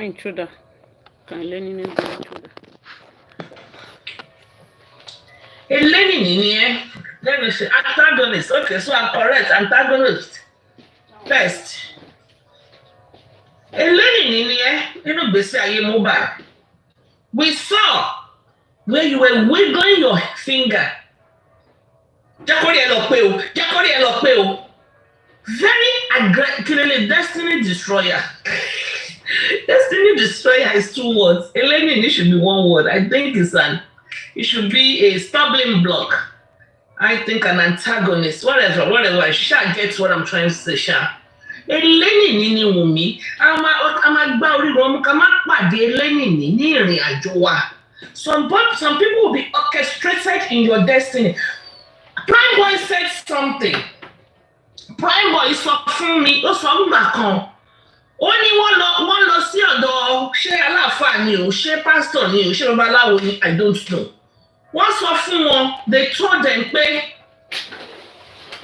Intruder. Can Lenin is the intruder? A Lenin in here. Let me see. Antagonist. Okay, so I'm correct. Antagonist. First. A Lenin in here. You know, basically, mobile. We saw where you were wiggling your finger. Very aggressive. Destiny destroyer. Destiny destroyer is 2 words. A Lenin, it should be 1 word. I think it should be a stumbling block. I think an antagonist. Whatever. Sha gets what I'm trying to say, Sha. A Lenin ni Wummi. Some people will be orchestrated in your destiny. Prime Boy said something. Prime Boy is from me. Ó ní wọ́n lọ sí ọ̀dọ̀ ṣé aláàfáà ni o, ṣé pastor ni o, ṣé babaláwo ni, I don't know. Wọ́n sọ fún wọn, they told them pé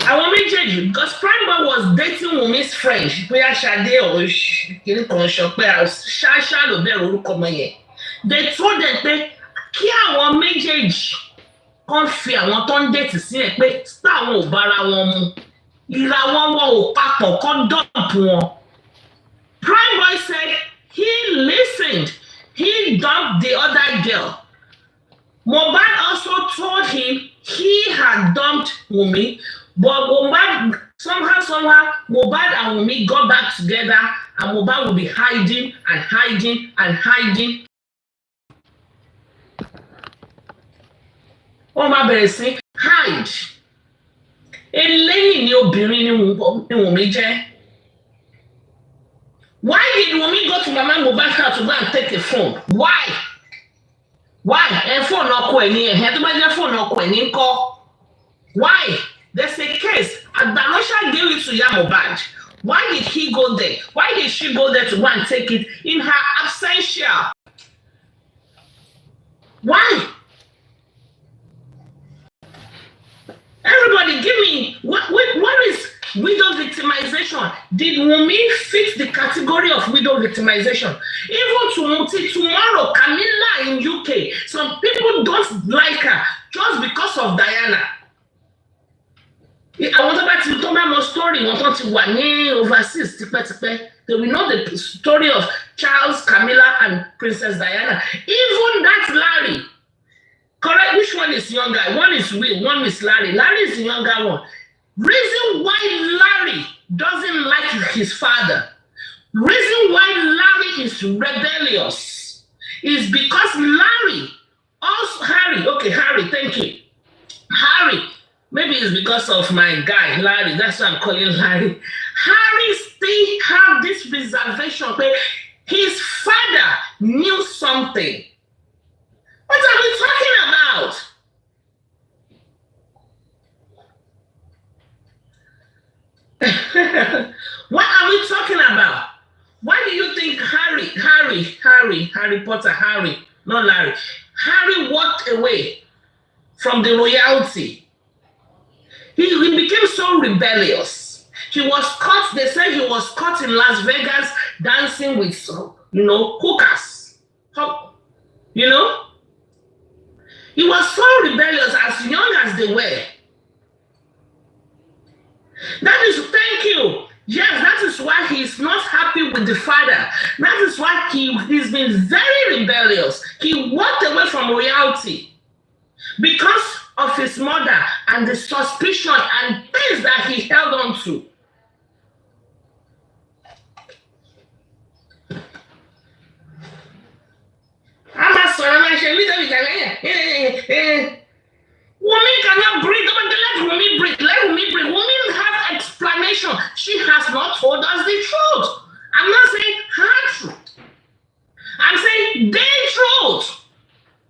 àwọn méjèèjì, because Prime Boy was dating Wummi's friend, bóyá Ṣadé or kìíní kan sọ pé ṣáṣá ló bẹ̀rẹ̀ orúkọ ọmọ yẹn. They told them pé kí àwọn méjèèjì kan fi àwọn tó ń date sílẹ̀ pé táwọn ò bára wọn mu, ìràwọ̀ wọn ò papọ̀ kán dump wọn. Prime Boy said he listened. He dumped the other girl. Mohbad also told him he had dumped Wummi, but Mohbad somehow Mohbad and Wummi got back together, and Mohbad will be hiding and hiding and hiding. Oh my blessing, hide. Eléyìí ni obìnrin ni Wummi jẹ́. Why did Wummi go to Mama Mohbad's house to go and take a phone? Why? Phone ọkọ ẹ̀ ni tó bá jẹ́ phone ọkọ ẹ̀ ní ńkọ́. Why? There's a case. Adura gave it to Iya Mohbad. Why did he go there? Why did she go there to go and take it in her absentia? Why? Everybody give me, what is widow victimization? Did Wummi fit the category of widow victimization? Even tomorrow, Camilla in UK, some people don't like her just because of Diana. I want to tell my story. I want to one overseas. They will know the story of Charles, Camilla, and Princess Diana. Even that Larry. Correct, which one is younger? One is Will, one is Larry. Larry is the younger one. Reason why Larry doesn't like his father, reason why Larry is rebellious is because Larry, Harry, thank you. Harry, maybe it's because of my guy, Larry, that's why I'm calling Larry. Harry still have this reservation where his father knew something. What are we talking about? What are we talking about? Why do you think Harry Potter, not Larry, Harry walked away from the royalty? He became so rebellious. He was caught, they said he was caught in Las Vegas dancing with, hookers. He was so rebellious as young as they were. Thank you. Yes, that is why he's not happy with the father. That is why he's been very rebellious. He walked away from royalty because of his mother and the suspicion and things that he held on to. Wummi cannot breathe. Let Wummi breathe. Wummi has explanation. She has not told us the truth. I'm not saying her truth. I'm saying their truth.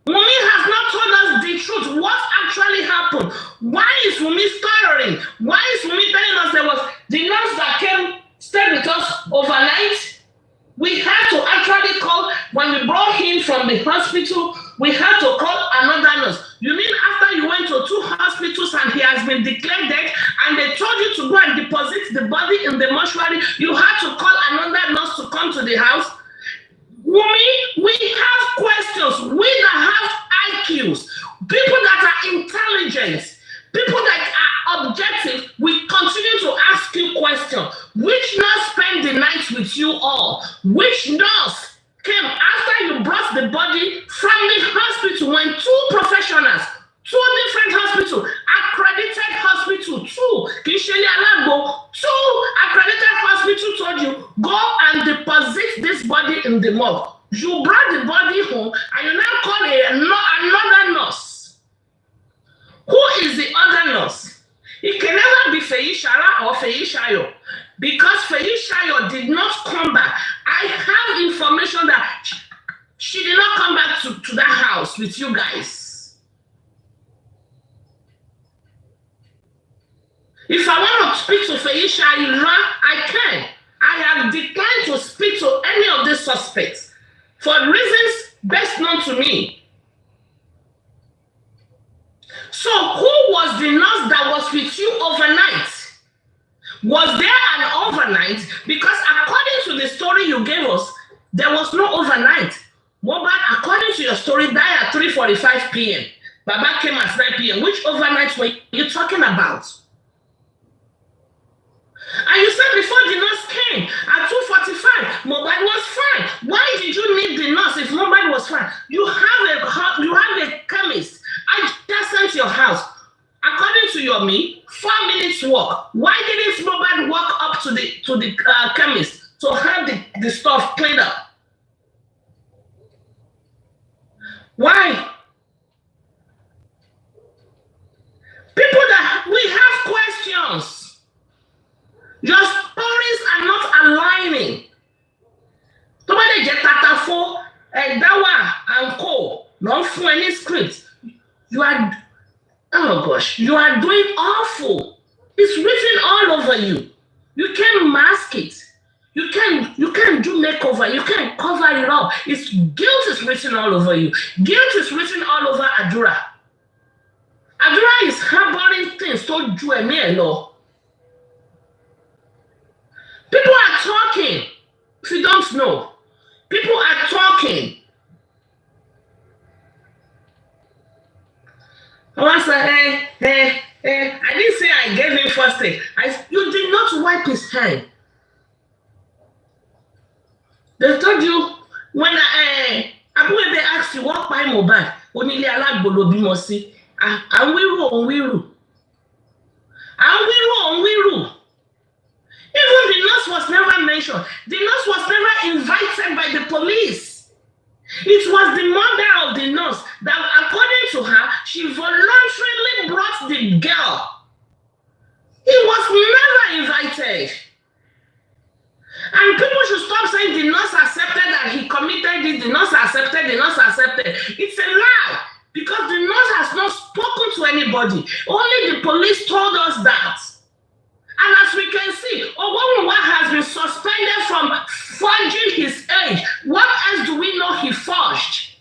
Wummi has not told us the truth. What actually happened? Why is Wummi stuttering? Why is Wummi telling us there was the nurse that stayed with us overnight? We had to actually call, when we brought him from the hospital, we had to call another nurse. You mean after you went to 2 hospitals and he has been declared dead and they told you to go and deposit the body in the mortuary, you had to call another nurse to come to the house? nurse came after you brought the body from the hospital when two professionals, two different hospitals, accredited hospital, two accredited hospital told you, go and deposit this body in the morgue. You brought the body home and you now call another nurse. Who is the other nurse? It can never be Feishara or Feishayo because Feishayo did not come back. I have information that she did not come back to that house with you guys. If I want to speak to Feishayo, I can. I have declined to speak to any of these suspects for reasons best known to me. So who was the nurse that was with you overnight? Was there an overnight? Because according to the story you gave us, there was no overnight. Mohbad, according to your story, died at 3:45 p.m. Baba came at 9 p.m. Which overnight were you talking about? And you said before the nurse came at 2:45, Mohbad was fine. Why did you need the nurse if Mohbad was fine? You have a chemist. I just sent your house. According to your 4 minutes walk. Why didn't Mohbad walk up to the chemist to have the stuff cleaned up? Why? People that we have questions. Your stories are not aligning. Somebody get tatafo, dawa and co. Not for any script. You are, oh gosh, you are doing awful. It's written all over you. You can't mask it. You can't do makeover. You can't cover it up. It's guilt is written all over you. Guilt is written all over Adura. Adura is harboring things told you and me law. People are talking. If you don't know, people are talking. I was like, I didn't say I gave him first aid. You did not wipe his hand. They told you when they asked you what by Mohbad, only alagbolo bimo si, and we Even the nurse was never mentioned. The nurse was never invited by the police. It was the mother of the nurse that, according to her, she voluntarily brought the girl. He was never invited. And people should stop saying the nurse accepted that he committed it, the nurse accepted. It's a lie. Because the nurse has not spoken to anybody. Only the police told us that. And as we can see, Ogonwa has been suspended from forging his age. What else do we know he forged?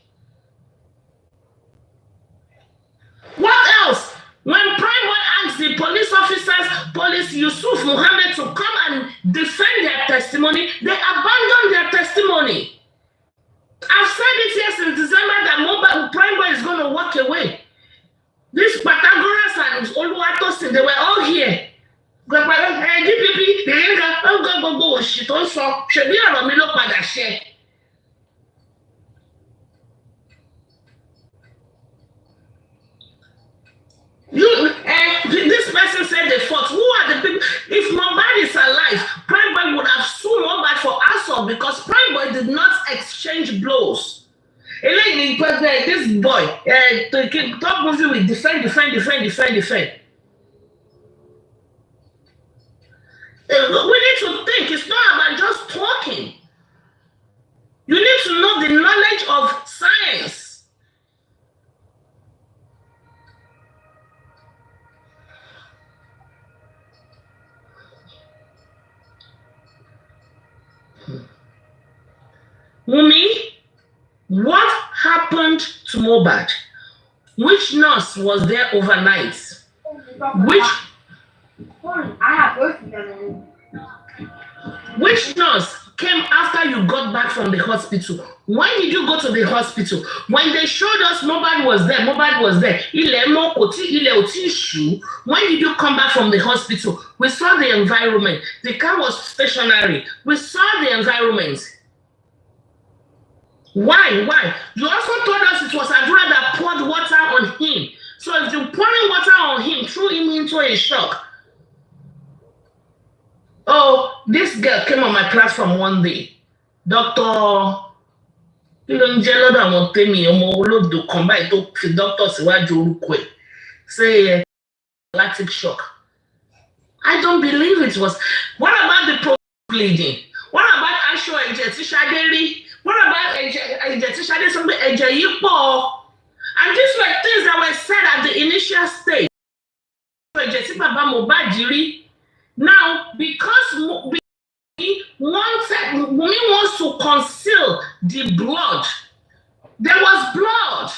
What else? When Prime Boy asked the police officers, Police Yusuf Muhammad, to come and defend their testimony, they abandoned their testimony. I've said it here since December that Prime Boy is going to walk away. These Pythagoras and Oluwatosin, they were all here. You know, this person said they fought. Who are the people? If Mohbad is alive, Prime Boy would have sued Mohbad for assault because Prime Boy did not exchange blows. This boy, top movie will defend. We need to think. It's not about just talking. You need to know the knowledge of science. Wummi, what happened to Mohbad? Which nurse was there overnight? Which nurse came after you got back from the hospital? When did you go to the hospital? When they showed us Mohbad was there. When did you come back from the hospital? We saw the environment. The car was stationary. We saw the environment. Why? You also told us it was Adura that poured water on him. So if you're pouring water on him, threw him into a shock. Oh, this girl came on my platform one day. Dr. Say lactic shock. I don't believe it was. What about the bleeding? What about actual ejetishaderi? What about ejetishaderi something ejeyipo? And these were things that were said at the initial stage. Now, because Wummi wants to conceal the blood, there was blood.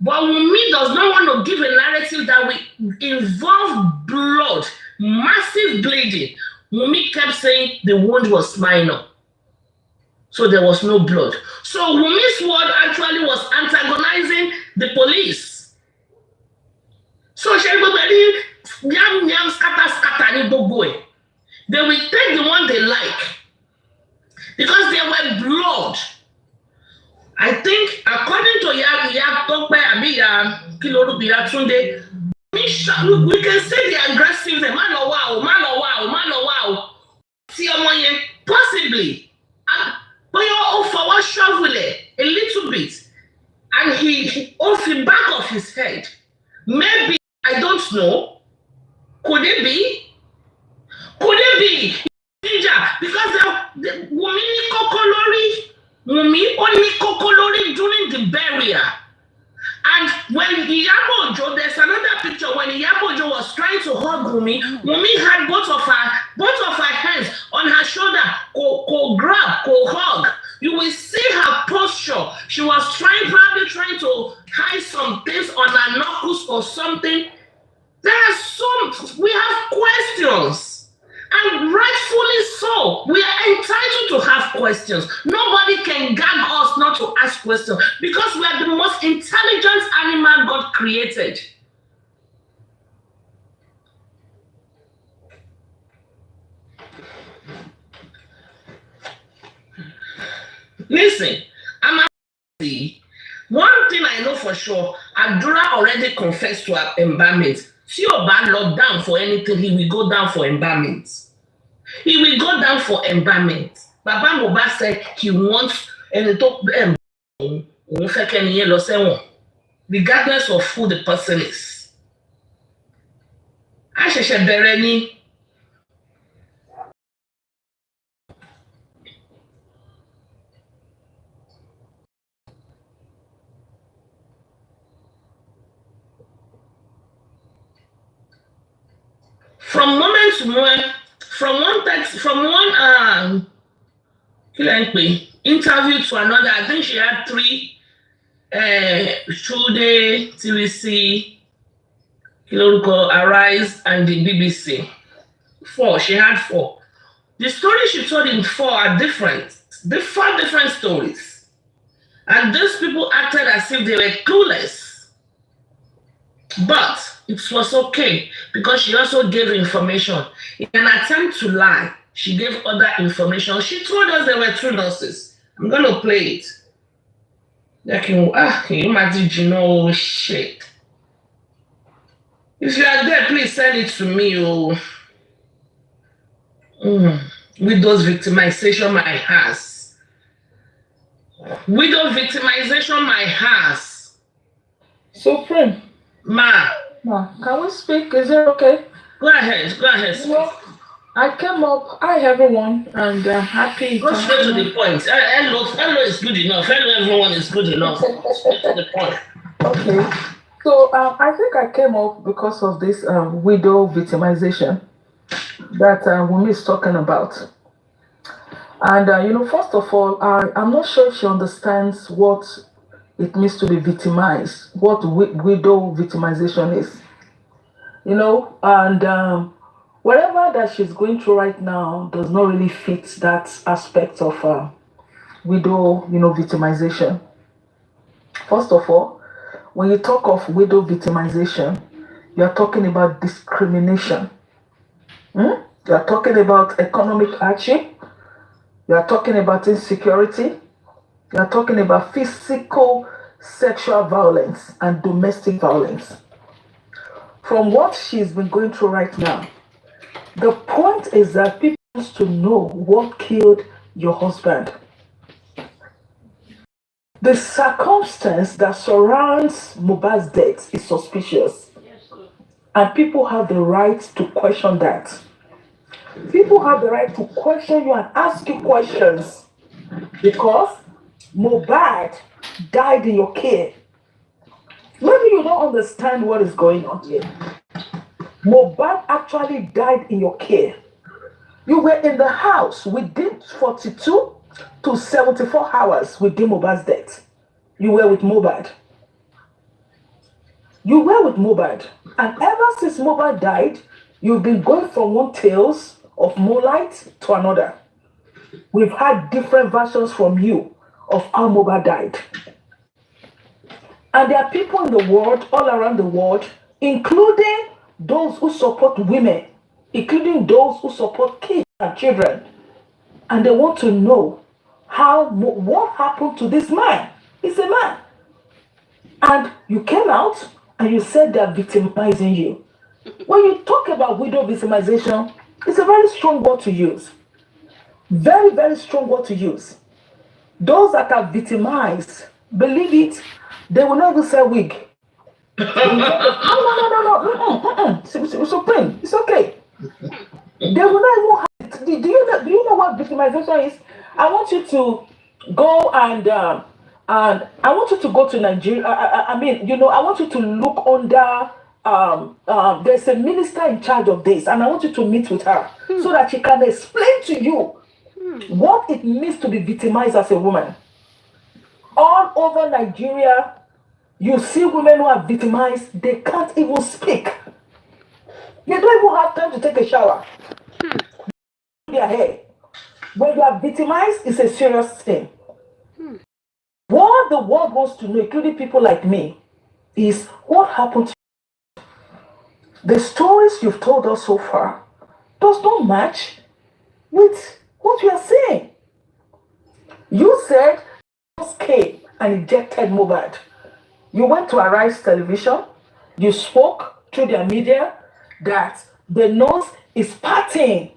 But Wummi does not want to give a narrative that will involve blood, massive bleeding. Wummi kept saying the wound was minor. So there was no blood. So Wummi's word actually was antagonizing the police. So everybody, yam, scatter, they will take the one they like. Because there were blood. I think, according to we can say the aggressive, man or wow. Possibly. But you offer shovel a little bit. And he off the back of his head. Maybe, I don't know. Could it be? Because the Wummi only kokolori during the burial. And when Iyabo Ojo, there's another picture when Iyabo Ojo was trying to hug Wummi had both of her hands on her shoulder, grab, hug. You will see her posture. She was probably trying to hide some things on her knuckles or something. We have questions. And rightfully so. We are entitled to have questions. Nobody can gag us not to ask questions because we are the most intelligent animal God created. Listen, one thing I know for sure, Adura already confessed to her embalmment. She will ban locked down for anything, he will go down for embalmment. He will go down for embalmment. Baba Mohbad said he wants and talk regardless of who the person is. From moment to moment, from one interview to another, I think she had 3 Trude, TVC, Arise, and the BBC. 4. She had 4. The stories she told in 4 are different. They 4 different stories. And these people acted as if they were clueless. But it was okay because she also gave information. In an attempt to lie, she gave other information. She told us there were 2 nurses. I'm going to play it. Can you imagine, shit. If you are there, please send it to me. Widows victimization, my house. Widow victimization, my house. So, friend. Ma, can we speak? Is it okay? Go ahead. Well, I came up. Hi, everyone, and happy. Go straight to the point. Hello is good enough. Hello, everyone is good enough. Straight to the point. Okay. So, I think I came up because of this widow victimization that Wummi is talking about. And, first of all, I'm not sure if she understands what it means to be victimized, what widow victimization is. And whatever that she's going through right now does not really fit that aspect of widow, victimization. First of all, when you talk of widow victimization, you are talking about discrimination. You are talking about economic hardship. You are talking about insecurity. You are talking about physical sexual violence and domestic violence. From what she's been going through right now, the point is that people want to know what killed your husband. The circumstance that surrounds Mohbad's death is suspicious. And people have the right to question that. People have the right to question you and ask you questions because Mohbad died in your care. Maybe you don't understand what is going on here. Mohbad actually died in your care. You were in the house within 42 to 74 hours within Mohbad's death. You were with Mohbad. You were with Mohbad. And ever since Mohbad died, you've been going from one tales of Moonlight to another. We've had different versions from you of how Mohbad died. And there are people in the world, all around the world, including those who support women, including those who support kids and children. And they want to know what happened to this man. He's a man. And you came out and you said they're victimizing you. When you talk about widow victimization, it's a very strong word to use. Very, very strong word to use. Those that are victimized, believe it, they will not even sell wig. No. Supreme, it's okay. They will not even have it. Do you know what victimization is? I want you to go and I want you to go to Nigeria. I want you to look under. There's a minister in charge of this, and I want you to meet with her so that she can explain to you what it means to be victimized as a woman. All over Nigeria, you see women who are victimized, they can't even speak. They don't even have time to take a shower. Their hair. When you are victimized, it's a serious thing. What the world wants to know, including people like me, is what happened to you. The stories you've told us so far does not match with what you are saying. You said just came and injected Mohbad. You went to Arise Television. You spoke through their media that the nurse is partying.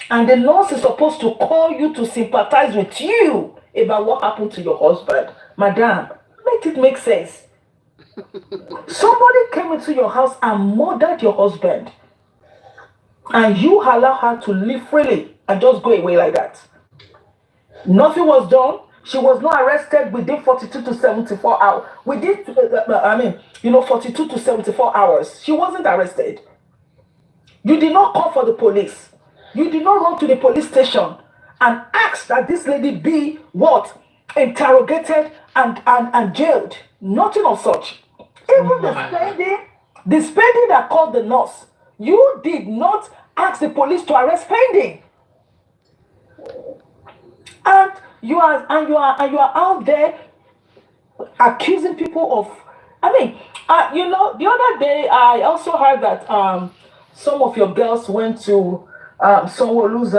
And the nurse is supposed to call you to sympathize with you about what happened to your husband. Madam, make it make sense. Somebody came into your house and murdered your husband. And you allow her to live freely and just go away like that. Nothing was done. She was not arrested within 42 to 74 hours. 42 to 74 hours. She wasn't arrested. You did not call for the police. You did not run to the police station and ask that this lady be what? Interrogated and jailed. Nothing of such. Even the spending that called the nurse, you did not ask the police to arrest spending. And you are out there accusing people of. The other day I also heard that some of your girls went to Sanwo-Olu's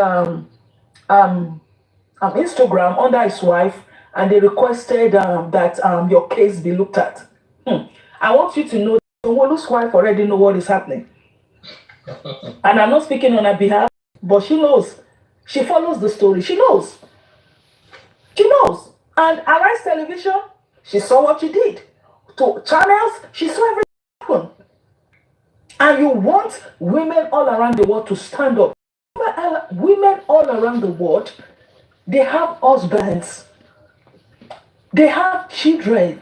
Instagram under his wife, and they requested that your case be looked at. I want you to know that Sanwo-Olu's wife already know what is happening, and I'm not speaking on her behalf, but she knows. She follows the story. She knows. She knows. And Arise Television, she saw what you did. To channels, she saw everything happen. And you want women all around the world to stand up. Women all around the world, they have husbands. They have children.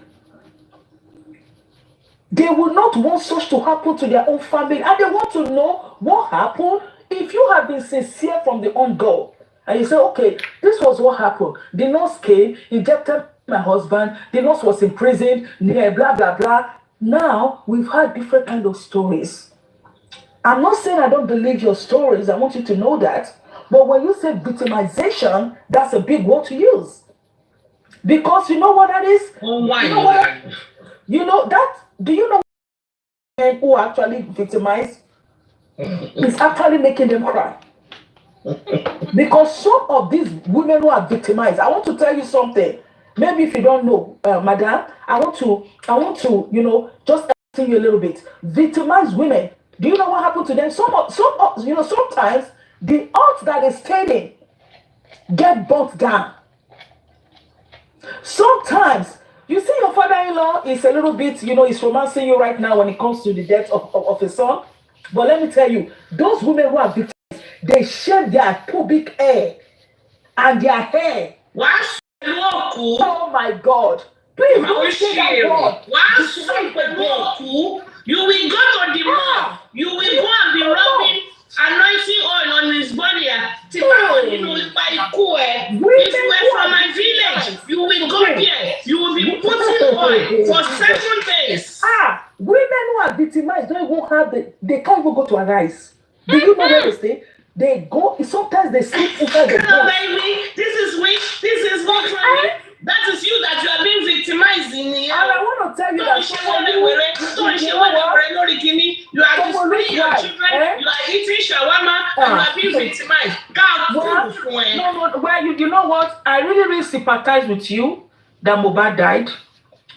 They will not want such to happen to their own family. And they want to know what happened. If you have been sincere from the on-go, and you say, okay, this was what happened. The nurse came, injected my husband, the nurse was imprisoned, blah, blah, blah. Now, we've had different kind of stories. I'm not saying I don't believe your stories. I want you to know that. But when you say victimization, that's a big word to use. Because you know what that is? Oh, why? You know that? Do you know men who are actually victimized? It's actually making them cry. Because some of these women who are victimized, I want to tell you something. Maybe if you don't know, madam, I want to, just tell you a little bit. Victimize women. Do you know what happened to them? Sometimes the art that is standing get burnt down. Sometimes you see your father-in-law is a little bit, is romancing you right now when it comes to the death of his son. But let me tell you, those women who are victims, they shave their pubic hair and their hair. What? Oh my God! Please don't say that word. You will go to the mall. You will go and be rubbing anointing oil on his body. If we're from my village, you will go there. You will be putting oil for 7 days. Women who are victimized don't even have they can't even go to arise. Do you know where they stay? They go, sometimes they sleep inside the boat. Baby, this is what that is you that you are being victimized in here. And I want to tell you that you are displaying your children, you are eating shawarma, and you are being victimized. You know what? I really sympathize with you that Mohbad died,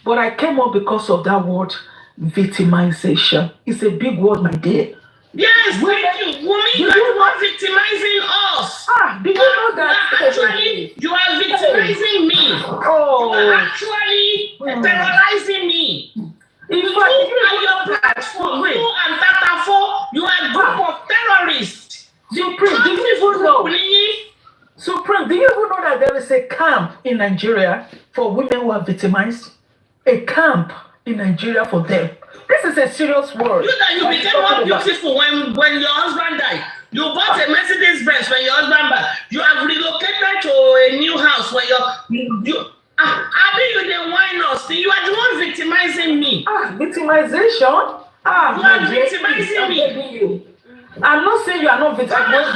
but I came up because of that word, victimization. It's a big word, my dear. Yes, thank you. Wummi, you are not victimizing us. Do you know that? Actually, you are victimizing me. Oh. You are actually terrorizing me. You and your platform, you and Tatafo, you are a group of terrorists. Supreme, do you even know that there is a camp in Nigeria for women who are victimized? A camp in Nigeria for them. This is a serious word. You became more beautiful when your husband died. You bought a Mercedes Benz when your husband died. You have relocated to a new house when I mean, you didn't whine us. You are the one victimizing me. Victimization? You are victimizing me. I'm not saying you are not victimized.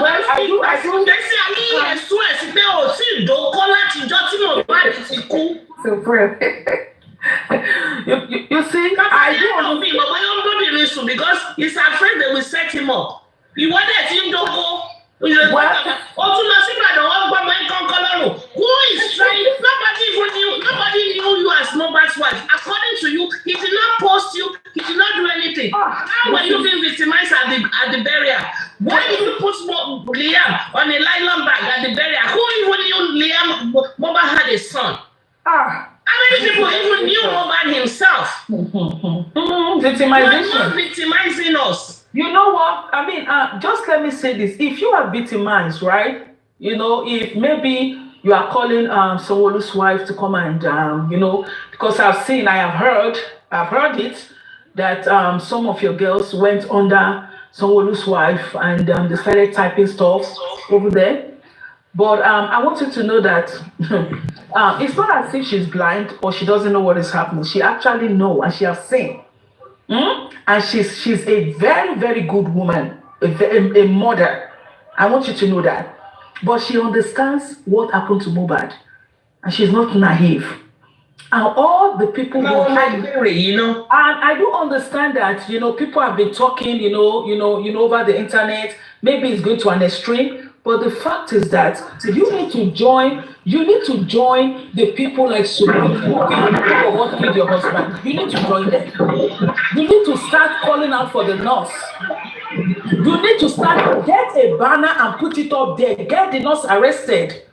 You see, I do because he's afraid they will set him up. He wanted him to go. Who is trying? Nobody knew you as Mohbad's wife. According to you, he did not post you. He did not do anything. How were you being victimized at the burial? Why did you put Liam on a nylon bag at the burial? Who even knew Liam Mohbad had a son? How many people even knew Mohbad himself? Victimization. You are not victimizing us. You know what? I mean, just let me say this. If you are victimized, right? If maybe you are calling Sanwo-Olu's wife to come and, because I have heard it, that some of your girls went under Sanwo-Olu's wife and they started typing stuff over there. But I want you to know that it's not as if she's blind or she doesn't know what is happening. She actually knows and she has seen. And she's a very, very good woman, a mother. I want you to know that. But she understands what happened to Mohbad. And she's not naive. And all the people and I do understand that, people have been talking, over the internet. Maybe it's going to an extreme. But the fact is that you need to join the people like Supreme who what killed your husband. You need to join them. You need to start calling out for the nurse. You need to get a banner and put it up there. Get the nurse arrested.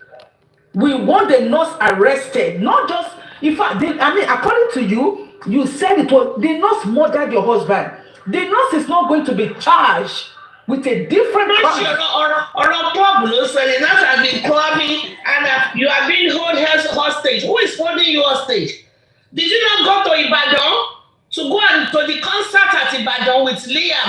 We want the nurse arrested. Not just, according to you, you said it was the nurse murdered your husband. The nurse is not going to be charged with a different crime. Or a problem, so the nurse has been clubbing and you are being held hostage. Who is holding you hostage? Did you not go to Ibadan to go to the concert at Ibadan with Liam?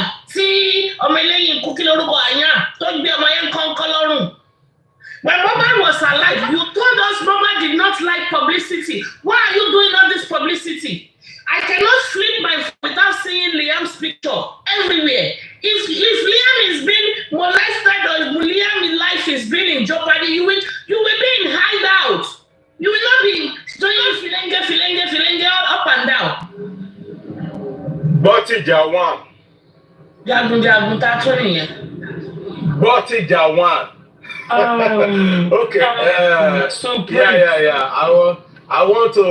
When Mohbad was alive, you told us Mohbad did not like publicity. Why are you doing all this publicity? I cannot sleep my phone without seeing Liam's picture everywhere. If Liam is being molested or Liam's life is being in jeopardy, you will be in hideout. You will not be doing filenge up and down. Bọ́tì Jawan. Jagun ta tún nìyẹn. Bọ́tì Jawan. Okay. So yeah. I want to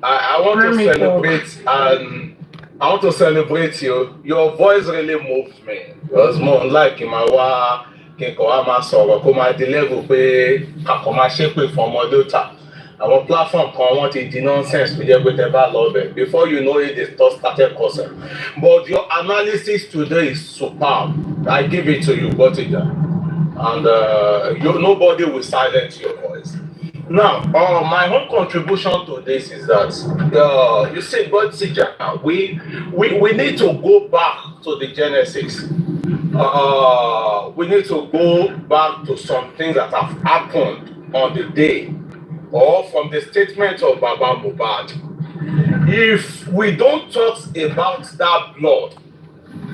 Let me talk. celebrate and I want to celebrate you. Your voice really moved me. It was more like Imawa Kinkoama sọ̀rọ̀ kó máa di level pé kakọ̀ máa ṣépè fún ọmọdé ta. Àwọn platform kan wọ́n ti di nonsense tó jẹ́ pé tẹ́ bá lọ bẹ̀. Before you know it, they start started cursing. But your analysis today is superb. I give it to you, Botija. And nobody will silence your voice. Now, my own contribution to this is that you see, Botija, we need to go back to the Genesis. We need to go back to some things that have happened on the day or from the statement of Baba Mohbad. If we don't talk about that blood,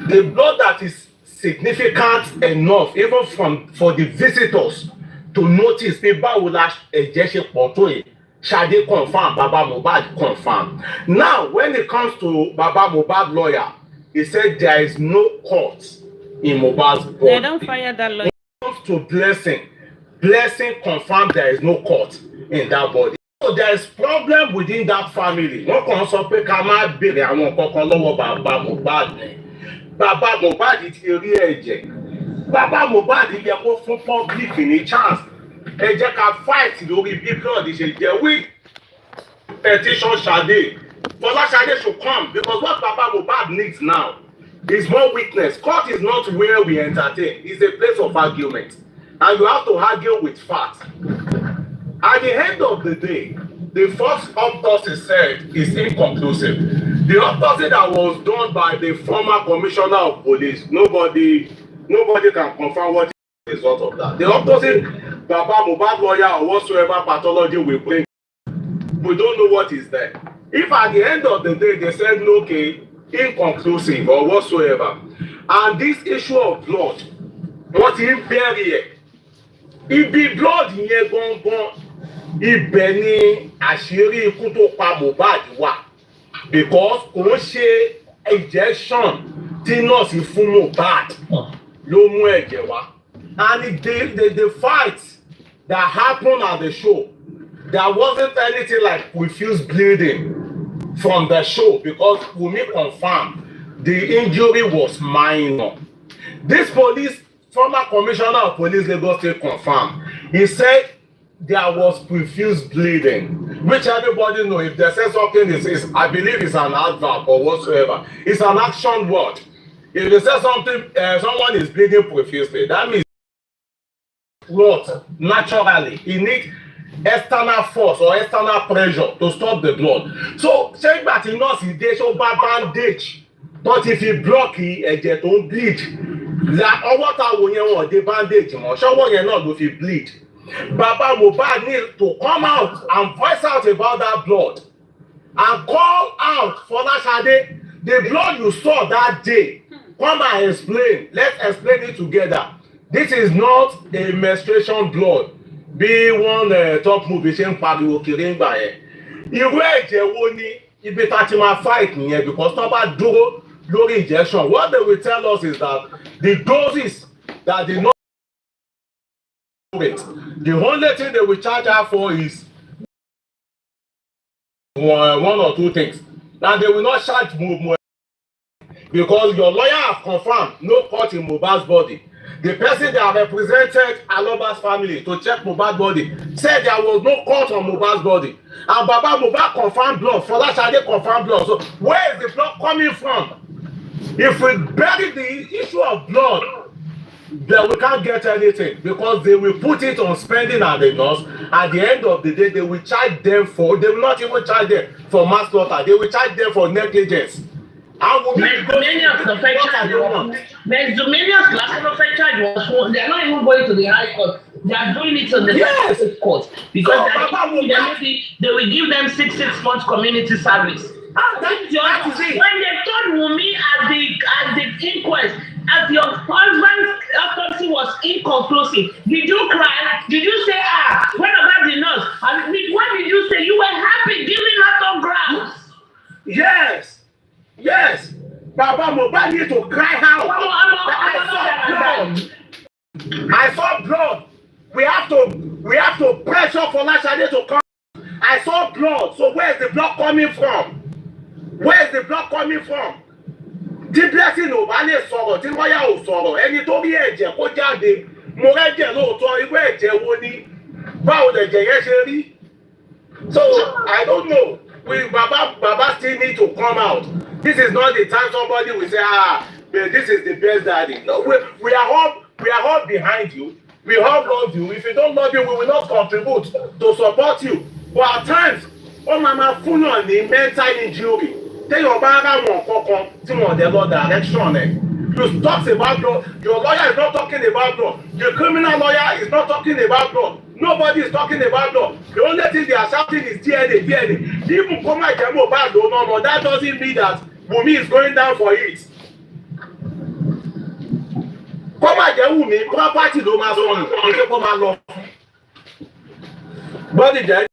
the blood that is significant enough even for the visitors to notice pé báwo la ẹ̀jẹ̀ ṣe pọ̀ tó yìí, Ṣadé confirm, Baba Mohbad confirm. Now when it comes to Baba Mohbad lawyer, he said there is no court in Mohbad's body. They don't fire that lawyer. When it comes to Blessing confirmed there is no court in that body. So there is problem within that family. Wọ́n kàn sọ pé ká má béèrè àwọn kankan lọ́wọ́ Baba Mohbad ni. Baba Mohbad ti rí ẹ̀jẹ̀. Baba Mohbad yẹ kó fún public ní chance. Ẹ jẹ́ ká fight lórí bí blood ṣe jẹ́. We petition Ṣadé. Fọláṣadé should come because what Baba Mohbad needs now is more witness. Court is not where we entertain. It's a place of argument. And you have to argue with facts. At the end of the day, the first autopsy said is inconclusive. The autopsy that was done by the former commissioner of police, nobody can confirm what is the result of that. The autopsy, Baba Mohbad lawyer or whatsoever pathology will bring, we don't know what is there. If at the end of the day they said, okay, inconclusive or whatsoever, and this issue of blood, what is buried, ibi blood yẹn gangan, ibẹ̀ ni àṣírí ikú tó pa Mohbad wà, because kò ń ṣe injection tí nọ́ọ̀sì fún Mohbad ló mú ẹ̀jẹ̀ wá. And the fight that happened at the show, there wasn't anything like profuse bleeding from the show because Wummi confirmed the injury was minor. This former commissioner of police Lagos State confirmed. He said there was profuse bleeding, which everybody know. If they say something is I believe it's an adverb or whatsoever. It's an action word. If they say something, someone is bleeding profusely, that means blood naturally. He needs external force or external pressure to stop the blood. So ṣé ìgbà tí nọ́ọ̀sì dé ṣó bá bandage tó ti fi blọ́ọ̀kì ẹ̀jẹ̀ tó ń bleed ọwọ́ ta wo yẹn wọ́n dé bandage mọ́ ṣọ́wọ́ yẹn náà ló fi bleed. Baba Mohbad need to come out and voice out about that blood and call out Fọláṣadé, the blood you saw that day, come and explain. Let's explain it together. This is not a menstruation blood. Bí wọ́n top movie ṣe ń pariwo kiri ń gbà yẹn. Irú ẹ̀jẹ̀ wo ni ibi tá ti máa fight nìyẹn because tó bá dúró lórí injection. What they will tell us is that the doses that they know it. The only thing they will charge her for is one or two things. And they will not charge more because your lawyer have confirmed no court in Mohbad's body. The person that represented Aloba's family to check Mohbad's body said there was no court on Mohbad's body. And Baba Mohbad confirmed blood. Fọláṣadé confirmed blood. So where is the blood coming from? If we bury the issue of blood, then we can't get anything because they will put it on spending and the nurse. At the end of the day, they will charge them for, they will not even charge them for manslaughter. They will charge them for negligence. Mezdomania's charge was they are not even going to the high court. They are doing it on the court because they will give them six months community service. When they told Wummi at the inquest, as your husband's autopsy was inconclusive, did you cry? Did you say, what about the nurse? And what did you say? You were happy giving autographs. Yes. Baba Mohbad need to cry out. I saw blood. We have to pressure Fọláṣadé to come I saw blood. So where's the blood coming from? Where's the blood coming from? Tí Blessing ò bá lè sọ̀rọ̀, tí lọ́yà ò sọ̀rọ̀, ẹni tó rí ẹ̀jẹ̀ kó jáde. Mo rẹ́jẹ̀ lóòótọ́, irú ẹ̀jẹ̀ wo ni? Báwo lẹ̀jẹ̀ yẹn ṣe rí? So I don't know. Baba still need to come out. This is not the time somebody will say, this is the best daddy. No, we are all behind you. We all love you. If you don't love you, we will not contribute to support you. But at times, mama fún yàn ní mental injury. Téèyàn bá rà wọ́n kankan tí wọ́n dẹ̀ lọ direction ẹ̀. You talk about blood. Your lawyer is not talking about blood. The criminal lawyer is not talking about blood. Nobody is talking about blood. The only thing they are shouting is DNA, DNA. Even Koma Jamo bad don't know, that doesn't mean that Wummi is going down for it. Koma Wummi, property don't matter. Okay, Koma love. Brother,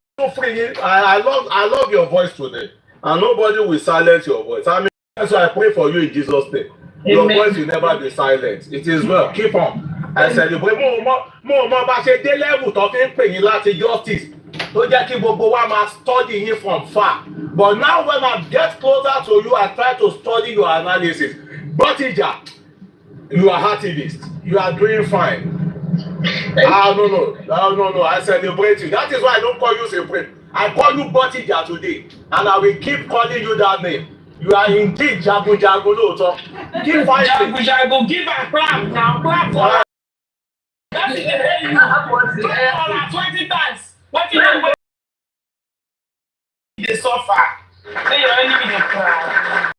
I love your voice today, and nobody will silence your voice. I mean, that's why I pray for you in Jesus' name. Your voice will never be silent. It is well. Keep on. I celebrate. Mo bá ṣe dé level tó fi ń pè yín láti justice. Tó jẹ́ kí gbogbo wa máa study yín from far. But now when I get closer to you, I try to study your analysis. But Ija, you are activist. You are doing fine. No. I celebrate you. That is why I don't call you Supreme. I call you Botija today. And I will keep calling you that name. You are indeed Jago lóòótọ́. Keep fighting. Jago, give a clap now. Clap for her. That's it. Clap for her 20 times. What you know? They suffer. Say your enemy they cry.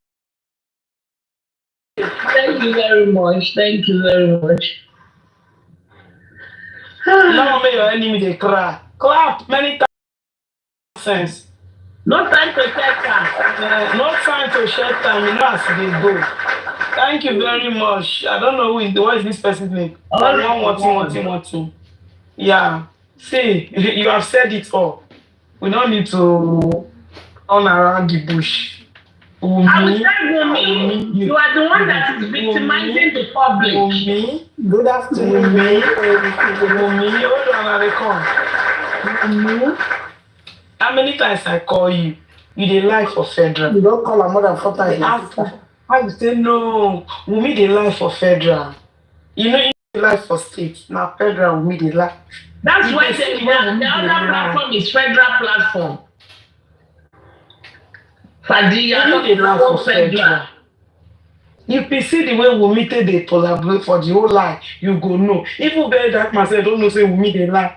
Thank you very much. Thank you very much. Now make your enemy they cry. Clap many times. No time to shed time. No time to shed time. You know as they go. Thank you very much. I don't know what is this person's name. Wanting. Yeah. See, you have said it all. We don't need to run around the bush. I will say Wummi, you are the one that is victimizing the public. Wummi, good afternoon. Wummi, hold on, I come. How many times I call you? You dey lie for federal. You don't call her more than 4 times. How you say no? Wummi dey lie for federal. You know you dey lie for state. Now federal Wummi dey lie. That's why the other platform is federal platform. Wummi dey lie for federal. If you see the way Wummi take dey collaborate for the whole lie, you go know. Even very dark man say don't know say Wummi dey lie.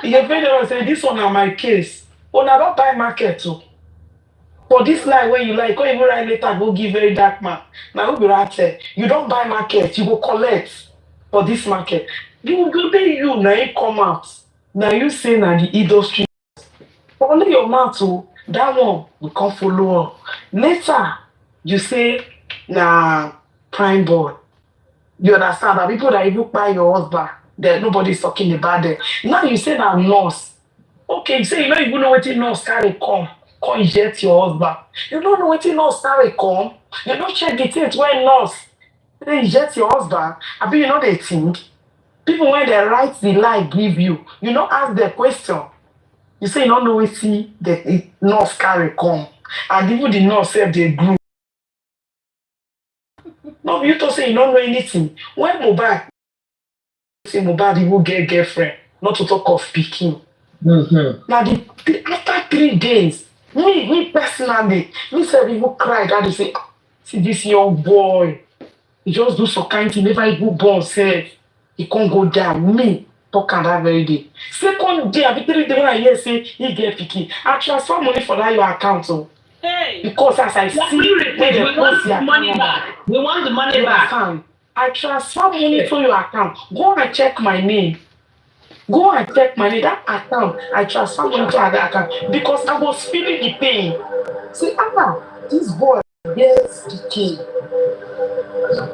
If federal say this one na my case. Una don't buy market too. For this lie when you like, can't even write later, go give very dark man. Now who be right there? You don't buy market, you go collect for this market. You go pay you now you come out. Now you say na the industry. Only your mouth too, that one will come follow up. Later, you say na prime boy. You understand that people that even buy your husband, that nobody's talking about them. Now you say na nurse. Okay, you say you don't even know what nurse carry come inject your husband. You don't know what nurse carry come. You don't check the things when nurse they inject your husband. I mean, you know they think. People when they write the lie give you, you don't ask the question. You say you don't know what the nurse carry come. And even the nurse said they grew. No, you to say you don't know anything. When Mohbad say Mohbad even get girlfriend, not to talk of speaking. Mm-hmm. Now, after 3 days, me personally, me said people cried and they say, see this young boy, he just do some kind thing, never even born self, he can't go down. Me talk on that very day. Second day, after 3 days, when I hear say he get picky, I transfer money for that your account. So. Hey, Because as I see, we want the money back. We want the money back. I transfer money to your account. Go and check my name. Go and check my name. That account, I transfer money to other account because I was feeling the pain. Say, this boy gets the key.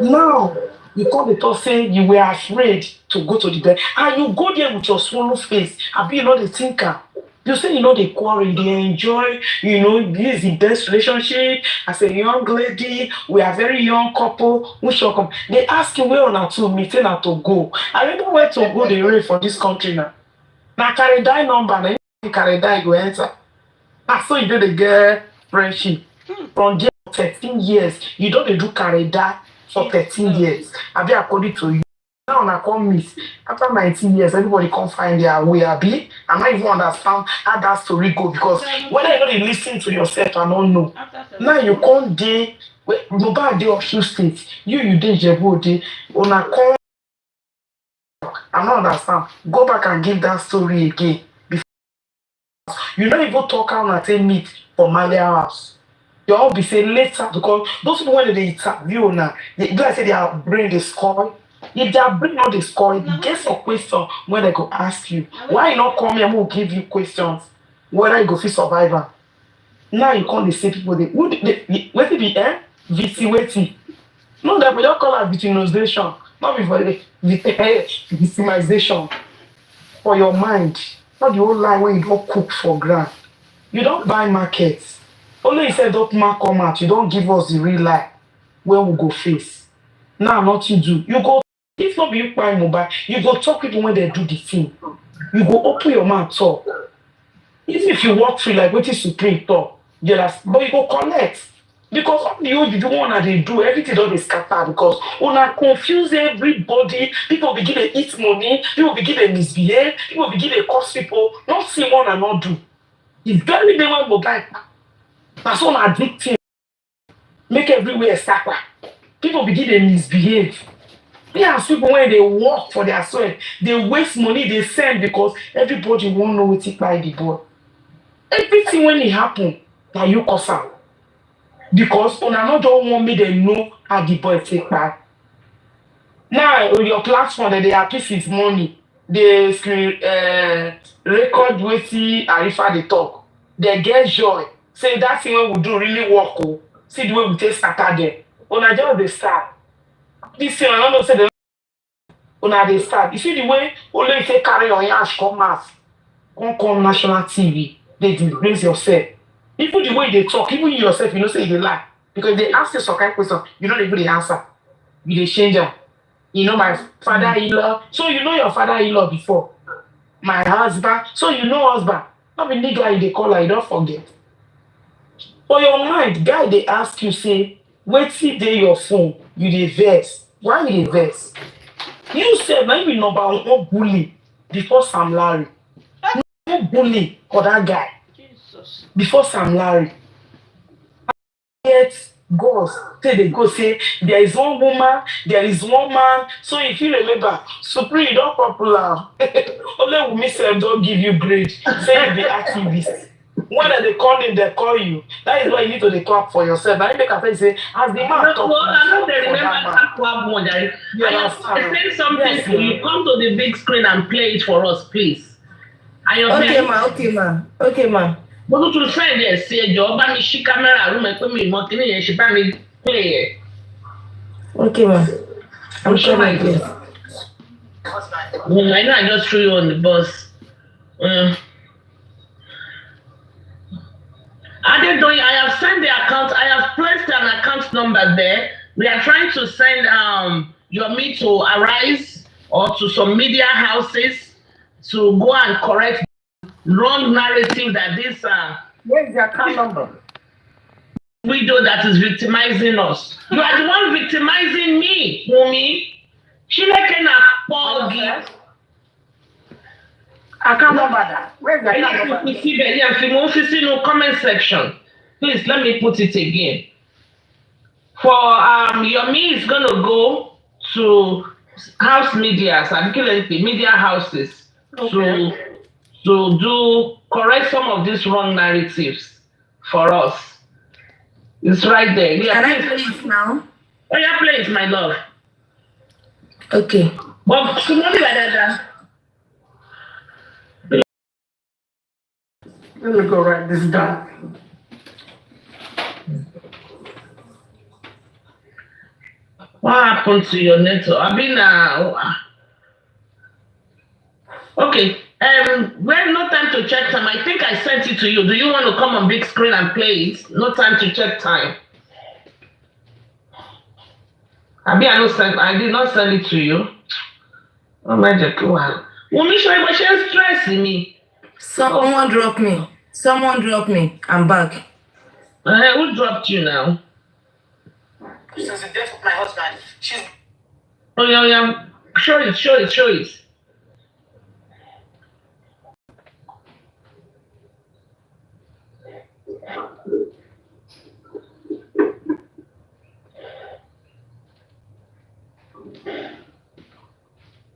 Now, you call the talk saying you were afraid to go to the bed. And you go there with your swallow face. I be you know the thinker. You say you know they quarrel, they enjoy, you know, this is the best relationship. As a young lady, we are very young couple. We shall come. They ask you where on to meet and to go. I remember where to go the rate for this country now. Now carry that number, now you carry that you enter. So you do the girl friendship from there for 13 years. You don't do careda for 13 years. Abi according to you. Now I come miss. After 19 years, everybody come find their way. Abi, I might even understand how that story go because when I don't listen to yourself, I don't know. Now you can't dey Mobile dey of few states. You dey Jebu dey. Una come. I don't understand. Go back and give that story again. You don't even talk how na take meet for Malia house. You all be say later because those people when they interview now, they like say their brain is score. If their brain not the score, get some question when they go ask you. Why you not come here? We'll give you questions whether you go fit survivor. Now you call the same people they would they wait be victimization. No, that we don't call it victimization. Not before the victimization for your mind. Not the whole lie where you don't cook for ground. You don't buy markets. Only you said don't mark come out. You don't give us the real lie where we go face. Now not you do. You go if not be you buy mobile, you go talk people when they do the thing. You go open your mouth talk. Even if you walk free like what is supreme talk, but you go collect. Because all the old one that they do, everything don't they scatter because una confuse everybody. People begin to eat money, people begin to misbehave, people begin to curse people, not see one and not do. It's very day when mobile. That's all addicting. Make everywhere suffer. People begin to misbehave. Yeah, people when they work for their sweat, they waste money, they send because everybody won't know what it by the boy. Everything when it happen, now you cause am. Because una not just want me they know how the boy take back. Now on your platform that they happy with money, they screen record wetin Arifa dey talk. They get joy. Say that thing when we do really work. Oh. See the way we take scatter them. Una just dey start. This thing I don't know say they una dey start. You see the way only if you carry your yash come out, come national TV, they disgrace yourself. Even the way they talk, even you yourself, you know say they lie. Because they ask you some kind of question, you don't even the answer. You dey change am. You know my father-in-law. So you know your father-in-law before. My husband. So you know husband. Not be nigga you dey call her, you don't forget. For your mind, guy they ask you say, wetin dey your phone, you dey vex. Why you dey vex? You said na you be number one bully before Sam Larry. No bully for that guy. Jesus. Before Sam Larry. Yet goes say they go say there is one woman, there is one man. So if you remember, Supreme you don't popular. Only Wummi self don't give you grade. Say you be activist. When they call him, they call you. That is why you need to clap for yourself. Now you make a face say, as the man talk. No, I don't remember that club one. I say something Yes, to you. Come to the big screen and play it for us, please. Okay, ma. But to friend yes, say Joe, but me she camera room and put me more thing and she buy me play. Okay, ma. I'm sure sure I do. I know I just threw you on the bus. I have sent the account. I have placed an account number there. We are trying to send your me to Arise or to some media houses to go and correct wrong narrative that this Where's the account number? widow that is victimizing us. You are the one victimizing me, Wummi. She like a poggy. Account number that. Where's the account number? You see the no comment section. Please let me put it again. For your me is gonna go to house media, media houses to do correct some of these wrong narratives for us. It's right there. Yeah, Can I play it now? Oh yeah, play it, my love. Okay. But tomorrow like Let me go write this down. what happened to your network? I've been okay. Well, no time to check time. I think I sent it to you. Do you want to come on big screen and play it? No time to check time. I did not send it to you. Oh my God. Wummi, but she's stressing me. Someone drop me. Someone dropped me. I'm back. Who dropped you now? Since the death of my husband, she's. Oh yeah. Show it.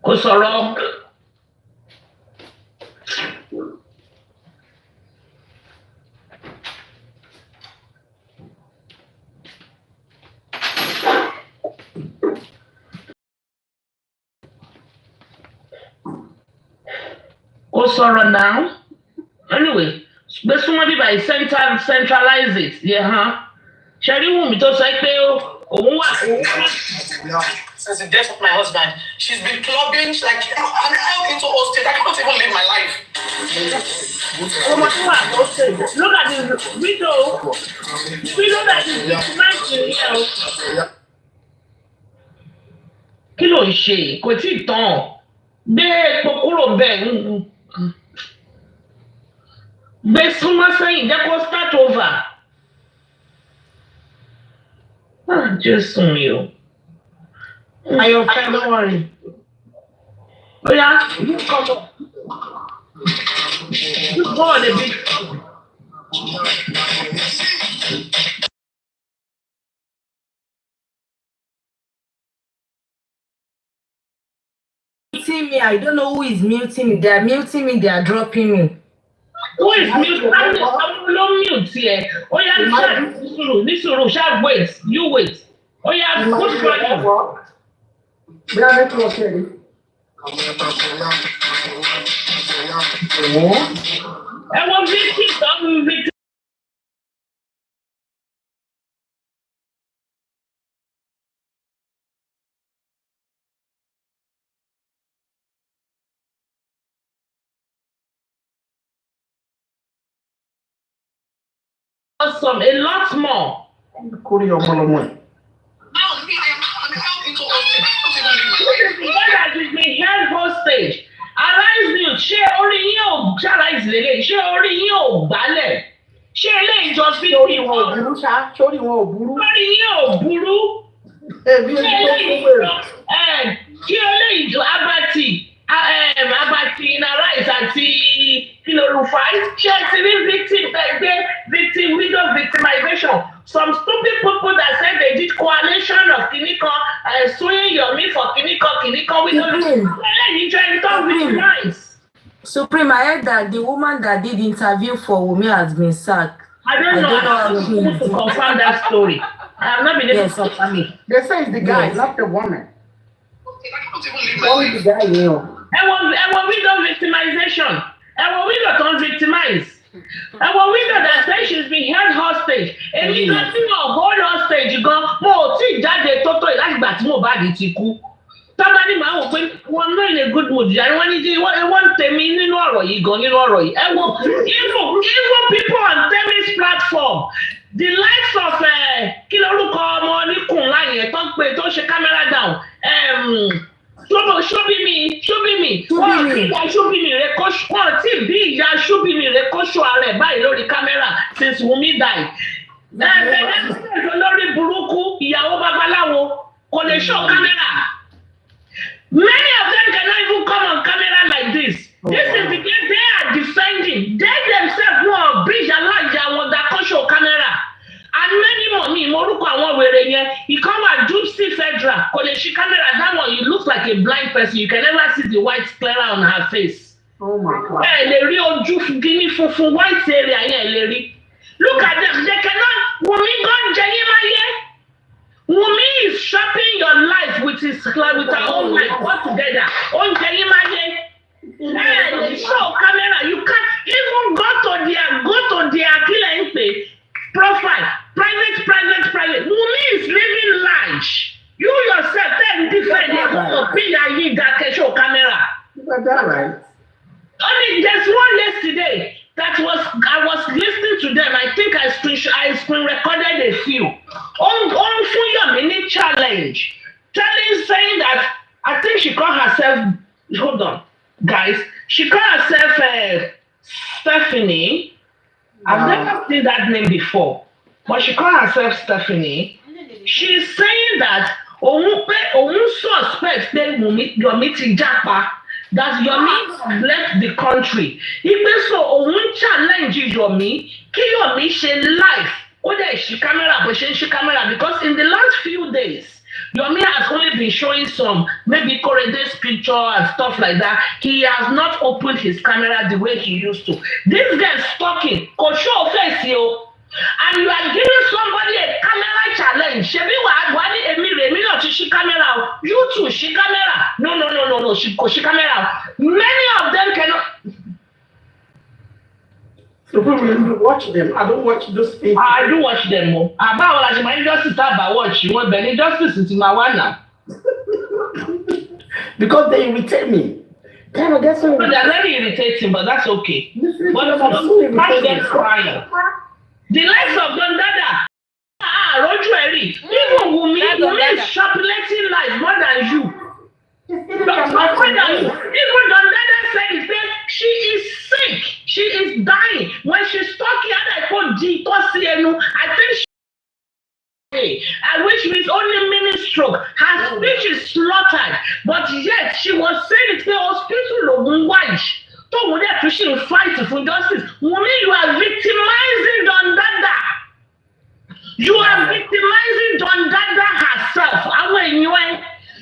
Kò sọ̀rọ̀. Kò sọ̀rọ̀ now. Anyway, gbé súnmọ́ bíbá yìí centralize it. Ṣẹ̀rí Wùmí tó sọ pé òun wà. Since the death of my husband, she's been clubbing. She's like, I'm out into all state. I can't even live my life. Look at this video. Video that is nice in here. Kí ló ń ṣe? Kò tí ì tán. Gbé epo kúrò bẹ́ẹ̀. Gbé súnmọ́ sẹ́yìn, jẹ́ kó start over. Jésù mi o. Your friend, don't worry. Oh yeah, you come on. You go on a bit. Muting me. I don't know who is muting me. They are muting me. They are dropping me. Who is muting? I'm mute here. Oh yeah, Nisuru, shall wait. You wait. Oh yeah, who's running? We are making okay. I want victim. Awesome, a lot more. That is being held hostage. Arise news. Ṣé orí yín ò ṣàlàyé lélẹ̀? Ṣé orí yín ò gbálẹ̀? Ṣé eléyìí jọ sí orí wọn ò burú ṣá? Sórí wọn ò burú. Orí yín ò burú. Ṣé eléyìí jọ Abati Arise àti Kilorufai? Ṣé ti rí victim widow victimization? Some stupid people that said they did coalition of Kiniko suing Yomi for Kiniko. We don't know. Supreme, I heard that the woman that did interview for Wummi has been sacked. I don't know how to confirm that story. I have not been able to confirm it. They say it's the guy, not the woman. Only the guy, you know. And widow victimization. And widow don't victimize. And widow that says she's been held hostage. And you can see her hold hostage. You go, tí jáde tó láti gbà tí Mohbad ti kú. Somebody máa wò pé wọ́n náà in a good mood. Yàrá wọ́n tèmi nínú ọ̀rọ̀ yìí gan nínú ọ̀rọ̀ yìí. Even people on Temi's platform, the likes of kí lórúkọ ọmọ oníkùn láyé tó ń pè tó ṣe camera down. Ṣóbími wọ́n ti ìyá Ṣóbími rẹ̀ kọ́ṣọ́ wọ́n ti bí ìyá Ṣóbími rẹ̀ kọ́ṣọ́ ara ẹ̀ báyìí lórí kámẹ́rà since Wummi died. Lórí burúkú ìyàwó babaláwo kò lè show kámẹ́rà. Many of them cannot even come on camera like this. This is the game they are defending. They themselves wọ́n bridge alájà wọn that kọ́ṣọ́ kámẹ́rà. And many more morúkọ àwọn wèrè yẹn, he come at Dupsy Federal, kò lè ṣí camera, that one, he looks like a blind person. You can never see the white clear on her face. Oh my God. Lè rí ojú gíní funfun white area yẹn lè rí. Look at them, they cannot, Wummi gan jẹ yín máyé. Wummi is shaping your life with her own life all together. Ó jẹ yín máyé. Show camera, you can't even go to their kílẹ̀ ń pè profile. Private. Wummi is living large. You yourself then defend your opinion that show camera. Is that right? I mean, there's one yesterday that I was listening to them. I think I screen recorded a few. On Fuyamini challenge, saying that I think she called herself. Hold on, guys. She called herself Stephanie. I've never seen that name before, but she called herself Stephanie. She's saying that òun suspect pé Yomi ti japa, that Yomi left the country. Ipe so òun challenge Yomi kí Yomi ṣe live. Ó dẹ̀ ṣí camera bó ṣe ń ṣí camera, because in the last few days Yomi has only been showing some maybe Korede's picture and stuff like that. He has not opened his camera the way he used to. This guy is talking, kò show face yo, and you are giving somebody a camera challenge. Ṣebí wàá ní èmi náà ti ṣí camera. You too ṣí camera. No. She kò ṣí camera. Many of them cannot. So you watch them. I don't watch those things. I do watch them more. About la ṣe máa ń justice tábà watch wọn bẹ̀ ní justice ti máa wà náà. Because they irritate me. Kind of get so. But they're very irritating, but that's okay. But can't get crying. The likes of Don Dada. Roju Eri. Even Wummi is shoplifting life more than you. Even Don Dada said she is sick. She is dying. When she's talking, I think which means only mini stroke. Her speech is slaughtered, but yet she was saying it in the hospital of Waj. Told her to she fight for justice. Wummi, you are victimizing Don Dada. You are victimizing Don Dada herself.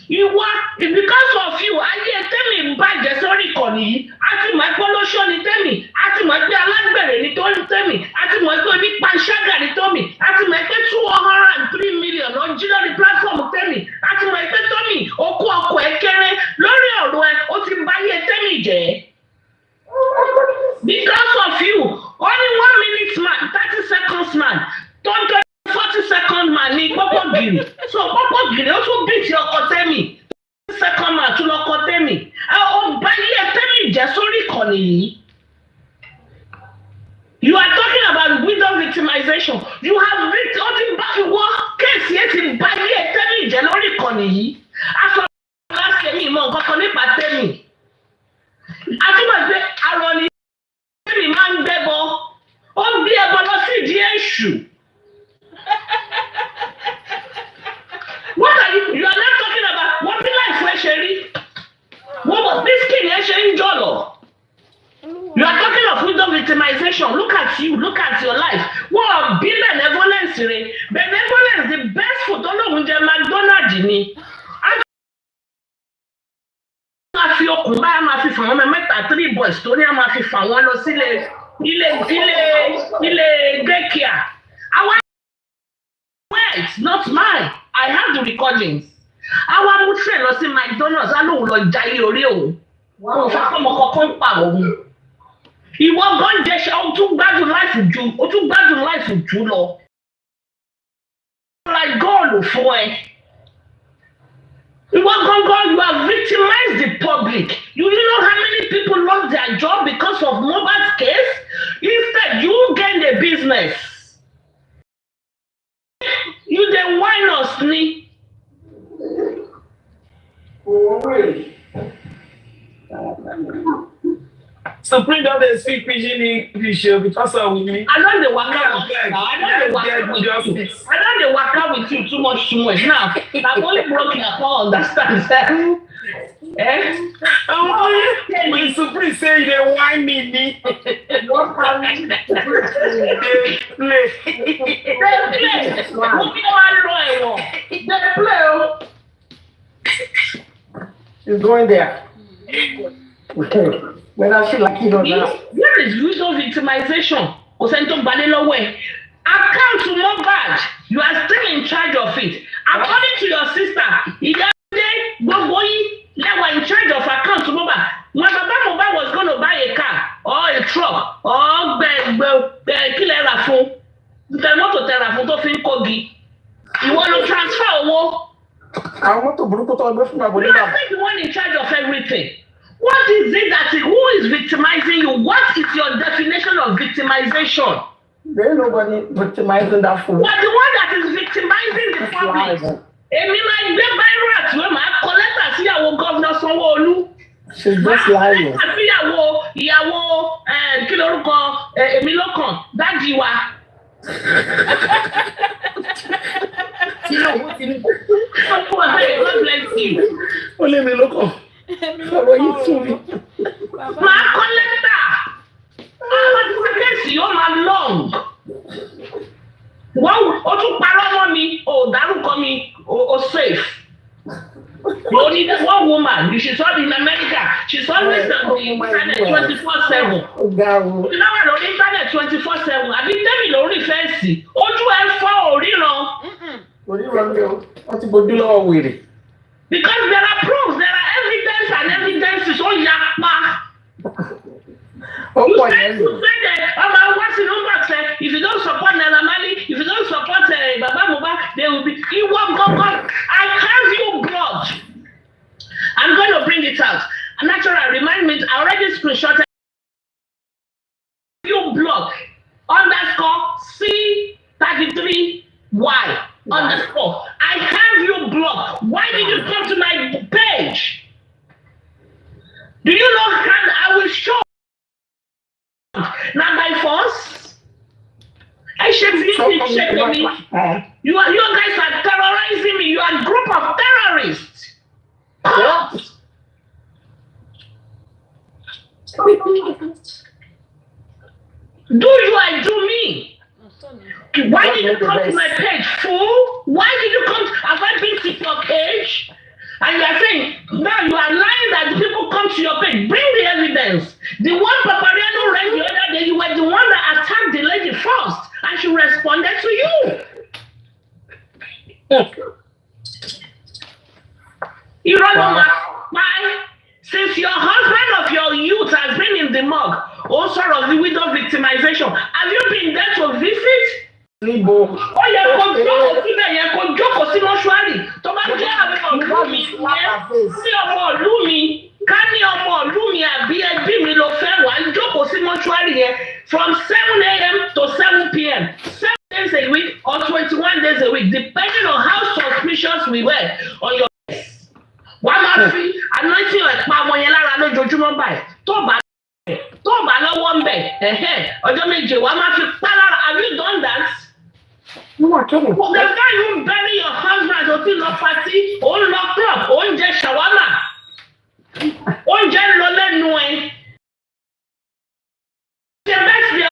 You are because of you. I tell me bàjẹ́ sórí ìkànnì yìí. Àti mọ̀ pé olóṣó ni tẹ́mi. Àti mọ̀ pé alágbèrè ni tó ń tẹ́mi. Àti mọ̀ pé onípanṣágà ni tómi. Àti mọ̀ pé 203 million ló ń jí lórí platform tẹ́mi. Àti mọ̀ pé tómi okú ọkọ̀ ẹ̀ kéré lórí ọ̀rọ̀ ẹ̀ ó ti báyé tẹ́mi jẹ́. Because of you, only 1 minute man, 30 seconds man, don't get 40-second man ní Pọ́pọ́gìrì. So Pọ́pọ́gìrì ó tún beat ọkọ tẹ́mi. 30-second man tún lọ́kọ tẹ́mi. Ó bá yẹ tẹ́mi jẹ́ sórí ìkànnì yìí. You are talking about widow victimization. You have kéèsì ẹ̀ ti bá yẹ tẹ́mi jẹ́ lórí ìkànnì yìí. Aṣọ láti ẹ̀mí ìmọ̀ nǹkan kan nípa tẹ́mi. Àtúmọ̀ pé arọ ni tẹ́mi máa ń gbẹ́bọ. Ó ń gbé ẹbọ lọ sí ìdí èṣù. What are you are not talking about? What be like where Sherry? What was this king Sherry Jolo? You are talking of widow victimization. Look at you, look at your life. What be benevolence, Ray? Benevolence, the best food on the McDonald's ni. A fi okùn bá máa fi fà wọ́n mẹ́ta 3 boys tó ní a máa fi fà wọ́n lọ sílé ilé daycare. It's not mine. I have the recordings. Our mú train lọ sí McDonald's á lóun lọ jayé orí òun. Òun fẹ́ kọ́ ọmọ kankan pa òun. Ìwọ gan jẹ́ ṣe ó tún gbádùn láìfù jù lọ. Like God fún ẹ. Ìwọ gangan, you have victimized the public. You know how many people lost their job because of Mohbad's case? Instead, you gain the business. You dey whine us ni. Supreme don dey speak pidgin English because of me. I don dey waka with you too much now. Na only broken I come understand. When Supreme say you dey whine me ni. They play. Wọ́n máa ń lọ ẹ̀wọ̀n. They play o. She's going there. Okay. When I feel like you don't know. Where is usual victimization? Kò sẹ́ni tó gbalé lọ́wọ́ ẹ̀. Account to Mohbad, you are still in charge of it. According to your sister, Ìyáde gbogbo yín lẹ́wọ̀ in charge of account to Mohbad. When Baba Mohbad was going to buy a car or a truck or kílẹ̀ rà fún, mọ́tò tẹ̀ rà fún tó fi ń kogi. Ìwọ ló transfer owó. Àwọn mọ́tò burúkú tó gbé fún mi àbòlé You náà. are the one in charge of everything. What is it who is victimizing you? What is your definition of victimization? There ain't nobody victimizing that fool. You are the one that is victimizing the public. Èmi máa gbé báírò àti wọ́n máa kọ lẹ́tà síyàwó gọ́vnà Sanwó-Olú. She's just lying. Síyàwó kí lorúkọ èmi lọ́kàn dáàdì wa. God bless you. Ó lé mi lọ́kàn. Ọ̀rọ̀ yìí tún mi. Máa kọ́ lẹ́tà. Àwọn tí wọ́n kẹ́sì yóò máa long. Wọ́n ó tún parọ́ mọ́ mi, ò dárúkọ mi, ò safe. Only one woman, she's all in America. She's always on the internet 24/7. Now on the internet 24/7. Àbí tẹ́mi lórí fẹ́ǹsì. Ojú ẹ̀ fọ́ òríran. Òríran ni o, wọ́n ti bojú lọ́wọ́ wèrè. Because there are proofs, there are evidence and evidences ó yapa. You say that what's in number say if you don't support Naira Marley, if you don't support Baba Mohbad, they will be. I have you blood. I'm going to bring it out. Natural, remind me. I already screenshotted you block _C33Y _ I have you block. Why did you come to my page? Do you know how I will show? Not by force. I should be check on me. You guys are terrorizing me. You are a group of terrorists. Do you and do me? Why did you come to my page, fool? Why did you come? Have I been to your page? And you are saying, now you are lying that the people come to your page. Bring the evidence. The one Papariano read the other day, you were the one that attacked the lady first, and she responded to you. You run on my since your husband of your youth has been in the mug, also of the widow victimization. Have you been there to visit? Ó yẹ kó jókòó síbẹ̀ yẹn kó jókòó sí mọ́ṣúárì tó bá jẹ́ àwọn ọ̀lú mi yẹn sí ọmọ ọ̀lú mi ká ní ọmọ ọ̀lú mi àbí ẹbí mi ló fẹ́ wà ń jókòó sí mọ́ṣúárì yẹn from 7 a.m. to 7 p.m. 7 days a week or 21 days a week depending on how suspicious we were on your case. Wàá máa fi anointing ẹ̀ pa ọmọ yẹn lára lójoojúmọ́ báyìí tó bá lọ́wọ́ ń bẹ̀ ọjọ́ méje wàá máa fi pa lára. Have you done that? No, I can't. Well, the guy who bury your husband or till no party, or lock up, or just shawarma, or just no let no one. The best way.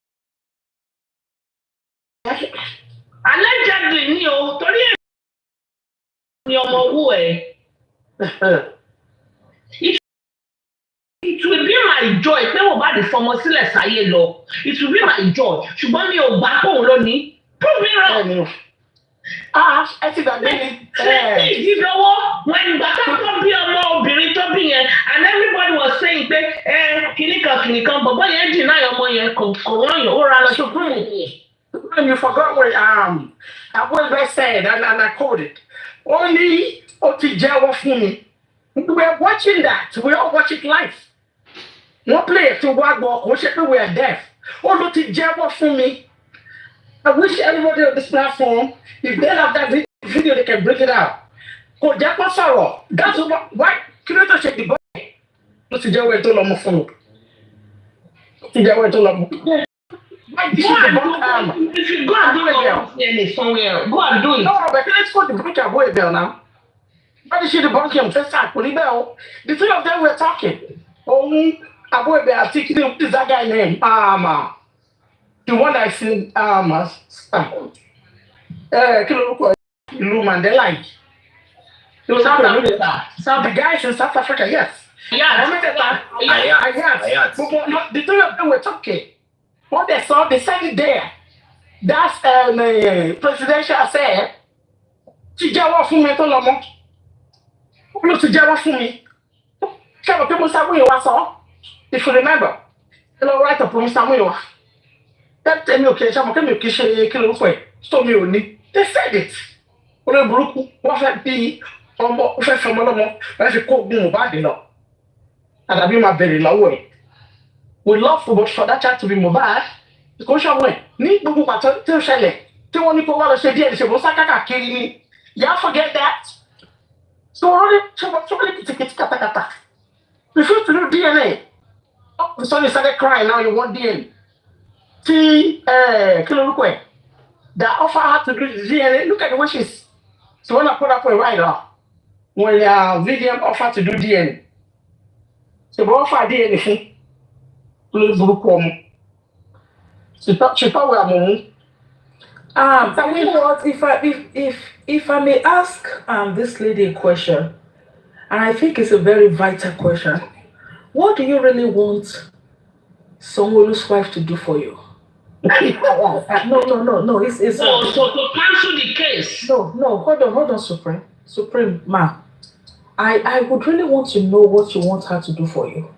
Allegedly, you Tori, your mother. It will be my joy. Pé mo bá di fọmọ sílẹ̀ sáyé lọ. It will be my joy. Ṣùgbọ́n mi ò gbà kóun lónìí. Prove me wrong. I think that maybe. Ìdílọ́wọ́ when ìgbà tó bí ọmọ obìnrin tó bí yẹn and everybody was saying pé kìnìkan bọ̀bọ̀ yẹn deny ọmọ yẹn kò wọ́n yẹn ó ra lọ sí fún mi. You forgot what Adura said and I quoted. Only ti jẹ́wọ́ fún mi. We are watching that. We all watch it live. Wọ́n play it to Disguagua kò ṣe pé we are deaf. Ó ló ti jẹ́wọ́ fún mi. I wish everybody on this platform, if they have that video, they can bring it out. Kò jẹ́ kó sọ̀rọ̀. That's why kí ló tó ṣe dìbò. Ló ti jẹ́wọ́ ètò lọ́mọ fún mi. Ló ti jẹ́wọ́ ètò lọ́mọ. If you go and do it somewhere, go and do it. No, but let's go to the breaker boy bell now. Why did she debunk him? First time, the three of them were talking. Aboy bell, I think what is that guy name? The one I seen, Kilo Mandela. South Africa. The guys in South Africa, yes. Yeah. Yes. But the three of them were talking. What they saw, they said it there. That's presidential affair. She jẹ́wọ́ fún mi tó lọ mọ́. Ló ti jẹ́wọ́ fún mi. Ṣé o pé mo sá wíyẹn wá sọ? If you remember, ẹ lọ write up mo sá wíyẹn wá. Tẹ́tẹ́ mi ò kí ẹ ṣe àmọ́ kí mi ò kí ṣe kí ló ń pẹ̀ tó mi ò ní. They said it. Olórí burúkú wọ́n fẹ́ bí ọmọ ó fẹ́ fẹ́ ọmọ lọ́mọ wọ́n fi kó ogun Mohbad lọ. Àdàbí máa bẹ̀rẹ̀ lọ́wọ́ ẹ̀. We love for that child to be Mohbad. Kò ṣọwọ́ ẹ̀ ní gbogbo pàtó tí ó ṣẹlẹ̀ tí wọ́n ní kó wá lọ ṣe díẹ̀ ṣe bó sá káàkiri ni. Y'all forget that. So only somebody kìtìkìtì katakata. Refuse to do DNA. So you started crying now you want DNA. See, the offer had to do DNA. Look at the way she's. So when I put up a rider, when Vivian offered to do DNA, so we offer DNA. She thought we were moving. You know what? If I may ask this lady a question, and I think it's a very vital question. What do you really want Sanwo-Olu's wife to do for you? No. It's So to cancel the case. No. Hold on, Supreme Ma. I would really want to know what you want her to do for you,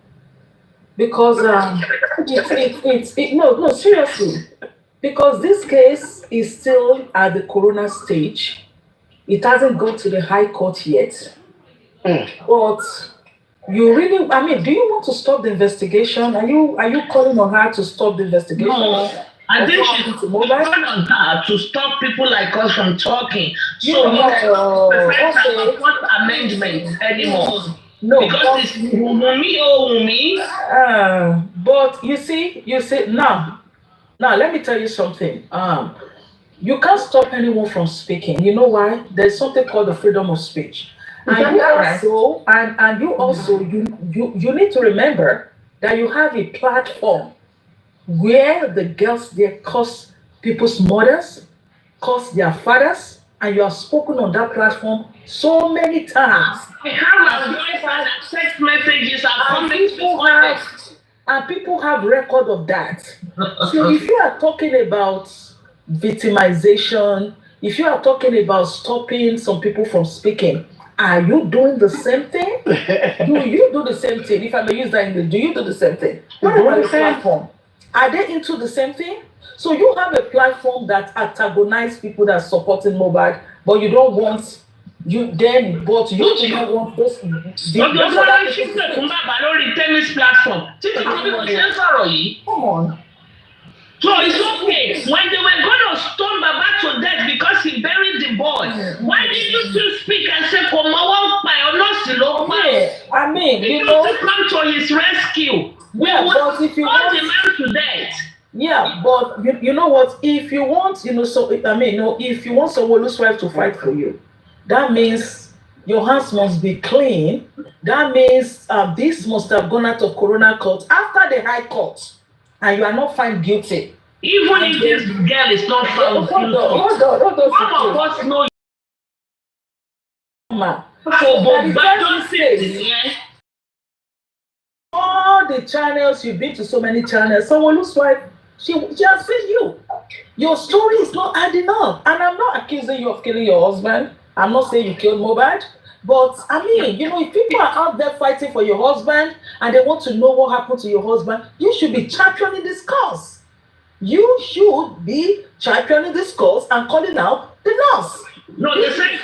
because no, seriously, because this case is still at the coroner stage. It hasn't gone to the High Court yet. But you really, I mean, do you want to stop the investigation? Are you calling on her to stop the investigation? No, I think she's calling on her to stop people like us from talking. So what amendment anymore? No, because it's Wummi. But you see, now let me tell you something. You can't stop anyone from speaking. You know why? There's something called the freedom of speech. And you also need to remember that you have a platform where the girls there curse people's mothers, curse their fathers, and you have spoken on that platform so many times. I have a voice and text messages are coming to and people have record of that. So if you are talking about victimization, if you are talking about stopping some people from speaking, are you doing the same thing? Do you do the same thing? If I may use that English, do you do the same thing? What about the platform? Are they into the same thing? So you have a platform that antagonizes people that are supporting Mohbad, but you don't want don't want those. Tennis platform. Come on. So it's okay. When they were going to stone Baba to death because he buried the boy, why did you still speak and say, I mean, you know, to come to his rescue. But if you want the man to death. Yeah, but you know what? If you want, if you want Sanwo-Olu's wife to fight for you, that means your hands must be clean. That means this must have gone out of coroner court after the High Court, and you are not found guilty. Even if this girl is not found guilty, hold on. Some of us know. All the channels, you've been to so many channels. Sanwo-Olu's wife, she has seen you. Your story is not adding up. And I'm not accusing you of killing your husband. I'm not saying you killed Mohbad. But I mean, if people are out there fighting for your husband and they want to know what happened to your husband, you should be championing this cause. You should be championing this cause and calling out the nurse. No, they say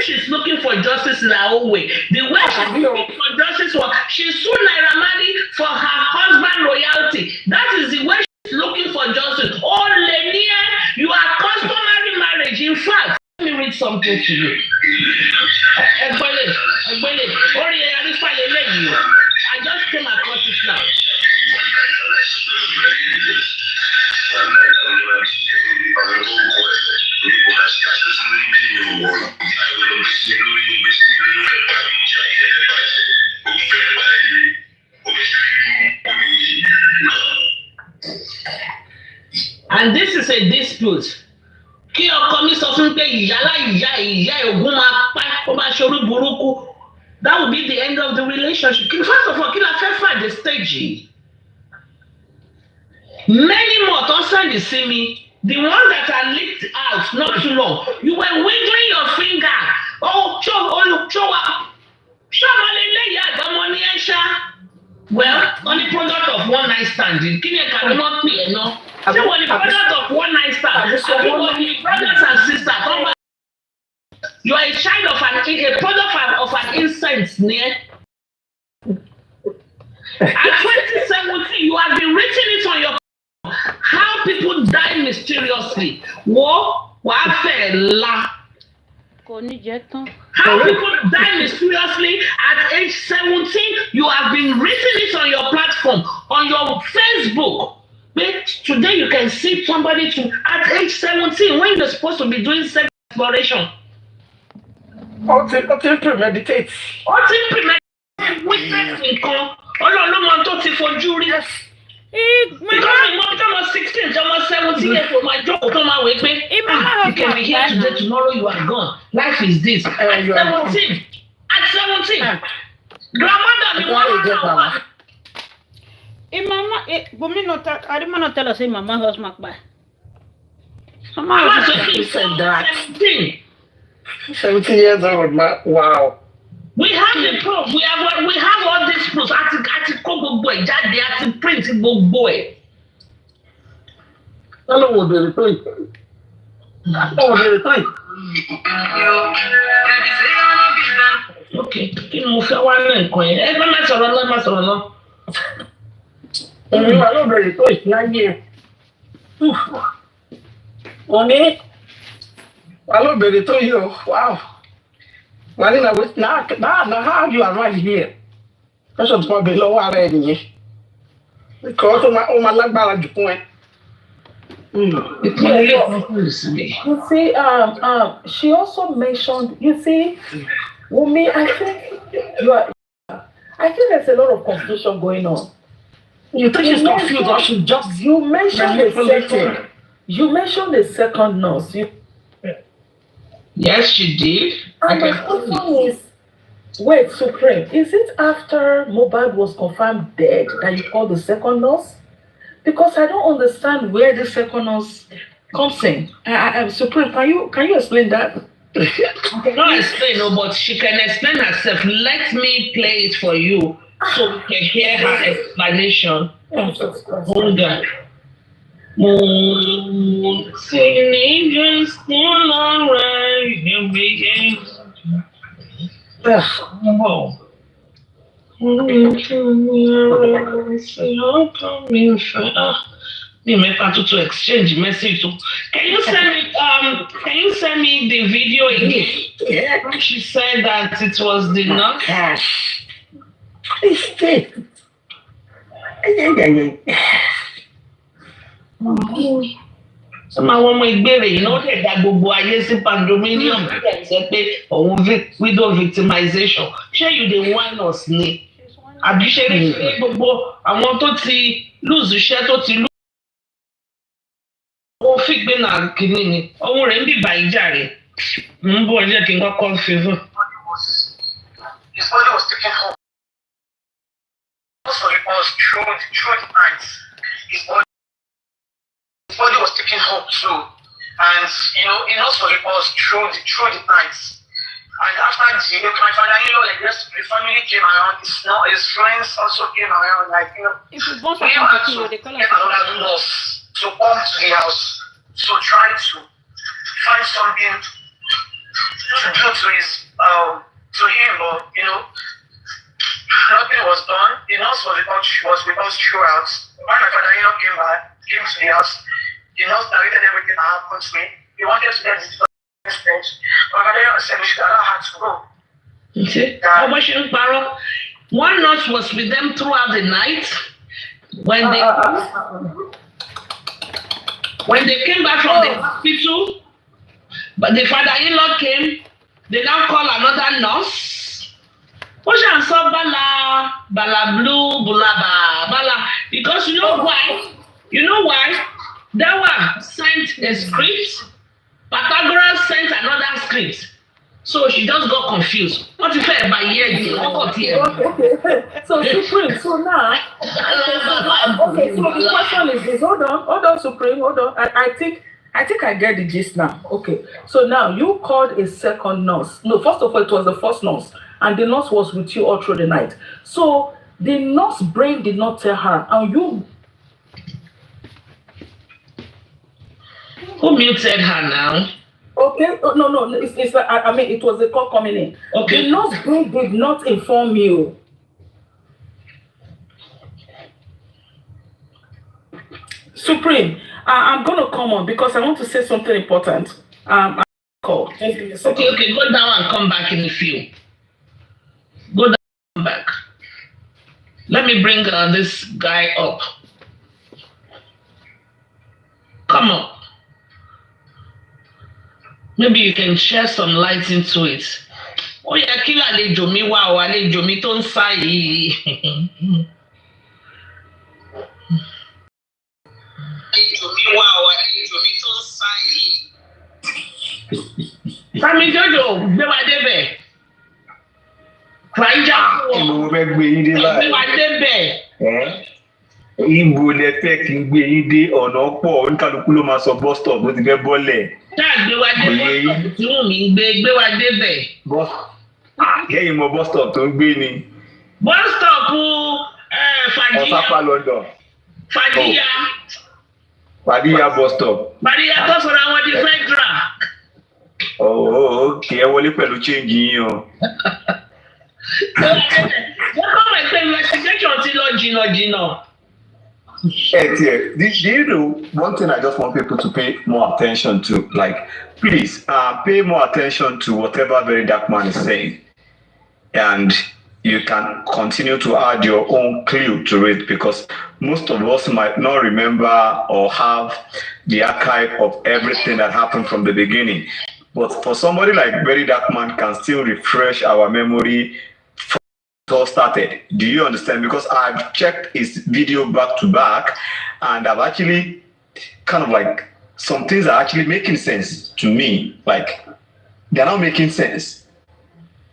she's looking for justice in her own way. The way she's looking for justice was she sued Naira Marley for her husband royalty. That is the way she's looking for justice. Oh, Lenia, you are customary marriage. In fact, let me read something to you. I just came across it now. And this is a dispute. That would be the end of the relationship. First of all, at the stage. Many more don't the see me. The ones that are leaked out not too long. You were wiggling your finger. Oh, show up. Well, on the product of one night stand, can you not be enough? So on the product of one night stand, brothers and sisters, you are a child of a product of an incense near. At 2017, you have been written it on your how people die mysteriously. How people die mysteriously at age 17, you have been written it on your platform. on your Facebook. Today you can see somebody at age 17 when you're supposed to be doing sex exploration. Ọtí premeditate. Ọtí premeditate witness nǹkan ọlọ́ọ̀lọ́mọ tó ti fojú rí. Because my mom was 16, so I was 17 years old. My job come out with me. You can be here today, tomorrow you are gone. Life is this. At 17. Grandmother, me want Mama, I didn't want to tell her say Mama was my bad. Mama said that. 17 years old, wow. We have the proof. We have all these proofs. Àti kó gbogbo ẹ̀ jáde, àti print gbogbo ẹ̀. Hello, what do you think? Okay, kí ni mo fẹ́ wá ní nǹkan yẹn? Ẹ má sọ̀rọ̀ náà. Èmi wà lóbìnrin tó ìsìláyé. Wọ́n wà lóbìnrin tó yí o, wow. Now how you arrive here? That's what's going to be low already. Because my lágbára jù fún ẹ. You see, she also mentioned, you see, Wummi, I think there's a lot of confusion going on. You think she's confused or she just you mentioned the second nurse. Yes, she did. And the question is, wait, Supreme, is it after Mohbad was confirmed dead that you called the second nurse? Because I don't understand where the second nurse comes in. Supreme, can you explain that? I cannot explain, no, but she can explain herself. Let me play it for you so we can hear her explanation. Hold on. Teenagers still alright. To exchange message. Can you send me the video again? Yeah. She said that it was the nurse. Sọ́mọ́ àwọn ọmọ ìgbèrè yìí náà dẹ̀ da gbogbo ayé sí pandominium bí ẹ̀ sẹ́ pé òun widow victimization ṣé you dey whine us ni àbí ṣe rí gbogbo àwọn tó ti lose iṣẹ́ tó ti lose owó fìgbé náà kìíní ni ohun rẹ̀ ń bì báyìí jàre ń bọ̀ jẹ́ kí n kọ́kọ́ fi hàn. His body was taken home. Also, it was through the night. His body was taken home too, and also it was through the night. And after my father-in-law, like the family came around, his friends also came around, If you want we had to get another nurse to come to the house to try to find something to do to him, but nothing was done. The nurse was with us throughout. When my father-in-law came to the house, the nurse narrated everything that happened to me. He wanted to get this stage. My father-in-law said we should allow her to go. How much you borrow? One nurse was with them throughout the night. When they came back from the hospital, but the father-in-law came, they now call another nurse. What shall I bala blue, bala? Because you know why? That one sent a script, Pythagoras sent another script. So she just got confused. What if I by here? Okay. So Supreme, so now okay, so the question is this. Hold on, Supreme, hold on. I think I get the gist now. Okay. So now you called a second nurse. No, first of all, it was the first nurse, and the nurse was with you all through the night. So the nurse brain did not tell her, and you. Who muted her now? Okay, no. It's like, I mean, it was the call coming in. Okay. The nurse brain did not inform you. Supreme, I'm gonna come on because I want to say something important. Call. Okay, go down and come back in a few. Go down and come back. Let me bring this guy up. Come on. Maybe you can share some light into it. Oh yeah, kí làlejò mi wá o, àlejò mi tó ń sá yìí. Àlejò mi wá o, àlejò mi tó ń sá yìí. Fami Jojo, gbé wa débẹ̀. Fàájà kú ọ. Mo fẹ́ gbé yín dé báyìí. Gbé wa débẹ̀. Ibo lẹ fẹ́ kí n gbé yín dé ọ̀nà pọ̀ oníkàlùkù ló máa sọ bus stop bó ti fẹ́ bọ́lẹ̀. Ṣáà gbé wa débẹ̀ tí Wùmí gbé wa débẹ̀. Kẹ́yìn mọ bus stop tó ń gbé ni. Bus stop Fàdíyà. Ọ̀sápá London. Fàdíyà. Fàdíyà bus stop. Fàdíyà tó sọ̀rọ̀ àwọn di Federal. Okay, ẹ wọlé pẹ̀lú change yín o. Wọ́n kọ́ wẹ̀ pé investigation ti lọ jìnnà. Do you know one thing I just want people to pay more attention to? Like, please pay more attention to whatever Very Dark Man is saying. And you can continue to add your own clue to it because most of us might not remember or have the archive of everything that happened from the beginning. But for somebody like Very Dark Man can still refresh our memory from it all started. Do you understand? Because I've checked his video back to back and I've actually kind of like some things are actually making sense to me. Like they're not making sense.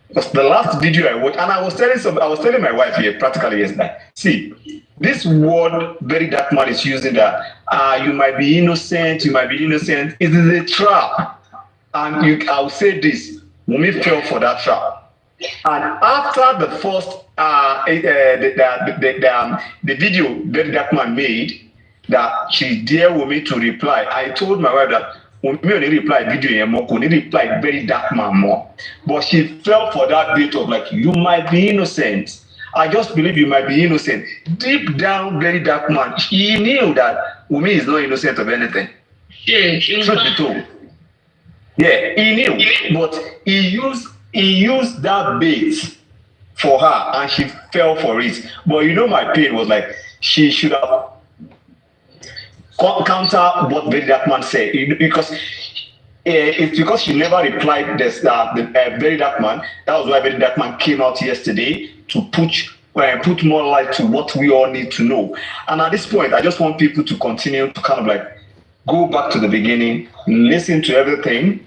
Because the last video I watched, and I was telling my wife here practically yesterday, see, this word Very Dark Man is using that you might be innocent, it is a trap. And I'll say this, Wummi fell for that trap. And after the first the video Very Dark Man made that she dare Wummi to reply, I told my wife that Wummi only reply video more, only reply Very Dark Man more. But she fell for that bit of like, you might be innocent. I just believe you might be innocent. Deep down, Very Dark Man, he knew that Wummi is not innocent of anything. Yeah, truth be told. Yeah, he knew, but he used that bait for her and she fell for it. But you know my pain was like, she should have counter what Very Dark Man said because it's because she never replied this the Very Dark Man. That was why Very Dark Man came out yesterday to put more light to what we all need to know. And at this point, I just want people to continue to kind of like go back to the beginning, listen to everything,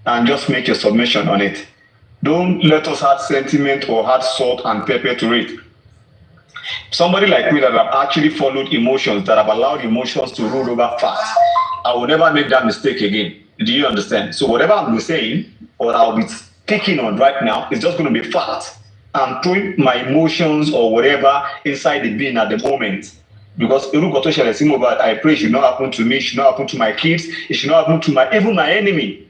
and just make your submission on it. Don't let us add sentiment or add salt and pepper to it. Somebody like me that have actually followed emotions, that have allowed emotions to rule over facts, I will never make that mistake again. Do you understand? So whatever I'm saying or I'll be speaking on right now is just going to be facts. I'm throwing my emotions or whatever inside the bin at the moment. Because I pray it should not happen to me, it should not happen to my kids, it should not happen to even my enemy.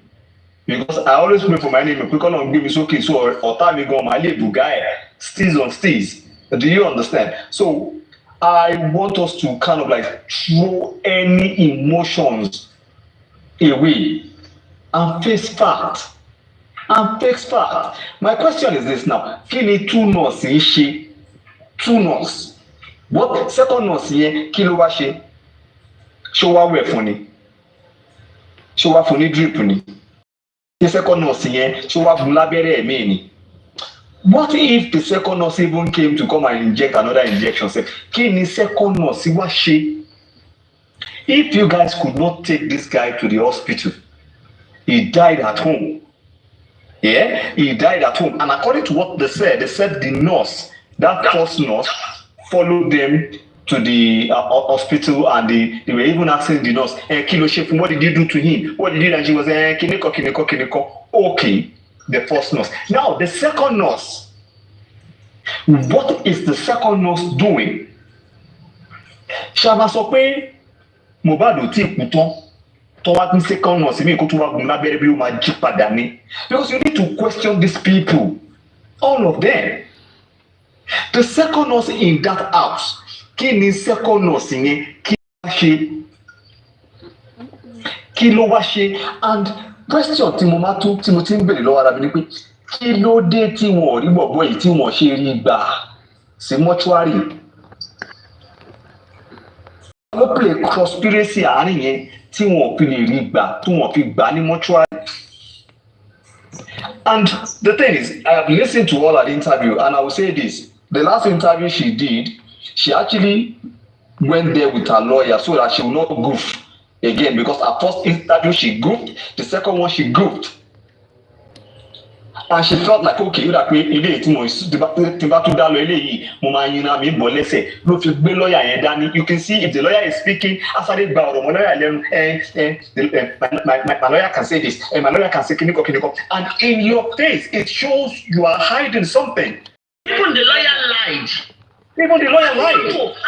Because I always pray for my enemy, because on give me so kids or time go my little guy, steals on steals. Do you understand? So I want us to kind of like throw any emotions away and face fact. My question is this now. Kini two nurse in she? Two nurse. What second nurse here? Kilo wa she? Show wa we funny. Show wa funny drip ni. The second nurse here, show wa bulabere eme ni. What if the second nurse even came to come and inject another injection? Say, Kini second nurse wa she? If you guys could not take this guy to the hospital, he died at home. Yeah, he died at home. And according to what they said the nurse, that first nurse, followed them to the hospital, and they were even asking the nurse, Kilo Chef, what did you do to him? What did you do? And she was kineko. Okay, the first nurse. Now, the second nurse. What is the second nurse doing? Shaba sọ pé Mohbad ò tí kú tán. Toward second nurse, because you need to question these people, all of them. The second nurse in that house, kí second nurse in kí ló wá ṣe? And question tí mo ti ń bèrè lọ́wọ́ ara mi ni pé kí ló dé tí wọ́n rí bọ̀bọ́ yìí tí wọ́n ṣe rí gbà? sí mortuary. Wọ́n play conspiracy àárín yẹn tí wọ́n fi lè rí gbà tí wọ́n fi gbà ní mortuary. And the thing is, I have listened to all her interview, and I will say this: the last interview she did, she actually went there with her lawyer so that she will not goof again, because her first interview she goofed, the second one she goofed. And she felt like, okay, you that way, ilé tí mo ti bá tún dá lọ eléyìí, mo máa yin na mi bọ̀ lẹ́sẹ̀ ló fi gbé lawyer yẹn dání. You can see if the lawyer is speaking, asáré gba ọ̀rọ̀ mọ́ lawyer lẹ́nu, my lawyer can say this, my lawyer can say kíníkọ. And in your face, it shows you are hiding something. Even the lawyer lied.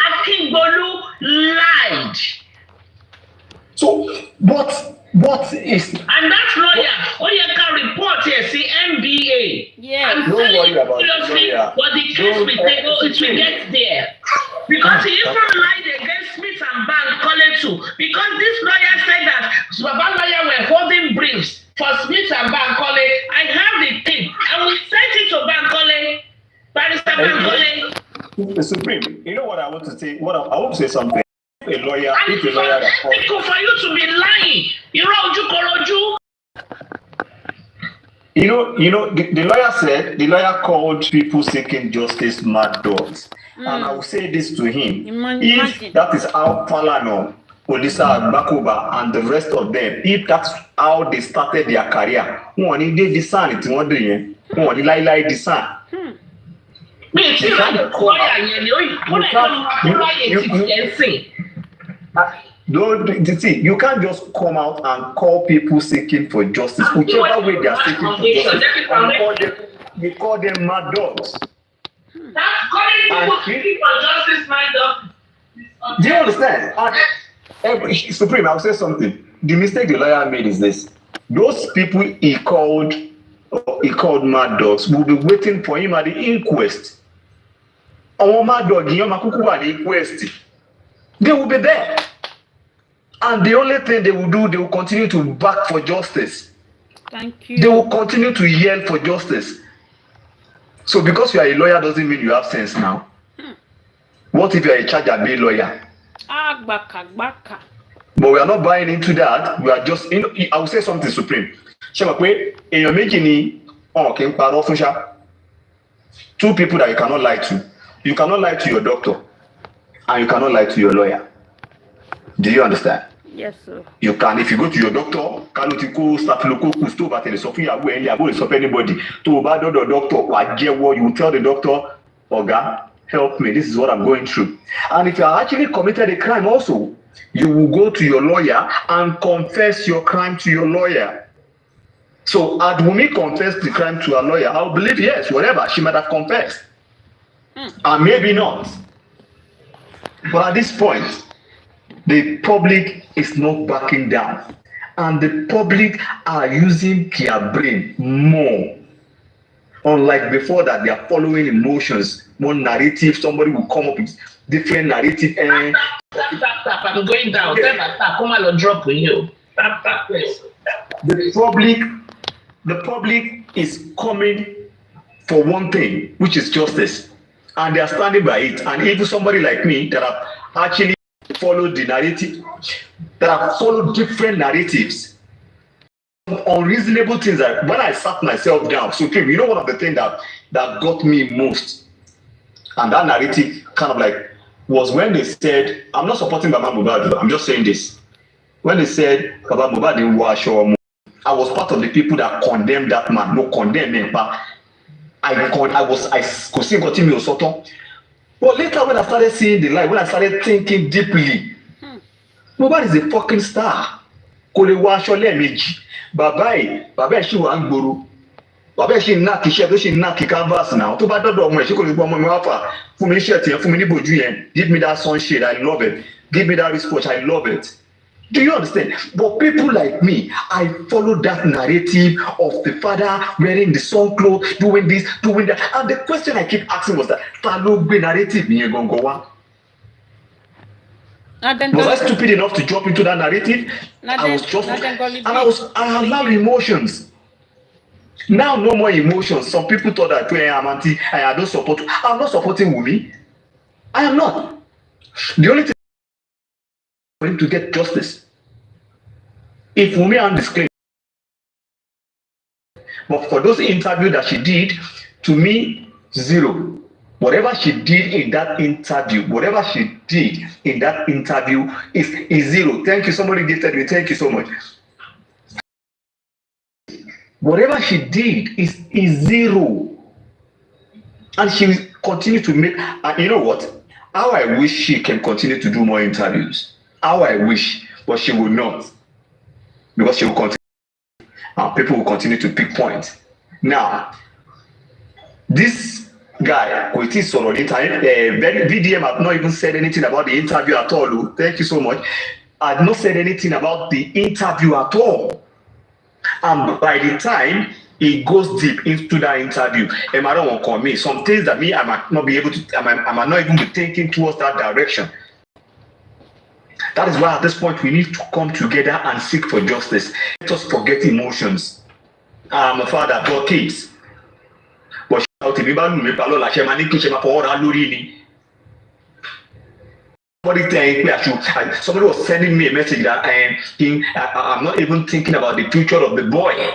Akingbolu lied. So what is? And that lawyer, Oyeka report here, see MBA. Yeah. I'm Don't worry about it. But the case will get there. Because he even lied against Smith and Bankole too. Because this lawyer said that Baba lawyer were holding briefs for Smith and Bankole. I have the thing. I will send it to Bankole. Barrister Bankole. The Supreme, you know what I want to say? I want to say something. If a lawyer that calls for you to be lying, you know, the lawyer called people seeking justice mad dogs. And I will say this to him: if that is how Falano, Olisa Agbakoba, and the rest of them, if that's how they started their career, wọ́n ní dé discern tí wọ́n dé yẹn, wọ́n ní láíláí discern. You can't just come out and call people seeking for justice, whichever way they are seeking for justice, and call them mad dogs. That's calling people seeking for justice, mad dogs. Do you understand? Supreme, I'll say something. The mistake the lawyer made is this: those people he called mad dogs will be waiting for him at the inquest. Our mad dog, inquest. They will be there. And the only thing they will do, they will continue to back for justice. Thank you. They will continue to yell for justice. So because you are a lawyer doesn't mean you have sense now. What if you are a charge and bail lawyer? Baka. But we are not buying into that. We are just, I will say something, Supreme. Two people that you cannot lie to. You cannot lie to your doctor, and you cannot lie to your lawyer. Do you understand? Yes, sir. You can. If you go to your doctor, anybody. You tell the doctor, Oga, help me. This is what I'm going through. And if you are actually committed a crime also, you will go to your lawyer and confess your crime to your lawyer. So had Wummi confessed the crime to her lawyer, I'll believe yes, whatever, she might have confessed. And maybe not. But at this point, the public is not backing down. And the public are using their brain more. Unlike before that, they are following emotions, more narrative. Somebody will come up with different narrative. Tap, I'm going down. Come on, drop with you. Tap, please. The public is coming for one thing, which is justice. And they are standing by it. And even somebody like me that have actually followed the narrative, that have followed different narratives, unreasonable things that when I sat myself down, so you know one of the things that got me most, and that narrative kind of like was when they said, I'm not supporting Baba Mohbad, I'm just saying this. When they said Baba Mohbad didn't wash or I was part of the people that condemned that man. No, condemn him, but I could see continue Soto. But later when I started seeing the light, when I started thinking deeply, Mohbad is a fucking star. Kò lè wọ aṣọ lẹ́ẹ̀mejì. Bàbá ẹ̀ ṣì wà ń gbòòrò. Bàbá ẹ̀ ṣì ń knock iṣẹ́ tó ṣì ń knock canvas now. Tó bá dọ́dọ̀ ọmọ ẹ̀ ṣé kò lè gbọ́ ọmọ mi wá fà. Fún mi ní shirt yẹn, fún mi ní bòjú yẹn. Give me that sunshade, I love it. Give me that wristwatch, I love it. Do you understand? But people like me, I follow that narrative of the father wearing the sun clothes, doing this, doing that. And the question I keep asking was that, narrative was I stupid enough to jump into that narrative? I was just, and I allowed emotions. Now, no more emotions. Some people thought that I don't support. I'm not supporting Wummi. I am not. The only thing for him to get justice. If Wummi undisclaimed, but for those interviews that she did, to me, zero. Whatever she did in that interview is zero. Thank you. Somebody gifted me. Thank you so much. Whatever she did is zero. And she will continue to make, and you know what? How I wish she can continue to do more interviews. How I wish, but she will not. Because she will continue, and people will continue to pick points. Now, this guy, with his sort of internet, VDM have not even said anything about the interview at all. Thank you so much. I've not said anything about the interview at all. And by the time it goes deep into that interview, I don't want to call me some things that I might not be able to, I might not even be thinking towards that direction. That is why at this point we need to come together and seek for justice. Let us forget emotions. I'm a father, I've got kids. But somebody was sending me a message that I'm not even thinking about the future of the boy.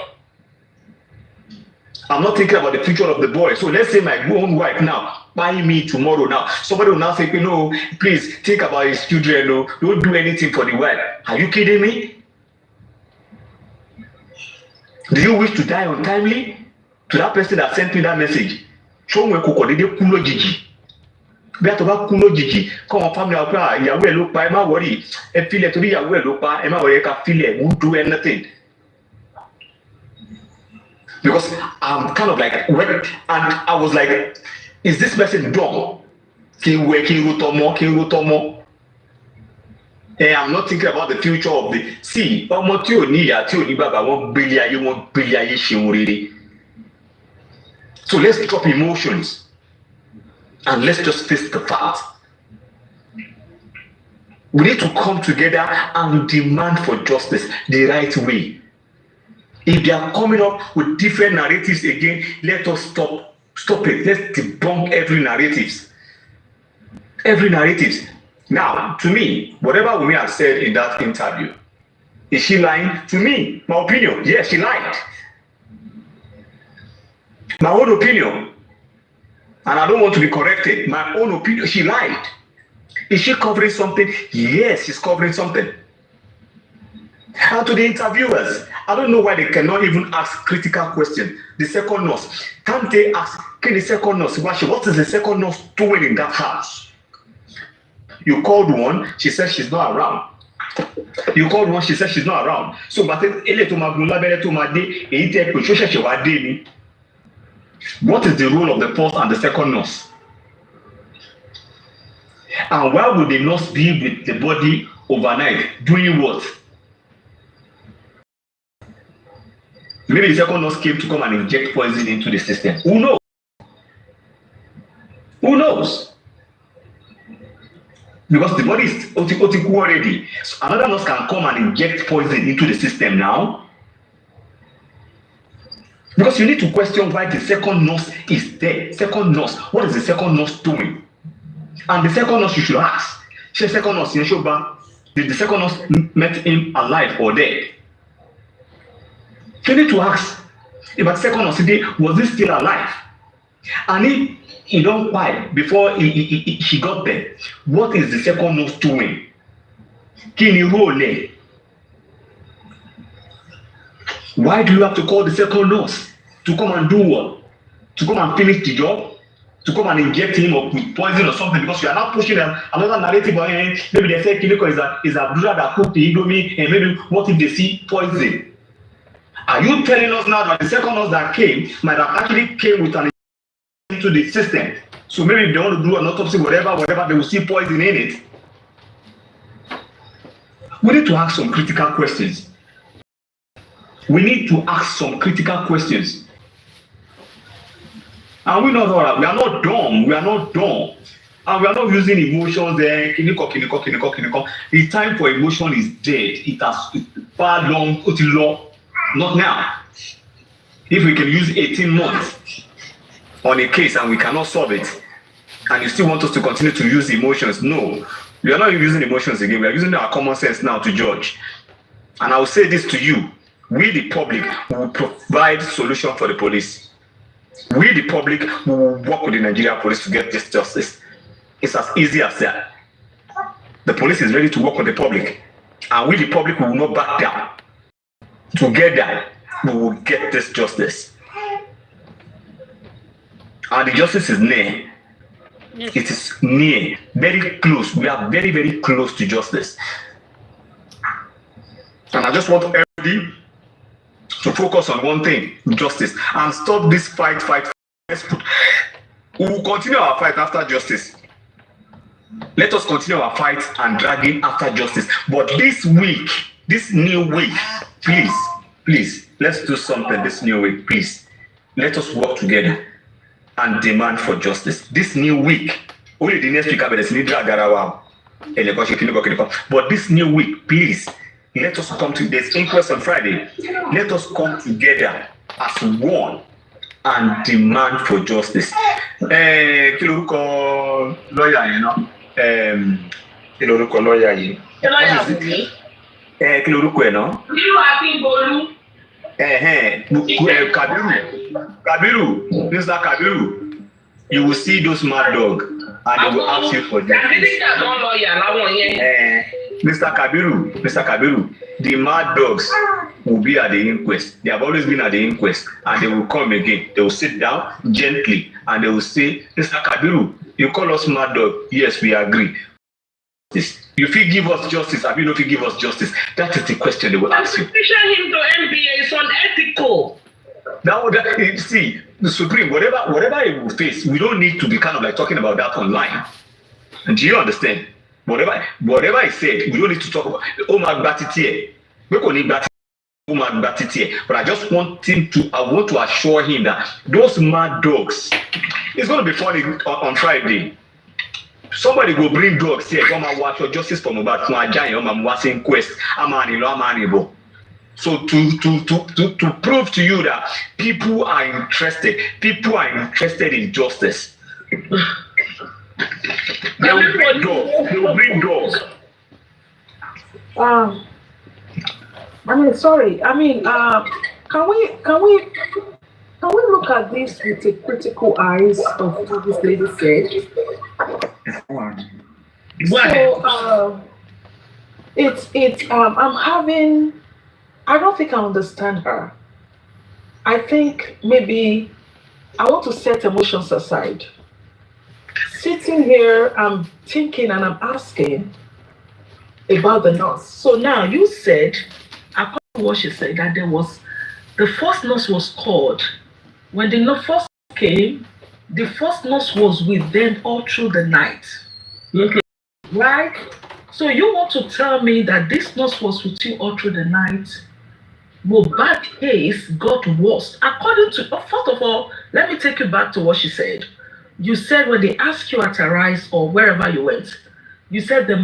I'm not thinking about the future of the boy. So let's say my own wife now buy me tomorrow now. Somebody will now say, no, please think about his children. No, don't do anything for the wife. Are you kidding me? Do you wish to die untimely? To that person that sent me that message. Show me kulo jiji. Bí a tó bá kú lójijì, kọ́ wọn family wa pé ìyàwó ẹ̀ ló pa, ẹ má worry, ẹ filẹ̀ torí ìyàwó ẹ̀ ló pa, ẹ má worry, ẹ ká filẹ̀, won't do anything. Because I'm kind of like, and I was like, is this person dumb? I'm not thinking about the future of the, see, ọmọ tí ò ní ìyá tí ò ní bàbá wọn gbélé ayé ṣeun rere. So let's drop emotions. And let's just face the fact. We need to come together and demand for justice the right way. If they are coming up with different narratives again, let us stop it. Let's debunk every narrative. Now, to me, whatever Wummi has said in that interview, is she lying? To me, my opinion, yes, she lied. My own opinion. And I don't want to be corrected. My own opinion, she lied. Is she covering something? Yes, she's covering something. And to the interviewers, I don't know why they cannot even ask critical questions. The second nurse, can't they ask, can the second nurse, what is the second nurse doing in that house? You called one, she says she's not around. You called one, she says she's not around. So, what is the role of the first and the second nurse? And why would the nurse be with the body overnight? Doing what? Maybe the second nurse came to come and inject poison into the system. Who knows? Who knows? Because the body is otiku already. So another nurse can come and inject poison into the system now. Because you need to question why the second nurse is there. Second nurse, what is the second nurse doing? And the second nurse you should ask. Did the second nurse met him alive or dead? You need to ask. If the second nurse today, was he still alive? And if he don't die before she got there, what is the second nurse doing? Can you roll there? Why do you have to call the second nurse? To come and do what? To come and finish the job? To come and inject him with poison or something? Because you are not pushing another narrative. Maybe they say Kiniko is Adura that cooked the Indomie, and maybe what if they see poison? Are you telling us now that the second nurse that came might have actually came with an into the system? So maybe if they want to do an autopsy, whatever, they will see poison in it. We need to ask some critical questions. We need to ask some critical questions. And we are not dumb. We are not dumb. And we are not using emotions there. The time for emotion is dead. It has far long, not now. If we can use 18 months on a case and we cannot solve it, and you still want us to continue to use emotions, no. We are not using emotions again. We are using our common sense now to judge. And I will say this to you. We, the public, will provide solution for the police. We, the public, will work with the Nigerian police to get this justice. It's as easy as that. The police is ready to work with the public. And we, the public, will not back down. Together, we will get this justice. And the justice is near. Yes. It is near, very close. We are very, very close to justice. And I just want everybody to focus on one thing, justice, and stop this fight. We will continue our fight after justice. Let us continue our fight and dragging after justice. But this week, this new week, please, let's do something this new week, please. Let us work together and demand for justice. This new week, only the next week, but this new week, please, let us come to this inquest on Friday. Let us come together as one and demand for justice. Lawyer, you know. Lawyer, you know. Kabiru, Mr. Kabiru, you will see those mad dog and they will ask you for justice. Mr. Kabiru, the mad dogs will be at the inquest. They have always been at the inquest and they will come again. They will sit down gently and they will say, Mr. Kabiru, you call us mad dog. Yes, we agree. You feel give us justice, or you don't feel give us justice. That is the question they will ask you. Petition him to NBA is unethical. See, the Supreme, whatever he will face, we don't need to be kind of like talking about that online. And do you understand? Whatever he said, we don't need to talk about. But I just want I want to assure him that those mad dogs, it's going to be funny on Friday. Somebody will bring dogs here, come and watch for justice for Mohbad, from a giant, I'm watching quest, I'm so to prove to you that people are interested in justice. They will bring dogs. Can we look at this with a critical eyes of what this lady said? I don't think I understand her. I think maybe I want to set emotions aside. Sitting here, I'm thinking and I'm asking about the nurse. So now you said, according to what she said, that the first nurse was called. When the nurse first came, the first nurse was with them all through the night. Okay. Right? So you want to tell me that this nurse was with you all through the night? Mohbad case got worse. According to, first of all, let me take you back to what she said. You said when they asked you at Arise or wherever you went, you said the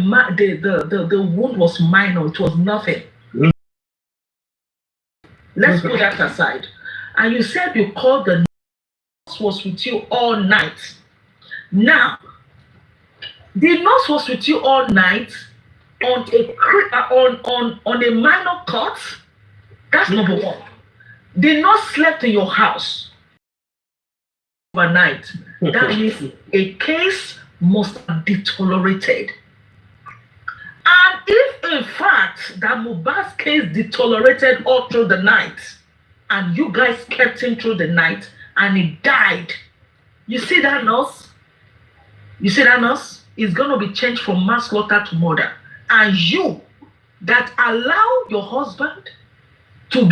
wound was minor, it was nothing. Mm-hmm. Let's put that aside. And you said you called the nurse was with you all night. Now, the nurse was with you all night on a minor cut. That's number one. The nurse slept in your house overnight. That means a case must have deteriorated. And if in fact that Mohbad's case deteriorated all through the night, and you guys kept him through the night and he died, you see that nurse? You see that nurse? It's going to be changed from manslaughter to murder. And you that allow your husband to have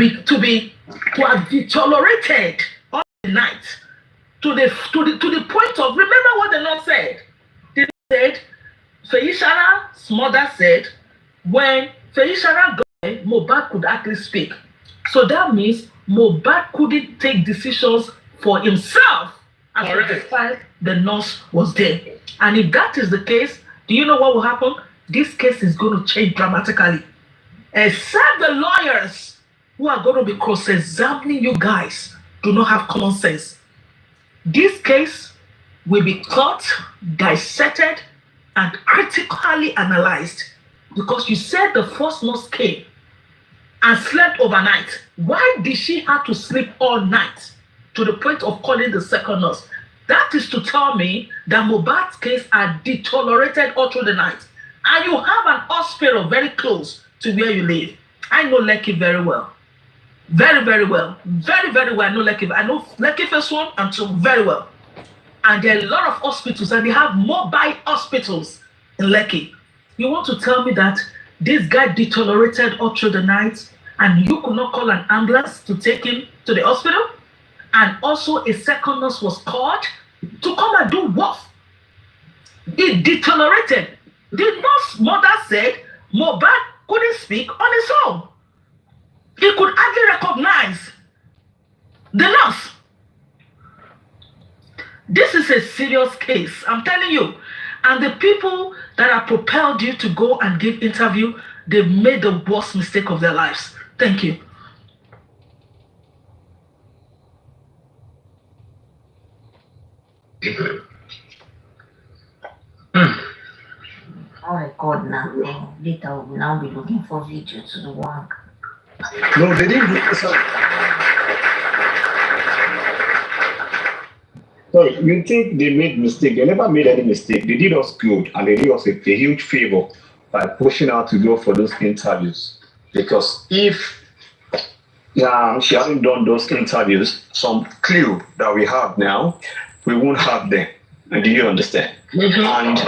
deteriorated all the night to the point of, remember what the nurse said? The nurse said, Feishara's mother said, when Feishara got there, Mohbad could actually speak. So that means Mohbad couldn't take decisions for himself at the time the nurse was there. And if that is the case, do you know what will happen? This case is going to change dramatically. Except the lawyers who are going to be cross-examining you guys do not have common sense. This case will be caught, dissected, and critically analyzed because you said the first nurse came and slept overnight. Why did she have to sleep all night to the point of calling the second nurse? That is to tell me that Mohbad's case are deteriorated all through the night. And you have an hospital very close to where you live. I know Lekki very well. Very, very well. Very, very well. I know Lekki. I know Lekki first one and two very well. And there are a lot of hospitals and they have mobile hospitals in Lekki. You want to tell me that this guy deteriorated all through the night and you could not call an ambulance to take him to the hospital? And also a second nurse was called to come and do what? It deteriorated. The nurse mother said Mohbad couldn't speak on his own. He could hardly recognize the nurse. This is a serious case, I'm telling you. And the people that have propelled you to go and give interview, they've made the worst mistake of their lives. Thank you. Oh my God, now later we'll now be looking for video to the work. No, they didn't do this. So you think they made mistake? They never made any mistake. They did us good and they did us a huge favor by pushing her to go for those interviews. Because if she hadn't done those interviews, some clue that we have now, we won't have them. And do you understand? And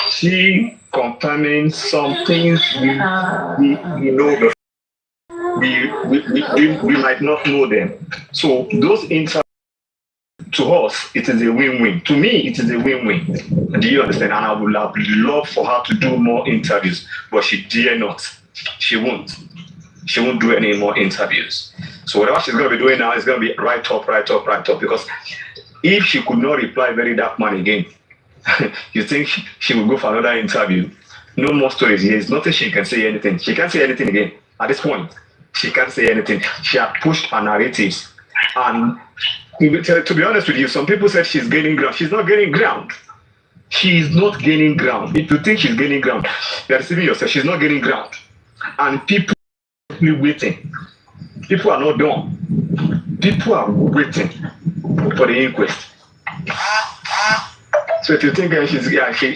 she confirming some things we know before. We might not know them. So those interviews, to us, it is a win-win. To me, it is a win-win. Do you understand? And I would have loved for her to do more interviews, but she dare not. She won't. She won't do any more interviews. So whatever she's going to be doing now is going to be right up. Because if she could not reply very dark man again, you think she will go for another interview? No more stories. There's nothing she can say anything. She can't say anything again. At this point, she can't say anything. She had pushed her narratives. And to be honest with you, some people said she's gaining ground. She's not gaining ground. She is not gaining ground. If you think she's gaining ground, you're deceiving yourself. She's not gaining ground. And people are waiting. People are not done. People are waiting for the inquest. So if you think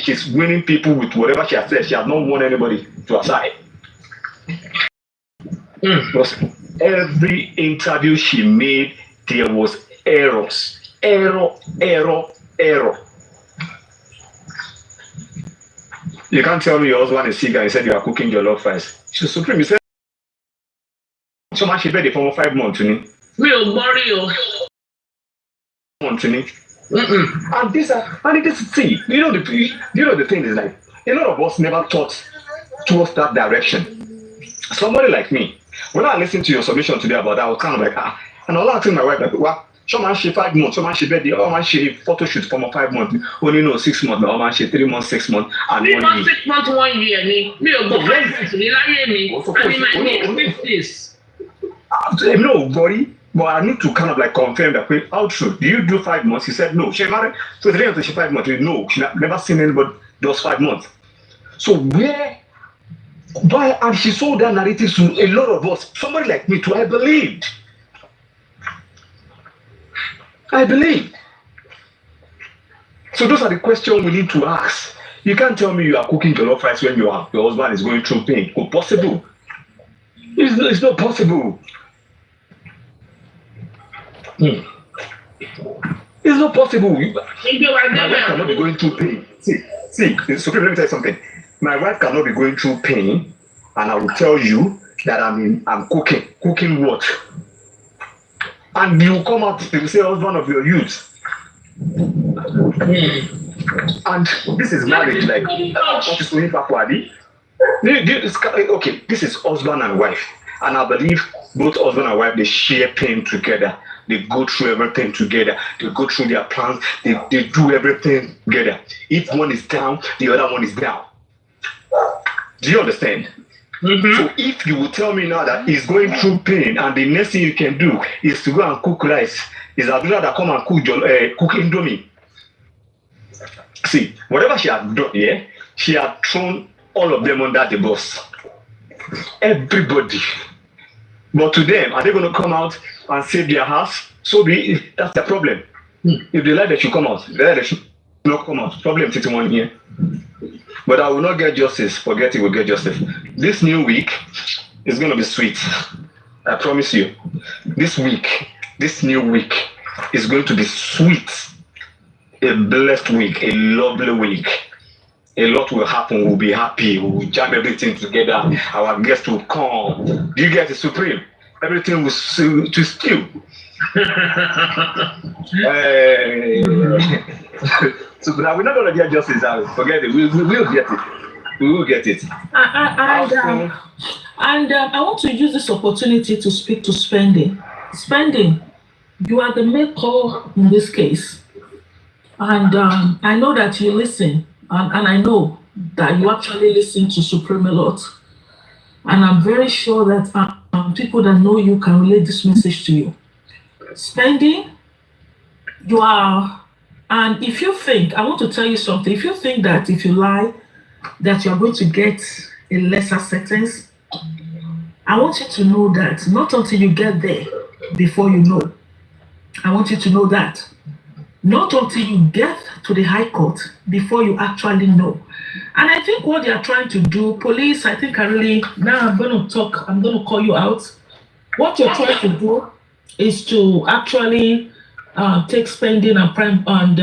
she's winning people with whatever she has said, she has not won anybody to her side. Because every interview she made, there was errors. Error. You can't tell me your husband is sick and you said you are cooking your love rice. She's supreme. You said so much she paid for 5 months to me. We'll worry you. And this see, you know the thing is like a lot of us never thought towards that direction. Somebody like me, when I listened to your submission today about that, I was kind of like and I was asking my wife like, well, show man she 5 months, show man she bed the man she photo shoot for 5 months, only no 6 months, no man she 3 months, 6 months, and 3 months, 6 months, 1 year. Me go 5 months. Me like me. I mean my name this. No, buddy. But I need to kind of like confirm that. How true? Do you do 5 months? He said no. She married. So the day she 5 months. No, she never seen anybody does 5 months. So why? And she sold that narrative to a lot of us. Somebody like me too. I believed. So those are the questions we need to ask. You can't tell me you are cooking jollof rice when your husband is going through pain. It's possible. It's not possible. It's not possible. My wife cannot be going through pain. See, so let me tell you something. My wife cannot be going through pain, and I will tell you that I'm cooking. Cooking what? And you come out to say husband of your youth. And this is marriage, like okay, this is husband and wife. And I believe both husband and wife, they share pain together. They go through everything together. They go through their plans. They do everything together. If one is down, the other one is down. Do you understand? So if you will tell me now that he's going through pain and the next thing you can do is to go and cook rice, is Adura that come and cook indomie. See, whatever she had done, yeah, she had thrown all of them under the bus. Everybody. But to them, are they going to come out and save their house? So that's the problem. If they like, they should come out. If they like, they should not come out. Problem 61 here. But I will not get justice. Forget it, will get justice. This new week is going to be sweet. I promise you. This new week is going to be sweet. A blessed week, a lovely week. A lot will happen. We'll be happy. We'll jam everything together. Our guests will come. You get the supreme. Everything will to stew. So now we're not going to get justice out. Forget it. We'll get it. We will get it. And I want to use this opportunity to speak to Spending. Spending, you are the maker in this case. And I know that you listen. And I know that you actually listen to Supreme a lot. And I'm very sure that people that know you can relay this message to you. Spending, you are, and if you think, I want to tell you something, if you think that if you lie, that you're going to get a lesser sentence, I want you to know that not until you get there before you know. I want you to know that. Not until you get to the High Court before you actually know. And I think what they are trying to do, police, I think now I'm going to call you out. What you're trying to do is to actually take Spending and Prime and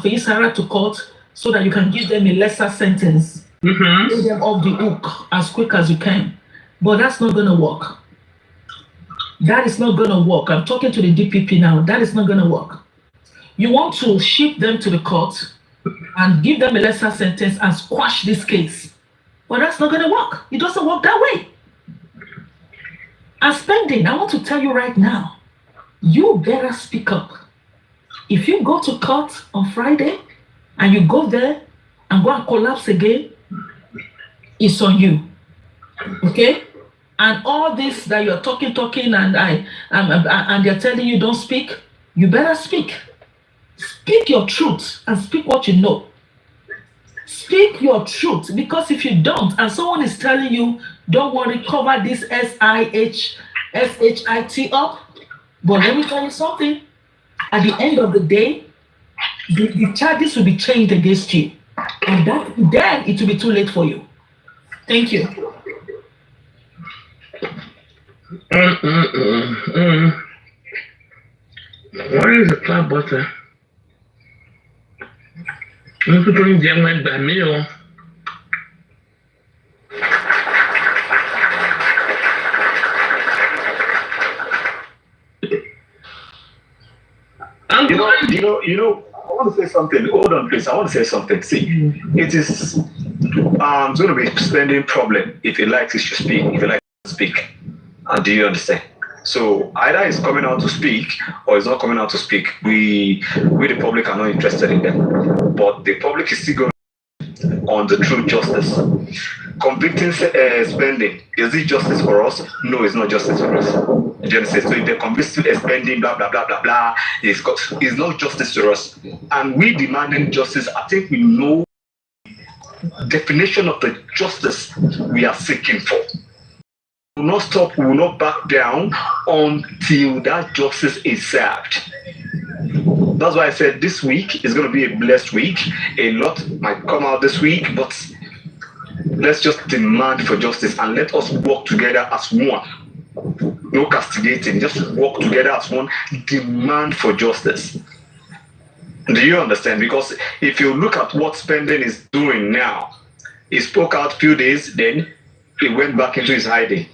Feisara to court so that you can give them a lesser sentence. Get them off the hook as quick as you can. But that's not going to work. That is not going to work. I'm talking to the DPP now. That is not going to work. You want to ship them to the court and give them a lesser sentence and squash this case. But that's not going to work. It doesn't work that way. And Spending, I want to tell you right now, you better speak up. If you go to court on Friday and you go there and go and collapse again, it's on you. Okay? And all this that you're talking, and they're telling you don't speak, you better speak. Speak your truth and speak what you know. Speak your truth, because if you don't, and someone is telling you, don't worry, cover this SHIT up. But let me tell you something. At the end of the day, the charges will be changed against you. And then it will be too late for you. Thank you. What is the club butter? I'm putting them like that meal. You know, I want to say something. Hold on, please. I want to say something. See, it is going to be Spending problem. If he likes, he should speak. If he likes, to speak. Do you understand? So either he's coming out to speak or he's not coming out to speak. We the public are not interested in them. But the public is still going on the true justice. Convicting Spending, is it justice for us? No, it's not justice for us. Genesis. So if they convict Spending, blah blah blah blah blah, it's not justice to us. And we demanding justice. I think we know definition of the justice we are seeking for. We will not stop, we will not back down until that justice is served. That's why I said this week is going to be a blessed week. A lot might come out this week, but let's just demand for justice and let us work together as one. No castigating, just work together as one, demand for justice. Do you understand? Because if you look at what Spending is doing now, he spoke out a few days, then he went back into his hiding.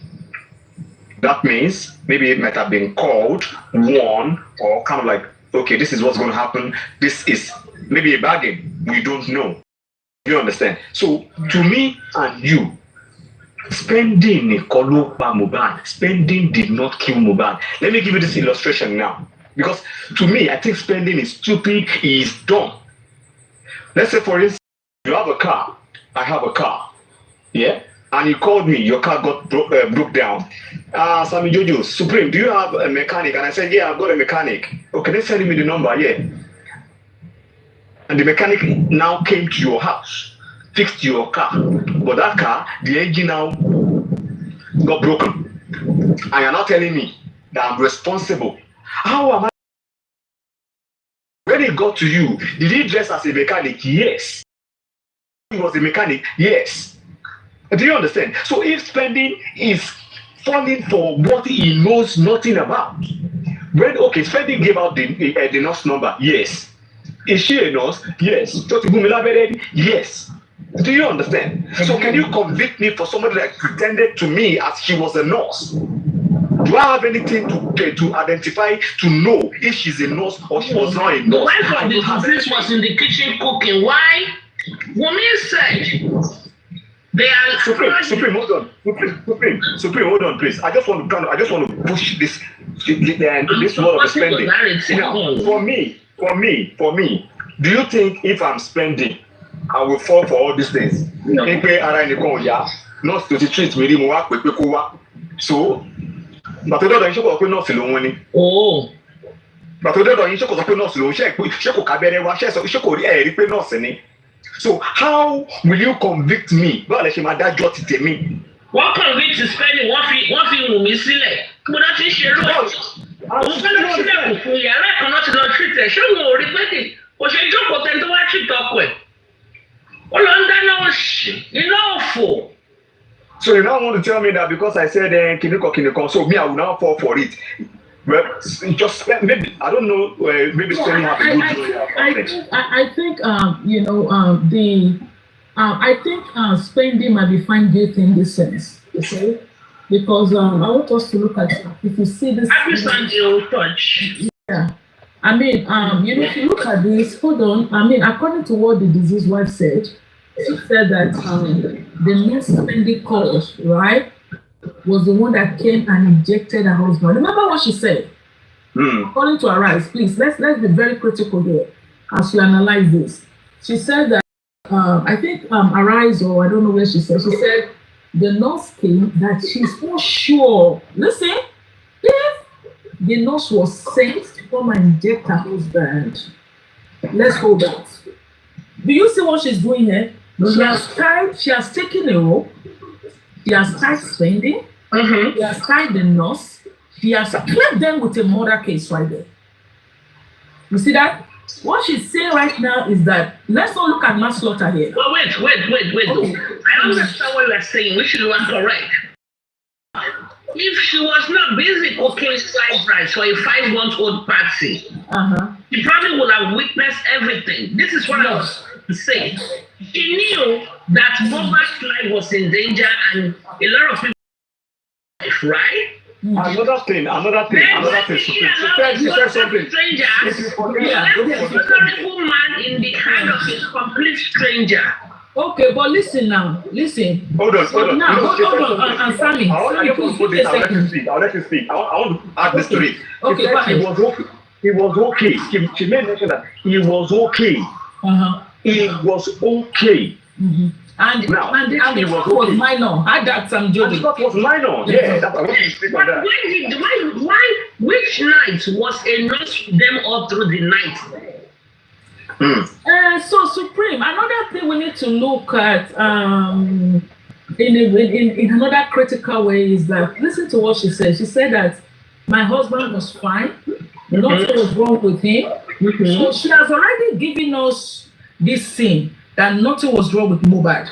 That means maybe it might have been called, warned, or kind of like, okay, this is what's going to happen. This is maybe a bargain. We don't know. You understand? So to me and you, Spending did not kill Mohbad. Let me give you this illustration now. Because to me, I think Spending is stupid, he is dumb. Let's say, for instance, you have a car, I have a car. Yeah? and you called me, your car got broke down. Sammy Jojo, Supreme, do you have a mechanic? And I said, yeah, I've got a mechanic. Okay, they send me the number, yeah. And the mechanic now came to your house, fixed your car. But that car, the engine now got broken. And you're not telling me that I'm responsible. How am I? When it got to you, did he dress as a mechanic? Yes. He was a mechanic? Yes. Do you understand? So if spending is falling for what he knows nothing about, when spending gave out the nurse number, yes. Is she a nurse? Yes. Yes. Do you understand? So can you convict me for somebody that pretended to me as she was a nurse? Do I have anything to identify to know if she's a nurse or she was not a nurse? The wife of the deceased was in the kitchen cooking. Why? Wummi said they are Supreme, hold on. Supreme, hold on, please. I just want to push this word of spending. Now, for me, do you think if I'm spending, I will fall for all these things? No. Not to treat me, so but I don't know not alone. Oh, but I don't know so how will you convict me? Well, let my dad jot it me. What convict is spending what you will miss it? But that is your right. I cannot treat it. Show me regret it. Or she joke or tend to watch it talk with. Well, under no fool. So you now want to tell me that because I said Kiniko, so me I will now fall for it. Well, just spend, maybe I don't know. Maybe spending have a good joy. I think I think spending might be fine guilt in this sense. Okay, because I want us to look at if you see this. I understand your touch. Yeah, I mean if you look at this, hold on. I mean, according to what the deceased wife said, she said that the next spending cause, right, was the one that came and injected her husband. Remember what she said? According to Arise, please, let's be very critical here as we analyze this. She said that, I think Arise, or I don't know where she said the nurse came that she's not sure. Listen, if the nurse was sent to come and inject her husband, let's hold that. Do you see what she's doing here? She has taken a rope. She has tied spending. She has tied the nurse. She has clipped them with a murder case right there. You see that? What she's saying right now is that let's not look at manslaughter here. Well, wait. Okay. I understand what you are saying, which you are correct. If she was not busy cooking side rice for a 5-month-old party, she probably would have witnessed everything. This is what I was saying. She knew that Boba's life was in danger and a lot of people, right? Another thing. She said something. Stranger, a man in the hand of a complete stranger. Okay, but listen now. Listen. Hold on. Now, hold on. Sammy, I'll let you speak. I want to add this to it. Okay, go ahead. He was okay. She made mention that he was okay. He was okay. And the shot was minor. I got some joke. The shot was minor. Yeah, that's what you speak on that. Which night was a nurse them all through the night? So Supreme, another thing we need to look at in another critical way is that listen to what she said. She said that my husband was fine, nothing was wrong with him. So she has already given us this scene that nothing was wrong with Mohbad.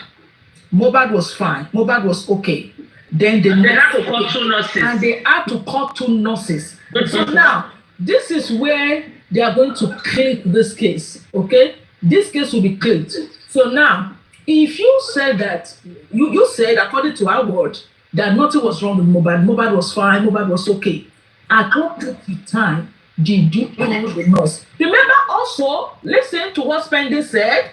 Mohbad was fine. Mohbad was okay. Then they had to call 2 nurses. And they had to call 2 nurses. So now, this is where they are going to clear this case, okay? This case will be cleared. So now, if you said that, you said, according to our word, that nothing was wrong with Mohbad. Mohbad was fine. Mohbad was okay. At what time did you call the nurse? Remember also, listen to what Spending said.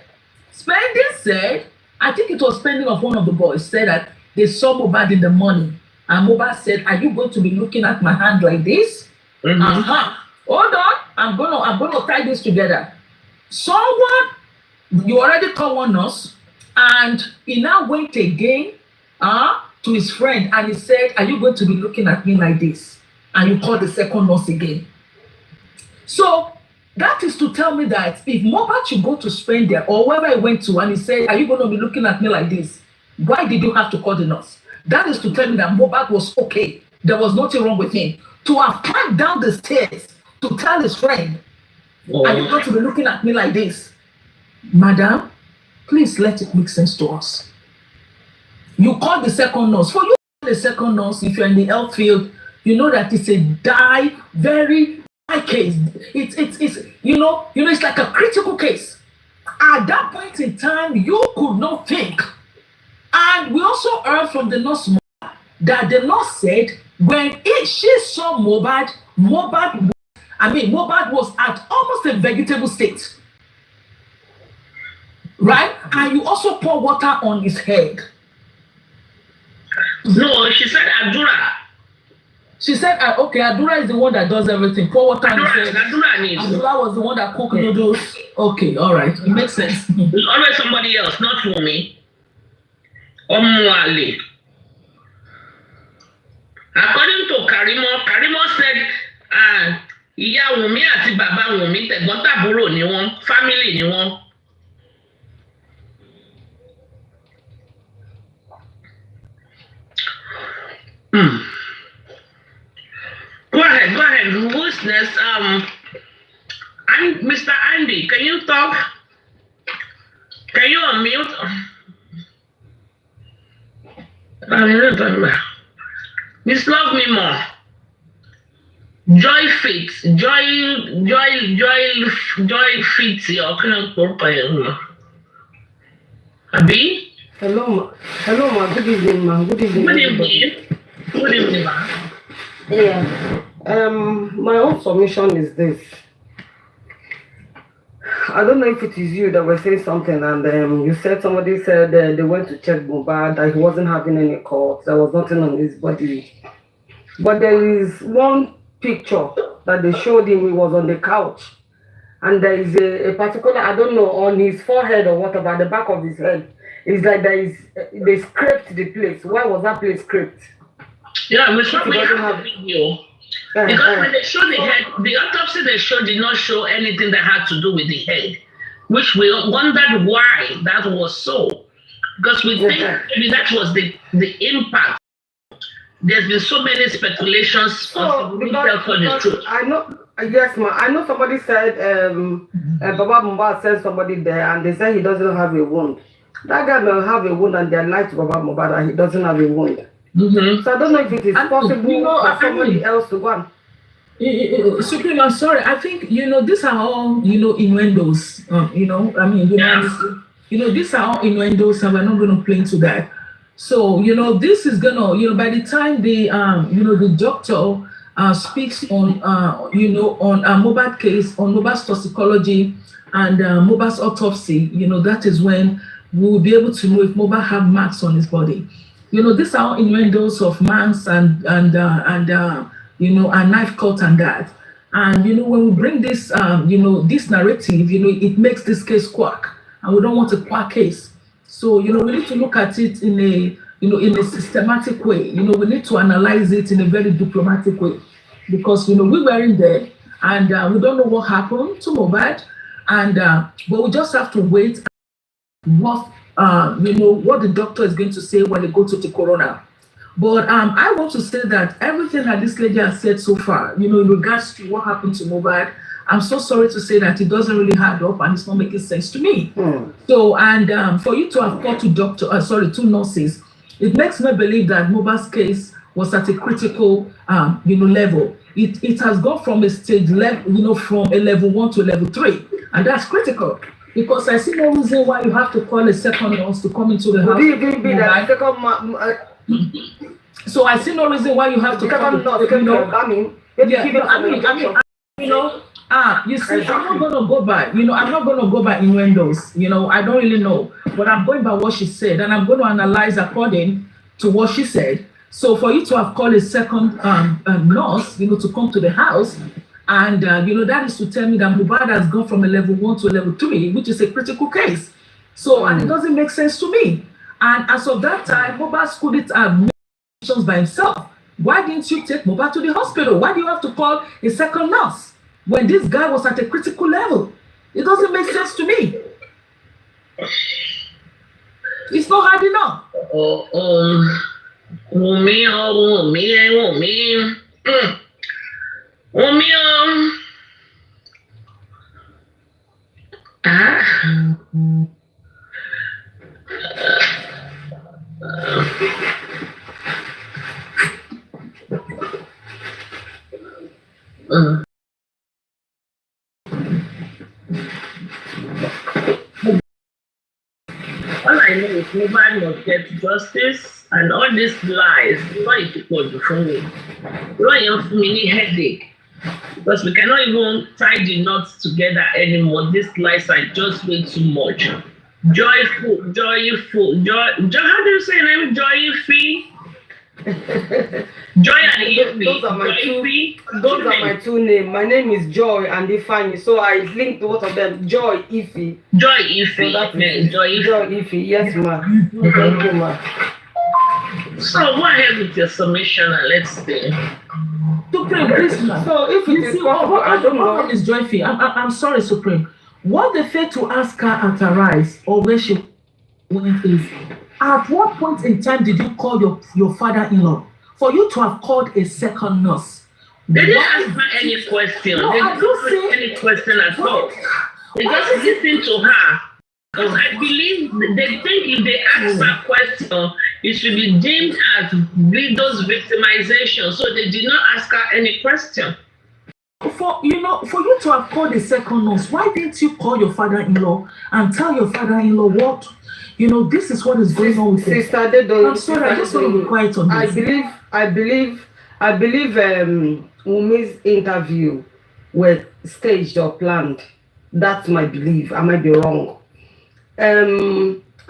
Spending said, I think it was Spending of one of the boys, said that they saw Mohbad in the morning. And Mohbad said, are you going to be looking at my hand like this? Hold on, I'm gonna tie this together. Someone, you already called one nurse, and he now went again to his friend, and he said, "Are you going to be looking at me like this?" And you call the second nurse again. So that is to tell me that if Mohbad should go to spend there, or wherever he went to, and he said, "Are you going to be looking at me like this?" Why did you have to call the nurse? That is to tell me that Mohbad was okay. There was nothing wrong with him. To have climbed down the stairs to tell his friend, "Are you going to be looking at me like this?" Madam, please let it make sense to us. You call the second nurse. For you, the second nurse, if you're in the health field, you know that it's a very high case. It's it's like a critical case. At that point in time, you could not think. And we also heard from the nurse that the nurse said when she saw Mohbad was at almost a vegetable state. Right? And you also pour water on his head. No, she said Adura. She said, okay, Adura is the one that does everything. Pour water on his head. Adura was the one that cooked noodles. Okay, all right. It makes sense. It's always somebody else, not Wummi. According to Karimo said, ìyá Wummi àti bàbá Wummi tẹ̀gbọ́n-tàbúrò ni wọ́n, family ni wọ́n. Go ahead. Who's next? Mr. Andy, can you talk? Can you unmute? Miss Love Me More. Joy Fit. Joy Fit. Abi? Hello, ma. Good evening, ma. Good evening, ma. Yeah. My own submission is this. I don't know if it is you that were saying something, and you said somebody said they went to check Mohbad, that he wasn't having any cuts, there was nothing on his body. But there is one picture that they showed him. He was on the couch, and there is a particular, I don't know, on his forehead or whatever, at the back of his head. It's like they scraped the place. Why was that place scraped? Yeah, we have a video. Because when they showed the head, the autopsy they showed did not show anything that had to do with the head, which we wondered why that was so. Because we think maybe that was the impact. There's been so many speculations. So, because I know, yes, ma. I know somebody said, Baba Mohbad said somebody there, and they said he doesn't have a wound. That guy may have a wound, and they lied to Baba Mohbad, and he doesn't have a wound. So I don't know if it is possible for somebody else to go on. Supreme, I'm sorry. I think these are all innuendos. These are all innuendos, and we're not going to play into that. So this is gonna by the time the the doctor speaks on on Mohbad case, on Mohbad's toxicology and Mohbad's autopsy, that is when we will be able to know if Mohbad have marks on his body. These are all innuendos of marks and a knife cut and that. And when we bring this this narrative, it makes this case quack, and we don't want a quack case. So we need to look at it in a in a systematic way. We need to analyze it in a very diplomatic way, because we were in there and we don't know what happened to Mohbad, and but we just have to wait what what the doctor is going to say when they go to the coroner. But I want to say that everything that this lady has said so far, in regards to what happened to Mohbad, I'm so sorry to say that it doesn't really add up and it's not making sense to me. So, and for you to have called two nurses, it makes me believe that Mohbad's case was at a critical, level. It has gone from a stage level, from a level 1 to level 3, and that's critical. Because I see no reason why you have to call a second nurse to come into the house. So I see no reason why you have to call you see, I'm not gonna go by, I'm not gonna go by innuendos. I don't really know, but I'm going by what she said, and I'm going to analyze according to what she said. So for you to have called a second nurse, to come to the house, and that is to tell me that Mohbad has gone from a level 1 to a level 3, which is a critical case. So and it doesn't make sense to me. And as of that time, Mohbad couldn't have made decisions by himself. Why didn't you take Mohbad to the hospital? Why do you have to call a second nurse when this guy was at a critical level? It doesn't make sense to me. It's not hard enough. Wummi. All I know is nobody must get justice and all these lies. Why you people do for me? Why you have mini headache? Because we cannot even tie the knots together anymore. These lies are just way too much. Joyful. How do you say your name? Joyful. Joy and Ify. Those are my two names. My name is Joy and Ify, so I linked both of them. Joy Ify. Joy Ify. So Joy Ify. Yes, ma'am. Thank you, ma'am. So go ahead with your submission and let's see. Supreme, please. So if it is possible, I don't know. Is Joyful. I'm sorry, Supreme. What they failed to ask her at Arise or where she went is, at what point in time did you call your father-in-law for you to have called a second nurse? They didn't ask her any question. No, They didn't ask any question at all. They just listened to her. Because I believe they think if they ask her question, it should be deemed as widow's victimization. So they did not ask her any question. For you to have called a second nurse, why didn't you call your father-in-law and tell your father-in-law what? This is what is going on with Sister I'm sorry, I just want to be quiet on this. I believe Wummi's interview was staged or planned. That's my belief. I might be wrong.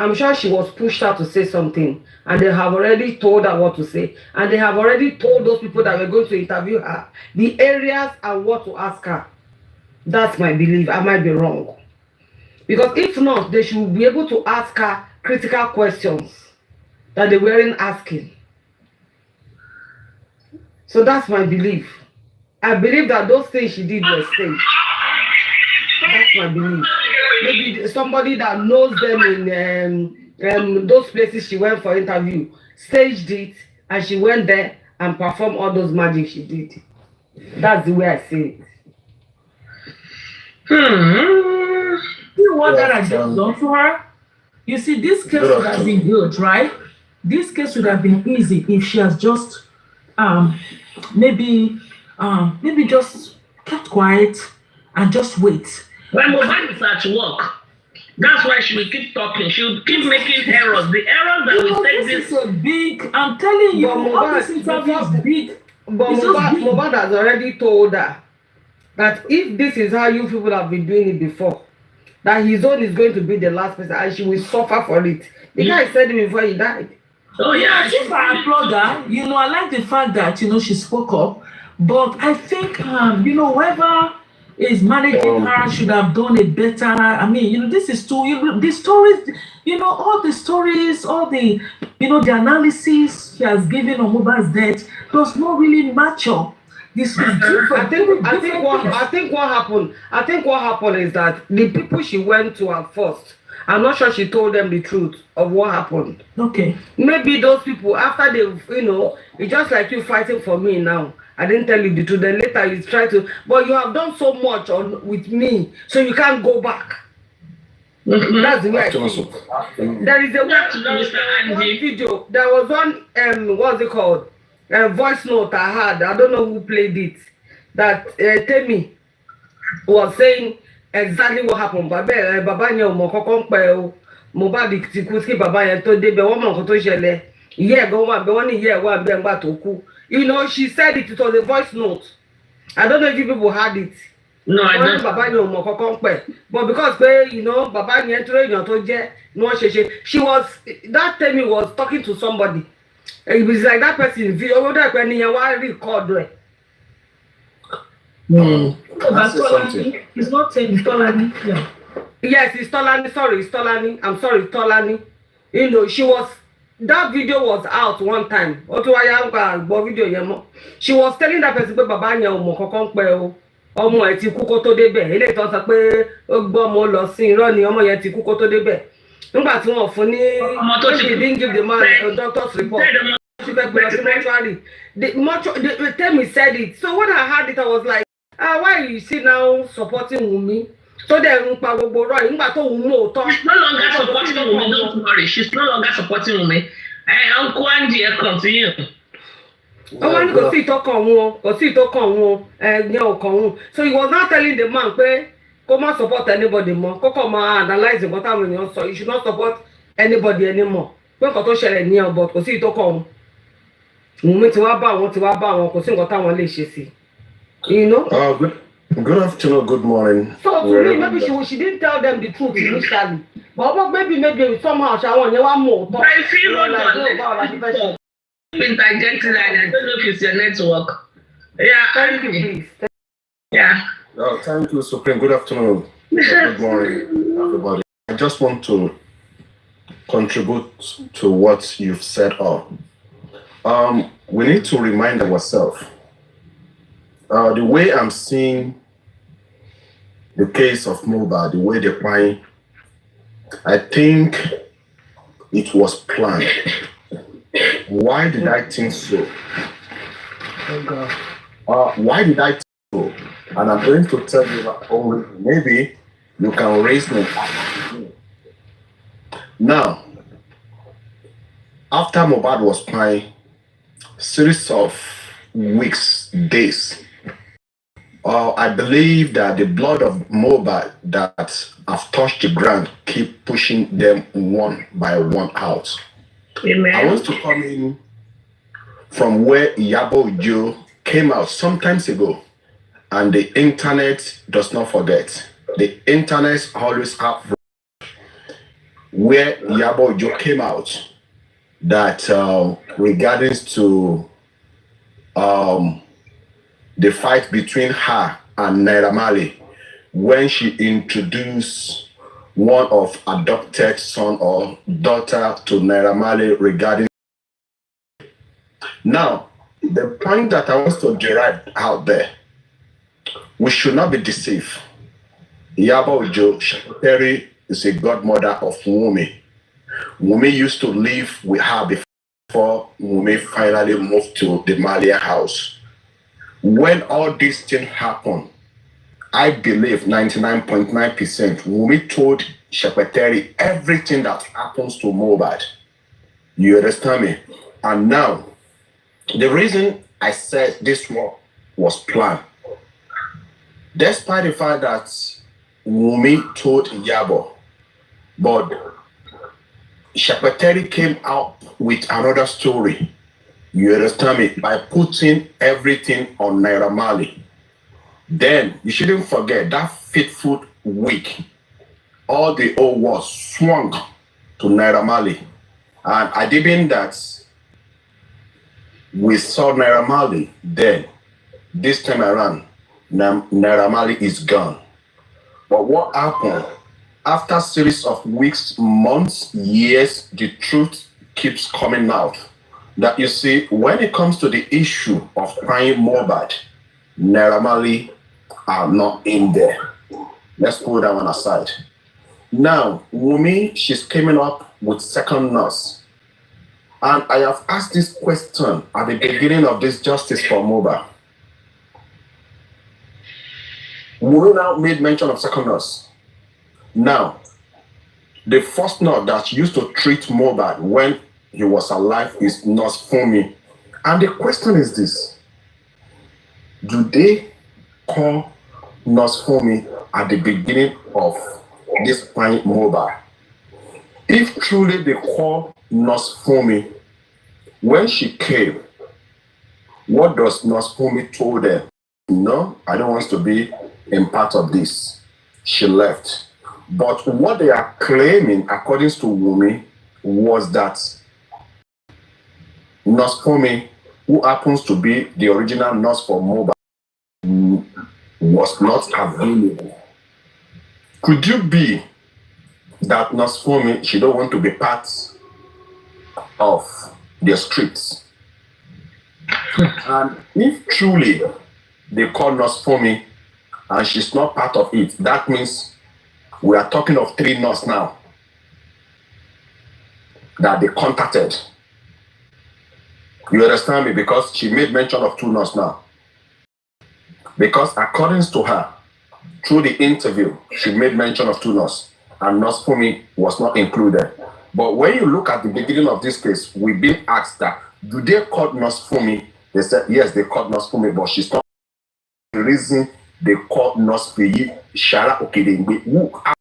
I'm sure she was pushed out to say something, and they have already told her what to say, and they have already told those people that were going to interview her the areas and what to ask her. That's my belief. I might be wrong. Because if not, they should be able to ask her critical questions that they weren't asking. So that's my belief. I believe that those things she did were staged. That's my belief. Maybe somebody that knows them in those places she went for interview staged it, and she went there and performed all those magic she did. That's the way I see it. You know what that has just done for her? You see, this case would have been good, right? This case would have been easy if she has just maybe just kept quiet and just wait. When Mohbad is at work, that's why she will keep talking. She will keep making errors. The errors that will take this is a big. I'm telling you, all this interview is big. But Mohbad has already told her that if this is how you people have been doing it before, that his own is going to be the last person, and she will suffer for it. The guy said it before he died. Oh yeah, if I applaud her, I like the fact that she spoke up, but I think whoever is managing her should have done it better. I mean, this is too. The stories, all the stories, all the the analysis she has given on Mohbad's death does not really match up. This is different. I think what happened is that the people she went to at first, I'm not sure she told them the truth of what happened. Okay. Maybe those people, after they, it's just like you fighting for me now. I didn't tell you the truth. Then later you try to, but you have done so much with me, so you can't go back. That's the way I see it. There is one video. There was one, what's it called? Voice note I had. I don't know who played it. That Temi was saying exactly what happened. Baba yẹn mo kọ́kọ́ npe o. Mohbad ti kú kí baba yẹn tó dé be wọ́n mọ nǹkan tó ṣẹlẹ̀. Ìyá go wá be wọ́n ní ìyá wá be ngba tó kú. She said it was a voice note. I don't know if you people had it. No, I don't. Baba yẹn mo kọ́kọ́ npe. But because baba yẹn tó èèyàn tó jẹ́ no ṣe. She was that Temi was talking to somebody. It was like that person video that when you record it. It's not saying Tolani. Yeah. Yes, it's Tolani. Sorry, it's Tolani. I'm sorry, it's Tolani. You know, that video was out one time. Video she was telling that person pé bàbá yẹn ò mọ̀ kankan pé o. Ọmọ ẹ̀ ti kú kó tó débẹ̀. Eléyìí tó sọ pé ó gbọ́ ọmọ lọ sí irọ́ ni ọmọ yẹn ti kú kó tó débẹ̀. Nígbà tí wọ́n fún ní he didn't give the man a doctor's report. The time he said it. So when I heard it, I was like, why you see now supporting Wummi? So then she's no longer supporting Wummi, don't worry. She's no longer supporting Wummi. Uncle Andy, continue. So he was not telling the man, come on, support anybody more. Come on, analyze what I'm doing. So you should not support anybody anymore. But you know? Good afternoon, good morning. So to me, maybe she didn't tell them the truth initially. But maybe somehow she want more. But I feel interjecting, I don't know if it's your network. Yeah, thank you, please. Yeah. Oh, thank you, Supreme. Good afternoon. Good morning, everybody. I just want to contribute to what you've said. We need to remind ourselves. The way I'm seeing the case of Mohbad, the way they're playing, I think it was planned. Why did I think so? Why did I think so? And I'm going to tell you that only maybe you can raise me. Now, after Mohbad was playing, series of weeks, days, I believe that the blood of Mohbad that have touched the ground keep pushing them one by one out. Amen. I want to come in from where Iyabo Ojo came out some time ago, and the internet does not forget. The internet always have where Iyabo Ojo came out that regarding to the fight between her and Naira Marley when she introduced one of adopted son or daughter to Naira Marley regarding. Now, the point that I want to derive out there, we should not be deceived. Iyabo Ojo Shekuteri is a godmother of Wummi. Wummi used to live with her before Wummi finally moved to the Marley house. When all these things happen, I believe 99.9% Wummi told Shekuteri everything that happens to Mohbad. You understand me? And now, the reason I said this was planned, despite the fact that Wummi told Iyabo, but Shekuteri came out with another story. You understand me? By putting everything on Naira Marley. Then you shouldn't forget that fateful week, all the old wars swung to Naira Marley. And I didn't that we saw Naira Marley then. This time around, Naira Marley is gone. But what happened? After a series of weeks, months, years, the truth keeps coming out. That you see, when it comes to the issue of crying Mohbad, Naira Marley are not in there. Let's put that one aside. Now, Wummi, she's coming up with second nurse. And I have asked this question at the beginning of this Justice for Mohbad. Wummi now made mention of second nurse. Now, the first nurse that used to treat Mohbad when he was alive is Nurse Wummi. And the question is this: do they call Nurse Wummi at the beginning of this point Mohbad? If truly they call Nurse Wummi, when she came, what does Nurse Wummi told them? No, I don't want to be in part of this. She left. But what they are claiming, according to Wummi, was that Nurse Wummi, who happens to be the original nurse for Mohbad, was not available. Could you be that Nurse Wummi, she don't want to be part of the scripts. And if truly they call nurse for me and she's not part of it, that means we are talking of 3 nurses now that they contacted. You understand me? Because she made mention of 2 nurses now. Because according to her, through the interview, she made mention of 2 nurses, and nurse for me was not included. But when you look at the beginning of this case, we've been asked that, do they call nurse for me? They said, yes, they called nurse for me, but she's not the reason they called nurse for you. Shara Okedengbe, who are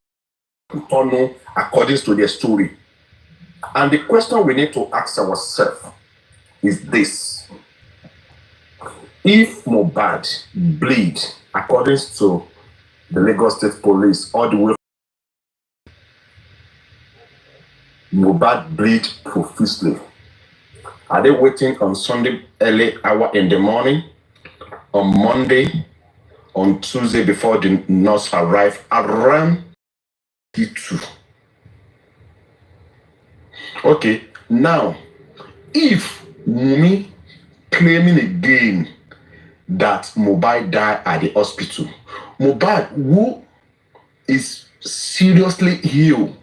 according to their story. And the question we need to ask ourselves is this. If Mohbad bleed, according to the Lagos State Police, all the way Mohbad bleed profusely, are they waiting on Sunday early hour in the morning, on Monday, on Tuesday before the nurse arrive around T2? Okay, now, if Wummi claiming again that Mohbad died at the hospital, Mohbad, who is seriously ill,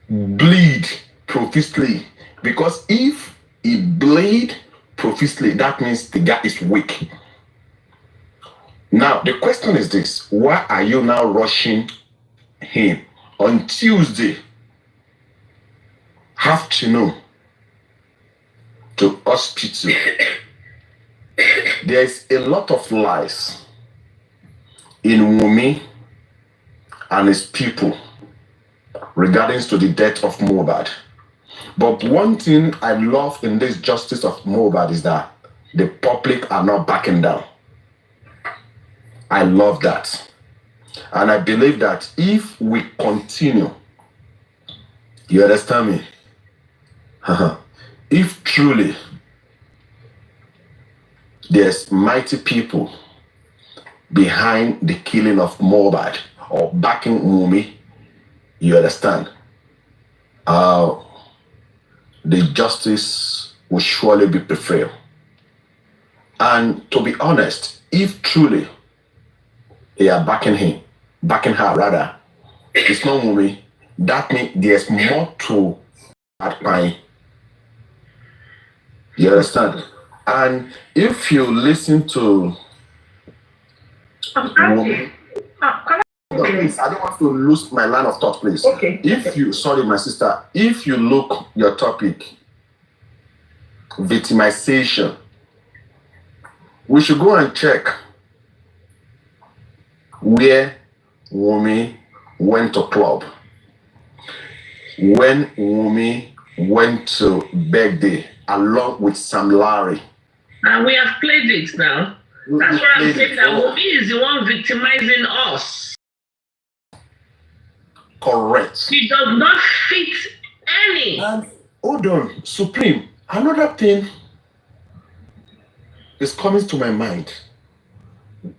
bleed profusely, because if he bleed profusely, that means the guy is weak. Now, the question is this: why are you now rushing him on Tuesday afternoon to hospital? There's a lot of lies in Wummi and his people regarding to the death of Mohbad. But one thing I love in this justice of Mohbad is that the public are not backing down. I love that. And I believe that if we continue, you understand me? If truly there's mighty people behind the killing of Mohbad or backing Wummi, you understand? The justice will surely be prevailed. And to be honest, if truly they are backing her rather, it's not Wummi, that means there's more to that pine. You understand? And if you listen to Wummi, please, I don't want to lose my line of thought, please. Okay. If you, sorry, my sister, if you look your topic, victimization, we should go and check where Wummi went to club, when Wummi went to birthday along with Sam Larry. And we have played it now. That's why I'm saying that Wummi is the one victimizing us. Correct. He does not fit any. And hold on, Supreme. Another thing is coming to my mind.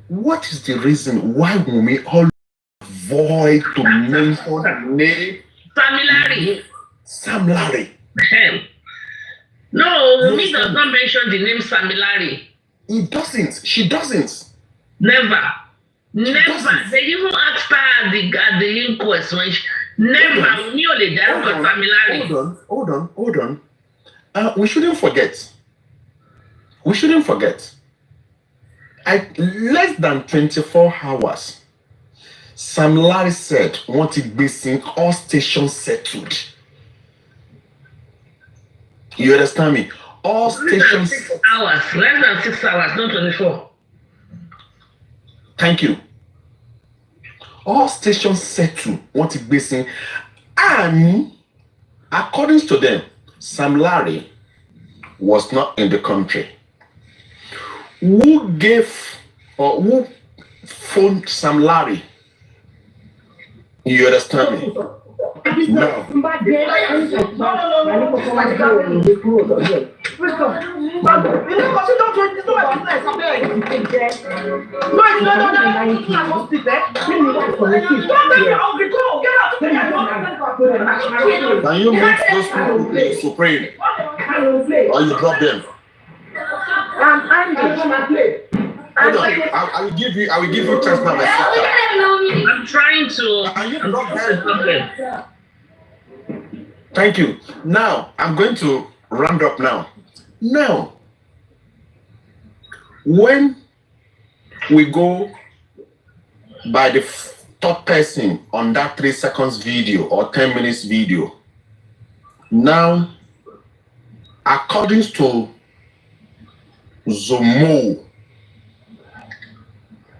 What is the reason why Wummi always avoid to mention the name Sam Larry? No, Wummi does not mention the name Sam Larry. He doesn't. She doesn't. Never. Never. They even asked her at the inquest when she never. Hold on. We shouldn't forget. Less than 24 hours, Sam Larry said, "Want it be seen, all stations settled." You understand me? All stations. Less than 6 hours, not 24. Thank you. All stations settled, want it be seen. And according to them, Sam Larry was not in the country. Who gave or who phoned Sam Larry? You understand me? No. Can you mute those people, please, Supreme? Or you drop them? I'm Hold on. I will give you chance now, my sister. I'm trying to. Can you drop them? Thank you. Now I'm going to round up now. Now, when we go by the third person on that 3 seconds video or 10 minutes video, now, according to Zomo,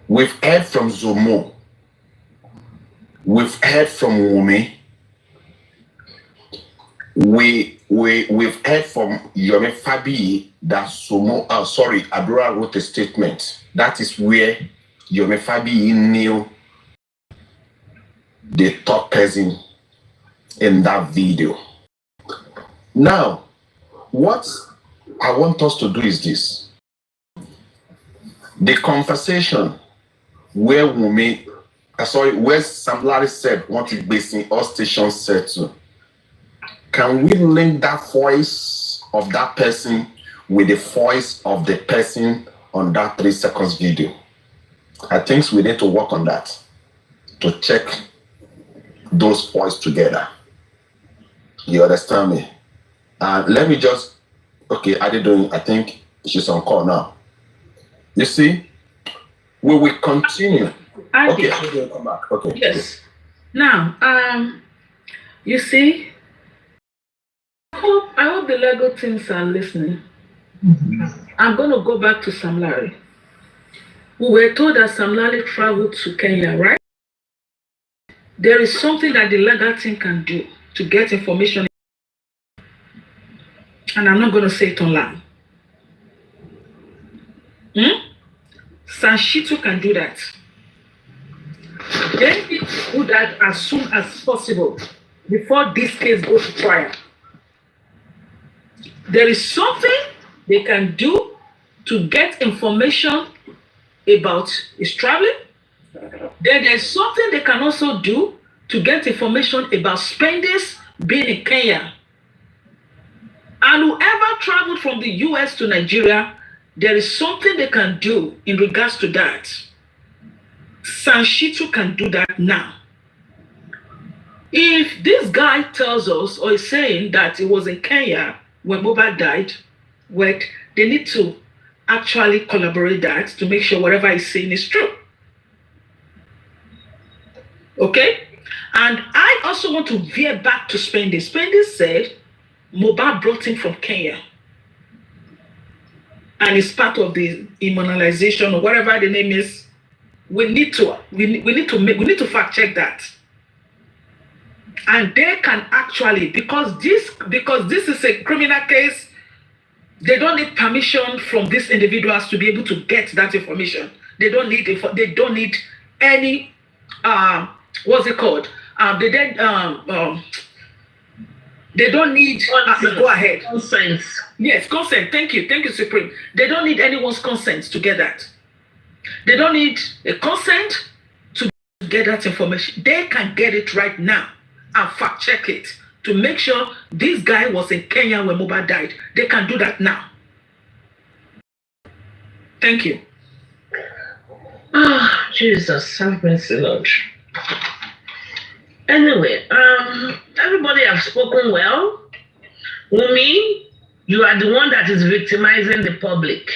we've heard from Zomo, we've heard from Wummi, we've heard from Yomi Fabi that Adura wrote a statement. That is where Yomi Fabi knew the third person in that video. Now, what I want us to do is this. The conversation where where Sam Larry said what is basing all stations said to. Can we link that voice of that person with the voice of the person on that 3 seconds video? I think we need to work on that to check those voices together. You understand me? Let me just, okay, I think she's on call now. You see, we will continue. Okay, I'm going to come back. Okay. Yes. Now, you see, I hope the Lego teams are listening. I'm going to go back to Sam Larry. We were told that Sam Larry traveled to Kenya, right? There is something that the legal team can do to get information. And I'm not going to say it online. Sanshitu can do that. They need to do that as soon as possible before this case goes to trial. There is something they can do to get information about his traveling. Then there's something they can also do to get information about spendings being in Kenya. And whoever traveled from the US to Nigeria, there is something they can do in regards to that. Sanshitu can do that now. If this guy tells us or is saying that he was in Kenya when Mohbad died, well, they need to actually collaborate that to make sure whatever he's saying is true. Okay? And I also want to veer back to Spendi. Spendi said Mohbad brought him from Kenya. And it's part of the immunization or whatever the name is. We need to fact check that. And they can actually, because this is a criminal case, they don't need permission from these individuals to be able to get that information. They don't need any what's it called? They don't need go ahead. Consent. Yes, consent. Thank you, Supreme. They don't need anyone's consent to get that. They don't need a consent to get that information. They can get it right now and fact check it to make sure this guy was in Kenya when Mohbad died. They can do that now. Thank you. Ah, Jesus, have mercy, Lord. Anyway, everybody have spoken well. Wummi, you are the one that is victimizing the public.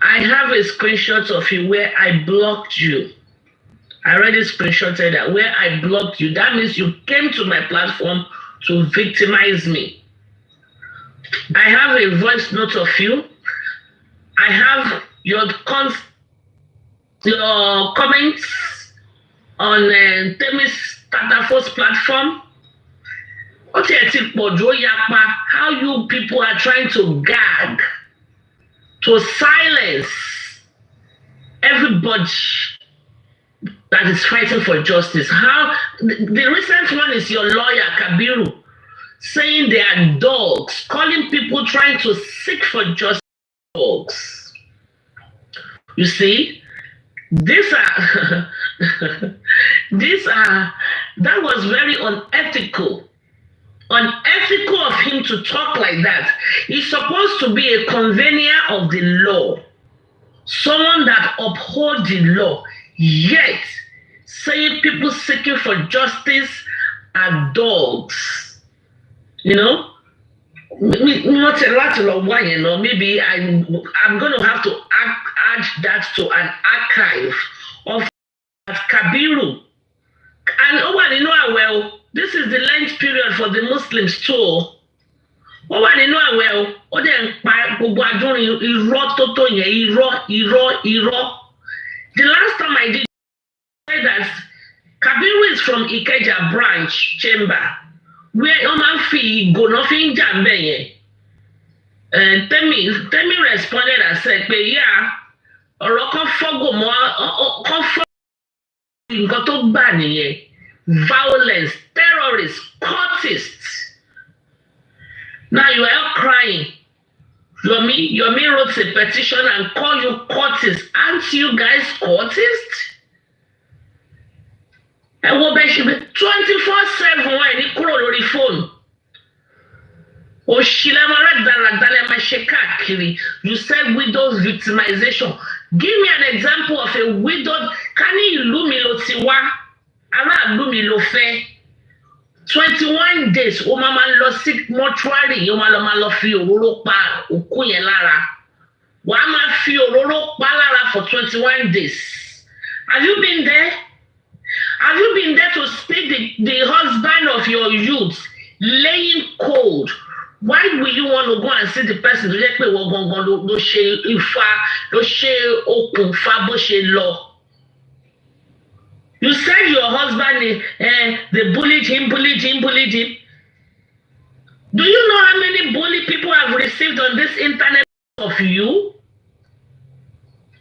I have a screenshot of you where I blocked you. I already screenshotted that where I blocked you. That means you came to my platform to victimize me. I have a voice note of you. I have your comments on Temis Tatafo's platform. How you people are trying to gag, to silence everybody that is fighting for justice. How the recent one is your lawyer Kabiru saying they are dogs, calling people trying to seek for justice dogs. You see, these are That was very unethical. Unethical of him to talk like that. He's supposed to be a convener of the law, someone that upholds the law, yet saying people seeking for justice are dogs. You know? Not a lot of why, you know, maybe I'm going to have to add that to an archive of Kabiru. And you know well, this is the Lent period for the Muslims too. You know well, the last time I did that, Kabiru is from Ikeja branch chamber, where Oman fee go nothing jambe. And Temi responded and said, yeah, or violence, terrorists, cultists. Now you are crying. Yomi wrote a petition and called you cultists. Aren't you guys cultists? And what 24/7 when you call on the phone. You said widows victimization. Give me an example of a widowed. Can you lumilosiwa? 21 days, o mama lo sick mortuary, o mama lo fi ororo pa oku yen lara. Wa ma fi ororo pa lara for 21 days. Have you been there? Have you been there to speak the husband of your youth laying cold? Why will you want to go and see the person to let me lo she ifa, lo she okunfa bo she lo? You said your husband, they bullied him. Do you know how many bully people have received on this internet of you?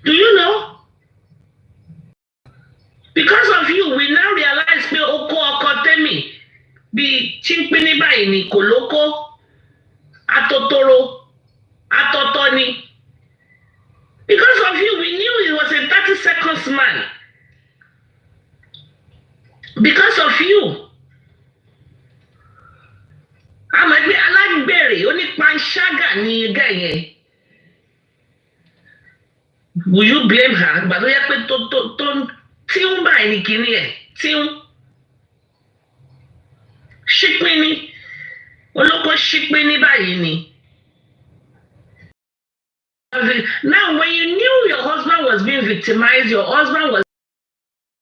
Do you know? Because of you, we now realize me oko okotemi be chimpini ba ini koloko atotoro atotoni. Because of you, we knew he was a 30 seconds man. Because of you. I'm a bit like Berry, only Panshaga ni gaye. Will you blame her? But we have to Tium by Nikini. Tium Shikmini. Oloko Shikmini by ini. Now, when you knew your husband was being victimized, your husband was.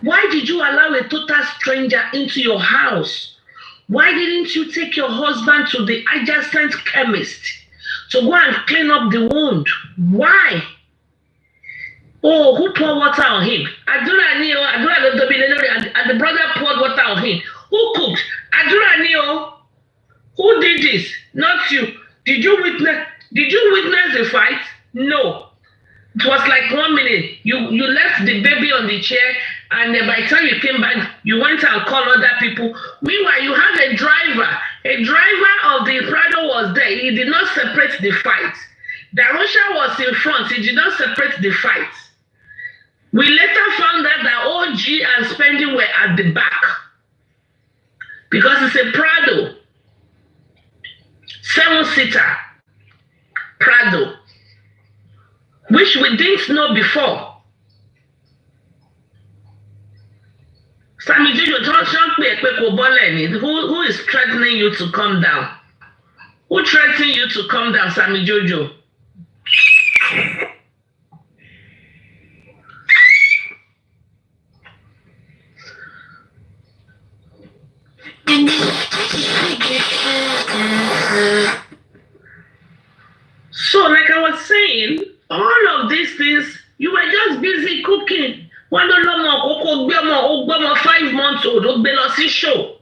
Why did you allow a total stranger into your house? Why didn't you take your husband to the adjacent chemist to go and clean up the wound? Why? Oh, who poured water on him? Adura and the brother poured water on him. Who cooked? Adura, who did this? Not you. Did you witness the fight? No. It was like 1 minute. You left the baby on the chair, and then by the time you came back, you went and called other people. Meanwhile, you have a driver. A driver of the Prado was there. He did not separate the fight. Darosha was in front. He did not separate the fight. We later found out that OG and Spending were at the back. Because it's a Prado. 7-seater Prado. Which we didn't know before. Sammy Jojo, who is threatening you to come down? Who threatened you to come down, Sammy Jojo? So, like I was saying, all of these things, you were just busy cooking. 5 months old, show.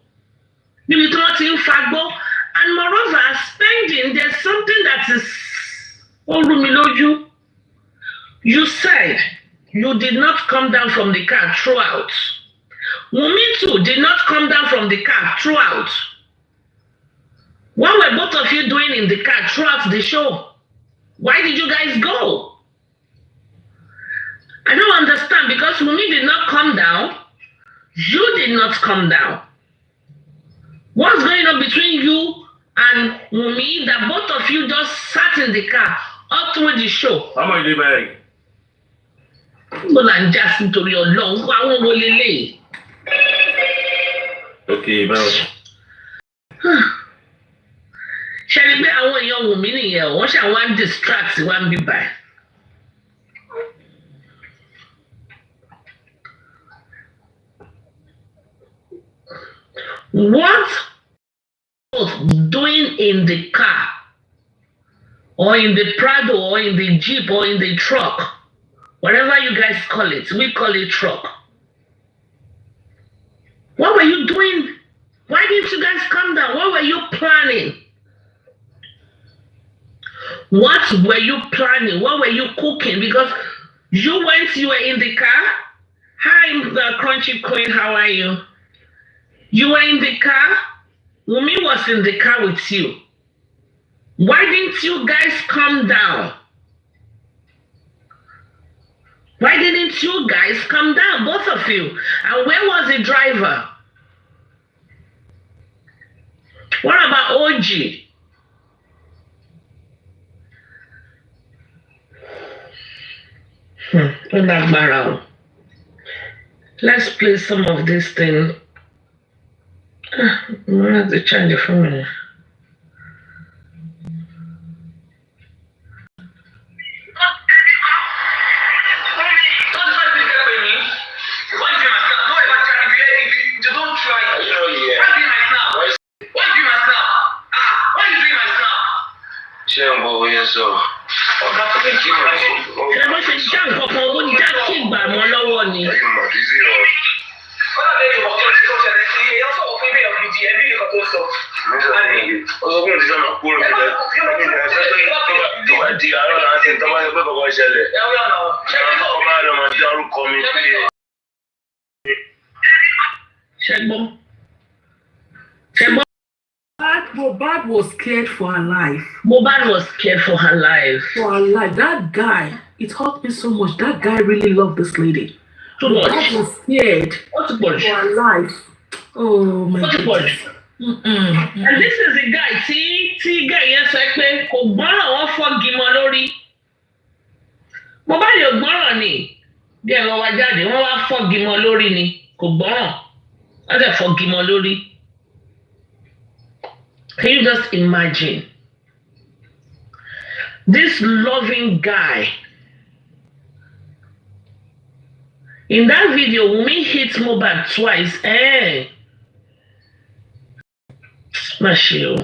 And moreover, spending, there's something that is you said you did not come down from the car throughout. Wummi too did not come down from the car throughout. What were both of you doing in the car throughout the show? Why did you guys go? I don't understand, because Wummi did not come down. You did not come down. What's going on between you and Wummi that both of you just sat in the car all through the show? How much did you buy? Well, I'm just into your long. Okay, bro. Ṣé rí pé àwọn èèyàn Wummi nìyẹn wọ́n ṣe àwọn distract wá ń bí báyìí. What was doing in the car or in the Prado or in the Jeep or in the truck, whatever you guys call it, we call it truck. What were you doing? Why didn't you guys come down? What were you planning? What were you planning? What were you cooking? Because you were in the car. Hi, Crunchy Queen, how are you? You were in the car. Wummi was in the car with you. Why didn't you guys come down? Why didn't you guys come down, both of you? And where was the driver? What about OG? Let's play some of this thing. I'm gonna have to change it for a minute. Mohbad was scared for her life. Mohbad was scared for her life. For her life. That guy, it hurt me so much. That guy really loved this lady. Mohbad was scared for her life. Oh my God. And this is the guy, tí guy yẹn sọ pé kò gbọ́ràn wọ́n fọ́gi mọ́ lórí. Mohbad yóò gbọ́ràn ni. Bí ẹ̀rọ wa jáde, wọ́n wá fọ́gi mọ́ lórí ni. Kò gbọ́ràn. Wọ́n dẹ̀ fọ́gi mọ́ lórí. Can you just imagine? This loving guy. In that video, Wummi hit Mohbad twice. Smash you.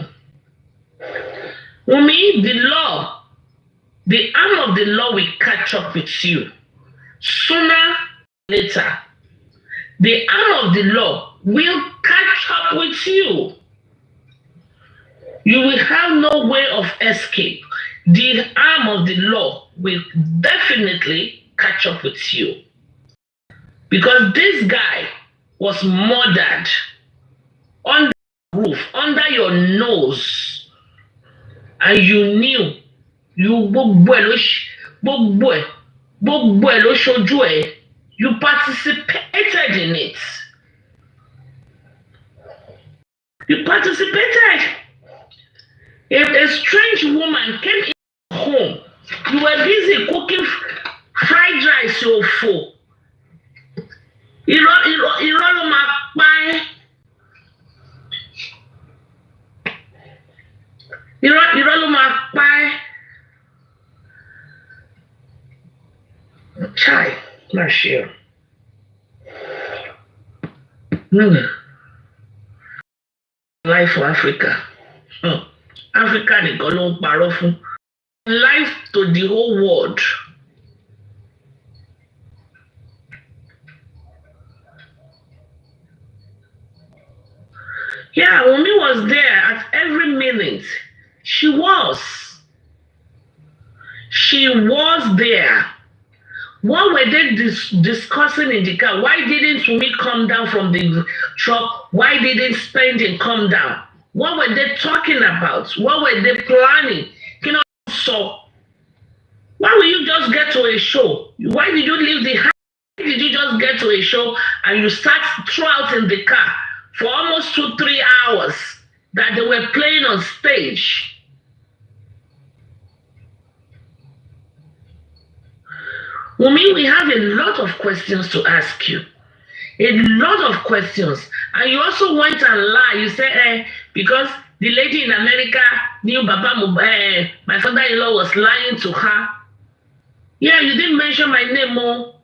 Wummi, the law, the arm of the law will catch up with you. Sooner or later, the arm of the law will catch up with you. You will have no way of escape. The arm of the law will definitely catch up with you. Because this guy was murdered on the roof, under your nose. And you knew, you participated in it. You participated. If a strange woman came in home, you were busy cooking fried rice so full. Irọ́ ló máa pa ẹ́. Irọ́ ló máa pa ẹ́. Chai, not sure. Life for Africa. Africa nìkan ló ń parọ́ fún. Life to the whole world. Yeah, Wummi was there at every minute. She was there. What were they discussing in the car? Why didn't Wummi come down from the truck? Why didn't Spending come down? What were they talking about? What were they planning? So, why will you just get to a show? Why did you leave the house? Why did you just get to a show and you sat throughout in the car for almost 2-3 hours that they were playing on stage. Wummi, we have a lot of questions to ask you. A lot of questions. And you also went and lied. You said, because the lady in America knew my father-in-law was lying to her. Yeah, you didn't mention my name more,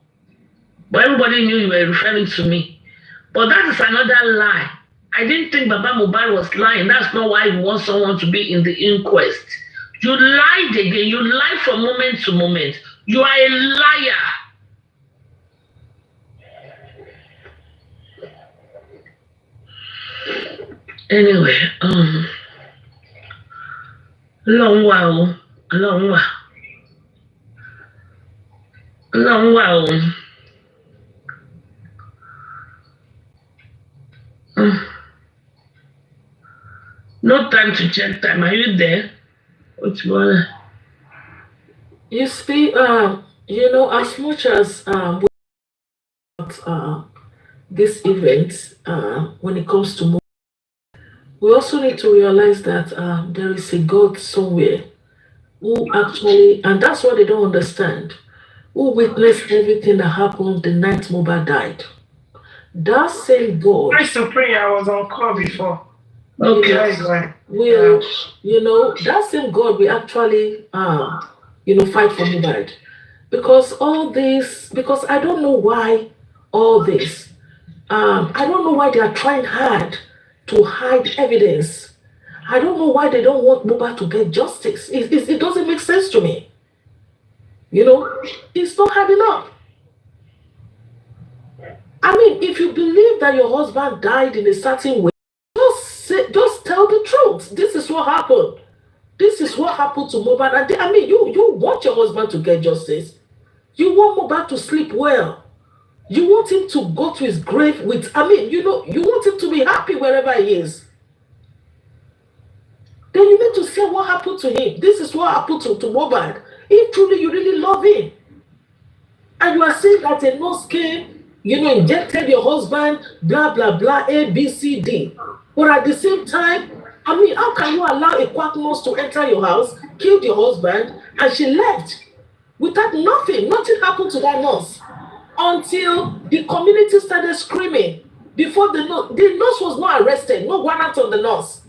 but everybody knew you were referring to me. But that is another lie. I didn't think Baba Mohbad was lying. That's not why you want someone to be in the inquest. You lied again. You lie from moment to moment. You are a liar. Anyway, long while. No time to check time. Are you there? What's going? You see, you know, as much as this event, when it comes to, we also need to realize that there is a God somewhere who actually, and that's what they don't understand, who witnessed everything that happened the night Mohbad died. That same God. I used to pray. I was on call before. Okay. Will, you know, that same God will actually, you know, fight for Mohbad. Because all this, because I don't know why all this, I don't know why they are trying hard to hide evidence. I don't know why they don't want Mohbad to get justice. It doesn't make sense to me. You know, it's not hard enough. I mean, if you believe that your husband died in a certain way, just tell the truth. This is what happened. This is what happened to Mohbad. And I mean, you want your husband to get justice. You want Mohbad to sleep well. You want him to go to his grave with, I mean, you know, you want him to be happy wherever he is. Then you need to say what happened to him. This is what happened to Mohbad. If truly you really love him. And you are saying that a nurse came, you know, injected your husband, blah, blah, blah, A, B, C, D. But at the same time, I mean, how can you allow a quack nurse to enter your house, killed your husband, and she left? Without nothing happened to that nurse. Until the community started screaming. Before the nurse was not arrested, no warrant on the nurse.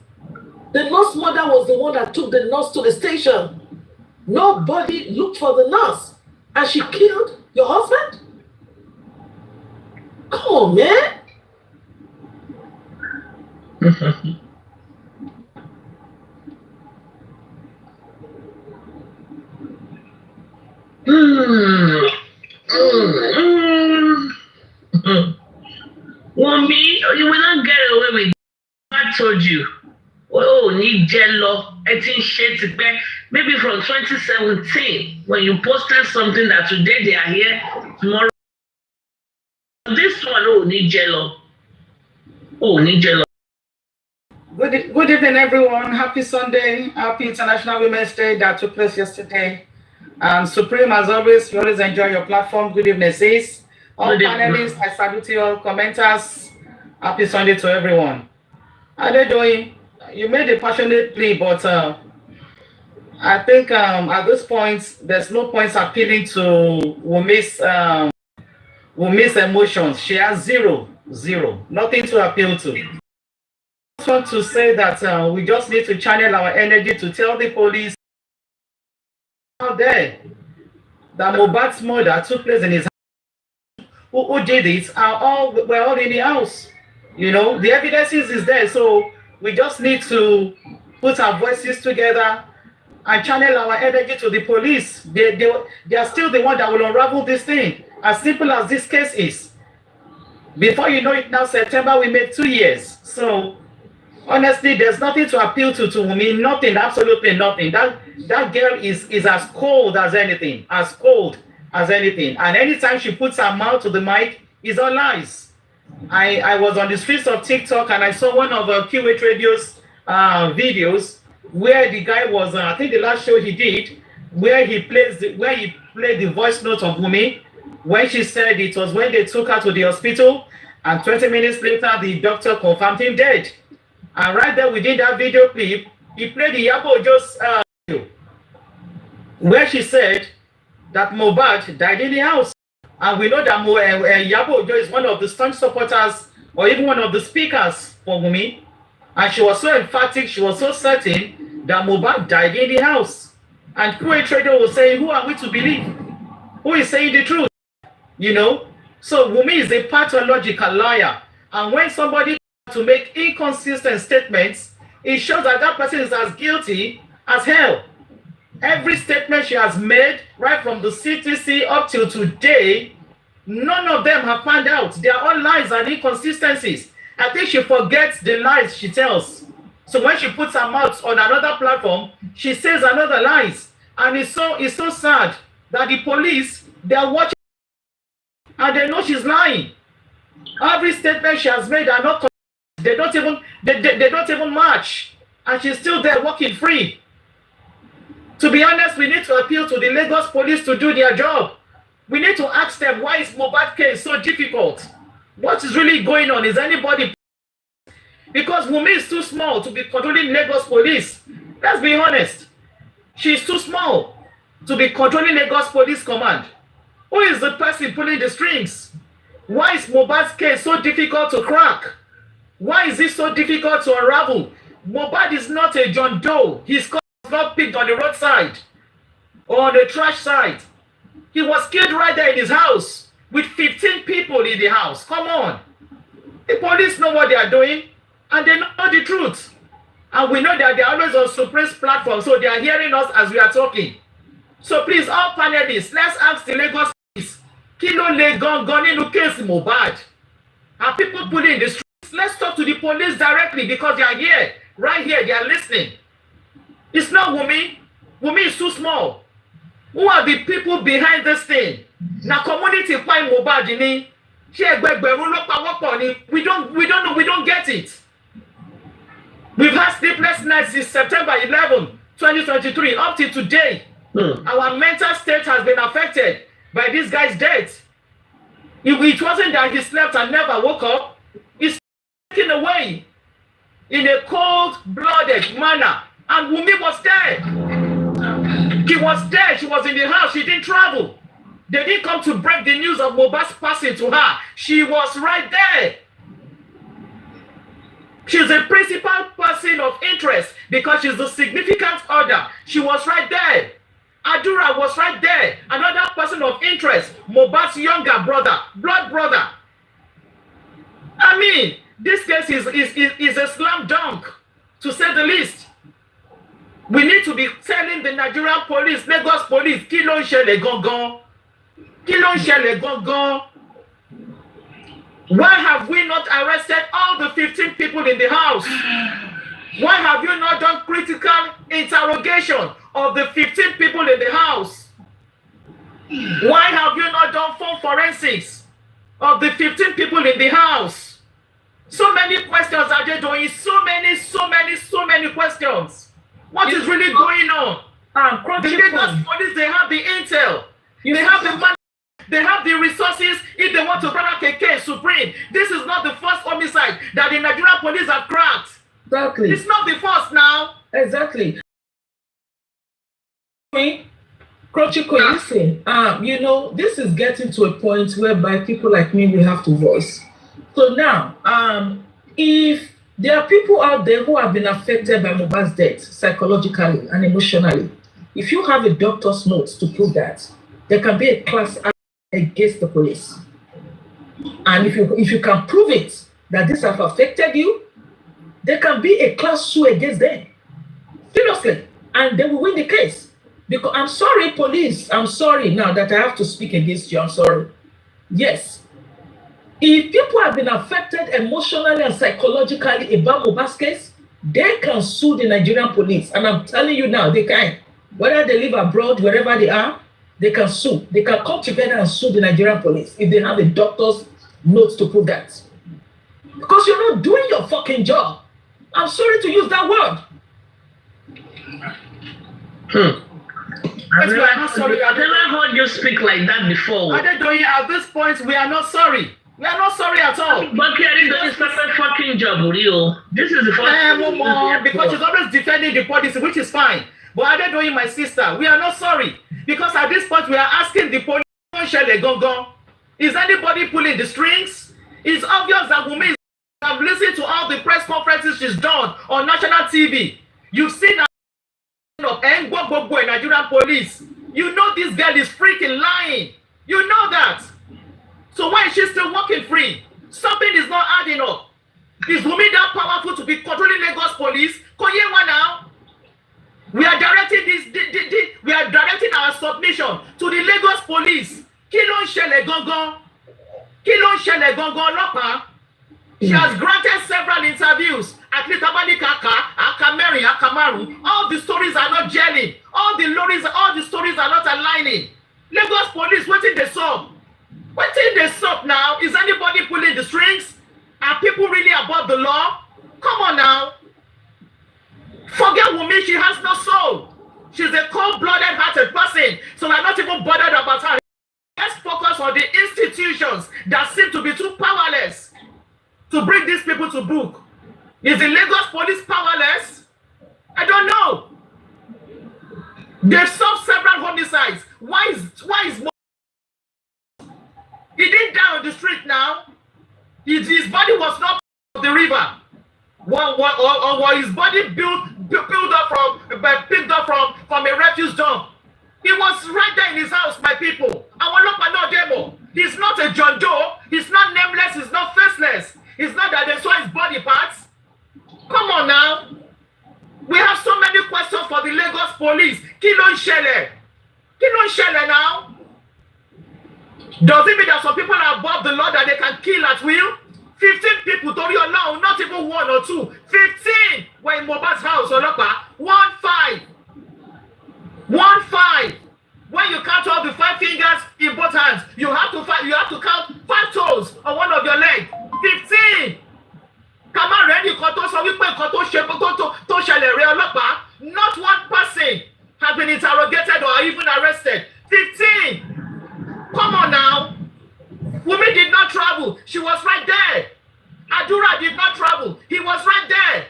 The nurse mother was the one that took the nurse to the station. Nobody looked for the nurse. And she killed your husband? Come on, man. Wummi, you will not get away with it. I told you. Oh, need jello. Maybe from 2017, when you posted something that today they are here, tomorrow. This one, oh, need jello. Oh, need jello. Good evening, everyone. Happy Sunday. Happy International Women's Day that took place yesterday. Supreme, as always, we always enjoy your platform. Good evening, sis. All panelists, I salute you all. Commenters, happy Sunday to everyone. How are they doing? You made a passionate plea, but I think at this point, there's no point appealing to Wummi's emotions. She has zero, nothing to appeal to. I just want to say that we just need to channel our energy to tell the police out there that Mohbad's murder took place in his house. Who did it we're all in the house. You know, the evidence is there, so we just need to put our voices together and channel our energy to the police. They are still the one that will unravel this thing. As simple as this case is. Before you know it now, September, we made 2 years. So, honestly, there's nothing to appeal to Wummi. Nothing, absolutely nothing. That girl is as cold as anything. As cold as anything. And anytime she puts her mouth to the mic, it's all lies. I was on the streets of TikTok and I saw one of QH Radio's videos where the guy was, I think the last show he did, where he played the voice note of Wummi when she said it was when they took her to the hospital And 20 minutes later, the doctor confirmed him dead. And right there within that video clip, he played the Yabo Ojo's video, where she said that Mohbad died in the house. And we know that Yabo Ojo is one of the staunch supporters or even one of the speakers for Wummi. And she was so emphatic, she was so certain that Mohbad died in the house. And Kue Trader was saying, who are we to believe? Who is saying the truth? You know? So Wummi is a pathological liar. And when somebody to make inconsistent statements, it shows that that person is as guilty as hell. Every statement she has made, right from the CTC up till today, none of them have found out. They are all lies and inconsistencies. I think she forgets the lies she tells. So when she puts her mouth on another platform, she says another lies. And it's so sad that the police, they are watching and they know she's lying. Every statement she has made are not, they don't even match. And she's still there walking free. To be honest, we need to appeal to the Lagos police to do their job. We need to ask them, why is Mohbad case so difficult? What is really going on? Is anybody? Because Wummi is too small to be controlling Lagos police. Let's be honest. She's too small to be controlling Lagos police command. Who is the person pulling the strings? Why is Mohbad's case so difficult to crack? Why is it so difficult to unravel? Mohbad is not a John Doe. His car was not picked on the roadside or on the trash side. He was killed right there in his house with 15 people in the house. Come on. The police know what they are doing and they know the truth. And we know that they are always on Supreme's platform, so they are hearing us as we are talking. So please, all panelists, let's ask the Lagos police. Kilo le gun in case Mohbad. Are people pulling the streets? Let's talk to the police directly because they are here, right here, they are listening. It's not Wummi. Wummi is too small. Who are the people behind this thing? Na community find Mohbad ni. We don't know, we don't get it. We've had sleepless nights since September 11, 2023 up till today. Our mental state has been affected by this guy's death. It wasn't that he slept and never woke up. He's taken away in a cold-blooded manner. And Wummi was there. She was there. She was in the house. She didn't travel. They didn't come to break the news of Mohbad's passing to her. She was right there. She's a principal person of interest because she's the significant other. She was right there. Adura was right there. Another person of interest. Mohbad's younger brother. Blood brother. I mean, this case is a slam dunk, to say the least. We need to be telling the Nigerian police, Lagos police, kilo shele gongon. Kilo shele gongon. Why have we not arrested all the 15 people in the house? Why have you not done critical interrogation of the 15 people in the house? Why have you not done phone forensics of the 15 people in the house? So many questions are they doing. So many questions. What is really going on? The Lagos police, they have the intel. They have the money. They have the resources if they want to bring up a case supreme. This is not the first homicide that the Nigerian police have cracked. Exactly. It's not the first now. Exactly. Krochiko, listen, you know, this is getting to a point whereby people like me will have to voice. So now, if there are people out there who have been affected by Mohbad's death psychologically and emotionally, if you have a doctor's note to prove that, there can be a class against the police. And if you can prove it, that this have affected you, there can be a class sue against them. Seriously. And they will win the case. Because I'm sorry, police, I'm sorry now that I have to speak against you, I'm sorry. Yes. If people have been affected emotionally and psychologically about Mohbad's case, they can sue the Nigerian police. And I'm telling you now, they can. Whether they live abroad, wherever they are, they can sue. They can come together and sue the Nigerian police if they have a doctor's note to prove that. Because you're not doing your fucking job. I'm sorry to use that word. I've never heard you speak like that before. At this point, we are not sorry. We are not sorry at all. But Kerry does a fucking job, Rio. This is the first because she's always defending the policy, which is fine. But I don't know my sister. We are not sorry. Because at this point, we are asking the police, is anybody pulling the strings? It's obvious that Wummi have listened to all the press conferences she's done on national TV. You've seen of Nigerian police. You know this girl is freaking lying. You know that. So why is she still walking free? Something is not adding up. Is Wummi that powerful to be controlling Lagos police? Koyewa now. We are directing we are directing our submission to the Lagos police. Kí ló ń ṣẹlẹ̀ gangan? Kí ló ń ṣẹlẹ̀ gangan ọlọ́pàá? She has granted several interviews. At least Mary, Akamaru. All the stories are not gelling. All the stories are not aligning. Lagos police, waiting the sub. Waiting the sub now. Is anybody pulling the strings? Are people really above the law? Come on now. Forget Wummi, she has no soul. She's a cold-blooded, hearted person. So we're not even bothered about her. Let's focus on the institutions that seem to be too powerless to bring these people to book. Is the Lagos police powerless? I don't know. They've solved several homicides. Why is more? He didn't die on the street now. His body was not on the river. Or his body picked up from a refuse dump. He was right there in his house, my people. He's not a John Doe. He's not nameless. He's not faceless. It's not that they saw his body parts. Come on now. We have so many questions for the Lagos police. Kí ló ń ṣẹlẹ̀? Kí ló ń ṣẹlẹ̀ now? Does it mean that some people are above the law that they can kill at will? 15 people, Tori Allah, not even 1 or 2. 15 were in Mohbad's house, Olopa. 1-5. When you count all the 5 fingers in both hands, you have to count 5 toes on one of your legs. 15. Come on, ready? Not one person has been interrogated or even arrested. 15. Come on now. Wummi did not travel. She was right there. Adura did not travel. He was right there.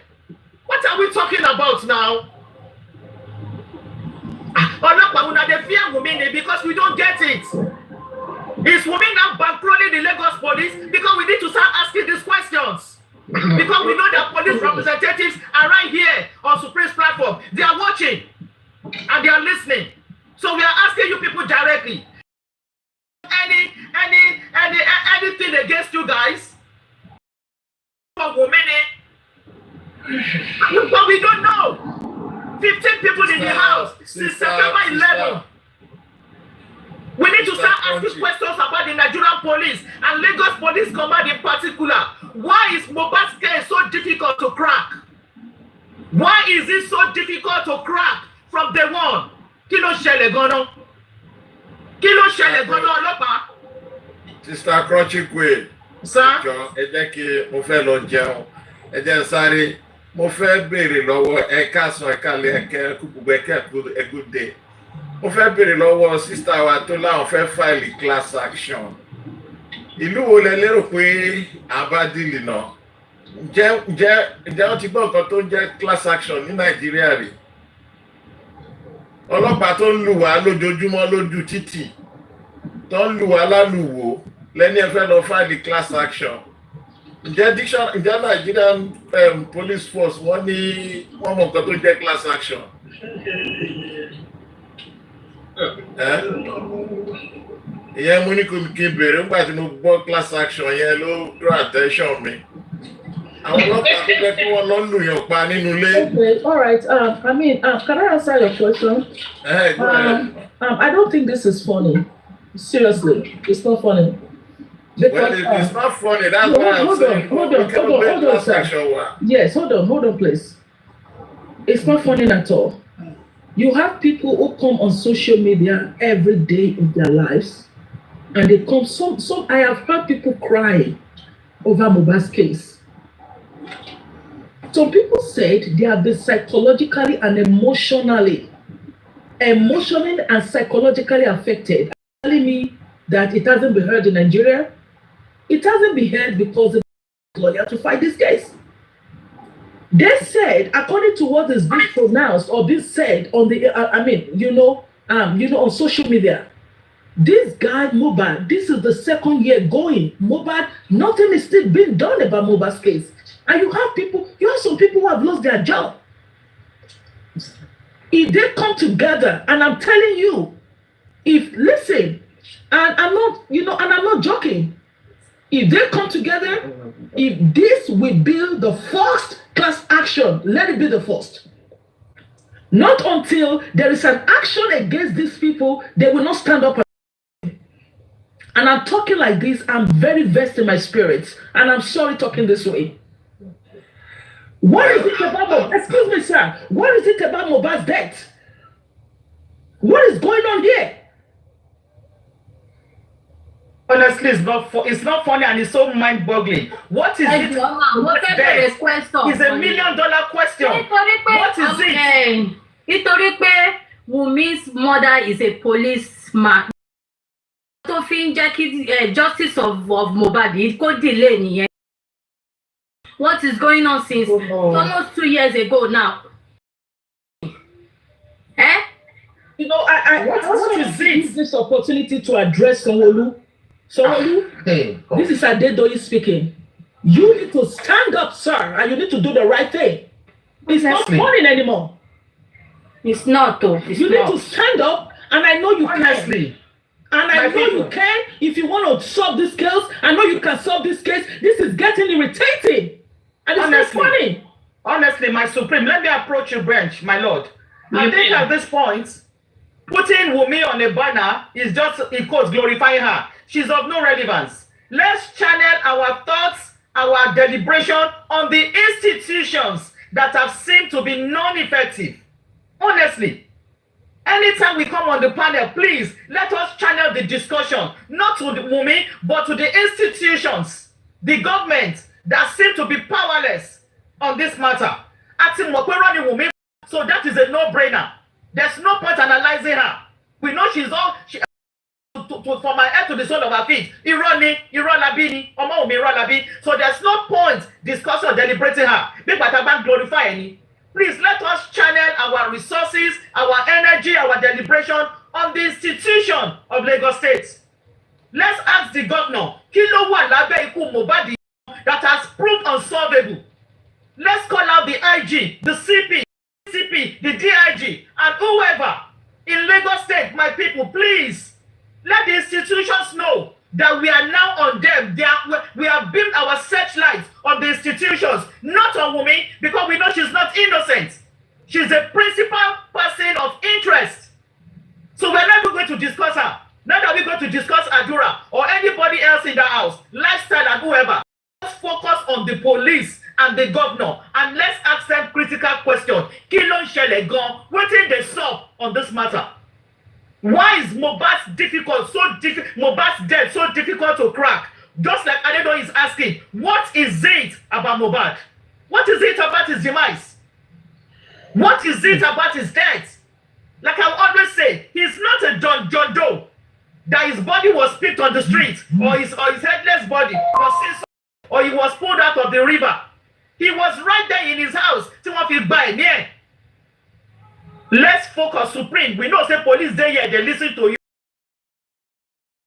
What are we talking about now? They fear Wummi because we don't get it. Is Wummi now bankrolling the Lagos police? Because we need to start asking these questions. Because we know that police representatives are right here on Supreme's platform. They are watching and they are listening. So we are asking you people directly. Anything against you guys? But we don't know. 15 people in the house since September 11. We need to start asking questions about the Nigerian police and Lagos Police Command in particular. Why is Mohbad's case so difficult to crack? Why is it so difficult to crack from day one? Kí ló ṣẹlẹ̀ gan-an? Kí ló ṣẹlẹ̀ gan-an ọlọ́pàá? Sister Crotchie, sir. Ẹ jẹ́ kí mo fẹ́ lọ jẹun. Ẹ jẹ́ sáré. Mo fẹ́ béèrè lọ́wọ́ ẹ káàsán ẹ káalẹ́ ẹ kẹ́ gbogbo ẹ kẹ́ ẹ good day. Mo fẹ́ béèrè lọ́wọ́ sister wa tó láwọn fẹ́ file class action. Ìlú wo lẹ lérò pé àbádìlì náà? Ǹjẹ́ wọ́n ti gbọ́ nǹkan tó ń jẹ́ class action ní Nàìjíríà rí? Ọlọ́pàá tó ń lù wá lójoojúmọ́ lójú títì tó ń lù wá lálùwò lẹ́ni ẹ fẹ́ lọ file class action. Ǹjẹ́ Nigerian police force wọ́n mọ̀ nǹkan tó jẹ́ class action? Ìyẹn mo ní kí n bèrè nígbà tí mo gbọ́ class action yẹn ló draw attention mi. Àwọn ọlọ́pàá tó jẹ́ kí wọ́n lọ lù yàn pa nínú ilé. Okay, all right. Can I answer your question? Go ahead. I don't think this is funny. Seriously, it's not funny. Because, it's not funny. That's what I'm saying. Hold on, sir. Yes, hold on, please. It's not funny at all. You have people who come on social media every day of their lives, and they come. Some. I have heard people crying over Mohbad's case. Some people said they have been psychologically and emotionally and psychologically affected. Telling me that it hasn't been heard in Nigeria. It hasn't been heard because the lawyer to fight this case. They said, according to what is being pronounced or being said on the, on social media, this guy Mohbad, this is the second year going. Mohbad, nothing is still being done about Mohbad's case, and you have some people who have lost their job. If they come together, and I'm telling you, and I'm not joking. If they come together, if this will be the first class action, let it be the first. Not until there is an action against these people, they will not stand up. And I'm talking like this, I'm very vexed in my spirit, and I'm sorry talking this way. What is it about excuse me, sir? What is it about Mohbad's death? What is going on here? Honestly, it's not funny, and it's so mind-boggling. What is it? It's $1 million question. What is it? Nítorí pé Wummi's mother is a policeman. tó fi ń jẹ́ kí justice of Mohbad kó delay nìyẹn. What is going on since almost 2 years ago now? You know, I want to use this opportunity to address Sanwo-Olu. Sanwo-Olu, this is Adedoyin speaking. You need to stand up, sir, and you need to do the right thing. It's not funny anymore. It's not, though. You need to stand up, and I know you can. And I know you can. If you want to solve this case, I know you can solve this case. This is getting irritating. And it's not funny. Honestly, my supreme, let me approach your bench, my lord. I think at this point, putting Wummi on a banner is just, in quotes, glorifying her. She's of no relevance. Let's channel our thoughts, our deliberation on the institutions that have seemed to be non-effective. Honestly, anytime we come on the panel, please let us channel the discussion, not to the Wummi, but to the institutions, the government that seem to be powerless on this matter. So that is a no-brainer. There's no point analyzing her. We know she's all from my head to the sole of her feet. Ironi, Labini, Omo Umi Labi. So there's no point discussing or deliberating her. Big Bataban glorify any. Please let us channel our resources, our energy, our deliberation on the institution of Lagos State. Let's ask the governor, Kilo wa labe iku Mohbad that has proved unsolvable. Let's call out the IG, the CP, the DIG, and whoever in Lagos State, my people, please let the institutions know that we are now on them. We have built our searchlights on the institutions, not on Wummi, because we know she's not innocent. She's a principal person of interest. So we're not going to discuss her. Not that we're going to discuss Adura or anybody else in the house, lifestyle and whoever. Let's focus on the police and the governor, and let's ask them critical questions. Kilon Shele Gon, what did they solve on this matter? Why is Mohbad's death so difficult to crack? Just like Adedo is asking, what is it about Mohbad? What is it about his demise? What is it about his death? Like I always say, he's not a John Doe that his body was picked on the streets, or his headless body was seen, or he was pulled out of the river. He was right there in his house. Let's focus, Supreme. We know say police there here, they listen to you.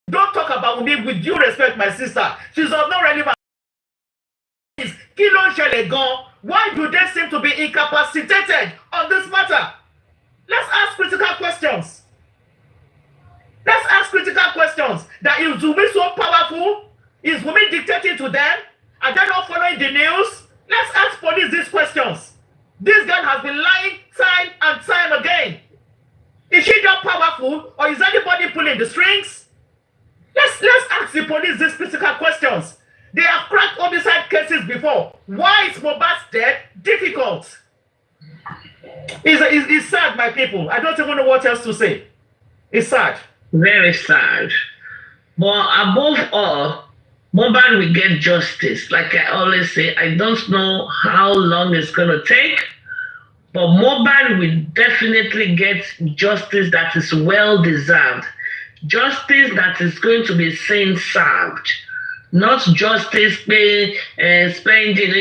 Don't talk about me with due respect, my sister. She's of no relevance. Kilon Shele Gon, why do they seem to be incapacitated on this matter? Let's ask critical questions. Let's ask critical questions. That is Wummi so powerful? Is Wummi dictating to them? Are they not following the news? Let's ask police these questions. This girl has been lying time and time again. Is she not powerful, or is anybody pulling the strings? Let's ask the police these critical questions. They have cracked homicide cases before. Why is Mohbad's death difficult? It's sad, my people. I don't even know what else to say. It's sad. Very sad. But above all, Mohbad will get justice. Like I always say, I don't know how long it's going to take, but Mohbad will definitely get justice that is well deserved. Justice that is going to be sin served. Not justice, pay, spending,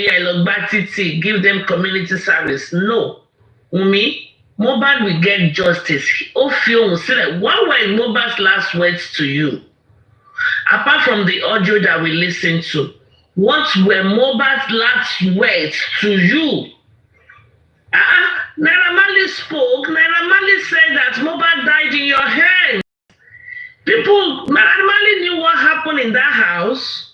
give them community service. No. Wummi, Mohbad will get justice. One were Mohbad's last words to you. Apart from the audio that we listened to, what were Mohbad's last words to you? Naira Marley spoke. Naira Marley said that Mohbad died in your hands. Naira Marley knew what happened in that house.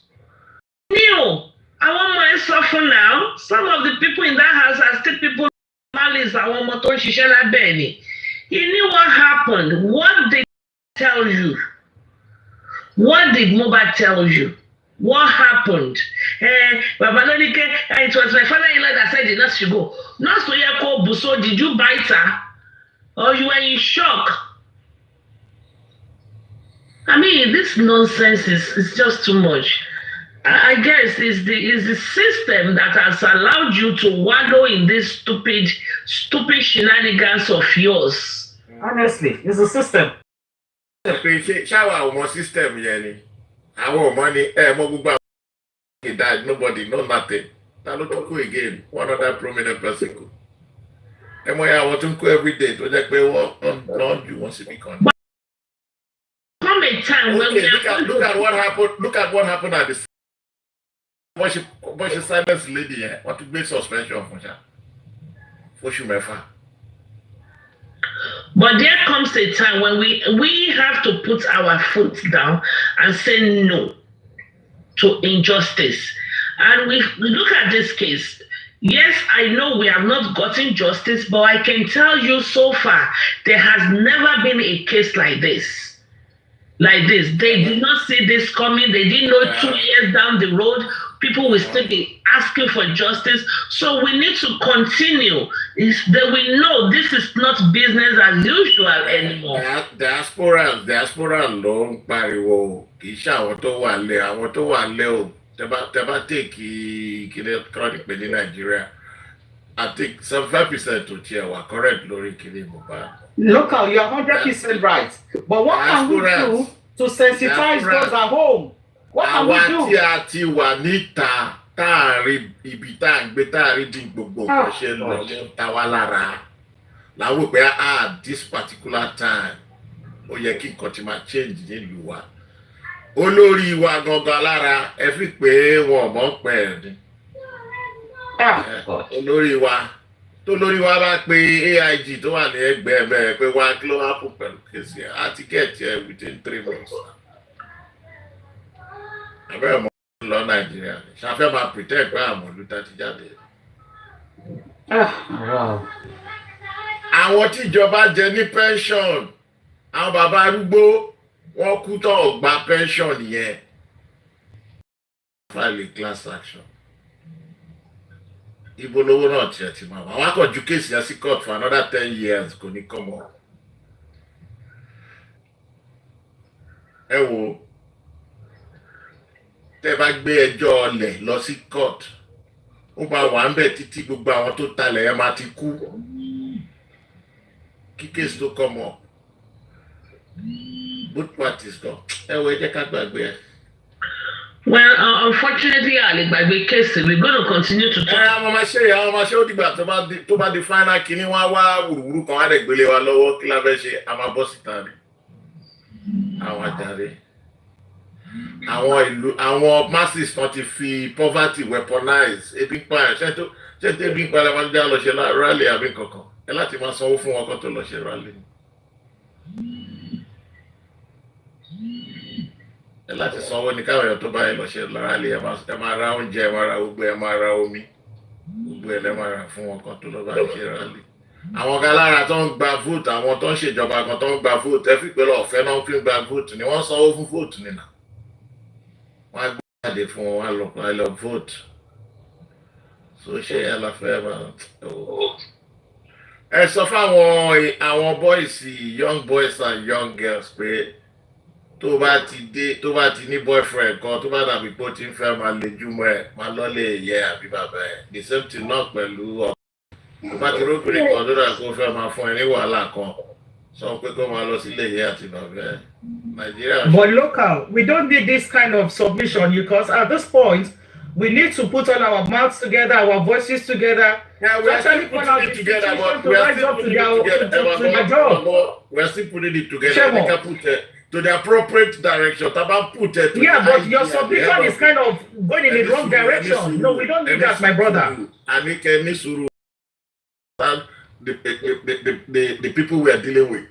Knew. I want my suffer now. Some of the people in that house are still people. Marley's I want motor Shishela Benny. He knew what happened. What did he tell you? What did Mohbad tell you? What happened? It was my father-in-law that said the nurse should go. Nurse Oyeko Buso, did you bite her? Or you were in shock? I mean, this nonsense is just too much. I guess it's the system that has allowed you to wallow in this stupid shenanigans of yours. Honestly, it's a system. Shower system, Yanni. Our money, he died, nobody, no nothing. Now look again, one other prominent person. And when I want to go every day, to that way, what you want to be con. Come a time when look at what happened. Look at what happened at this. What she silence lady, what to make suspension for her. For Shumefa. But there comes a time when we have to put our foot down and say no to injustice. And we look at this case. Yes, I know we have not gotten justice, but I can tell you so far, there has never been a case like this. They did not see this coming. They didn't know 2 years down the road, people will still be asking for justice. So we need to continue. That we know this is not business as usual anymore. Diaspora long pariwo. Isha àwọn tó wà lé o. Tẹ́bá take chronic in Nigeria. I think 75% to chair were correct lórí kìíní Mohbad. Local, you are 100% right. But what can we do to sensitize those at home? What can we do? Àwa tí a ti wà níta táàrí ibi tá à ń gbé táàrí dín gbogbo nǹkan ṣe lọ ló ń ta wá lára. Làwọn pé this particular time ó yẹ kí nǹkan ti máa change nílùú wa. Olórí wa gangan lára ẹ fi pé wọn mọ̀ pẹ́ ni. Olórí wa. Tó lórí wa bá pe AIG tó wà ní ẹgbẹ́ mẹ́rin pé wá kí ló wá kó pẹ̀lú kéésì àti get here within 3 months. Àbẹ́rẹ́ mọ́ lọ Nàìjíríà ni ṣàfẹ́ máa pretend pé àmọ́ ló tá ti jáde. Àwọn tí ìjọba jẹ ní pension, àwọn bàbá arúgbó wọ́n kú tán ọ̀gbà pension yẹn. File a class action. Ibo lówó náà tiẹ̀ ti máa wà. Àwọn akọ̀jú kéèsì yẹn sí court for another 10 years kò ní come on. Ẹ wo, tẹ́ bá gbé ẹjọ́ ọlẹ̀ lọ sí court, ó máa wà ń bẹ̀ títí gbogbo àwọn tó talẹ̀ ẹ máa ti kú. Kí kéèsì tó come on. Both parties gan. Ẹ wo ẹ jẹ́ ká gbàgbé ẹ. Well, unfortunately, Aligbagbe case, we're going to continue to talk. Àwọn ọmọ ṣe ó dìgbà tó bá di final kìíní wá wùrùwùrù kan wá dẹ̀ gbélé wa lọ́wọ́ kí la fẹ́ ṣe a máa bọ́ síta ni. Àwọn àjàre. Àwọn masses kan ti fi poverty weaponize ebi ń pa ẹ̀ ṣé tó ebi ń pa ẹ̀ wọ́n já lọ ṣe rally àbí kankan. Ẹ láti máa sanwó fún wọn kan tó lọ ṣe rally. Láti sanwó ní káwọn èèyàn tó bá yẹ lọ ṣe rally ẹ máa ra oúnjẹ ẹ máa ra gbogbo ẹ máa ra omi gbogbo ẹ lẹ máa ra fún wọn kan tó lọ bá ṣe rally. Àwọn kan lára tó ń gba vote àwọn tó ń ṣèjọba kan tó ń gba vote ẹ fi pé ọ̀fẹ́ náà fi ń gba vote ni wọ́n sanwó fún vote nìyà. Wọ́n á gbé jáde fún wọn wá lọ vote. So ṣé ẹ lọ fẹ́ máa ẹ sọ fún àwọn boys young boys and young girls pé tó bá ti ní boyfriend kan tó bá dàbí pé ó ti ń fẹ́ máa lejú mọ́ ẹ̀ máa lọ́lé ìyẹ́ àbí bàbá ẹ̀ the same thing náà pẹ̀lú tó bá ti róbìnrin kan tó dà kó fẹ́ máa fún ẹ ní wàhálà kan So we come out here to Nigeria. But local, we don't need this kind of submission because at this point, we need to put all our mouths together, our voices together. Yeah, we are still putting it together, but we are still putting it together. We are still putting it together. They can put it to the appropriate direction. Yeah, but your submission is kind of going in the wrong direction. No, we don't need that, my brother. The people we are dealing with.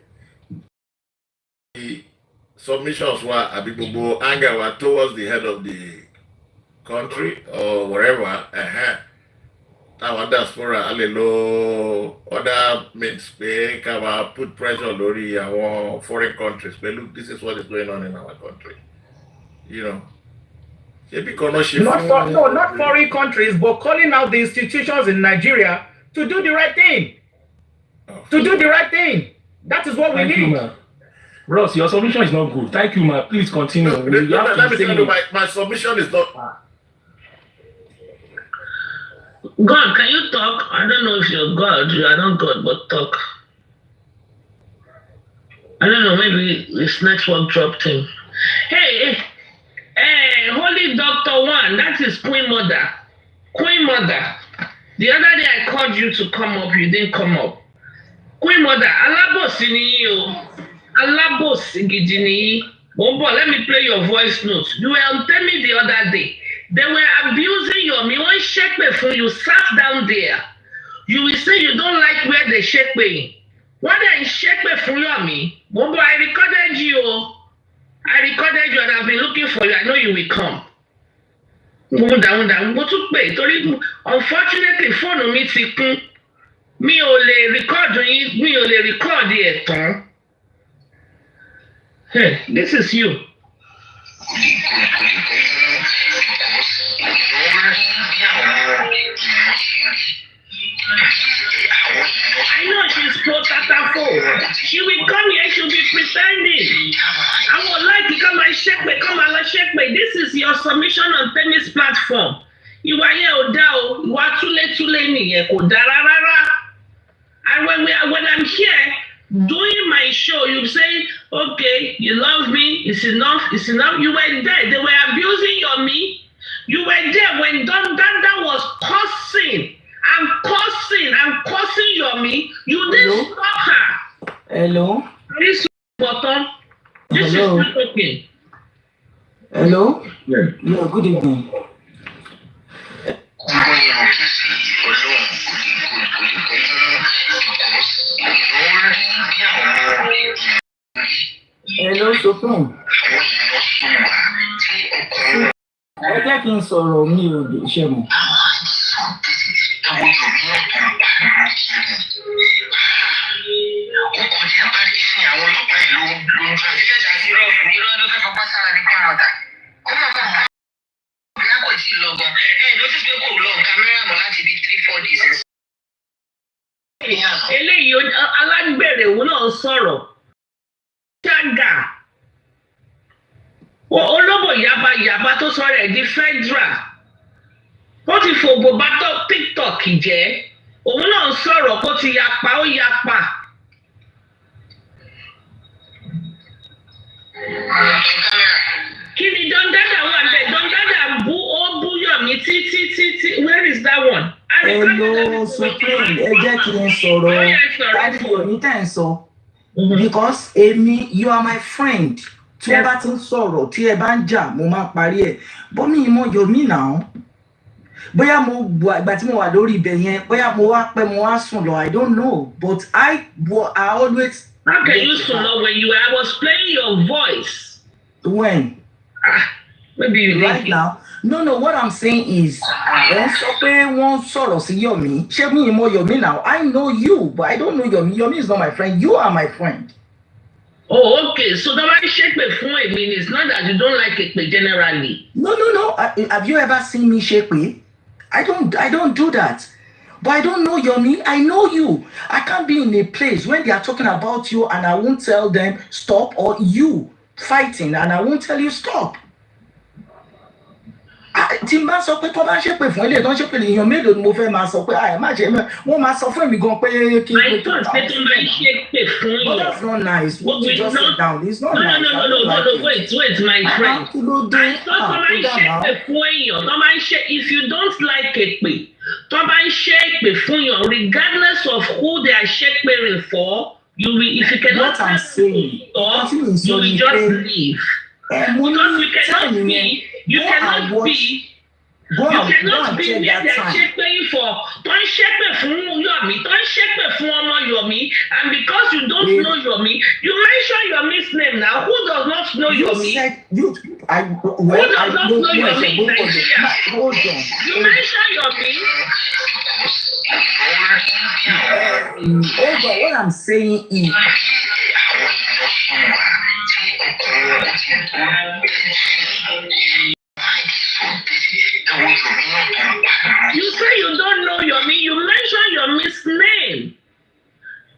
The submissions were anger were towards the head of the country or wherever. Our diaspora, other means they can put pressure on our foreign countries. But look, this is what is going on in our country. You know. Not foreign countries, but calling out the institutions in Nigeria to do the right thing. To do the right thing. That is what we need. You, Ross, your submission is not good. Thank you, man. Please continue. Let me tell you, my submission is not. God, can you talk? I don't know if you're God. You are not God, but talk. I don't know. Maybe this network dropped him. Hey, Holy Doctor One. That is Queen Mother. Queen Mother. The other day I called you to come up. You didn't come up. Queen Mother. Alabosi ni yo. Alabosi gidi ni. Let me play your voice notes. You were telling me the other day. They were abusing you. Me one shake before you sat down there. You will say you don't like where they shake me. What they shake before you me? Bobo, I recorded you. I recorded you and I've been looking for you. I know you will come. Unfortunately, phone me ti kun. Mi ò lè record it tán. Hey, this is you. I know she's pro-tatafo. She will come here, she'll be pretending. I would like to come and shake me. This is your submission on Temi's platform. You are here, Odao. You are too late. And when I'm here doing my show, you say, okay, you love me, it's enough. You were there. They were abusing me. You were there when Danda was cursing and cursing me. You didn't stop her. Hello? This button. This is not okay. Hello? Yeah, good evening. Hello, Sopin. Ẹ jẹ́ kí n sọ̀rọ̀ mi ò lè ṣe mọ̀. Eléyìí alágbèrè òun náà sọ̀rọ̀. Ṣága. Olóbò yaba tó sọ̀rọ̀ ẹ̀ di federal. Ó ti fògbò bá tó TikTok jẹ́. Òun náà sọ̀rọ̀ kó ti yapa ó yapa. Kí ni Dondada wà bẹ́ẹ̀? Dondada bú Yomi títí. Where is that one? Hello, Supreme. Ẹ jẹ́ kí n sọ̀rọ̀ dájú Yomi tẹ̀ ń sọ. Because you are my friend. Tí ẹ bá ti ń sọ̀rọ̀, tí ẹ bá ń jà, mo máa parí ẹ̀. Bọ́ mi mọ Yomi náà. Bóyá mo ìgbà tí mo wà lórí ibẹ̀ yẹn, bóyá mo wá sùn lọ, I don't know. But I always. How can you sùn lọ when I was playing your voice? When? Maybe you right now. No, what I'm saying is, sọ pé wọ́n sọ̀rọ̀ sí Yomi. Ṣé mi mọ Yomi now? I know you, but I don't know Yomi. Yomi is not my friend. You are my friend. Oh, okay. So the way Shepe fún èmi is not that you don't like it generally. No. Have you ever seen me Shepe? I don't do that. But I don't know Yomi. I know you. I can't be in a place when they are talking about you and I won't tell them stop, or you fighting and I won't tell you stop. tí n bá sọ pé tó bá ṣépè fún ilé tó ń ṣépè èèyàn mélòó ni mo fẹ́ máa sọ pé ẹ má ṣe wọ́n máa sọ fún èmi gan pé kí n pé tó ta ọ̀sẹ̀ tó máa ń ṣépè fún yàn. But that's not nice. What you just said down, it's not nice. No, wait, my friend. Kí ló dé? Tó máa ń ṣépè fún èèyàn, tó máa ń ṣe if you don't like èpè, tó máa ń ṣépè fún yàn regardless of who they are shépèrè for, you will, if you cannot what I'm saying, you will just leave. Because you cannot be where they are shaping for. Don't shape fún Yomi, don't shape fún ọmọ Yomi, and because you don't know Yomi, you mention Yomi's name now. Who does not know Yomi? Who does not know Yomi in Nigeria? Hold on. You mention Yomi. Hold on, what I'm saying is you say you don't know Yomi, you mention Yomi's name.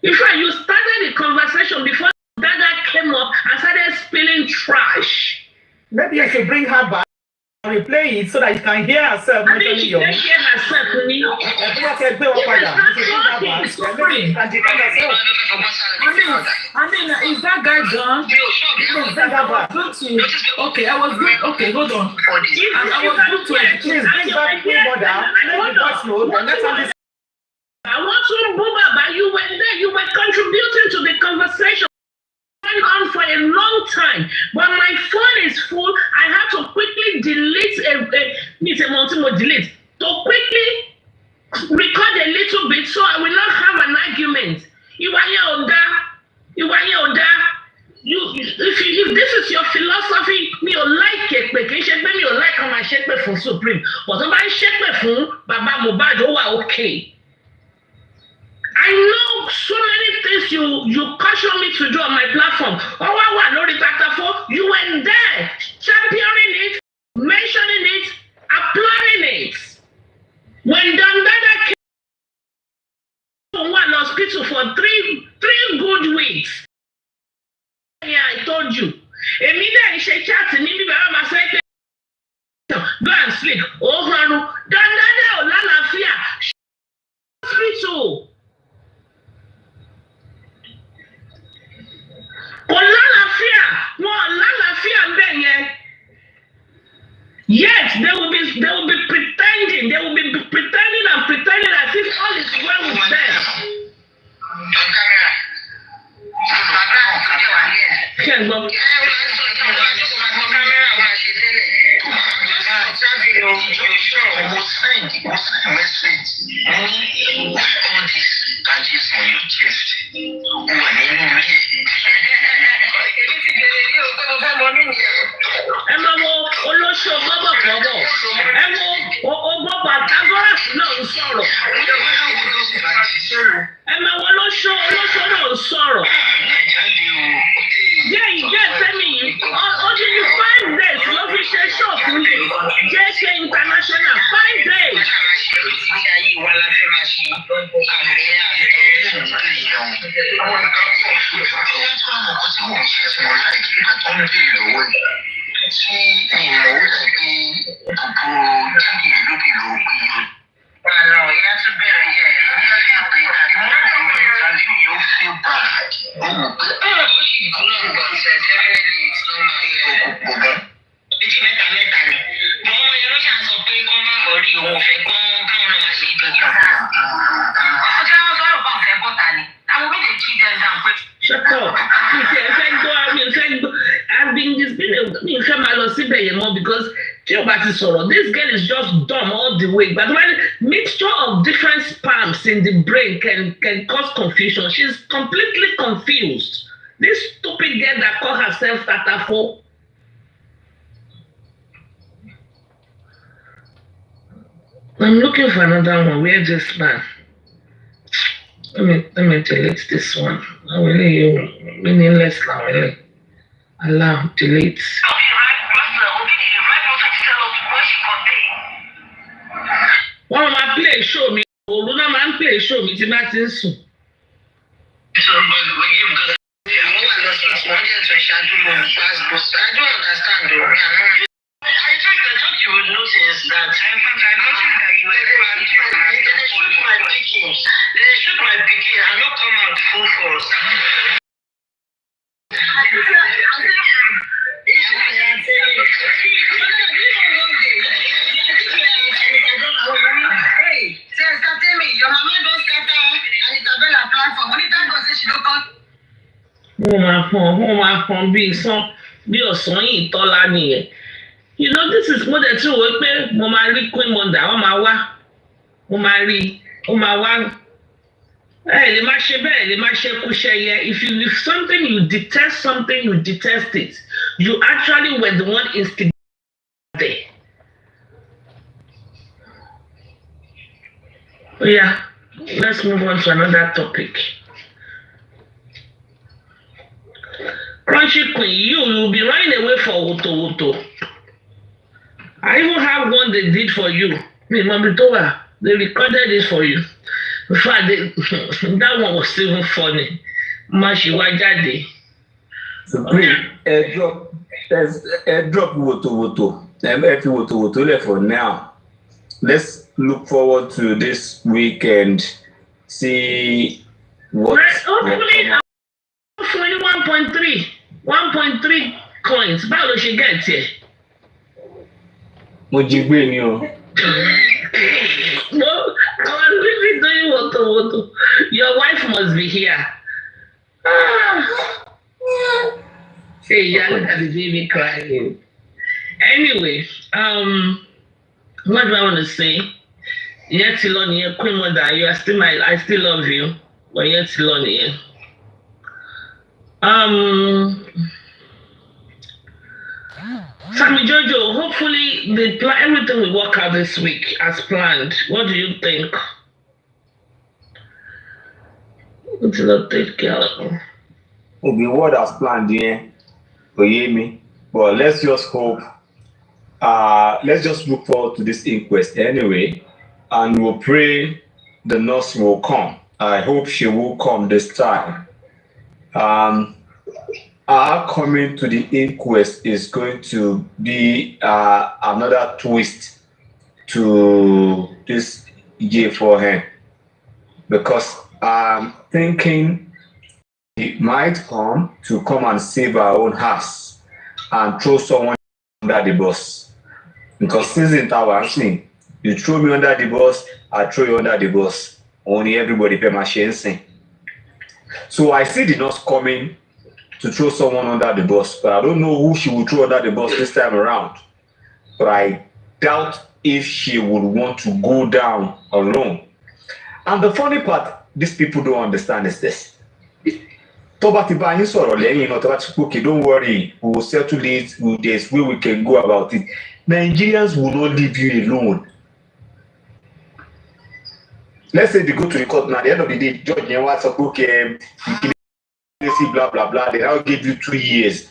In fact, you started the conversation before Dada came up and started spilling trash. Maybe I should bring her back and replay it so that you can hear herself. I think she can hear herself. I mean, is that guy done? Okay, I was good. Okay, hold on. I was good to please bring back your mother. Let the voice note and let's understand. I want to move up, but you were there. You were contributing to the conversation. Went on for a long time, but my phone is full. I had to quickly delete delete to quickly record a little bit so I will not have an argument. If this is your philosophy, me or like it, but me or like how my shape for Supreme, but if I shape for Baba Mohbad, okay. I know so many things you caution me to do on my platform. You went there, championing it, mentioning it, applying it. When Dandada came to one hospital for three good weeks, yeah, I told you. Immediately she chatted me, go and sleep. Oh, Dandada, Lalafia, hospital. Yes, they will be pretending. They will be pretending as if all is well with them. International 5 days. Shut up. I've been because this girl is just dumb all the way. But when mixture of different spams in the brain can cause confusion, she's completely confused. This stupid girl that called herself Tatafo. I'm looking for another one. Where's this man? Let me delete this one. I will let you meaningless now. Allow delete. One of my play show me. Oluna man play show me. Timatinsu. I don't understand. you would notice that they shoot my picking and not come out full force. You know, this is what the two work with Momari Queen Monda, Omari, Omawa. Hey, the if something you detest something, you detest it. You actually were the one instigating there. Oh, yeah, let's move on to another topic. Crunchy Queen, you'll be running away for Woto. I even have one they did for you. They recorded it for you. In fact, that one was even funny. Mashiwajade. Supreme, airdrop Woto. Woto left for now. Let's look forward to this weekend. See what. Hopefully 1.3 coins. How she get here? No, I was really doing Woto. Your wife must be here. Hey, yeah, look at the baby crying. Anyway, what do I want to say? Yet Tiloni, Queen Mother, you are still I still love you. But yet Tiloni. Sammy Jojo, hopefully everything will work out this week as planned. What do you think? It's not take care of. It'll be what as planned, yeah. For me. But let's just hope. Let's just look forward to this inquest anyway, and we'll pray the nurse will come. I hope she will come this time. Our coming to the inquest is going to be another twist to this year for her, because I'm thinking it might come and save our own house and throw someone under the bus. Because since in our thing, you throw me under the bus, I throw you under the bus. Only everybody pay my share. So I see the nurse coming to throw someone under the bus, but I don't know who she will throw under the bus this time around. But I doubt if she would want to go down alone. And the funny part these people don't understand is this. Okay, don't worry, we will settle it, there's way we can go about it. Nigerians will not leave you alone. Let's say they go to the court now, at the end of the day, judge, okay, blah blah blah, they now give you 2 years.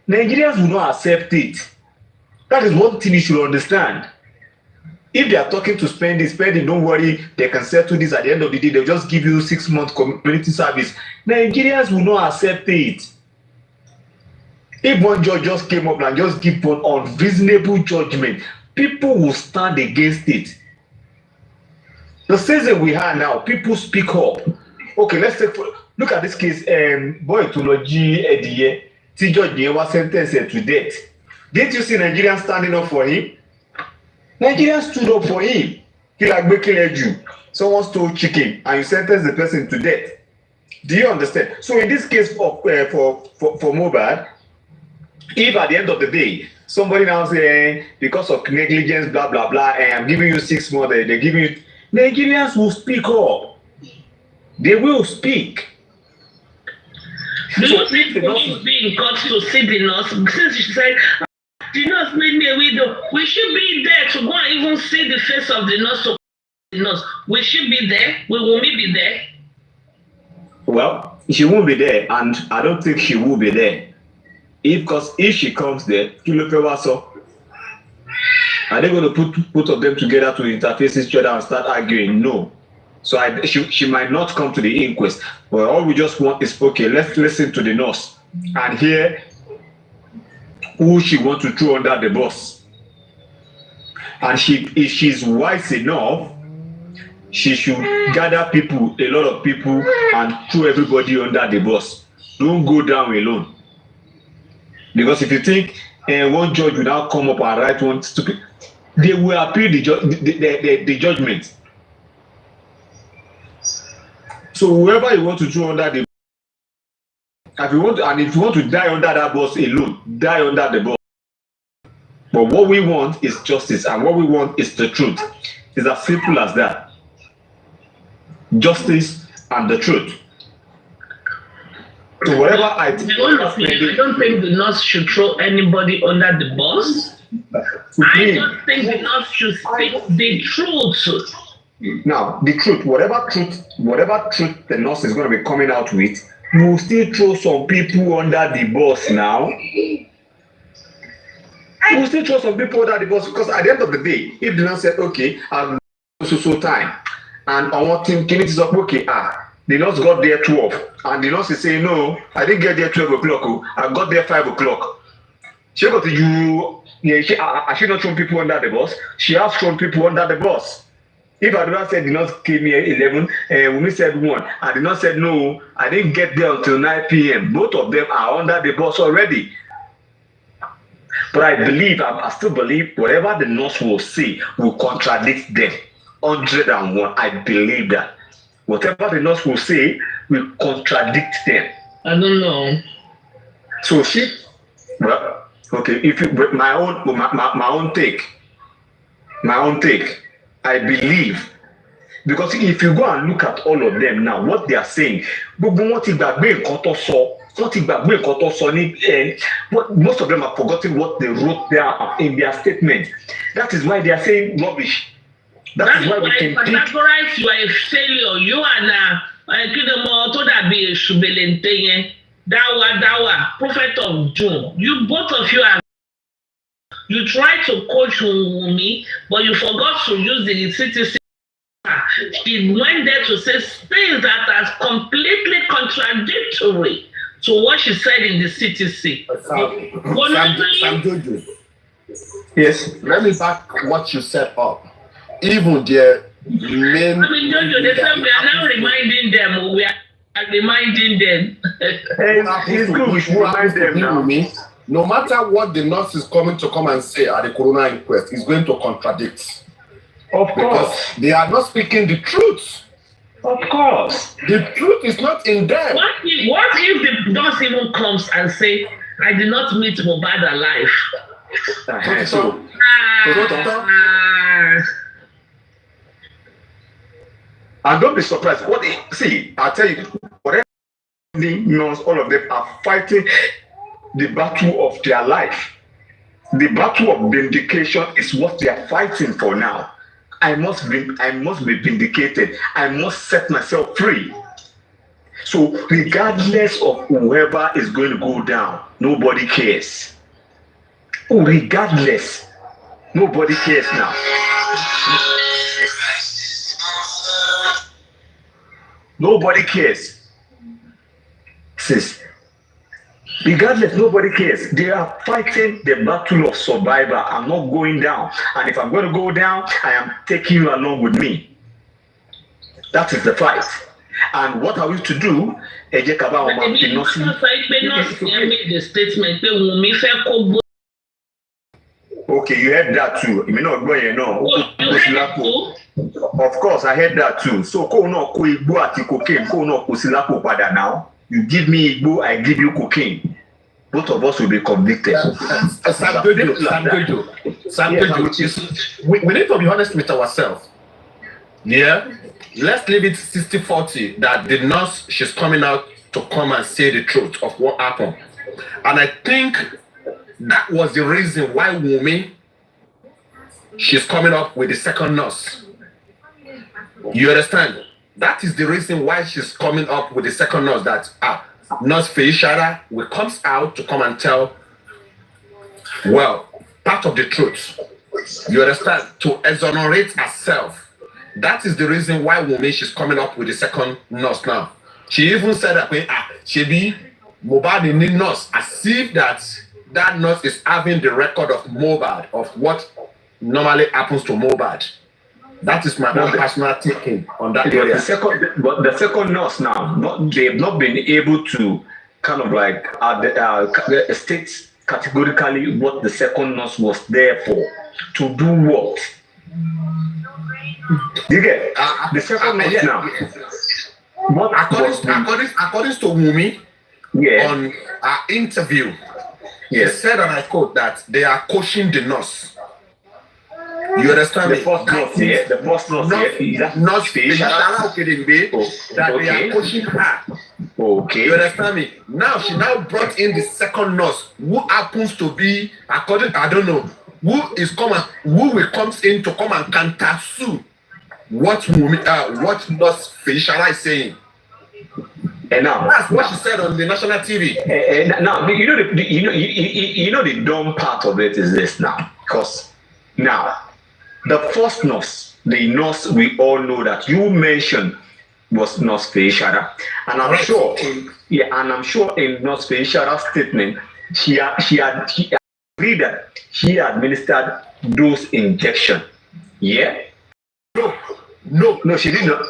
Nigerians will not accept it. That is one thing you should understand. If they are talking to spending, don't worry, they can settle this at the end of the day, they'll just give you 6 months community service. Nigerians will not accept it. If one judge just came up and just give one unreasonable judgment, people will stand against it. The season we have now, people speak up. Okay, let's take look at this case. Boy Tuloji Ediye, Judge was sentenced to death. Didn't you see Nigerians standing up for him? Nigerians stood up for him. He like making a Jew. Someone stole chicken and you sentence the person to death. Do you understand? So in this case for Mohbad, if at the end of the day somebody now say because of negligence, blah blah blah, and I'm giving you 6 months, they're giving you, Nigerians will speak up. They will speak. Do you think the nurse being got to see the nurse? Since she said the nurse made me a widow, we should be there to go and even see the face of the nurse. So the nurse, we should be there. We will be there. Well, she won't be there, and I don't think she will be there. Because if she comes there, are they going to put both of them together to interface each other and start arguing? No. So she might not come to the inquest. But all we just want is, okay, let's listen to the nurse and hear who she wants to throw under the bus. And if she's wise enough, she should gather people, a lot of people, and throw everybody under the bus. Don't go down alone. Because if you think one judge will now come up and write one stupid, they will appeal the judgment. So whoever you want to throw under the, if you want to die under that bus alone, die under the bus. But what we want is justice, and what we want is the truth. It's as simple as that. Justice and the truth. So whatever I don't think the nurse should throw anybody under the bus. I don't think the nurse should speak the truth. Now, the truth, whatever truth the nurse is going to be coming out with, will still throw some people under the bus now. We'll still throw some people under the bus, because at the end of the day, if the nurse said, okay, I'll so time, and I want him, can it up, okay, the nurse got there 12, and the nurse is saying, no, I didn't get there 12 o'clock, I got there 5 o'clock. She got to you, I should not throw people under the bus. She has thrown people under the bus. If Adura said the nurse came here 11, Wummi said 1, and the nurse said, no, I didn't get there until 9 p.m. Both of them are under the bus already. But I still believe whatever the nurse will say will contradict them. 101, I believe that. Whatever the nurse will say will contradict them. I don't know. So well, okay, if you, my own take, I believe, because if you go and look at all of them now, what they are saying, but most of them have forgotten what they wrote there in their statement. That is why they are saying rubbish. That is why we can categorize you are a failure. You are now Dawa, prophet of June. You both of you are. You tried to coach Wummi, but you forgot to use the CTC. She went there to say things that are completely contradictory to what she said in the CTC. Sam Jojo. Yes. Let me back what you set up. Even their main. Jojo, they said we are now reminding them. We are reminding them. It's good. We should remind them now. No matter what the nurse is coming to come and say at the coroner inquest, is going to contradict. Of course. Because they are not speaking the truth. Of course. The truth is not in them. What if the nurse even comes and say, I did not meet Mohbad alive? And don't be surprised. I'll tell you, whatever nurse, all of them are fighting the battle of their life. The battle of vindication is what they are fighting for now. I must be vindicated. I must set myself free. So regardless of whoever is going to go down, nobody cares. Regardless, nobody cares now. Nobody cares. Sis. Regardless, nobody cares. They are fighting the battle of survival. I'm not going down. And if I'm going to go down, I am taking you along with me. That is the fight. And what are we to do? The statement. Okay, you heard that too. You may not go here, no. Of course, I heard that too. So, now. You give me Igbo, I give you cocaine. Both of us will be convicted. Sam Jojo. We need to be honest with ourselves. Yeah? Let's leave it 60-40 that the nurse, she's coming out to come and say the truth of what happened. And I think that was the reason why Wummi, she's coming up with the second nurse. You understand? That is the reason why she's coming up with the second nurse, that Nurse Feishara will comes out to come and tell, well, part of the truth. You understand? To exonerate herself. That is the reason why Wummi, she's coming up with the second nurse now. She even said that she be Mohbad in the nurse, as if that nurse is having the record of Mohbad, of what normally happens to Mobad. That is my own personal thinking on that area. But the second nurse now, they've not been able to kind of like state categorically what the second nurse was there for. To do what? You get the second nurse now. What according to Wummi, on our interview, he said, and I quote, that they are coaching the nurse. You understand me? The first nurse, the first nurse, that they are pushing her. Okay. You understand me? Now she now brought in the second nurse, who happens to be, according, I don't know, who will comes in to come and counter sue what nurse Feishara is saying. And now that's what she said on the national TV. Now you know the dumb part of it is this now, because now the first nurse, the nurse we all know that you mentioned was Nurse Feishara, and I'm sure in Nurse Feishara's statement she agreed that she administered those injections. Yeah. No, she did not.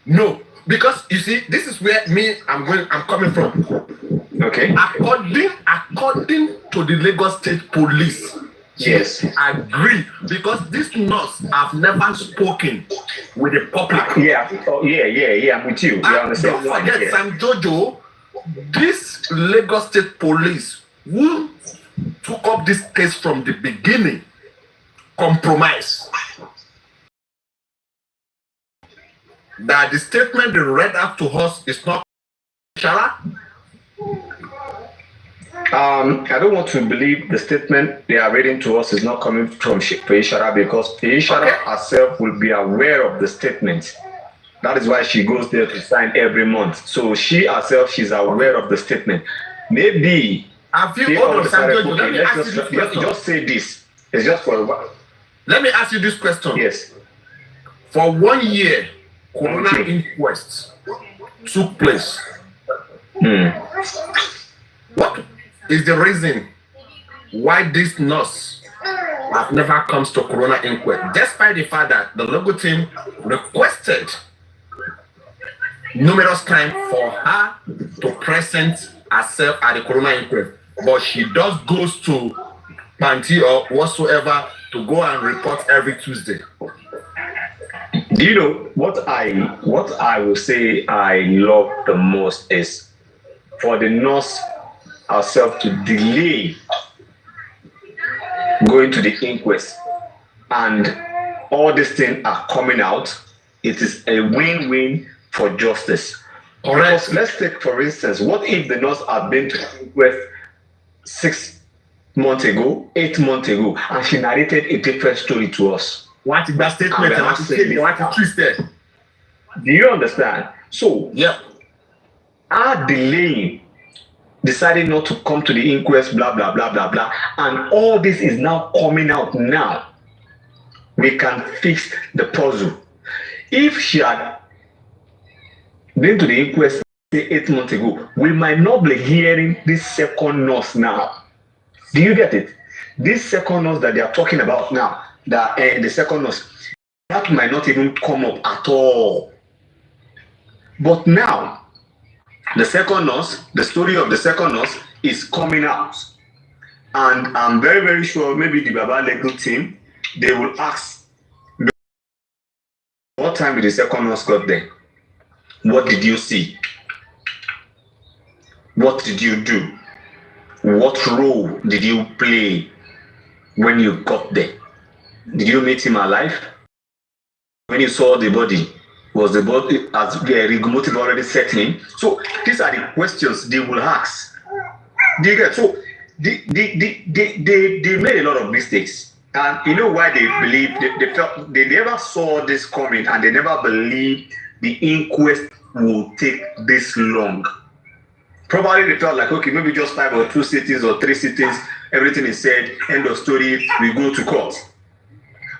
No, because you see, this is where I'm coming from. Okay. According to the Lagos State Police, yes, I agree, because this nurse have never spoken with the public. Yeah, I'm with you. Don't forget, Sam Jojo, this Lagos State Police who took up this case from the beginning, compromise. That the statement they read out to us is not Shala? I don't want to believe the statement they are reading to us is not coming from Feishara, because Feishara herself will be aware of the statement. That is why she goes there to sign every month. So she herself, she's aware of the statement. Maybe just say this. It's just for a while. Let me ask you this question. Yes. For 1 year, Corona inquest took place. What is the reason why this nurse has never comes to Corona inquest, despite the fact that the local team requested numerous times for her to present herself at the Corona inquest, but she just goes to Panti or whatsoever to go and report every Tuesday? Do you know what I will say I love the most is for the nurse herself to delay going to the inquest, and all these things are coming out. It is a win-win for justice. Because let's take, for instance, what if the nurse had been to the inquest 6 months ago, 8 months ago, and she narrated a different story to us? What is that statement? What is twisted? Do you understand? So, our delaying, deciding not to come to the inquest, blah, blah, blah, blah, blah, and all this is now coming out now. We can fix the puzzle. If she had been to the inquest 8 months ago, we might not be hearing this second nurse now. Do you get it? This second nurse that they are talking about now, the second nurse, that might not even come up at all. But now, the second nurse, the story of the second nurse is coming out. And I'm very, very sure maybe the Baba legal team, they will ask, what time did the second nurse got there? What did you see? What did you do? What role did you play when you got there? Did you meet him alive? When you saw the body, was the body as rigor already set in? So these are the questions they will ask. Do you get? So they made a lot of mistakes, and you know why they believe they felt they never saw this coming, and they never believed the inquest will take this long. Probably they felt like, okay, maybe just 5 or 2 sittings or 3 sittings, everything is said, end of story, we go to court.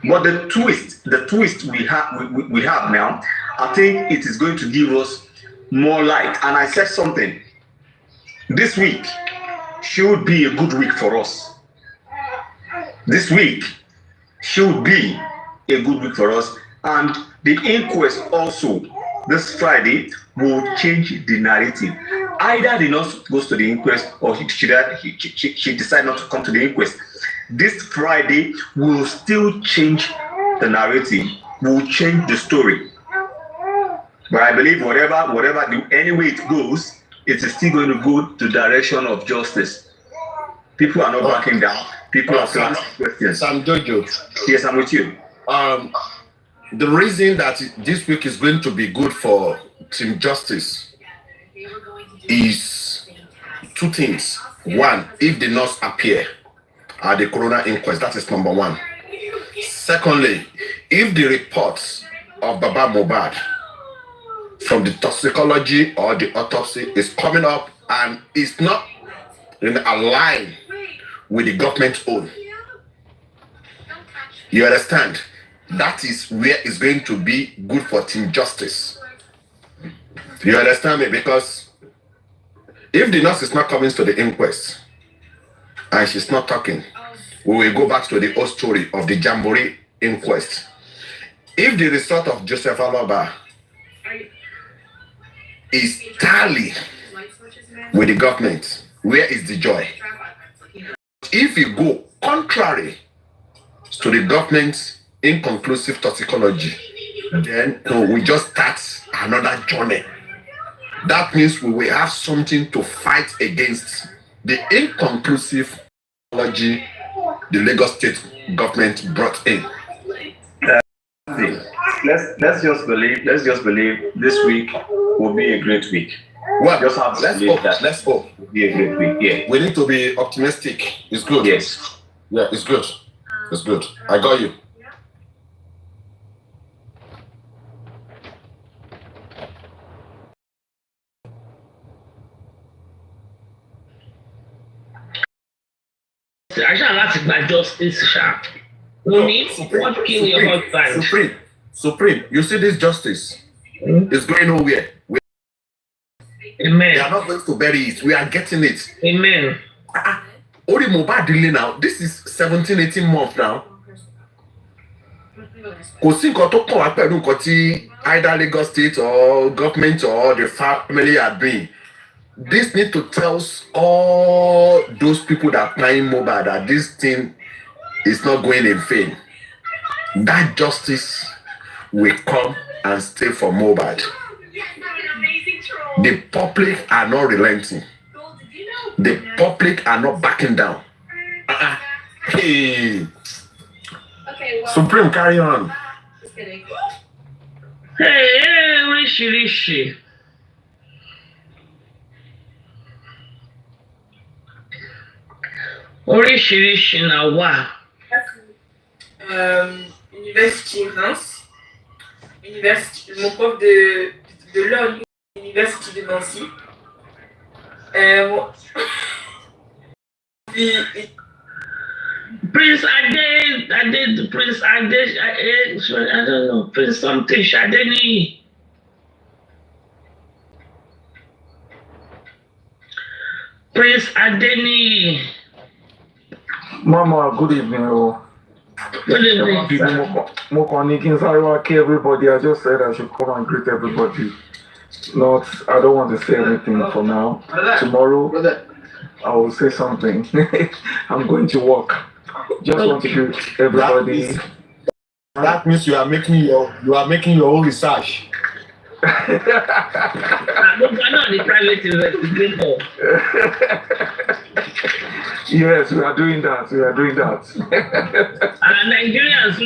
But the twist we have now, I think it is going to give us more light. And I said something. This week should be a good week for us. This week should be a good week for us. And the inquest also this Friday will change the narrative. Either the nurse goes to the inquest or she decide not to come to the inquest. This Friday will still change the narrative, will change the story. But I believe any way it goes, it is still going to go to the direction of justice. People are not backing down. People are still asking questions. Sam Jojo. Yes, I'm with you. The reason that this week is going to be good for Team Justice is two things. One, if the nurse appear at the coroner inquest, that is number one. Secondly, if the reports of Baba Mohbad from the toxicology or the autopsy is coming up and is not in line with the government's own, you understand? That is where it's going to be good for Team Justice. You understand me? Because if the nurse is not coming to the inquest and she's not talking, we will go back to the old story of the Jamboree inquest. If the result of Joseph Aloba is tally with the government, where is the joy? If you go contrary to the government's inconclusive toxicology, then we just start another journey. That means we will have something to fight against the inconclusive toxicology the Lagos State government brought in. Let's just believe this week will be a great week. Well, just have let's hope. Let's hope. Will be a great week. Yeah. We need to be optimistic. It's good. Yes. Yeah, it's good. It's good. I got you. I shall not my justice, sha. Wummi, what kill your husband? Supreme. You see this justice? It's going nowhere. Amen. We are not going to bury it. We are getting it. Amen. Only mobile delay now. This is 17, 18 months now. Kò sí nǹkan tó kàn wá pẹ̀lú nǹkan tí either Lagos State or government or the family are doing. This need to tell all those people that are playing mobile that this thing is not going in vain. That justice will come and stay for mobile. The public are not relenting. The public are not backing down. Hey. Okay, well, Supreme, carry on. Just kidding. Hey, Rishi. Oríṣiríṣi na wà. University in France, mon prof de l'Université de Nancy. Prince Ade, I don't know, Prince something, Shadeni. Prince Adeni. Mama, good evening. Good evening. Everybody. I just said I should come and greet everybody. I don't want to say anything for now. Tomorrow, I will say something. I'm going to work. Just want to greet everybody. That means you are making your own research. Not the private investigator. Yes, we are doing that. And Nigerians,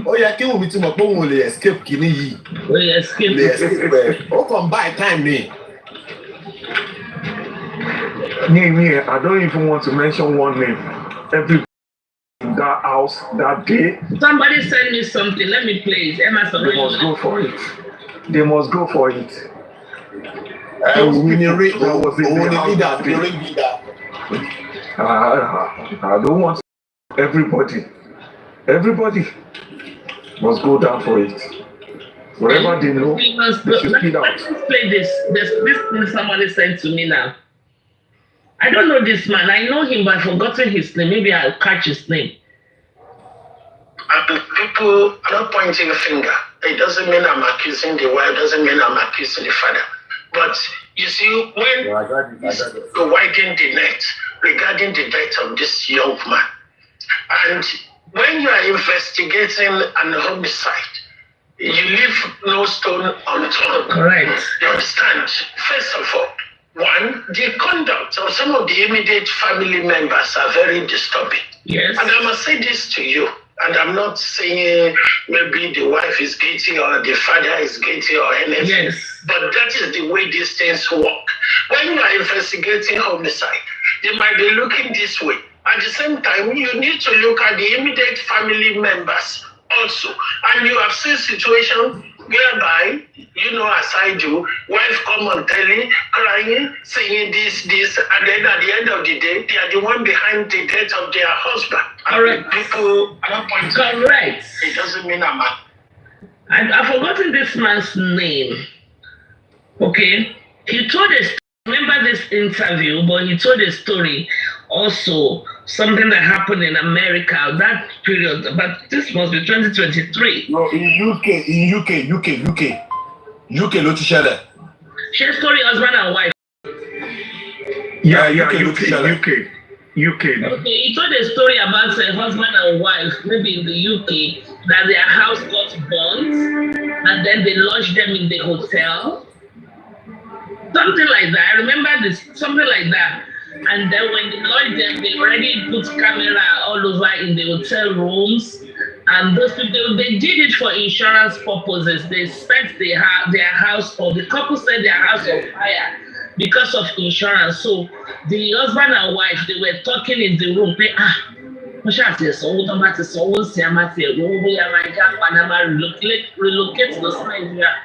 Oh yeah, kí Wùmí ti mọ̀ pé òun ò lè escape kìíní yìí. We escape. Lè escape ẹ̀. Ó kàn buy time ni. Me, I don't even want to mention one name. Everybody in that house that day. Somebody send me something. Let me play it. They must go for it. They must go for it. We need I don't want everybody. Everybody must go down for it. Whatever they know, they should speed out. Let's play this. This thing somebody sent to me now. I don't know this man. I know him, but I've forgotten his name. Maybe I'll catch his name. People are not pointing a finger. It doesn't mean I'm accusing the wife, doesn't mean I'm accusing the father. But you see, when you widen the net regarding the death of this young man, and when you are investigating an homicide, you leave no stone unturned. Correct. You understand? First of all, one, the conduct of some of the immediate family members are very disturbing. Yes. And I must say this to you, and I'm not saying maybe the wife is guilty or the father is guilty or anything. Yes. But that is the way these things work. When you are investigating homicide, they might be looking this way. At the same time, you need to look at the immediate family members also. And you have seen situations whereby, you know, as I do, wife come on telly, crying, saying this, and then at the end of the day, they are the one behind the death of their husband. Correct. People are not pointing. Correct. It doesn't mean I'm a... I've forgotten this man's name. Okay? He told a story. Remember this interview, but he told a story also, something that happened in America that period, but this must be 2023. No, in UK, ló ti ṣẹlẹ̀. Share story husband and wife. Yeah, UK. Okay, he told a story about a husband and wife, maybe in the UK, that their house got burnt and then they lodged them in the hotel. Something like that. I remember this, something like that. And then when they lodged them, they already put camera all over in the hotel rooms. And those people, they did it for insurance purposes. They set their house, or the couple set their house on fire because of insurance. So the husband and wife, they were talking in the room. They, relocate to Nigeria.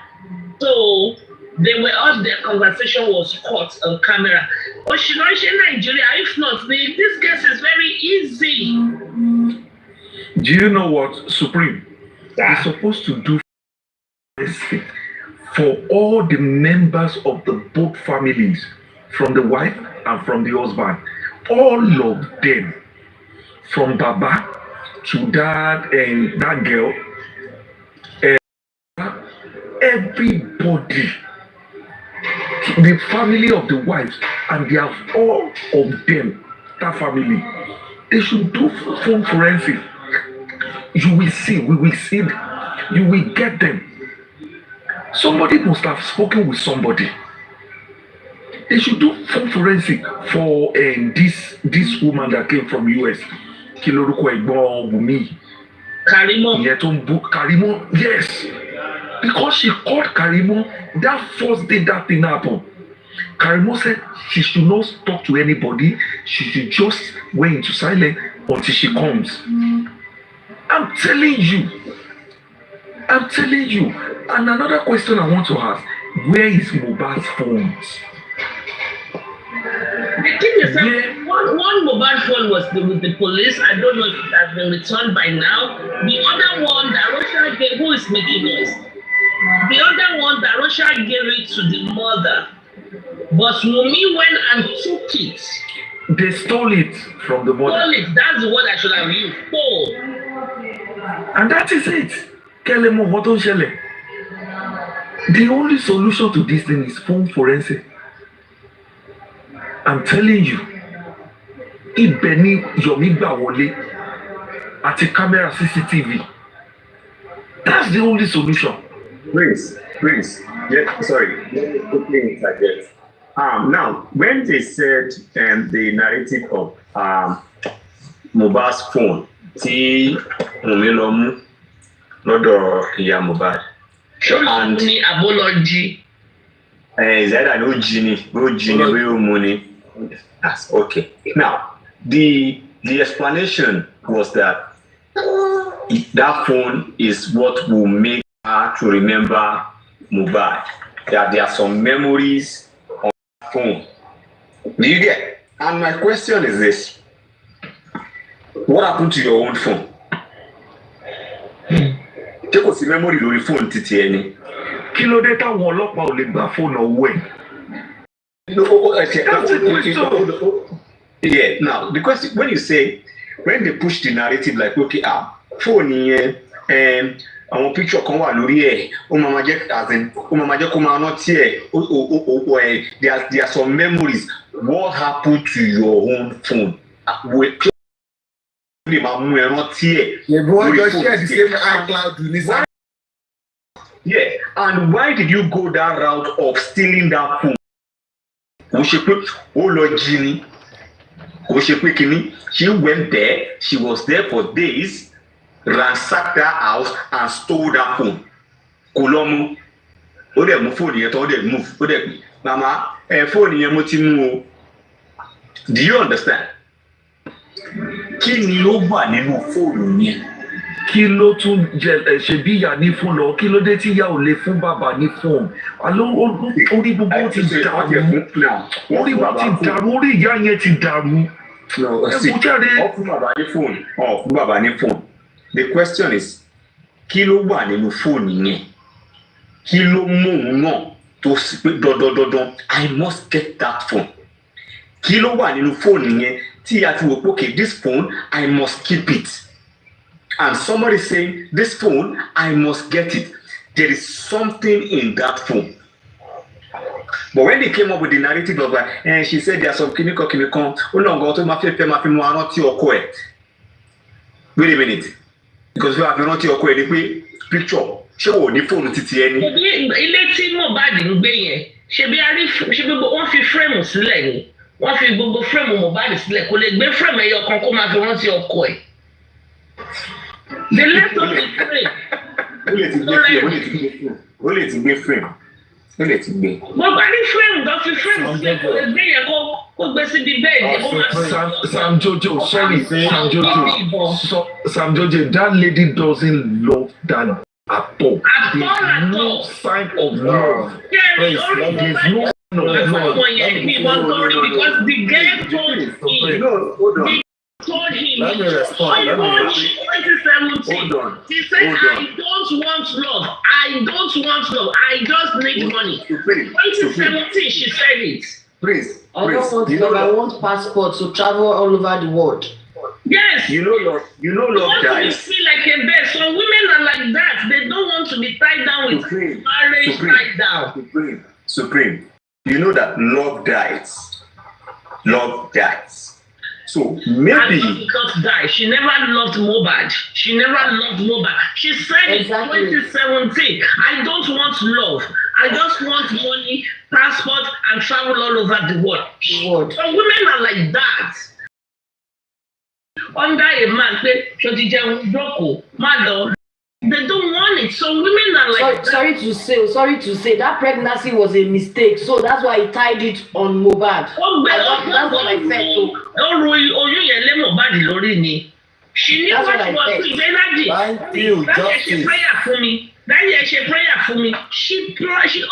So they were all, their conversation was caught on camera. But she know in Nigeria, if not, this case is very easy. Do you know what, Supreme? You're supposed to do for all the members of the both families, from the wife and from the husband. All of them, from Baba to that and that girl, everybody, the family of the wives, and they have all of them, that family, they should do phone forensic. You will see, we will see, you will get them. Somebody must have spoken with somebody. They should do phone forensic for this woman that came from US. Kiloruko Egbon Wummi. Karimo, yes. Because she called Karimo that first day that thing happened. Karimo said she should not talk to anybody. She should just wait into silence until she comes. I'm telling you. And another question I want to ask, where is Mohbad's phones? The thing is, one mobile phone was with the police. I don't know if it has been returned by now. The other one that Russia gave, who is making noise? The other one that Russia gave it to the mother. But Wummi went and took it. They stole it from the mother. Stole it. That's the word I should have used. Stole. And that is it. The only solution to this thing is phone forensic. I'm telling you, Ibeni Yomiba Wole at the camera CCTV. That's the only solution. Prince. Yeah, sorry. Let me quickly interject. Now, when they said the narrative of Mohbad's phone, tí Wunmi lọ mú lọ́dọ̀ ìyá Mohbad. And the apology. Is that no genie? No genie, real money. That's okay. Now, the explanation was that that phone is what will make her to remember Mohbad. That there are some memories on the phone. Do you get? And my question is this: what happened to your own phone? Ṣé kò sí memory lórí phone títí ẹni? Kí ló dé táwọn ọlọ́pàá ò lè gba fóònù ọwọ́ ẹ̀? Yeah. Now the question, when you say, when they push the narrative like, okay, phone here, àwọn picture kan wà lórí ẹ̀, ó máa jẹ́ as in ó máa jẹ́ kó máa rántí ẹ̀, there are some memories. What happened to your own phone? Lè máa mú ẹ rántí ẹ̀. Everyone just share the same iCloud. Yeah, and why did you go that route of stealing that phone? Kò ṣe pé ó lọ jí ni, kò ṣe pé kíní. She went there, she was there for days, ransacked that house and stole that phone. Kò lọ mú, ó dẹ̀ mú fóònù yẹn tán, ó dẹ̀ move, ó dẹ̀ pè, màmá fóònù yẹn mo ti mú o. Do you understand? Kí ni ó wà nínú fóònù yẹn? Kí ló tún jẹ ṣe bí ìyá ní fún lọ? Kí ló dé tí ìyá ò lè fún bàbá ní fóònù? Orí gbogbo ti dàrú. Orí wa ti dàrú, orí ìyá yẹn ti dàrú. Ó fún bàbá ní fóònù. Ó fún bàbá ní fóònù. The question is, kí ló wà nínú fóònù yẹn? Kí ló mú òun náà tó sì pé dandan I must get that phone? Kí ló wà nínú fóònù yẹn tí a ti wò pé okay, this phone I must keep it? And somebody saying, this phone, I must get it. There is something in that phone. But when they came up with the narrative of and she said there are some chemical, wait a minute. Because we have not your picture. Show the phone titi any. Ilé tí Mohbad ń gbé yẹn, ṣebí wọ́n fi frame sílẹ̀ ni. Wọ́n fi gbogbo frame Mohbad sílẹ̀, kò lè gbé frame ẹyọ kan kó máa fi rántí ọkọ ẹ̀. The left of the frame. Ó lè ti gbé frame. Gbogbo ní frame tó fi frame sílẹ̀ kò lè gbé yẹn kó gbé síbi bẹ́ẹ̀. Sam Jojo, sorry, Sam Jojo, that lady doesn't love that at all. There's no sign of love. There's no because the girl told him. Told him. Let me respond. 2017. Hold on. He said, I don't want love. I just need money. 2017, she said it. Please. I don't want love. I want passport to travel all over the world. Yes. You know love Want guys. to feel like a bear. Some women are like that. They don't want to be tied down with marriage tied down. Supreme. You know that love dies. Love dies. So maybe she never loved Mohbad. She said exactly. In 2017, I don't want love. I just want money, passport, and travel all over the world. So women are like that. Under a man, they don't want it. So women are like sorry to say that pregnancy was a mistake. So that's why he tied it on Mohbad. That's what I said too. She knew what she was doing. Thank you, Justice. Prayer for me. She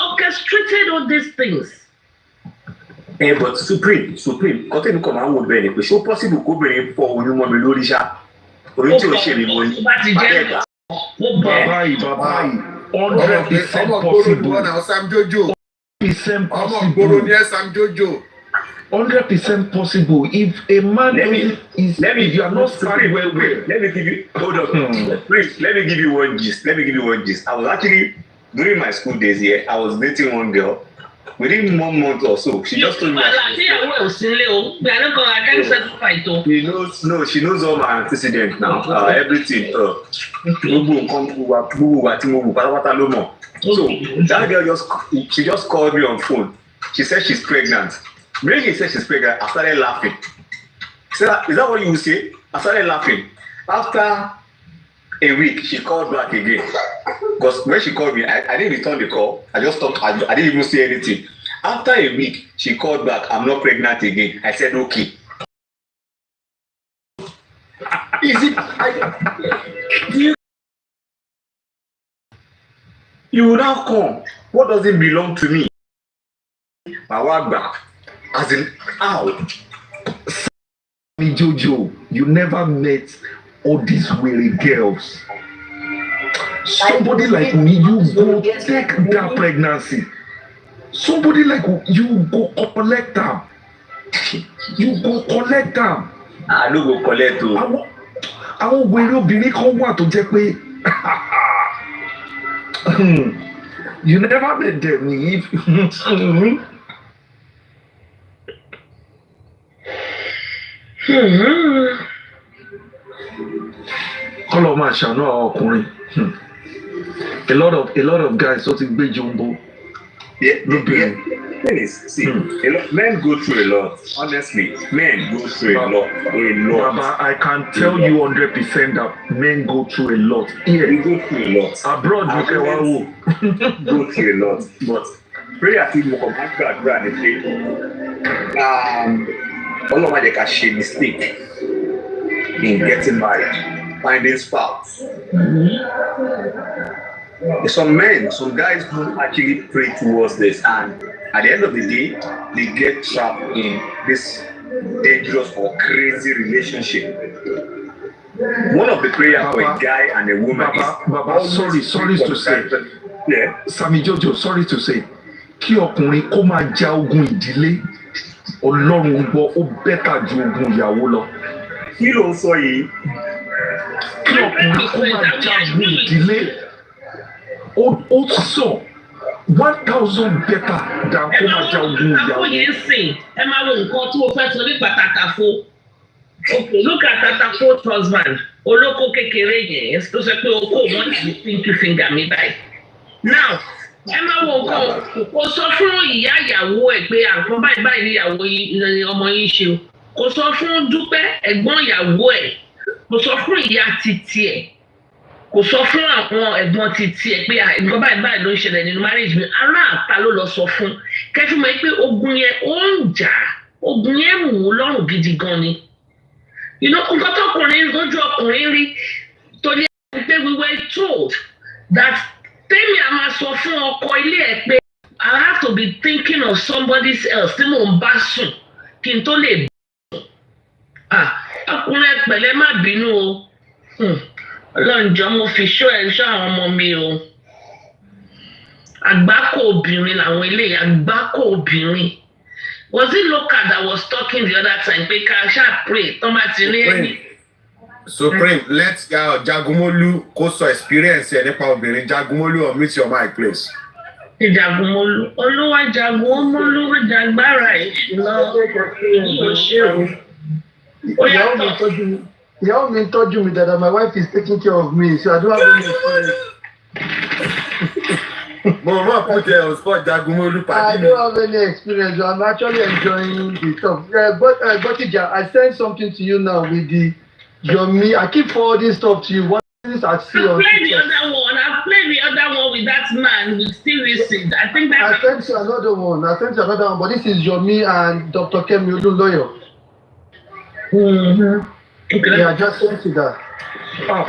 orchestrated all these things. But Supreme, continue come and would be so possible go bring for you mom lórí ṣá. Orí tí ó ṣe mi mo ní. Bàbá yìí, 100% possible. Sam Jojo. 100% possible. Sam Jojo. 100% possible. If a man if you are not starting well. Let me give you Please, let me give you one gist. I was actually during my school days here, I was dating one girl. Within 1 month or so, she just told me. She knows all my antecedents now. Everything. So that girl just called me on phone. She said she's pregnant. When she said she's pregnant, I started laughing. She said, is that what you say? I started laughing. After a week, she called back again. Because when she called me, I didn't return the call. I just stopped. I didn't even say anything. After a week, she called back. I'm not pregnant again. I said, okay. You now come. What does it belong to me? My wife back. As in, how? Jojo, you never met all these weary girls. Somebody like me, you go take that pregnancy. Somebody like you go collect them. You go collect them. I no go collect o. Àwọn wèrè obìnrin kan wà tó jẹ́ pé you never met them if kọ́lọ̀ máa ṣàánú àwọn ọkùnrin. A lot of guys tó ti gbé jumbo. Thing is, see, men go through a lot. Honestly, men go through a lot. Baba, I can tell you 100% that men go through a lot. Yeah, we go through a lot. Abroad, you can go through a lot. But prayer team will come back to Adura and say, all of my shame mistake in getting married, finding spouse. Some men, some guys don't actually pray towards this, and at the end of the day, they get trapped in this dangerous or crazy relationship. One of the prayers for a guy and a woman Baba, sorry to say. Yeah. Sami Jojo, sorry to say. Kí ọkùnrin kó máa já ogun ìdílé, Ọlọ́run gbọ́ ó bẹ́tà ju ogun ìyàwó lọ. Kí ló ń sọ yìí? Kí ọkùnrin kó máa já ogun ìdílé, ó sọ 1,000 better than kó máa já ogun ìyàwó. Àkókò yẹn sìn, ẹ máa wo nǹkan tí mo fẹ́ sọ nípa Tatafo. Okay, look at Tatafo's husband. Olóko kékeré yẹn tó sọ pé okó wọn ti pinky finger mi báyìí. Now, ẹ máa wo nǹkan kò sọ fún ìyá ìyàwó ẹ̀ pé àǹkan báyìí báyìí ní ìyàwó ọmọ yín ṣe o. Kò sọ fún Dúpẹ́ ẹ̀gbọ́n ìyàwó ẹ̀. Kò sọ fún ìyá titi ẹ̀. Kò sọ fún àwọn ẹ̀gbọ́n titi ẹ̀ pé nǹkan báyìí báyìí ló ń ṣẹlẹ̀ nínú marriage mi. Ará àta ló lọ sọ fún. Kẹ́fí mọ̀ pé ogun yẹn ó ń jà. Ogun yẹn mú un lọ́rùn gidi gan ni. You know, nǹkan tọkùnrin lójú ọkùnrin rí torí pé we were told that tèmi a máa sọ fún ọkọ ilé ẹ̀ pé I have to be thinking of somebody else tí mò ń bá sùn kí n tó lè bá sùn. Ọkùnrin ẹ̀pẹ̀lẹ́ má bínú o. Ọlọ́njọ́ mo fi ṣọ́ àwọn ọmọ mi o. Àgbákò obìnrin làwọn eléyìí, àgbákò obìnrin. Was it local that was talking the other time? Pé ká ṣáà pray, tọ́ bá ti ní ẹ̀mí. Supreme, let Jagumolu kó sọ experience ẹ nípa obìnrin. Jagumolu, unmute your mic, please. Jagumolu, Olúwa Jagumolu jàgbára ìṣúná yóò ṣe o. Ìyàwó mi ń tọ́jú mi dáadáa. My wife is taking care of me, so I don't have any experience. Mama put you on spot, Jagumolu. I don't have any experience. I'm actually enjoying the stuff. But I sent something to you now with the Yomi. I keep forwarding stuff to you. What is I see on I've played the other one with that man with still listening. I think that I sent you another one. But this is Yomi and Dr. Kemi Lawyer. Okay. Yeah, I just sent you that.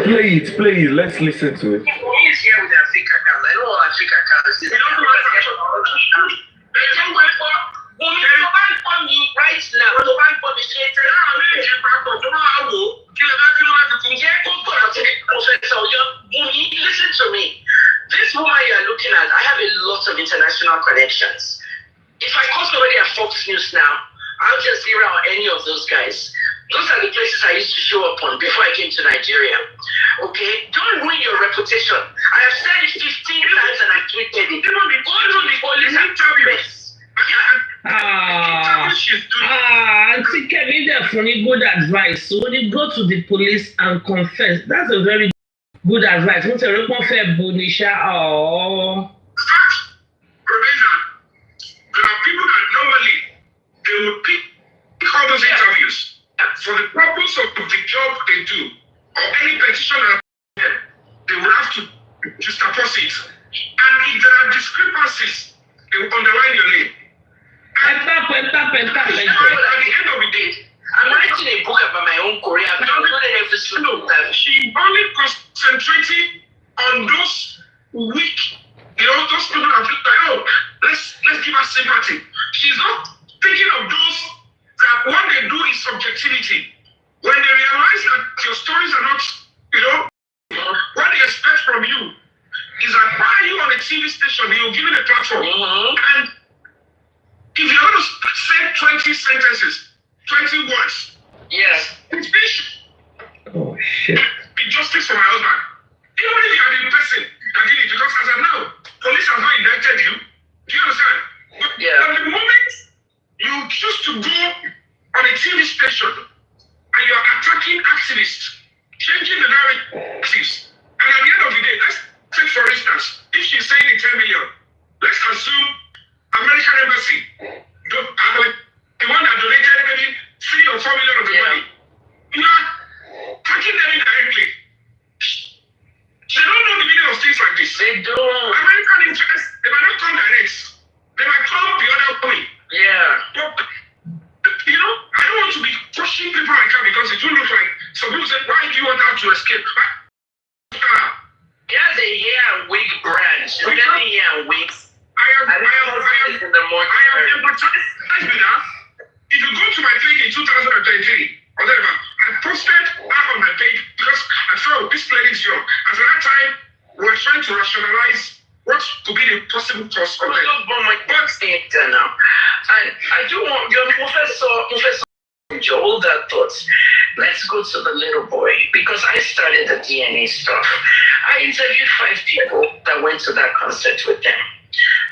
Play it. Let's listen to it. He's here with their fake account. I don't want a fake account. They don't know what they're talking about. Right now, the bank for the state. Listen to me. This woman you are looking at, I have a lot of international connections. If I call somebody at Fox News now, I'll just zero out any of those guys. Those are the places I used to show up on before I came to Nigeria. Okay? Don't ruin your reputation. I have said it 15 times and I tweeted it. Go to the police and tell me this. Auntie Kemi, definitely good advice. So when you go to the police and confess, that's a very good advice. Once you confess, Bonisha, There are people that normally they would pick all those interviews for the purpose of the job they do, or any petition they will have to juxtapose it. And if there are discrepancies, they will underline your name. At the end of the day, I'm writing a book about my own career. I've done it. She only concentrating on those weak, those people that feel like, oh, let's give her sympathy. She's not thinking of those that what they do is subjectivity. When they realize that your stories are not, what they expect from you is that why are you on a TV station, you're given a platform, and sentences, 20 words. Yes. It's fish. Oh shit. Be justice for my husband. Even if you are the person that did it, because as I know, police have not indicted you. Do you understand? But at the moment you choose to go on a TV station and you are attacking activists, changing the narratives, and at the end of the day, let's take for instance, if she's saying the 10 million, let's assume American embassy, the one that donated maybe 3 or 4 million of the money. You are attacking them indirectly. They don't know the meaning of things like this. They don't. American interests, they might not come direct. They might come the other way. Yeah. But, you know, I don't want to be pushing people like that because it will look like some people say, why do you want her to escape? Yeah, the hair and wig branch. You get the hair and wigs. I am empathized with that. If you go to my page in 2023, or whatever, I posted that on my page because I felt this lady is young. And at that time, we were trying to rationalize what could be the possible cause of it. But my book's now. And I do want your Professor hold that thoughts. Let's go to the little boy because I started the DNA stuff. I interviewed 5 people that went to that concert with them.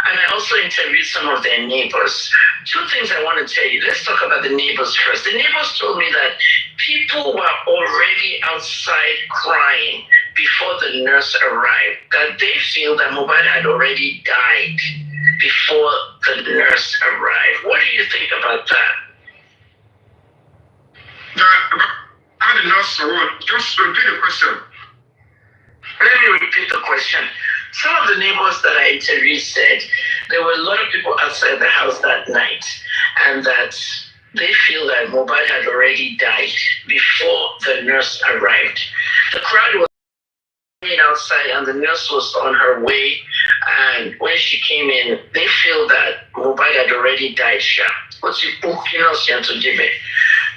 And I also interviewed some of their neighbors. 2 things I want to tell you. Let's talk about the neighbors first. The neighbors told me that people were already outside crying before the nurse arrived, that they feel that Mohbad had already died before the nurse arrived. What do you think about that? How the nurse arrived? Just repeat the question. Let me repeat the question. Some of the neighbors that I interviewed said there were a lot of people outside the house that night and that they feel that Mohbad had already died before the nurse arrived. The crowd was outside and the nurse was on her way, and when she came in, they feel that Mohbad had already died.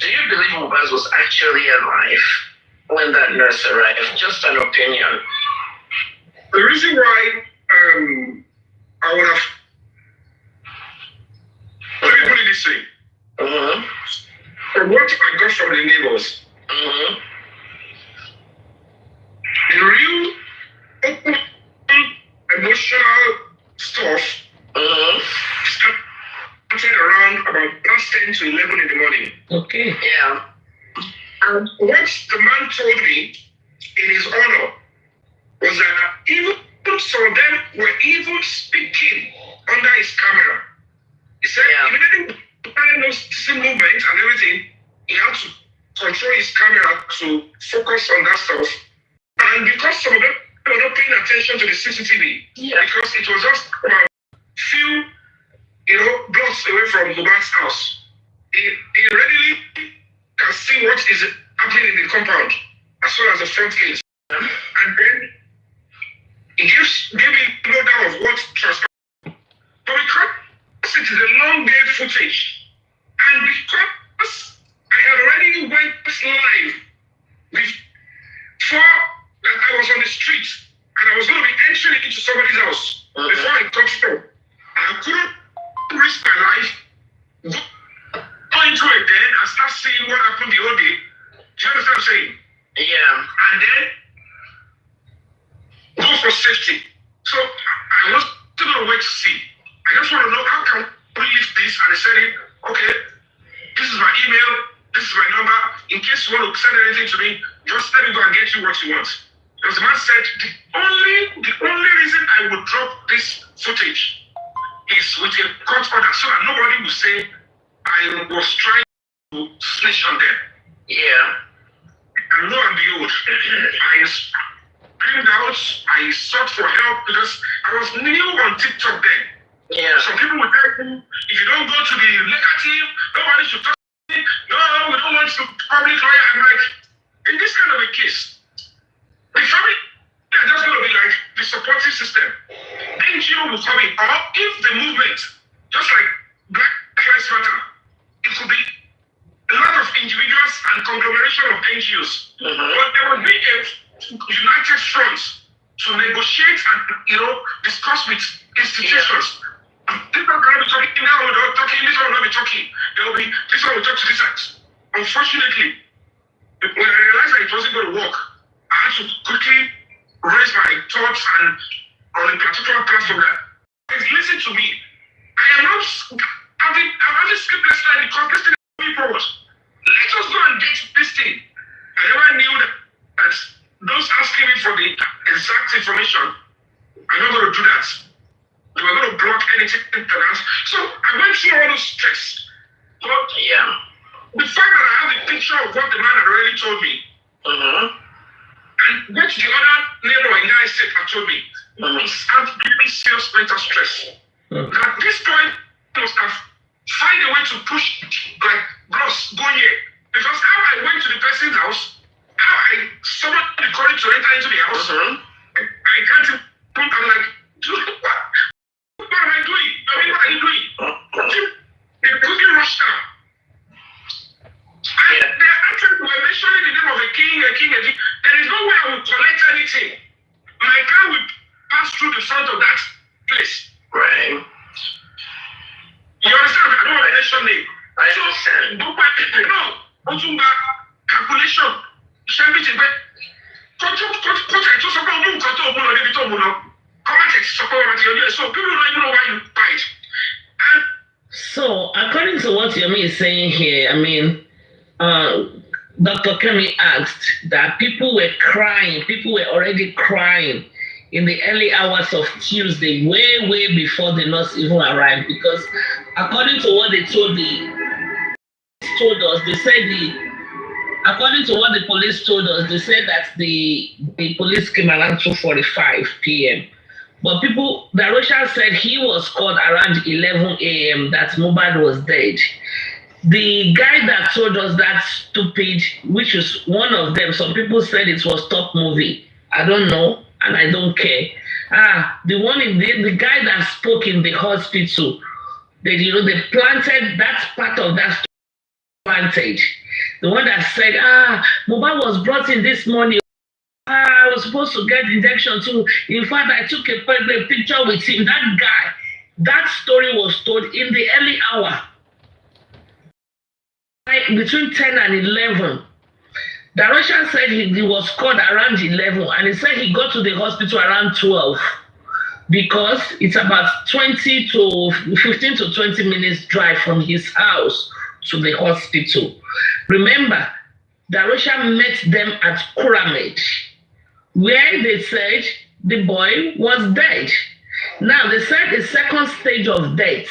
Do you believe Mohbad was actually alive when that nurse arrived? Just an opinion. The reason why I would have, let me put it this way. From what I got from the neighbors, the real open emotional stuff started around about past 10 to 11 in the morning. Okay. Yeah. And what the man told me in his honor was that even some of them were even speaking under his camera. He said he didn't notice movement and everything. He had to control his camera to focus on that stuff. And because some of them were not paying attention to the CCTV, because it was just about few, blocks away from Mohbad's house. He readily can see what is happening in the compound as well as the front gate. And then it gave me no doubt of what transpired. But because it is a long day footage, and because I had already went live before that I was on the street and I was going to be entering into somebody's house before I touched them, I couldn't risk my life, go into it then and start seeing what happened the whole day. Do you understand what I'm saying? Yeah. And then go for safety. So I was still going to wait to see. I just want to know how can we lift this, and I said, okay, this is my email, this is my number. In case you want to send anything to me, just let me go and get you what you want. Because the man said the only reason I would drop this footage is with a court order so that nobody will say I was trying to snitch on them. Yeah. And lo and behold, I screamed out, I sought for help because I was new on TikTok then. Yeah. Some people would tell me, if you don't go to the legal team, nobody should talk to me. No, we don't want to public lawyer. I'm like, in this kind of a case, the family are just going to be like the supporting system. NGO will come in, or if the movement, just like Black Lives Matter, it could be a lot of individuals and conglomeration of NGOs. But there will be a united front to negotiate and discuss with institutions. TikTok cannot be talking now. We're talking. This one will not be talking. There will be this one will talk to this side. Unfortunately, when I realized that it wasn't going to work, I had to quickly raise my thoughts and on a particular platform that listen to me. I am not having sleepless night because this thing is moving forward. Let us go and get this thing. I never knew that those asking me for the exact information are not going to do that. They were going to block anything to that. So I went through all those stress. But yeah, the fact that I have the picture of what the man had already told me, and which the other neighbor in that state had told me, is really serious mental stress. At this point, I must have find a way to push, like, bros, go here. Because how I went to the person's house, how I summoned the courage to enter into the house, I can't even, I'm like, what am I doing? I mean, what are you doing? They quickly rushed out. And they actually were mentioning the name of a king. There is no way I will collect anything. My car will pass through the front of that place. Right. You understand? I don't want to mention name. I understand. No, Otumba calculation. Everything, but so people don't even know why you buy it. So, according to what Yomi is saying here, I mean, Dr. Kemi asked that people were already crying in the early hours of Tuesday, way before the nurse even arrived, because according to what they told us, they said according to what the police told us, they said that the police came around 2:45 p.m. But Darosha said he was called around 11 a.m. that Mohbad was dead. The guy that told us that stupid, which is one of them, some people said it was Top Movie. I don't know, and I don't care. The guy that spoke in the hospital, they planted that part of that planted. The one that said, Mohbad was brought in this morning. I was supposed to get injection too. In fact, I took a picture with him. That guy, that story was told in the early hour. Between 10 and 11. Darosha said he was called around 11 and he said he got to the hospital around 12 because it's about 15 to 20 minutes drive from his house to the hospital. Remember, Darosha met them at Kuramed, where they said the boy was dead. Now, they said the second stage of death,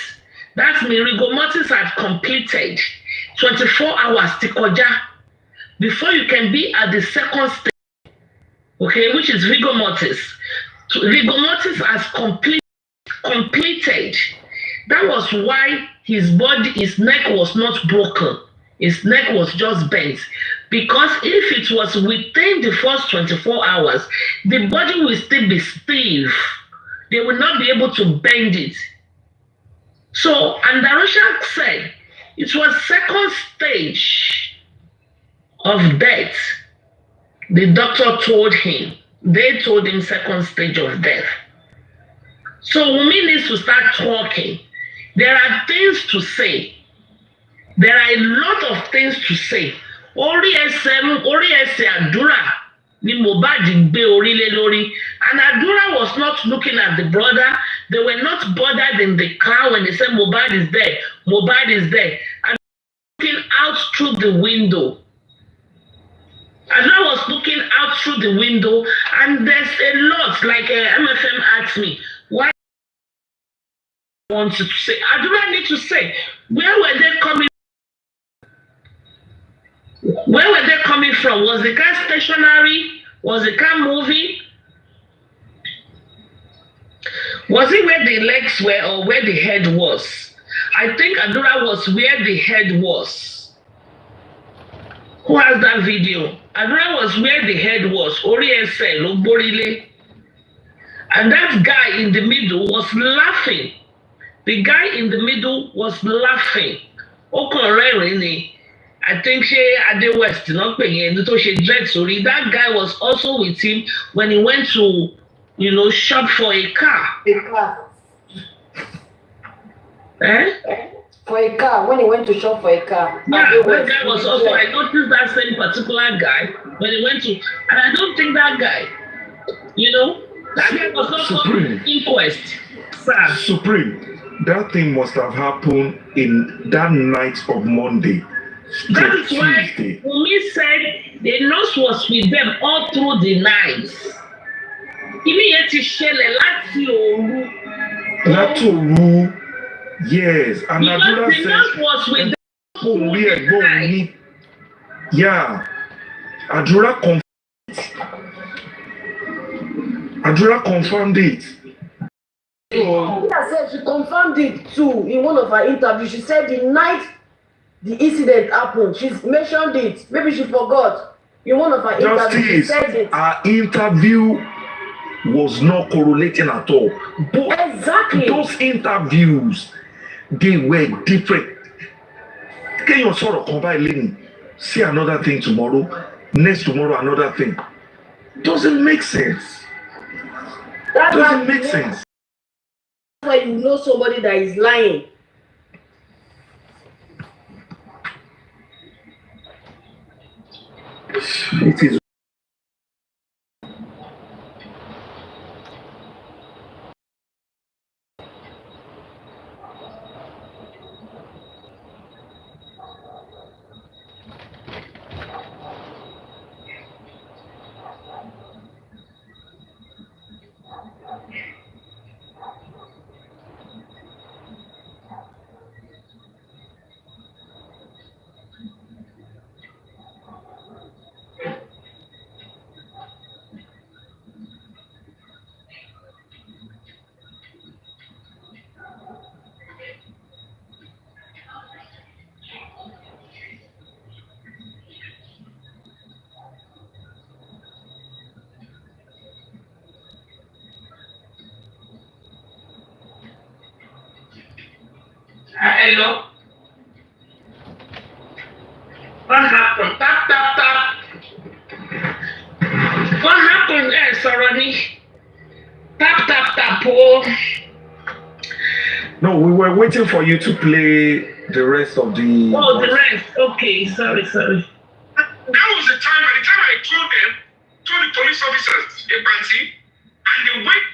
that's rigor mortis had completed 24 hours tikoja before you can be at the second stage, okay, which is rigor mortis. So rigor mortis has completed. That was why his neck was not broken. His neck was just bent. Because if it was within the first 24 hours, the body will still be stiff. They will not be able to bend it. So, and Darosha said, it was second stage of death. The doctor told him. They told him second stage of death. So Wummi needs to start talking. There are things to say. There are a lot of things to say. Orí ẹsẹ̀ Adura ni Mohbad gbé orí lé lórí. And Adura was not looking at the brother. They were not bothered in the car when they said Mohbad is there. Mohbad is there. And looking out through the window. Adura was looking out through the window, and there's a lot, like MFM asked me, why I wanted to say, Adura need to say, where were they coming? Where were they coming from? Was the car stationary? Was the car moving? Was it where the legs were or where the head was? I think Adura was where the head was. Who has that video? Adura was where the head was. Oriese Loborile. And that guy in the middle was laughing. The guy in the middle was laughing. Okorere, I think she Ade West, not paying dread sorry. That guy was also with him when he went to, shop for a car. For a car, when he went to shop for a car. Yeah, that guy was also, I noticed that same particular guy when he went to, and I don't think that guy, that guy was not Supreme. inquest, sir. Supreme, that thing must have happened in that night of Monday. That is why Wummi said the nurse was with them all through the night. Latoru, yes, and because Adura the nurse was with them through the night. Yeah, Adura confirmed it. Yeah, said she confirmed it too in one of her interviews. She said the night the incident happened, she mentioned it. Maybe she forgot. In one of her interviews, she said it. Her interview was not correlating at all. But exactly. Those interviews, they were different. Can you sort of combine, see another thing tomorrow, next tomorrow another thing? Doesn't make sense. Doesn't make sense. That's why you know somebody that is lying. It is. Hello? What happened? Tap. What happened there, Sarani? Tap, oh. No, we were waiting for you to play the rest of the... Oh, the rest. Okay, sorry. That was the time, by the time I told the police officers in Bansi, and they went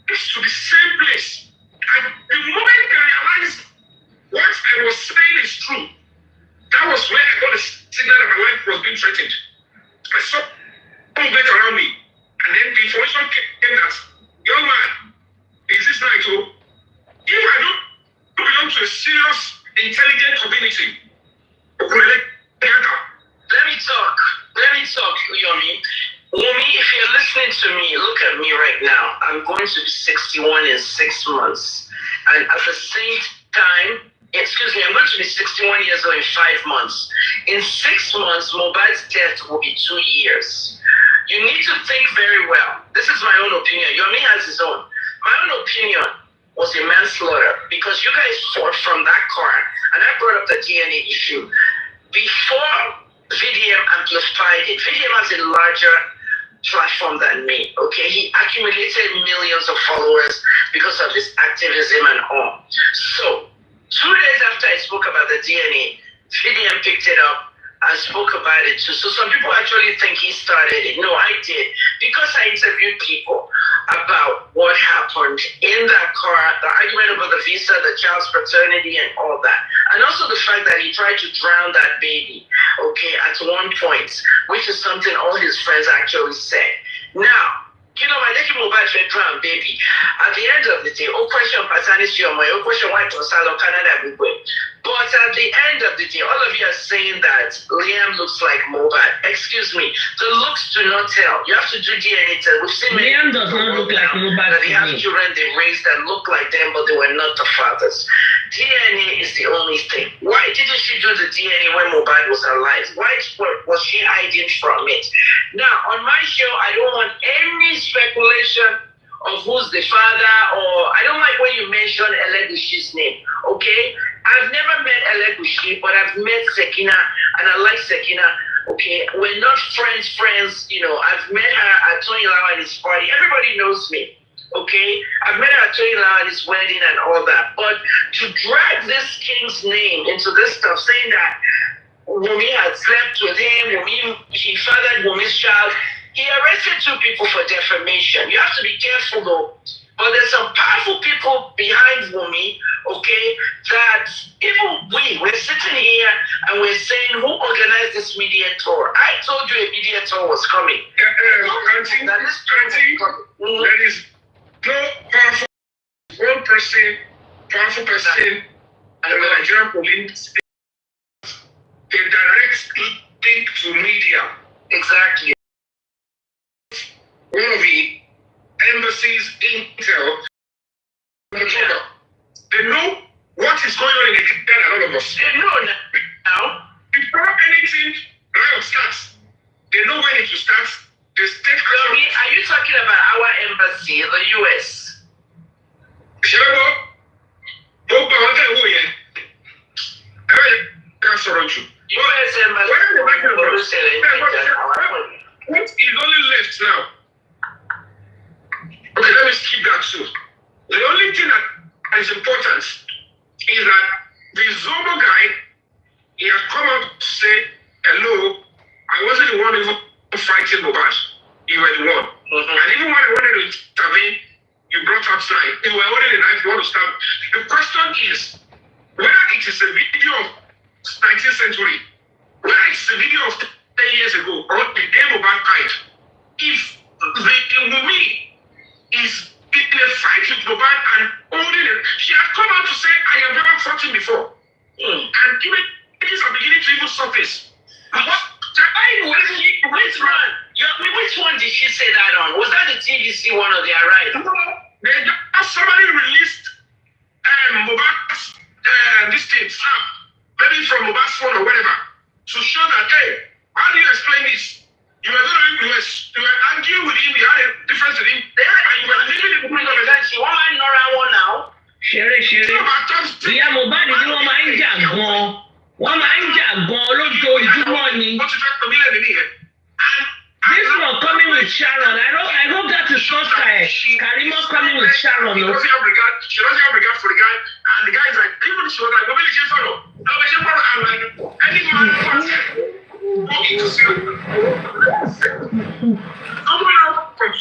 to the same place. And the moment they realized what I was saying is true, that was when I got a signal that my life was being threatened. I saw movement around me, and then the information came that, young man, is this night, oh? If I don't belong to a serious, intelligent community, let me talk, Yomi. Wummi, if you're listening to me, look at me right now. I'm going to be 61 in 6 months. And at the same time, I'm going to be 61 years old in 5 months. In 6 months, Mohbad's death will be 2 years. You need to think very well. This is my own opinion. Yomi has his own. My own opinion was a manslaughter because you guys fought from that car. And I brought up the DNA issue. Before VDM amplified it, VDM has a larger platform than me, okay? He accumulated millions of followers because of his activism and all. So, 2 days after I spoke about the DNA, VDM picked it up and spoke about it too. So some people actually think he started it. No, I did. Because I interviewed people about what happened in that car, the argument about the visa, the child's paternity and all that. And also the fact that he tried to drown that baby, okay, at one point, which is something all his friends actually said. Now, my little mobile phone drown baby. At the end of the day, question paternity or my question why to Salo Canada. But at the end of the day, all of you are saying that Liam looks like Mohbad. Excuse me, the looks do not tell. You have to do DNA test. We've seen Liam does not look like Mohbad. That they have children they raised that look like them, but they were not the fathers. DNA is the only thing. Why didn't she do the DNA when Mohbad was alive? Why was she hiding from it? Now, on my show, I don't want any speculation of who's the father, or I don't like when you mention Elegushi's name, okay? I've never met Elegushi, but I've met Sekina, and I like Sekina, okay? We're not friends, I've met her at Tony Lau and his party. Everybody knows me, Okay, I've met her at Toyila at his wedding and all that. But to drag this king's name into this stuff, saying that Wummi had slept with him, he fathered Wummi's child. He arrested 2 people for defamation. You have to be careful though. But there's some powerful people behind Wummi, okay, that even we're sitting here and we're saying who organized this media tour. I told you a media tour was coming. There is no powerful one person, powerful person, and the Nigerian police, a direct link to media. Exactly. One of the embassies intel, they know what is going on in the and all of us. They know now. Before anything round starts, they know when it will start. The state are you talking about our embassy in the US? US embassy. What is only left now? Okay, let me skip that too. The only thing that is important is that the Zobo guy, he has come out to say, hello, I wasn't the one even fighting Mohbad. You were the one. And even when I wanted to intervene, you brought out knife. You were holding a knife, you want to stab. The question is, whether it is a video of 19th century, whether it's a video of 10 years ago, or the day Mohbad died, if the Wummi is in a fight with Mohbad and holding it, she has come out to say, I have never fought him before. And even things are beginning to even surface. Which one did she say that on? Was that the TDC one or the Arise? Somebody released Mohbad's this thing, snap, maybe from Mohbad's phone or whatever, to show that, hey, how do you explain this? You were arguing with him, you had a difference with him, and you were leaving the point of it. She won't know that one now. Ṣeré. Ìyá Mohbad ni wọ́n máa ń jà gan-an. Wọ́n máa ń jà gan-an lójoojúmọ́ ni. This one coming with Sharon. I hope that is not Karimo coming with Sharon. She doesn't have regard for the guy, and the guy is like, even she was like, nobody can follow. I'm like, any man wants walking to see. Someone else from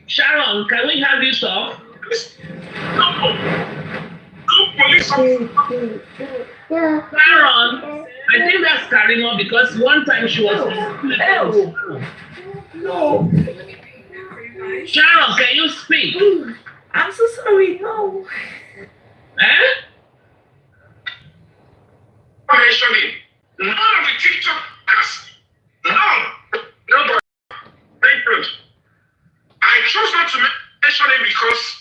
Sharon, can we have you talk? No police officer. Sharon, I think that's Karimo because one time she was. No. Sharon, can you speak? I'm so sorry, no. Mentioning none of the TikTokers, nobody. I chose not to mention it because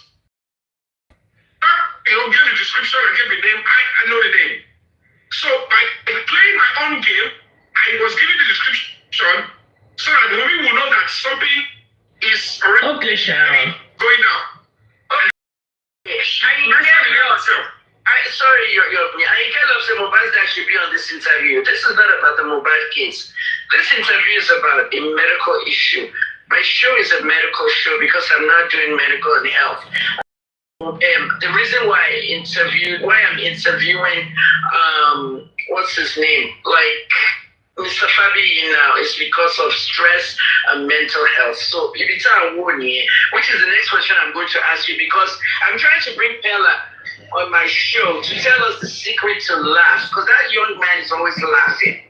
gave the description, I gave the name, I know the name. So by playing my own game, I was giving the description so that Wummi will know that something is already going down. Sorry, you're I kind of say Mohbad that should be on this interview. This is not about the Mohbad case. This interview is about a medical issue. My show is a medical show because I'm not doing medical and health. The reason why I'm interviewing what's his name, like Mr. Fabi now, is because of stress and mental health. So which is the next question I'm going to ask you, because I'm trying to bring Pella on my show to tell us the secret to laugh, because that young man is always laughing.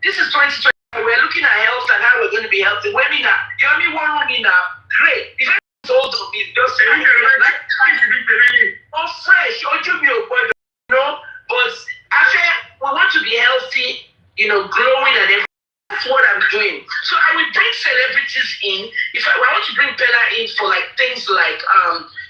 This is 2020. We're looking at health and how we're going to be healthy. Women now, you have me one woman now. Great. If it's old of me, just fresh, you know. But after we want to be healthy, glowing and everything. That's what I'm doing. So I will bring celebrities in. I want to bring Pella in for like things like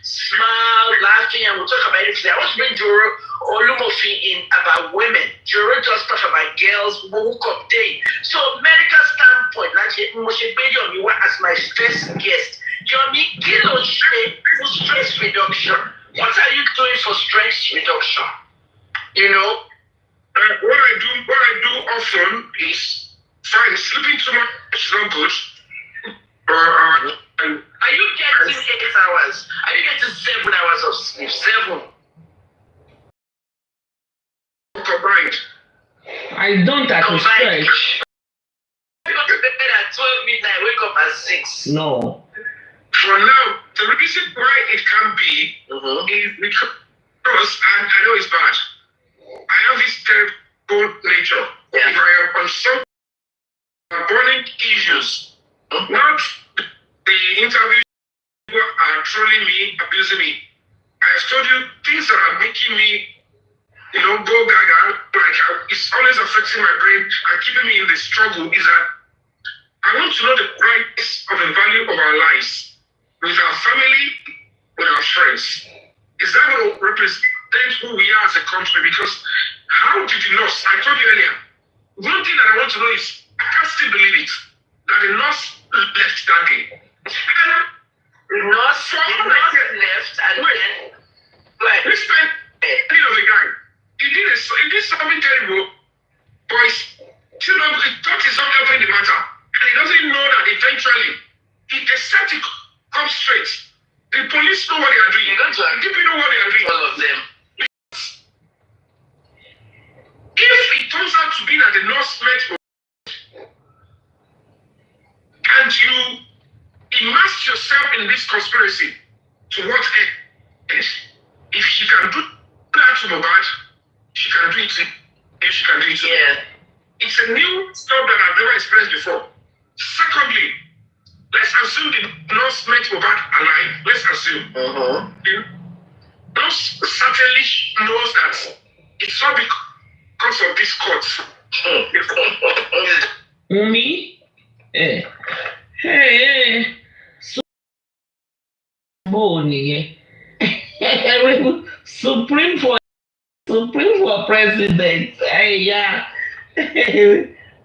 smile, laughing, and we'll talk about everything. I want to bring Joro or Lumofi in about women. Joro does stuff about girls who hook up day. So medical standpoint, like Moshe Bedi as my first guest. Yomi, kilo for stress reduction. What are you doing for stress reduction? What I do off one is fine. Sleeping too much is not good. Are you getting 8 hours? Are you getting 7 hours of sleep? 7. Combined. I don't at a stretch. I go to bed at 12 midnight, wake up at 6. No. For now, the reason why it can be is because, and I know it's bad, I have this terrible nature. Yeah. If I am on some burning issues, not the interviews people are trolling me, abusing me. I have told you things that are making me, go gaga, like it's always affecting my brain and keeping me in the struggle is that I want to know the price of the value of our lives with our family, with our friends. Is that going to represent who we are as a country? Because how did you loss? I told you earlier, one thing that I want to know is, I can't still believe it, that the nurse left that day. The nurse left and then, like, this time, of the guy, he did something terrible, but he thought he's not helping the matter. And he doesn't know that eventually, except he comes straight, the police know what they are doing. The people know what they are doing. All of them. If it turns out to be that the nurse met and you immerse yourself in this conspiracy, to what end? If she can do that to Mohbad, she can do it. If she can do it, yeah. It's a new stuff that I've never experienced before. Secondly, let's assume the nurse met Mohbad alive. Let's assume. The nurse certainly knows that it's not because of this court. Wummi? Hey. Supreme for president. Hey, yeah.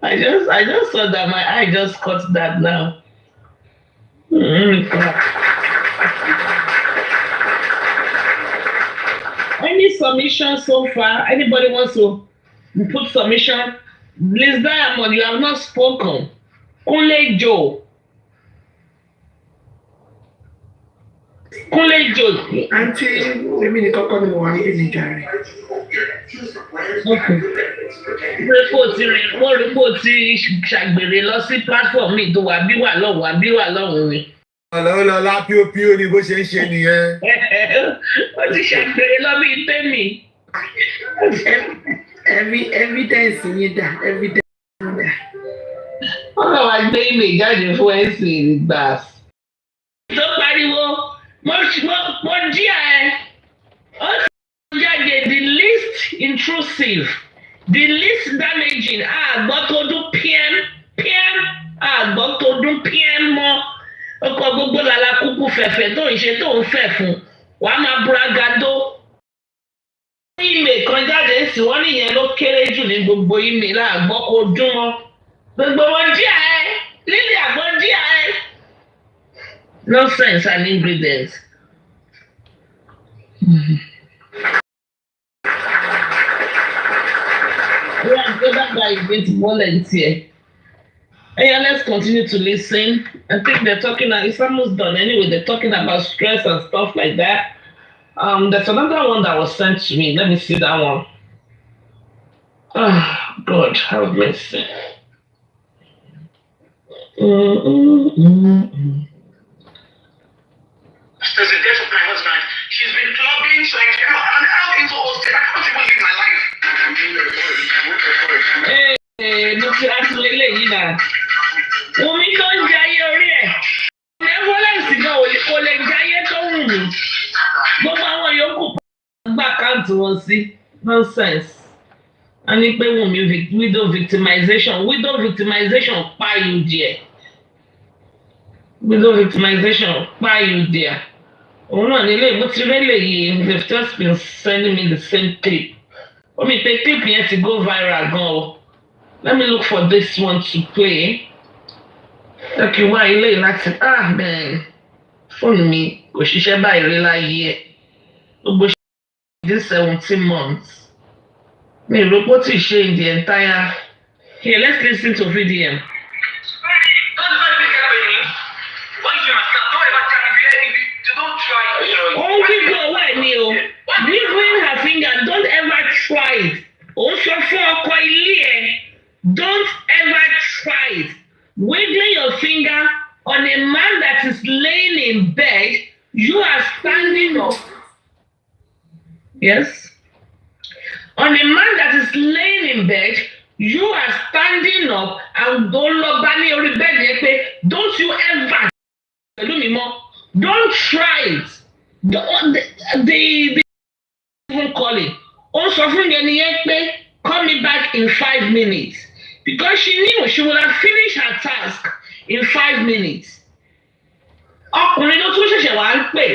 I just saw that my eye just caught that now. Any submission so far? Anybody wants to put submission? Liz Diamond, you have not spoken. Kunle Joe. Kunle Joe. Auntie, let me talk on the one in Jerry. Okay. Report ṣàgbèrè lọ sí platform mi tó wà bí wà lọ́hùn mi. Ọlọ́lá píópíó ni bó ṣe ń ṣe nìyẹn. Ó ti ṣàgbèrè lọ bí tèmi. Evidence yín dà, evidence yín dà. Wọ́n náà wá gbé ìmè jáde fún ẹ̀sìn ìgbà. Tó pariwo, mo jí ẹ. Ó sì jáde the least intrusive, the least damaging. Àgbọ̀ tó dún píẹ́m, àgbọ̀ tó dún píẹ́m mọ́. Ọkọ̀ gbogbo làlá kúkú fẹ̀fẹ̀ tó ń ṣe tó ń fẹ̀ fún. Wàá máa bragado. Ìmè kan jáde sí wọ́n nìyẹn ló kéré jù ní gbogbo ìmè láàgbọ́ kó dún mọ́. Gbogbo wọn jí ẹ, lílì àgbọ̀ jí ẹ. Nonsense and ingredients. Yeah, the other guy is going to volunteer. Yeah, let's continue to listen. I think they're talking, it's almost done anyway. They're talking about stress and stuff like that. There's another one that was sent to me. Let me see that one. Oh, God, have mercy. There's a death of my husband. She's been clubbing, so I'm out into hostel. I can't even live my life. Hey, look at that. Wummi tó ń jayé orí ẹ̀. Benevolence náà kò lè jayé tó wù mí. Gbogbo àwọn yòókù gbà káàntì wọn sí. Nonsense. A ní pé Wummi widow victimization pa you there. Widow victimization pa you there. Òun náà nílé ìbú ti rélè yìí. They've just been sending me the same clip. Omi pé clip yẹn ti go viral gan o. Let me look for this one to play. Okay, why ilé láti man. Fóònù mi kò ṣiṣẹ́ báyìí rí láyé ẹ̀. Gbogbo ṣe this 17 months. Mi ò rò pé ó ti ṣe in the entire Here, let's listen to VDM. Oh, wiggle away, Neil. Wiggling her finger, don't ever try it. Also for Koilie, don't ever try it. Wiggling your finger on a man that is laying in bed, you are standing up. Yes? On a man that is laying in bed, you are standing up and don't you ever don't try it. The even calling. Also call me back in 5 minutes. Because she knew she would have finished her task in 5 minutes. Ọkùnrin ló tún ṣẹ̀ṣẹ̀ wá ń pè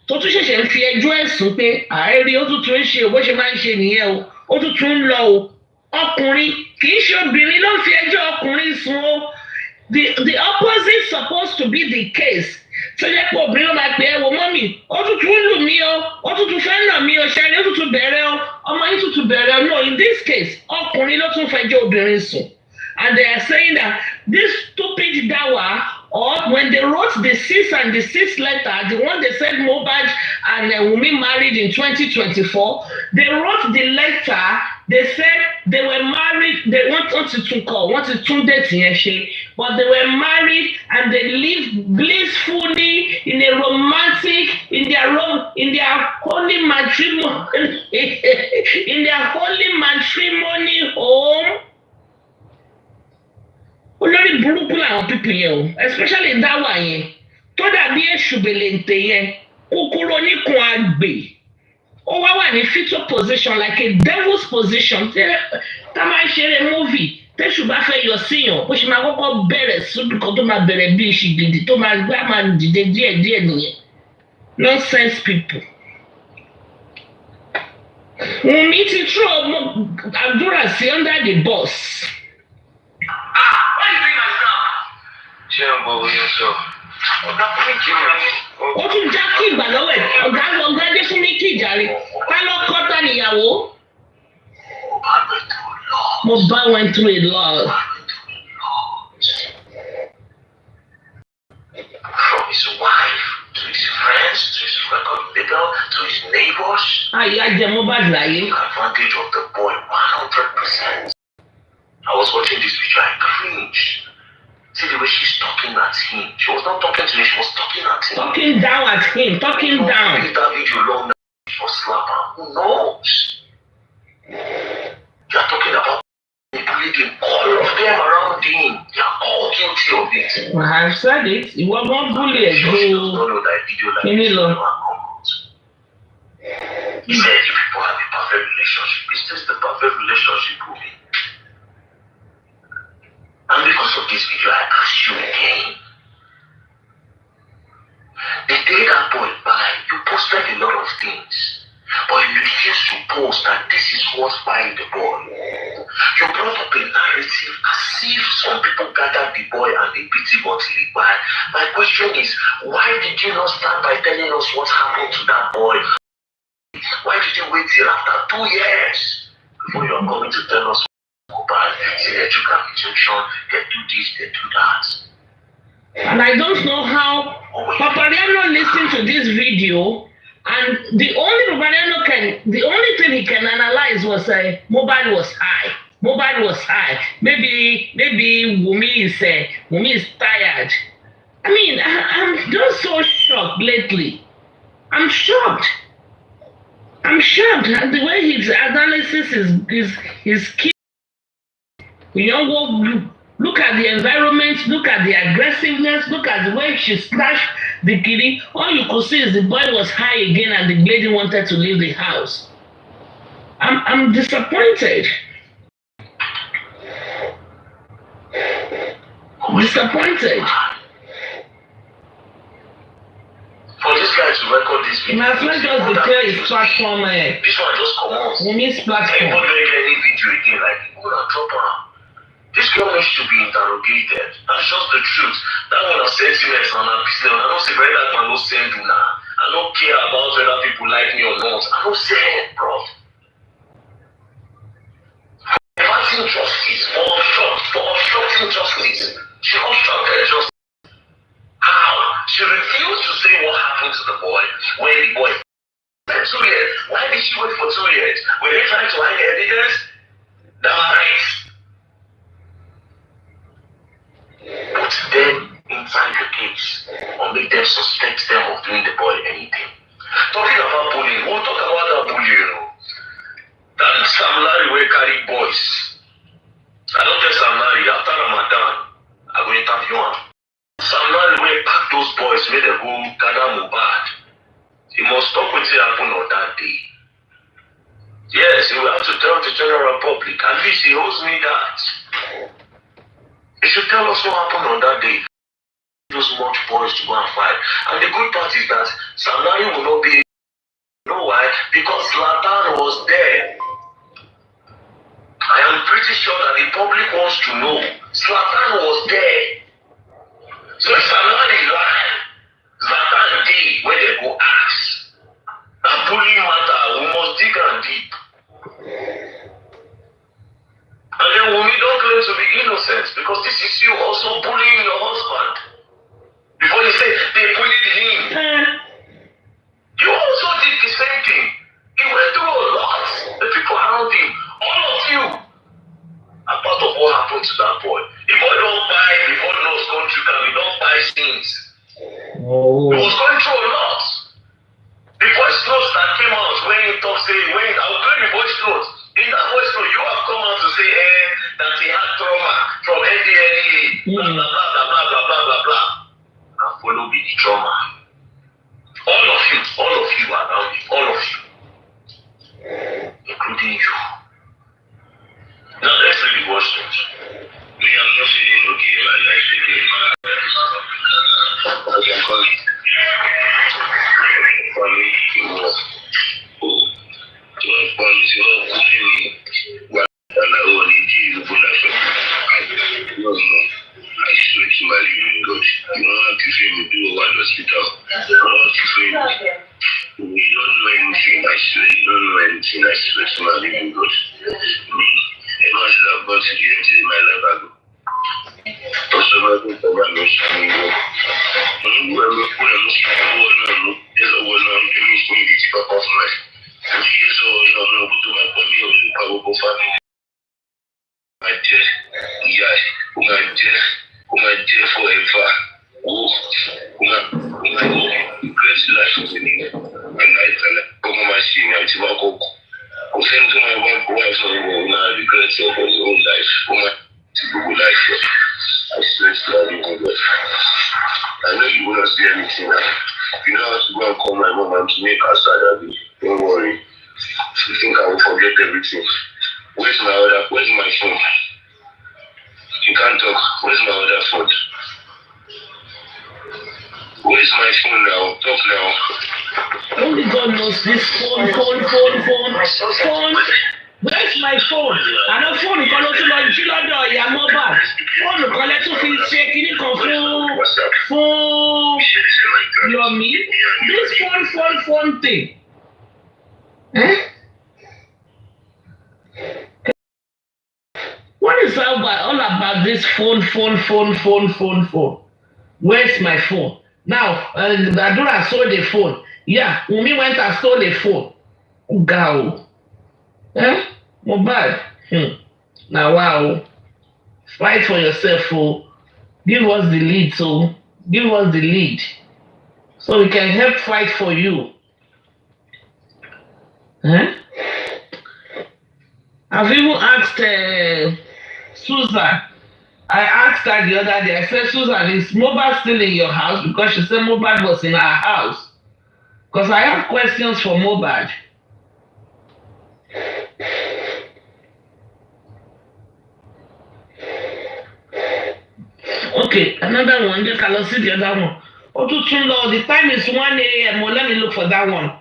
tó tún ṣẹ̀ṣẹ̀ ń fi ẹjọ́ ẹ̀sùn pé àárí ó tún tún ń ṣe bó ṣe máa ń ṣe nìyẹn o ó tún tún ń lọ o ọkùnrin kì í ṣe obìnrin ló ń fi ẹjọ́ ọkùnrin sùn o the opposite supposed to be the case tó jẹ́ pé obìnrin ló máa pè é wo mọ́mì ó tún tún lù mí o ó tún tún fẹ́ nà mí o ṣẹ́ni ó tún tún bẹ̀rẹ̀ o ọmọ yín tún tún bẹ̀rẹ̀ o no in this case ọkùnrin ló tún fẹjọ́ obìnrin sùn and they are saying that this stupid dawa or when they wrote the 6 and the 6 letter, the one they said Mohbad and Wummi married in 2024, they wrote the letter, they said they were married, they wanted to date, but they were married and they lived blissfully in a romantic, in their holy matrimony, in their holy matrimony home. Olórí burúkú làwọn pípì yẹn o especially dáwà yẹn tó dàbí èṣù bèlèǹtè yẹn kúkúrú oníkun àgbè ó wá wà ní fetal position like a devil's position tá máa ń ṣeré movie tẹ́ṣù bá fẹ́ yọ síyàn bó ṣe máa kọ́kọ́ bẹ̀rẹ̀ sódù kan tó máa bẹ̀rẹ̀ bí ìṣì gidi tó máa gbá máa dìde díẹ̀díẹ̀ nìyẹn nonsense people. Wùmí ti throw Adura sí under the bus. Ó tún já kí ìgbà lọ́wọ́ ẹ̀ ọ̀gá dé fún mi kí ìjàre ká lọ kọ́ta níyàwó. Mohbad went through a lot. From his wife to his friends to his record label to his neighbors. Àyà jẹ Mohbad láyé. Advantage of the boy 100%. I was watching this video, I cringed. See the way she's talking at him. She was not talking to him, she was talking at him. Talking down at him, talking down. That video long now, she was slapping. Who knows? You are talking about manipulating all of them around him. They are all guilty of it. I have said it. You were not bullied. She does not know that video like this. He said if people have a perfect relationship, is this the perfect relationship with me? And because of this video, I ask you again. The day that boy died, you posted a lot of things. But you refused to post that this is what buying the boy. You brought up a narrative as if some people gathered the boy and they beat him until he died. My question is, why did you not start by telling us what happened to that boy? Why did you wait till after 2 years before you are coming to tell us Mohbad, say they took an injection, they do this, they do that? And I don't know how Papariano listened to this video, and the only thing he can analyze was Mohbad was high. Mohbad was high. Maybe Wummi is tired. I mean, I'm just so shocked lately. I'm shocked. And the way his analysis is key. You know, look at the environment, look at the aggressiveness, look at the way she slashed the kitty. All you could see is the boy was high again and the lady wanted to leave the house. I'm disappointed. Disappointed. For this guy to record this video, my friend just declare his platform. This one just come on. Wummi's platform. I won't make any video again. Like, who not drop her? This girl needs to be interrogated. That's just the truth. That one of sentiments on her business. I don't say whether that man no send you now. I don't care about whether people like me or not. I don't say it, bro. Fighting justice, all obstructing justice. She obstructed justice. How? She refused to say what happened to the boy when the boy spent 2 years. Why did she wait for 2 years? Were they trying to hide evidence? That might put them inside the case or make them suspect them of doing the boy anything. Talking about bullying, we'll talk about that bullying. That Sam Larry will carry boys. I don't tell Sam Larry after Ramadan, I will interview him. Sam Larry will pack those boys, make them go gather Mohbad. He must stop what happened on that day. Yes, he will have to tell the general public. At least he owes me that. He should tell us what happened on that day. Those much boys to go and fight. And the good part is that Sam Larry will not be. You know why? Because Zlatan was there. I am pretty sure that the public wants to know. Zlatan was there. So if Sam Larry lied, Zlatan did when they go ask. That bullying matter, we must dig and deep. And then Wummi don't claim to be innocent because this is you also bullying your husband. Before you say they bullied him. You also did the same thing. He went through a lot. The people around him, all of you, are part of what happened to that boy. The boy don't buy, the boy knows country can we don't buy things. Oh. He was going through a lot. The voice notes that came out when he talk say, when I will play the voice notes. In that voice note, you have come out to say that he had trauma from NDLEA, blah, blah, blah, blah, blah, blah, blah, blah, blah. And follow with the trauma. All of you around me, all of you, including you. Now let's really watch this. Me, I'm not feeling okay, my life again. I can call it. For me, I swear to my living God, you don't have to say me do a one hospital. You don't have to say me. You don't know anything, I swear, you don't know anything, I swear to my living God. Me, ever since I've got to the end of my life, I go. Also, I don't know what I'm saying. I'm going to put a Muslim on. There's a one on the Muslim people of my. So, you know, to my family, I will go family. My dear, yeah, my dear forever. Oh, my great life is in it. And I come on my scene, I will go. I'm saying to my wife, I regret your own life. Oh, my good life. I swear to God, I know you will not say anything now. You know how to go and call my mom and to make her sad. Don't worry. You think I will forget everything? Where's my phone? You can't talk. Where's my other phone? Where's my phone now? Talk now. Only God knows this phone. Where's my phone? I know phone kan ló tún lọ jí lọ́dọ̀ ìyá Mohbad. Phone kan lẹ tún fi ṣe kíní kan fún Yomi. This phone thing. What is all about this phone? Where's my phone? Now, Adura sold the phone. Yeah, Wummi went and stole the phone. Go. Mohbad. Now, wow. Fight for yourself, oh. Give us the lead, so give us the lead. So we can help fight for you. I've even asked Susan. I asked her the other day, I said, Susan, is Mohbad still in your house? Because she said Mohbad was in her house. Because I have questions for Mohbad. Okay, another one. Just I'll see the other one. The time is 1 a.m. Well, let me look for that one.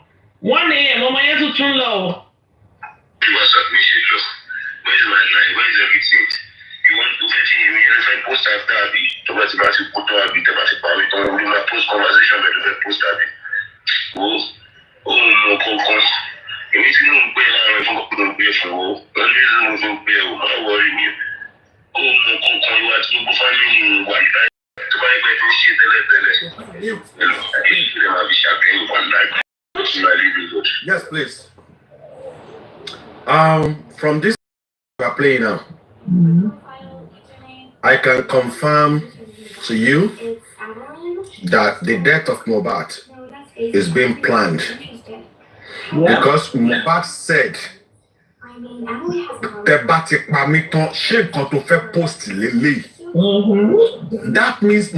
1 a.m. Mama, you have to turn low. What's up, Michelle? Where's my line? Where's everything? You want to fetch me? If I post after Abby, to what you want to put on Abby, to what you want to do my post conversation, but if I post Abby. No, come. You need to know where I am going to pay for. Don't worry me. No, come, you want to please. From this we are playing now, I can confirm to you that the death of Mohbad is being planned because Mohbad said that means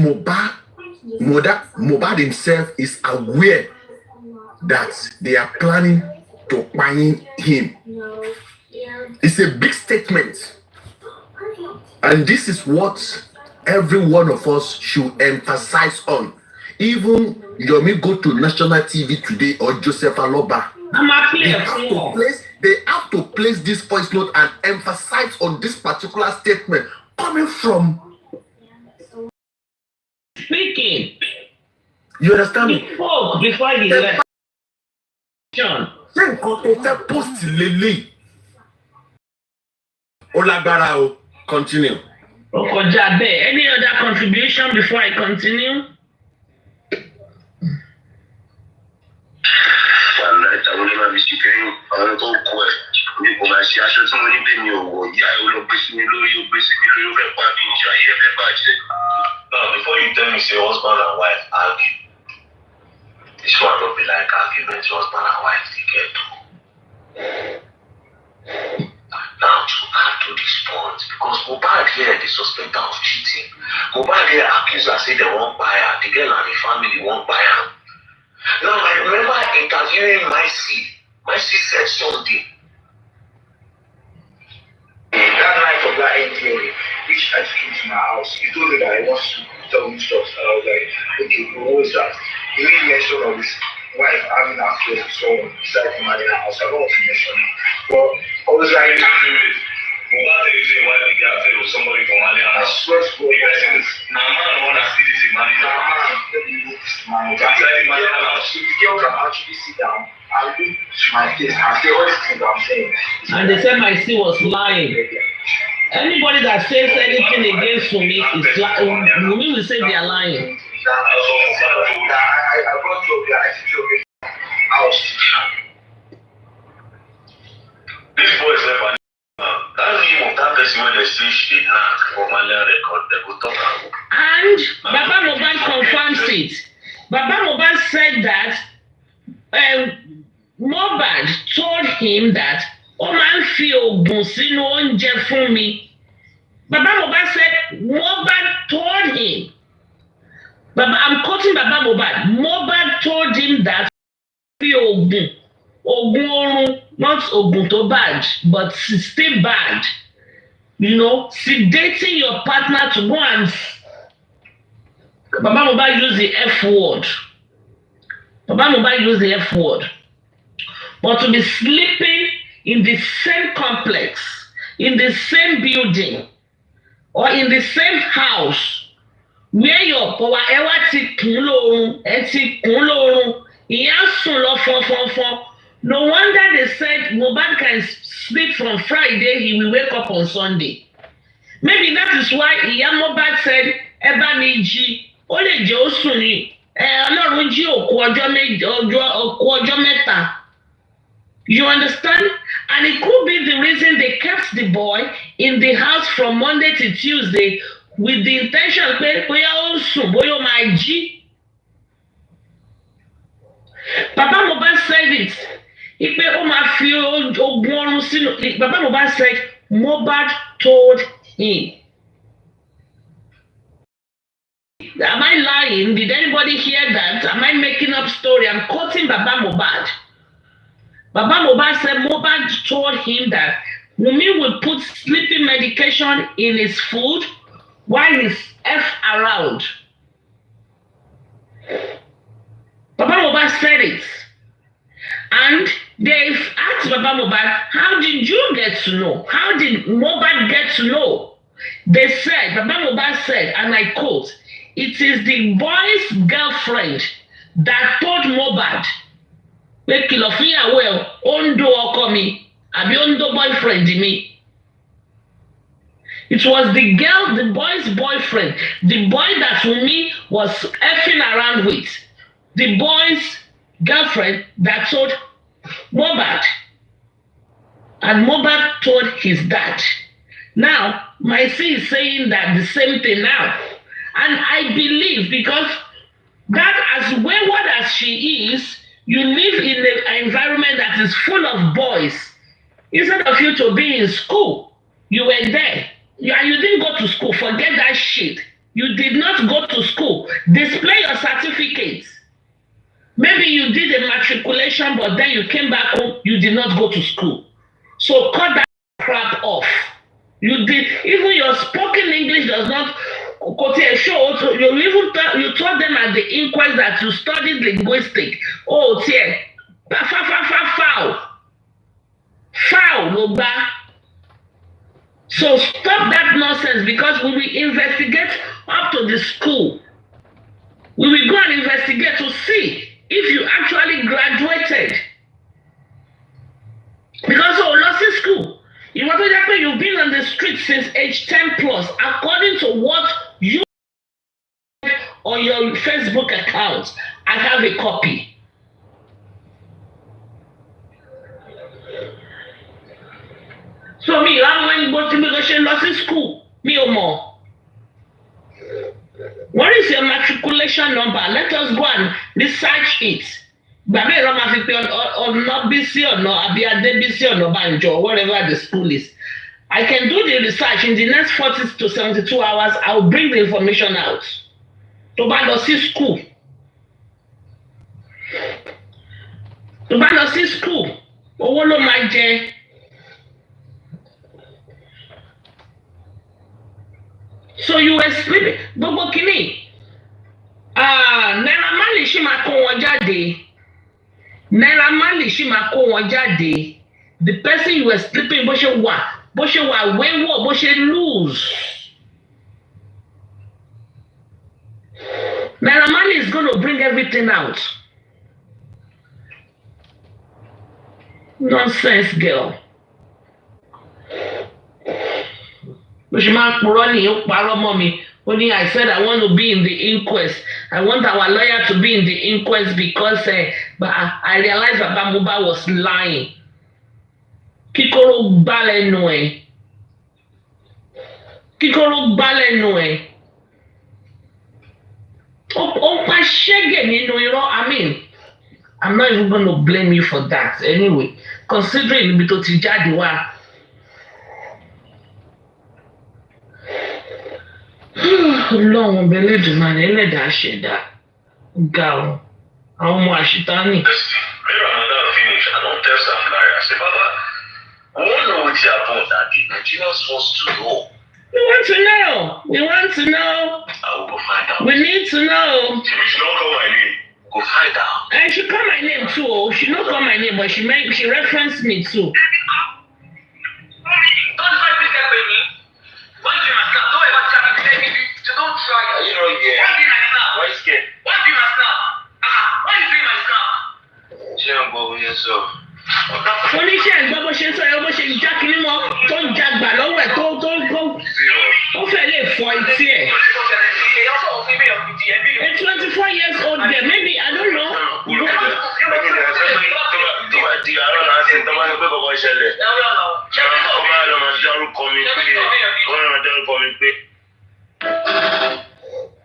Mohbad himself is aware that they are planning to find him. It's a big statement, and this is what every one of us should emphasize on. Even Yomi go to national TV today or Joseph Aloba, they have to place this voice note and emphasize on this particular statement coming from speaking. You understand me? He spoke before he left. John. Post Lily. Olagbara, continue. Okojabe, any other contribution before I continue? No, before you tell me, say husband and wife argue. This one don't be like argument, husband and wife they get to. Now to add to this point, because Mohbad here, the suspecter of cheating. Mohbad here accused her, say they won't buy her. The girl and the family won't buy her. Now I remember interviewing Myci said something. That night of that NDA, which I came to my house, he told me that he wants to tell me stuff. And I was like, okay, what was that? He made mention of his wife having an affair with someone beside him in the house. I don't want to mention it. But I was like, Mohbad is saying why the guy affair with somebody from Mali. I swear to God, you guys say this. Now man wanna see this in Mali. So the girl can actually sit down and look to my face and say all these things I'm saying. And they said Myci was lying. Anybody that says anything against Wummi is lying. Wummi will say they are lying. This boy is never. That name of that person when they say she knock for Malian record, they go talk about. And Baba Mohbad confirms it. Baba Mohbad said that Mohbad told him that ó máa ń fi oògùn sínú oúnjẹ fún mi. Baba Mohbad said Mohbad told him. I'm quoting Baba Mohbad. Mohbad told him that fi oògùn oorun, not oògùn tó bad, but still bad. You know, sedating your partner to go and Baba Mohbad used the F word. Baba Mohbad used the F word. But to be sleeping in the same complex, in the same building, or in the same house, where your power ever ti kun lorun, ìyẹn sùn lọ fọnfọnfọn. No wonder they said Mohbad can sleep from Friday, he will wake up on Sunday. Maybe that is why ìyá Mohbad said, ẹ bá mi jí, ó lè jẹ́ ó sùn ni, Ọlọ́run jí òkú ọjọ́ mẹ́ta. You understand? And it could be the reason they kept the boy in the house from Monday to Tuesday with the intention pé bóyá ó sùn, bóyá ó máa jí. Baba Mohbad said it. Ipe ó máa fi oògùn oorun sínú. Baba Mohbad said Mohbad told him. Am I lying? Did anybody hear that? Am I making up story? I'm quoting Baba Mohbad. Baba Mohbad said Mohbad told him that Wummi will put sleeping medication in his food while he's around. Baba Mohbad said it. And they've asked Baba Mohbad, how did you get to know? How did Mohbad get to know? They said, Baba Mohbad said, and I quote, it is the boy's girlfriend that told Mohbad, pé kìlọ̀ fún ìyàwó ẹ̀ ó ń dó ọkọ mi àbí ó ń dó boyfriend mi. It was the girl, the boy's boyfriend, the boy that Wummi was effing around with, the boy's girlfriend that told Mohbad. And Mohbad told his dad. Now, my C is saying that the same thing now. And I believe because that as wayward as she is, you live in an environment that is full of boys. Instead of you to be in school, you were there. You didn't go to school. Forget that shit. You did not go to school. Display your certificates. Maybe you did a matriculation, but then you came back home, you did not go to school. So cut that crap off. You did, even your spoken English does not show. You told them at the inquest that you studied linguistics. Oh, dear. Foul, no bad. So stop that nonsense because we will investigate up to the school. We will go and investigate to see if you actually graduated. Because of nursing school, you've been on the street since age 10 plus, according to what you on your Facebook account. I have a copy. So me, I'm going to go to nursing school. Me or more. What is your matriculation number? Let us go and research it. Whatever the school is. I can do the research in the next 40 to 72 hours. I'll bring the information out. To Banosi school. To Banosi school. Owolo Maje. So you were sleeping. Bobo Kini. Naira Marley ṣì máa kó wọn jáde. Naira Marley ṣì máa kó wọn jáde. The person you were sleeping, bó ṣe wà wayward, bó ṣe lose. Naira Marley is going to bring everything out. Nonsense, girl. I said I want to be in the inquest. I want our lawyer to be in the inquest because but I realized that Bamuba was lying. Kikoro balenoe. I mean, I'm not even going to blame you for that. Anyway, considering Bito Tijadiwa. Long believe man, let that shit that go. How much it on it? Finish. I don't tell some guy. I say, Baba, I want to know what happened that the Nigerians supposed to know. We want to know. I will go find out. We need to know. She should not call my name. Go find out. And she call my name too. She not call my name, but she referenced me too. Don't try. You know, yeah. Why you scared? Why do you my snap? Why you doing my snap? She don't go with yourself. Oníṣẹ́ ẹ̀gbọ́n bó ṣe ń sọ̀rọ̀ bó ṣe ń já kiri mọ́ tó ń jagbà lọ́wọ́ ẹ̀ tó ó fẹ́ lè fọ etí ẹ̀. A 24 years old girl, maybe, I don't know.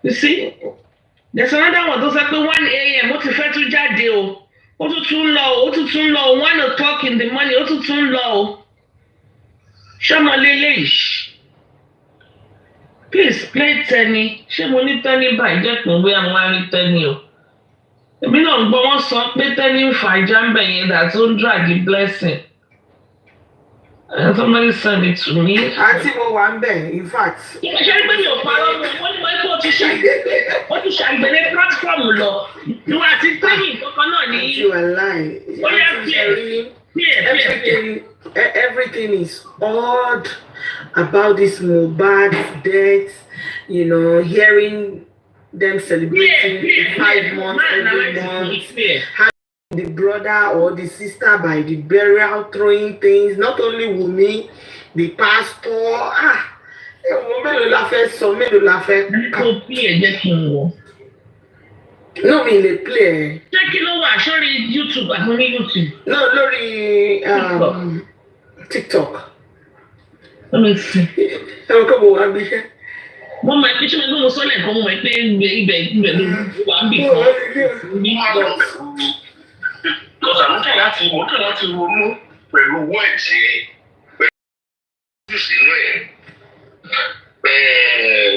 You see, there's another one. Those are the 1 a.m. What if I to jáde o? Ó tún lọ. 1 o'clock in the morning. Ó tún lọ. Ṣọmọ lélẹ́yìí. Please play Tenny. Ṣé mo ní Tenny báyìí jẹ́ pé bóyá mo wá rí Tenny o? Èmi náà ń gbọ́ wọ́n sọ pé Tenny ń fa ìjà ń bẹ̀ yẹn dà tó ń drag blessing. Somebody send it to me. Àǹtí mo wà ń bẹ̀, in fact. Ṣé pé mi ò parọ́ wọ́n ní wọ́n kó ti ṣàgbélé platform lọ. Ìwà àti Tenny kankan náà ní. You are lying. Everything is odd about this Mohbad death, you know, hearing them celebrating 5 months every month, having the brother or the sister by the burial throwing things, not only Wummi, the pastor. No, me lè play. Check it over. Sorry, YouTube. I'm only YouTube. No, lórí TikTok. Let me see. Ẹ kọ́ mo wá bí iṣẹ́. Mo mọ̀ pé ṣé mo sọ lẹ́ẹ̀kan mo mọ̀ pé ibẹ̀ ló wà ń bì kan. Because I'm trying láti ronú pẹ̀lú owó ẹ̀jẹ̀ pẹ̀lú ìṣúná ẹ̀.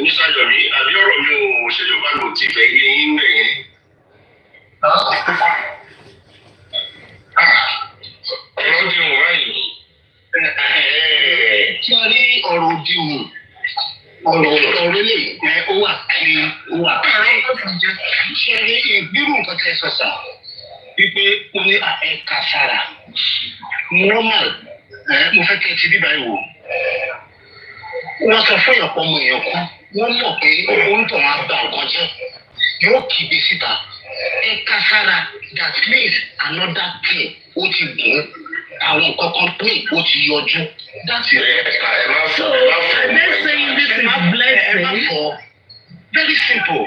Mr. Yomi, àbí ọ̀rọ̀ mi ò ṣe yóò bá mi ò tí fẹ́ yé yín bẹ̀yẹn. Ọ̀rọ̀ di wọ̀n báyìí. Kí a rí ọ̀rọ̀ òdi wọ̀n. Ọ̀rọ̀ ilé ó wà kiri ó wà kiri. Ṣé rí ìgbírù nǹkan tẹ́ sọ sà? Wípé ó ní ẹ̀ka sára. Normal, mo fẹ́ kẹ́ ti bíbá ìwò. Wọ́n sọ fún ìyàpọ̀ ọmọ èèyàn kú. Wọ́n mọ̀ pé orúkọ wọn á gba nǹkan jẹ́. Yóò kígbe síta. Ẹ̀ka sára that means another thing ó ti gùn. Àwọn kankan pé ó ti yọjú. That's it. So, are they saying this is blessing? Very simple.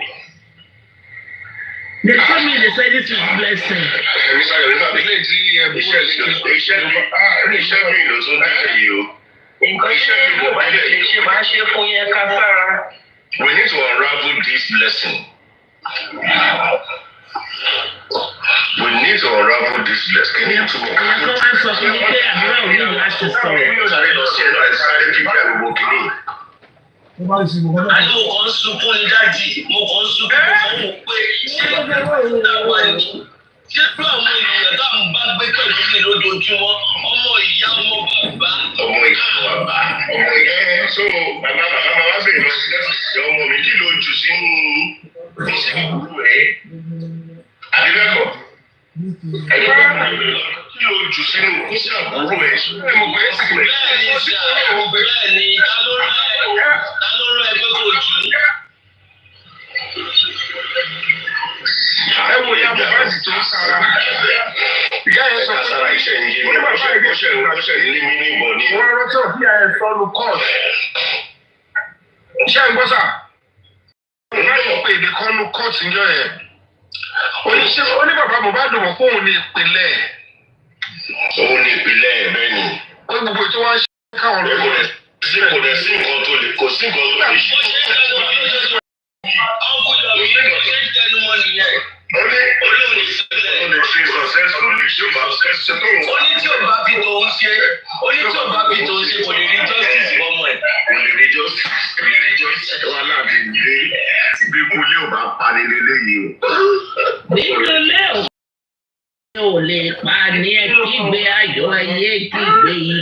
They told me they say this is blessing. Iṣẹ́ mi ló tún dá yìí o. Nǹkan ṣe bó bá lè ṣe máa ṣe fún yẹn ká sára. We need to unravel this blessing. We need to unravel this blessing. Kí ni ìtumọ̀? Ìyẹn tó wá ń sọ fún mi pé àdúrà ò ní láti sọ̀rọ̀. Sáré lọ sí ẹnu àìsáré kíkà gbogbo kìíní. Àní mo kàn ń sunkún ní dájì, mo kàn ń sunkún mo kàn ń wò pé ṣé ìdáwà ni? Ṣé pé àwọn ènìyàn tá à ń bá gbé pẹ̀lú ní lójoojúmọ́, ọmọ ìyá ọmọ bàbá? Ọmọ ìyá bàbá, ọmọ ìyá. So bàbá máa wá bèèrè lọ sí lẹ́sìn ọmọ mi kí ló jù sínú ìṣe ìgbúrú ẹ̀? Àdébẹ́kọ̀. Kí ló jù sínú ìṣe àbúrò ẹ̀? Mo gbé sí rẹ̀. Bẹ́ẹ̀ni, ta ló rẹ̀ pé kò jù? Ẹ wo ya bàbá àti tó ń sára. Ìyá yẹn sọ pé iṣẹ́ ìyẹn ní bàbá ìgbésẹ̀ ní mímí bọ̀ ní. Wọ́n rántí òbí ẹ̀ sọnù court. Ṣé ń gbọ́ sà? Wọ́n yóò pé èdè kan nu court ńjọ́ yẹn. Ó ní bàbá Mohbad mọ̀ pé òun ní ìpínlẹ̀. Òun ní ìpínlẹ̀ bẹ́ẹ̀ ni. Ó gbogbo ètò wá ṣe káwọn lọ́wọ́. Kò dẹ̀ sí nǹkan tó lè ṣe. Oní tí ò bá fi tòun ṣe kò lè rí justice fọmọ ẹ̀. Kò lè rí justice wà láti ilé bí kò lè ò bá parí lélẹ́yìí o. Nínú ilé ò lè pa ní ẹ kígbe ayọ̀ ayé kígbe yìí.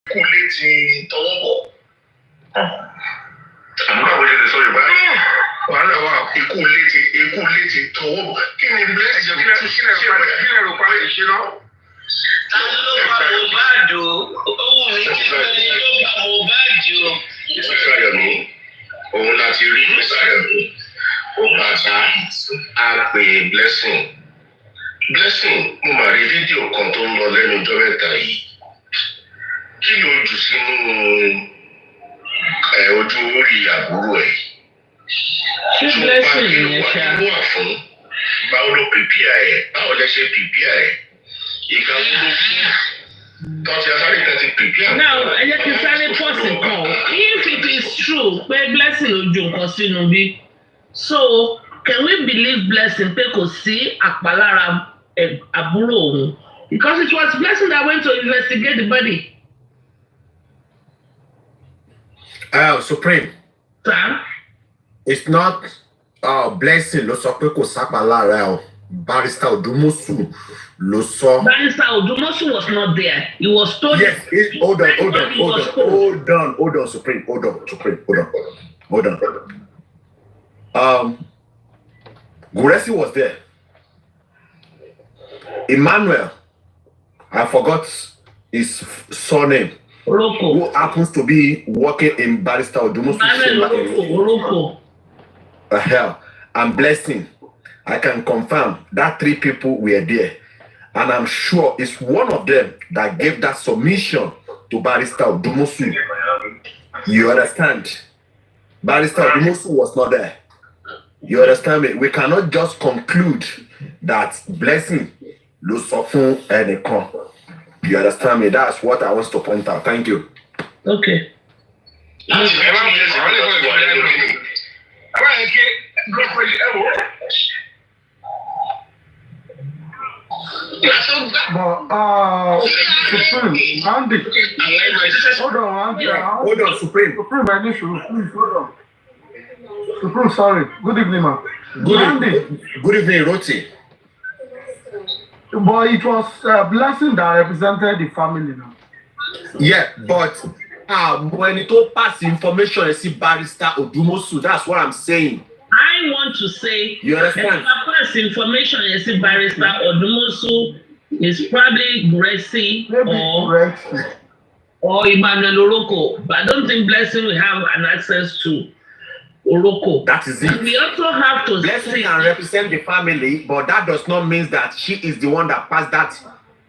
Ekule ti tọwọ́ bọ̀. Àbúrò àwọn ilé sọ Yorùbá wàhálà wà ekule ti tọwọ́ bọ̀. Kí ni blessing jẹ́ kí lè rò parí ìṣe náà? Ta ló pa Mohbad o? Ó wù mí kí ẹni tó pa Mohbad o. Ìfẹ́sàyọ̀ mi, òun láti rí ìfẹ́sàyọ̀ mi. Ó bàtà á pè blessing. Blessing, mo máa rí fídíò kan tó ń lọ lẹ́nu ọjọ́ mẹ́ta yìí. Kí ló jù sínú ojú orí àbúrò ẹ̀? Ṣé blessing yẹn ṣá? Tó bá wà fún báwo ló pìpìà ẹ̀? Báwo lẹ ṣe pìpìà ẹ̀? Ìgbà wo ló fún tọ́tí asáré kan ti pìpìà? Now, ẹ jẹ́ kí sáré pọ̀sì kan. If it is true pé blessing ló ju nǹkan sínú bí, so can we believe blessing pé kò sí àpalára àbúrò òun? Because it was blessing that went to investigate the body. Supreme. Sir? It's not blessing ló sọ pé kò sápá lára o. Barrister Odumosu ló sọ. Barrister Odumosu was not there. He was told. Yes, hold on, Supreme. Hold on. Guresi was there. Emmanuel, I forgot his surname. Oroko. Who happens to be working in Barrister Odumosu's chamber. Oroko. And Blessing. I can confirm that 3 people were there. And I'm sure it's one of them that gave that submission to Barrister Odumosu. You understand? Barrister Odumosu was not there. You understand me? We cannot just conclude that Blessing ló sọ fún ẹnìkan. You understand me? That's what I want to point out. Thank you. Okay. But Supreme, Andy. Hold on, Andy. Hold on, Supreme. Supreme, I need you. Please hold on. Supreme, sorry. Good evening, man. Good evening, Roti. But it was Blessing that represented the family now. Yeah, but when it all pass information, I see Barrister Odumosu. That's what I'm saying. I want to say, you understand? Pass information, I see Barrister Odumosu is probably Gracie or Emmanuel Oroko, but I don't think Blessing will have an access to Oroko. That is it. And we also have to Blessing can represent the family, but that does not mean that she is the one that passed that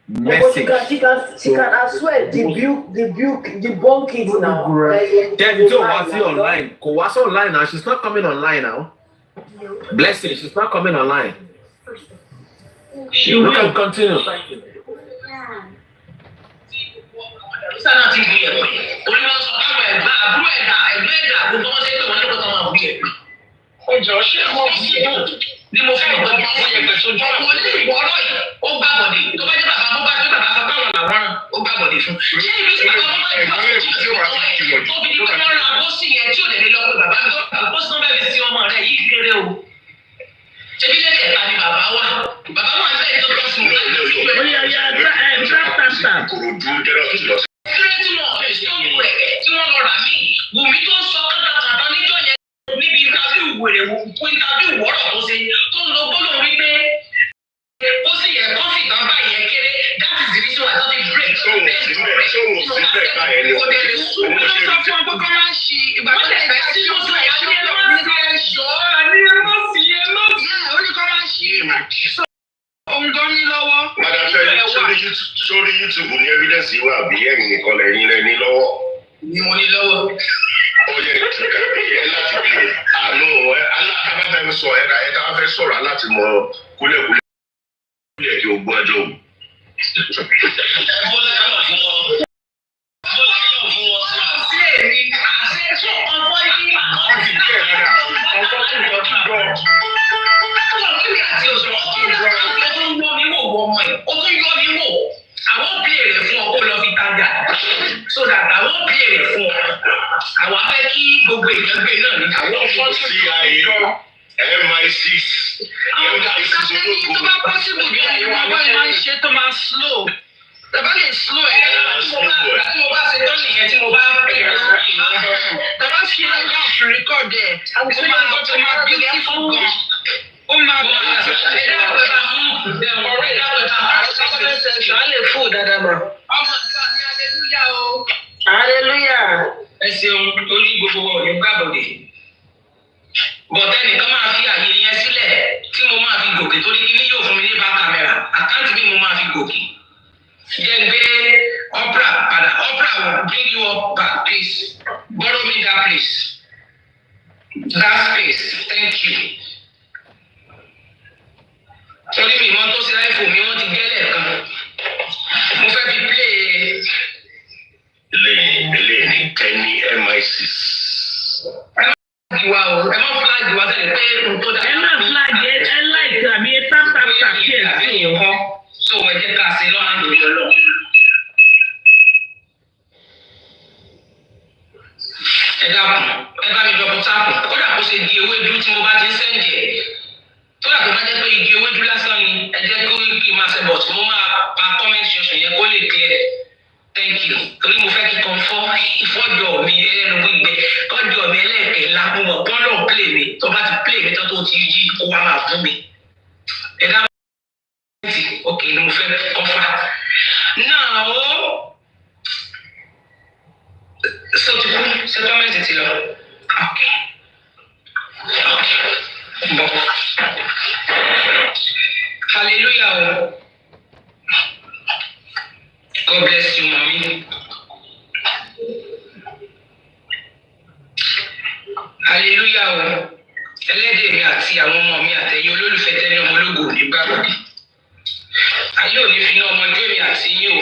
message. But she can as well debunk it now. Then Joe was online. Ko was online now. She's not coming online now. Blessing, she's not coming online. She will continue. Bí mo fẹ́ ìgbà tó yẹ pẹ̀lú ojú ọmọ ilé ìwọ́rọ̀ yìí ó gbàbọ̀dé tó bá jẹ́ bàbá bó bá jẹ́ bàbá sọ báwọn làwọn ó gbàbọ̀dé fún. Ṣé ibi tí bàbá bó bá jẹ́ bàbá tó bá jẹ́ tó fi ní kí wọ́n ra bó sì yẹn tí ò lè lọ pé bàbá tó bó sì náà bẹ̀rẹ̀ sí ọmọ rẹ̀ yìí kéré o. Ṣé bí lè kẹta ni bàbá wà? Bàbá wà ní ẹ̀jọ́ tó sùn ó yẹ tí wọ́n lọ rà mí Wùmí tó sọ kátàkátà níjọ́ yẹn níbi ìtàbí wèrè ìtàbí ìwọ́rọ̀ tó ṣe tó ń lo gbólóhùn wípé ó sì yẹ kọ́fì kan báyìí yẹn kéré that is the reason why I don't break. Kò dẹ̀ lè sùn ló sọ fún ọ pé kọ́ máa ń ṣe ìgbà tó lè fẹ́ sí oṣù ẹ̀ṣọ́ àní ẹ má sì yẹ lọ́sì. Ó ní kọ́ máa ń ṣe ohun tó ní lọ́wọ́. Madam sórí YouTube ní evidence wà bí ẹ̀yin nìkan lẹ́yìn lẹ́ni lọ́wọ́. Ni mo ní lọ́wọ́. Ó yẹ ẹ láti bí àánú aláàbáfẹ́ sọ ẹ̀ka fẹ́ sọ̀rọ̀ aláti mọ kúlẹ̀kúlẹ̀ kúlẹ̀ kí o gbọ́ ẹjọ́ wò. So that I won't pay it for. I want to keep gbogbo ìgbàgbé náà ní àwọn fọ́tò CIA, MI6, tó bá possible bí àwọn ọmọ máa ń ṣe tó máa slow. Tàbá lè slow ẹ̀ tí mo bá ṣe tán nìyẹn tí mo bá pè é. Tàbá ṣe lọ́gàn fún record ẹ̀. Ó máa beautiful gan. Ó máa hallelujah. Ẹ ṣeun orí gbogbo ọ̀rẹ́ gbàgbọ́dé. Bọ̀dẹ́ nìkan máa fi àyè yẹn sílẹ̀ tí mo máa fi gòkè torí kí ní yóò fún mi ní bá kámẹ́rà. Àkáǹtì mi mo máa fi gòkè. Jẹ́ gbé Opera padà. Opera will bring you up back please. Borrow me that place. That space. Thank you. Torí mi ìmọ̀ tó sí láìpò mi wọ́n ti gẹ́lẹ̀ kan. Mo fẹ́ fi play. Eléyìí ẹni MI6. Ẹ má flag wa tẹ́lẹ̀ pé tó dáa. ẹ má flag ẹ láì tàbí ẹ tàbí kí ẹ sí nǹkan. So ẹ jẹ́ ká ṣe lọ́nà lórí ọlọ́. Ẹ dákun, ẹ bá mi dọ̀bọ̀ táàpù. Kódà kó ṣe di ewédú tí mo bá ti ń sẹ́ǹdì ẹ̀. Kódà tó bá jẹ́ pé igi ewédú lásán ni ẹ jẹ́ kí n máa ṣe bọ̀ tí mo máa pa comment section yẹn kó lè clear. Thank you. Torí mo fẹ́ kí kan fọ́ ìfọ́jọ́ mi ẹlẹ́nu gbígbẹ kọ́jọ́ mi ẹlẹ́ẹ̀kẹ́ ńlá mo mọ̀ kán lọ́ọ̀ play mi tó bá ti play mi tán tó ti yí kó wá máa fún mi. Ẹ dá ok ni mo fẹ́ kọ́fà. Náà ó ṣé o ti kú sẹ́tọ́mẹ́ǹtì ti lọ. Ok. Bọ̀. Hallelujah o. God bless you, mommy. hallelujah o ẹlẹ́dẹ̀ mi àti àwọn ọmọ mi àtẹ̀yìn olólùfẹ́ tẹ́lẹ̀ ọmọ ológo ò ní gbàgbọ́dé ayé ò ní fi iná ọmọ ọjọ́ mi àti yín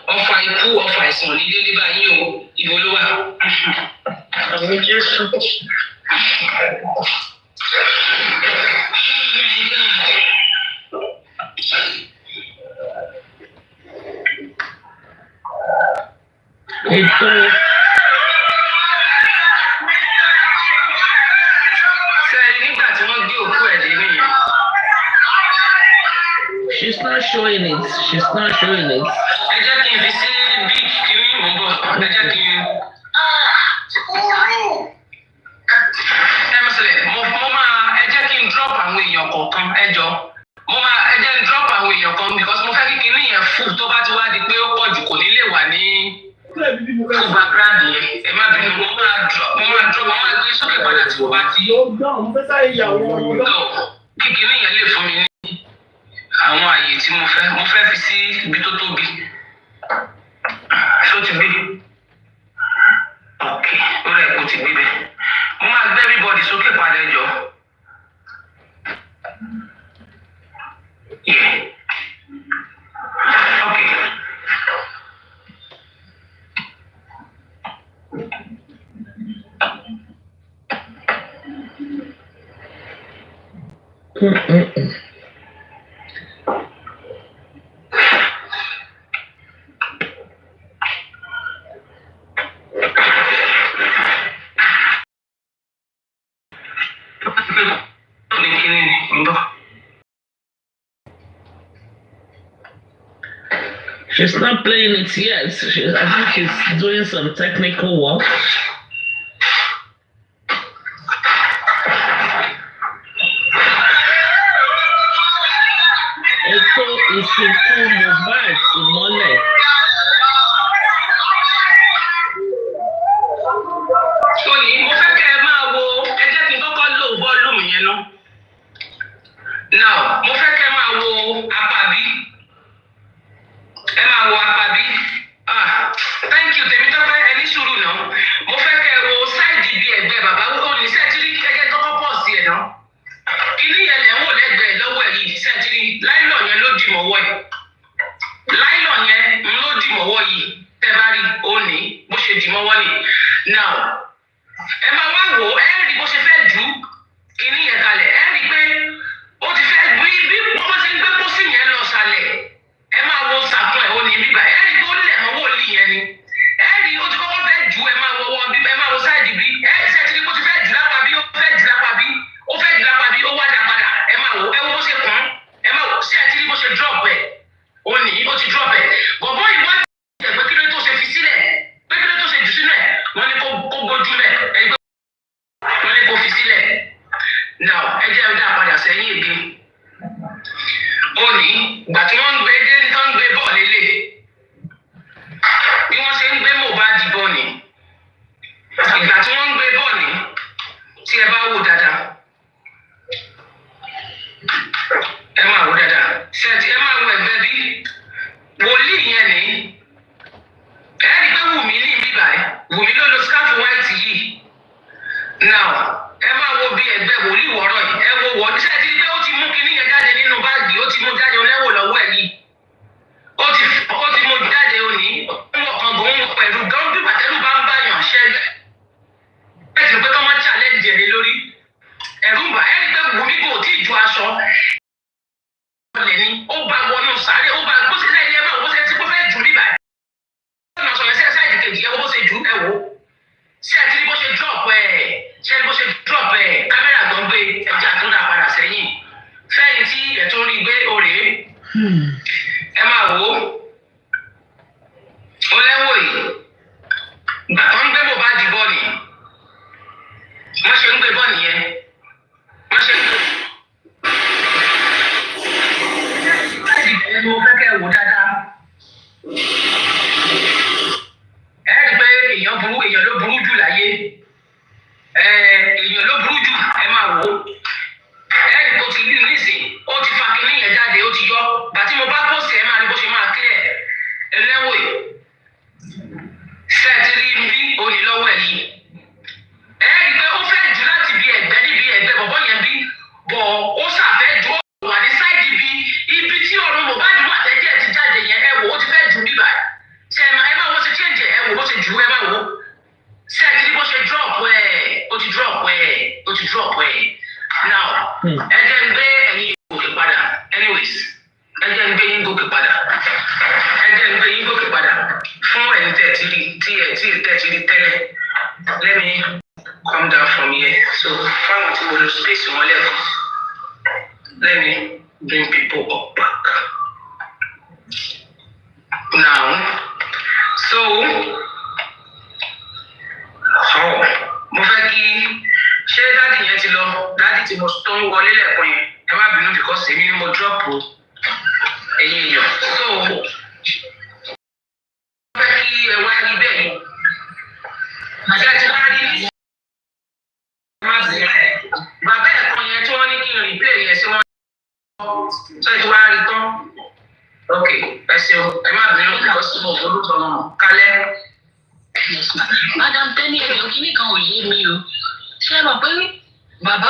o ọfà ikú ọfà àìsàn ní délé bá yín o ìbò ló wà. àwọn Jésù. ètò sẹ́yìn nígbà tí wọ́n gbé òkú ẹ̀ dé nìyẹn. she's not showing it. ẹ jẹ́ kí n fi sí bíi kiri mò ń bọ̀ ẹ jẹ́ kí n. ẹ mọ̀ sílẹ̀ mo máa ẹ jẹ́ kí n drop àwọn èèyàn kọ̀ọ̀kan ẹ jọ ẹ jẹ́ n drop àwọn èèyàn kan because mo fẹ́ kí kinní yẹn fún tó bá ti wá di pé ó pọ̀ jù kò ní lè wà ní fún background yẹn ẹ má bínú mo máa gbé sókè padà tí mo bá ti lọ kí kinní yẹn lè fún mi ní àwọn àyè tí mo fẹ́ fi sí ibi tó tóbi ṣó ti gbé ok ó rẹ̀ kó ti gbé bẹ́ẹ̀ mo máa gbé everybody sókè padà ẹ jọ. Yeah. Okay. She's not playing it yet. I think she's doing some technical work. Ètò ìsìnkú Mohbad ìmọ́lẹ̀. Tony, mo fẹ́ kẹ́ ẹ máa wo ẹ jẹ́ kí n kọ́kọ́ lò volume yẹn ná. Now, mo fẹ́ kẹ́ ẹ máa wo apá bí. Ẹ máa wo apá bí. Thank you, Tèmítọ́pẹ́ ẹ ní sùúrù náà. Mo fẹ́ kẹ́ ẹ wo sáìdì bí ẹgbẹ́ bàbá ó ní sẹ́ẹ̀tìrì kẹ́kẹ́ kọ́kọ́ pọ̀ sí ẹ̀ náà. Kíní yẹn lẹ̀ ń wò lẹ́gbẹ̀ẹ́ lọ́wọ́ ẹ̀ yìí sẹ́ẹ̀tìrì láìlọ̀ yẹn ló dì mọ́wọ́ ẹ̀. Láìlọ̀ yẹn ló dì mọ́wọ́ yìí tẹ́ bá rí ó ní bó ṣe dì mọ́wọ́ ni. Now, ẹ máa wá wò ẹ rí bó ṣe fẹ́ jù kíní yẹn kalẹ̀ ẹ rí pé ó ti fẹ́ bí wọ́n bá ṣe ń gbé pósí yẹn lọ sálẹ̀ ẹ máa wo sàkún ẹ̀ ó ní bíbá ẹ rí pé ó lẹ̀ mọ́ wòlíì yẹn ni ẹ rí ó ti kọ́kọ́ fẹ́ jù ẹ máa wo wọn bí ẹ máa wo sáìdì bí ẹ ṣe ti rí bó ti fẹ́ jù lápá bí ó fẹ́ jù lápá bí ó fẹ́ jù lápá bí ó wá dá padà ẹ máa wo ẹ wo bó ṣe kàn ẹ máa wo ṣe ti rí bó ṣe drop ẹ ó ní ó ti drop ẹ bọ̀bọ̀ ìwádìí ẹ̀ pé kí ló tó ṣe fi sílẹ̀ pé kí ló tó ṣe jù sílẹ̀ wọ́n ní kó gbójú lẹ̀ wọ́n ní kó fi sílẹ̀ now ẹ jẹ́ ọ̀dà padà sẹ́yìn èdè ó ní ìgbà tí wọ́n ń gbé dé tó ń gbé bọ̀ lélẹ̀ bí wọ́n ṣe ń gbé Mohbad bọ̀ ní ìgbà tí wọ́n ń gbé bọ̀ ní tí ẹ bá wò dáadáa ẹ máa wò dáadáa ṣẹ́ẹ̀tì ẹ máa wò ẹgbẹ́ bí wòlíì yẹn ní ẹ rí i pé Wùmí ní bíbá ẹ Wùmí ló lo scarf white yìí now ẹ máa wo bí ẹgbẹ́ wòlíì wọ̀rọ̀ yìí ẹ wo wọ̀ ṣe ti pé ó ti mú kinní yẹn jáde nínú báàgì ó ti mú jáde olẹ́wò lọ́wọ́ ẹ̀ yìí ó ti mú jáde òní wọn kan bò ń pẹ̀lú gan bí pàtẹ́lú bá ń báyàn ṣẹlẹ̀ ẹ ti pé kọ́ máa challenge ẹ̀ lé lórí ẹ̀rú ń bà ẹ́ rí pé Wùmí kò tí ì ju aṣọ ọ̀lẹ̀ ni ó bá wọnú sáré ó bá bó ṣe lẹ́yìn ẹ máa bó ṣe ti kó fẹ́ jù níbà ọ̀nà sọ̀rọ̀ sí ẹ̀sáìdì kejì ẹ̀ bó ṣe jù ẹ̀ wò ṣé ẹ ti rí bó ṣe drop kámẹ́rà tó ń gbé ẹja tó dá padà sẹ́yìn fẹ́yìn tí ẹ̀ tó rí gbé òrè ẹ máa wò ó lẹ́wọ̀ yìí gbà tó ń gbé Mohbad bọ́ ni wọ́n ṣe ń gbé bọ́ nìyẹn wọ́n ṣe ń gbé. mo fẹ́ kẹ́ ẹ wò dáadáa ẹ rí i pé èèyàn ló burú jù láyé èèyàn ló burú jù ẹ máa wò ó ẹ rí i bó ti rí nísìn ó ti fa kinní yẹn jáde ó ti yọ bàtí mo bá pòsì ẹ máa rí bó ṣe máa clear ẹlẹ́wò yìí ṣe ti rí bí òní lọ́wọ́ ẹ̀ yìí ẹ rí i pé ó fẹ́ Anyways, ẹ jẹ́ ń gbé yín gòkè padà fún ẹ̀yin tẹ́tìrí tẹ́lẹ̀. Let me come down from here. So fáwọn tí mo lo space wọn lẹ́kọ̀ọ́. Let me bring people up back. Now, so mo fẹ́ kí ṣé dáàdì yẹn ti lọ, dáàdì tí mo tó ń wọlé lẹ́kọ̀ọ́ yẹn, ẹ má bínú because èmi ni mo drop ẹ̀yin èèyàn. So mo fẹ́ kí ẹ wá rí bẹ́ẹ̀ ni. Àṣẹ ti wá rí ní bàbá ẹ̀kọ́ yẹn tí wọ́n ní kí n replay yẹn sí wọn. Ṣé ti wá rí tán? Ok, ẹ ṣeun, ẹ má bínú because mo forúkọ wọn kálẹ̀. Madam Tẹ́ni ẹ̀yọ́ kí nìkan ò yé mi o. Ṣé ẹ mọ̀ pé bàbá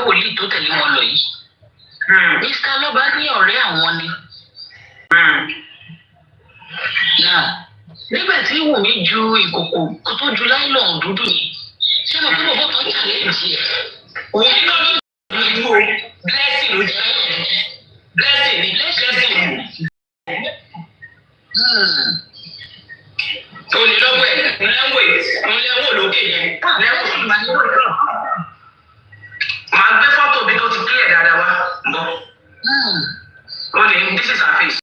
wòlíì tó tẹ̀lé wọn lọ yìí? Mr. Lọ́ba ní ọ̀rẹ́ àwọn ni. Now, nígbà tí Wùmí ju ìkòkò kó tó ju láìlọ́ọ̀n dúdú yìí, ṣé ẹ mọ̀ pé bàbá kan challenge ẹ̀? Wùmí náà ló dúdú o, blessing ló jẹ́. Blessing. Òní lọ́wọ́ ẹ̀ lẹ́wọ̀ lókè yẹn lẹ́wọ̀ sí ma ní òkè. Màá gbé fọ́tò bí tó ti clear dáadáa wá bọ̀. Ó ní this is her face.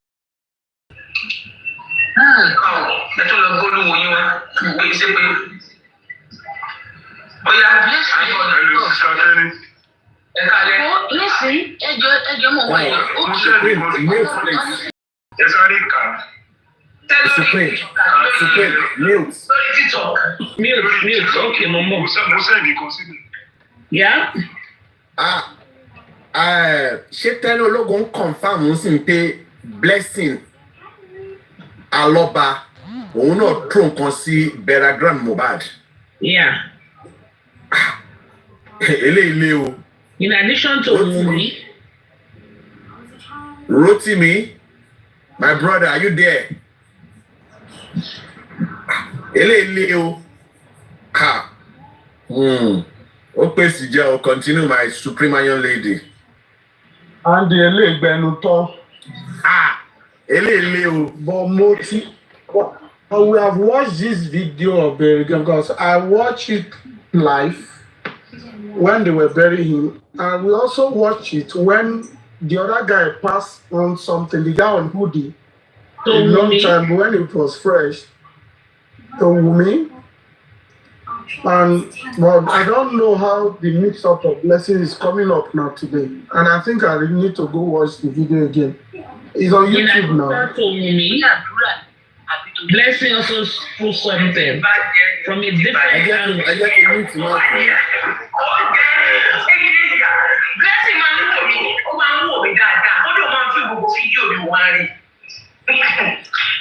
Ẹ tún lọ gbólú wo yín wá gbé ṣé pé. Ó yá ẹ kálẹ̀. Lẹ́sìn ẹjọ́ mọ̀ wáyé. Ẹ sáré kà. Supreme, mute. Mute. Okay, Momo. Yeah. Ṣé tẹ́lẹ̀ ológun confam ń sìn pé blessing alọ́ba òun náà tó nǹkan sí beragram Mohbad. Yeah. Eléyìí o. In addition to Wummi. Rotimi, my brother, are you there? Eléyìí o. Ó pèsè jẹ́ o continue my supreme iron lady. And eléyìí gbẹnu tán. Eléyìí o. But we have watched this video of the because I watched it live when they were burying him, and we also watched it when the other guy passed on something, the guy on hoodie, a long time when it was fresh. To Wummi. But I don't know how the mix-up of blessing is coming up now today. And I think I really need to go watch the video again. It's on YouTube now. Blessing also put something from a different angle. Blessing máa ń wò mí, ó máa ń wò mí dáadáa, ó lè máa ń fi gbogbo fídíò mi wá rí.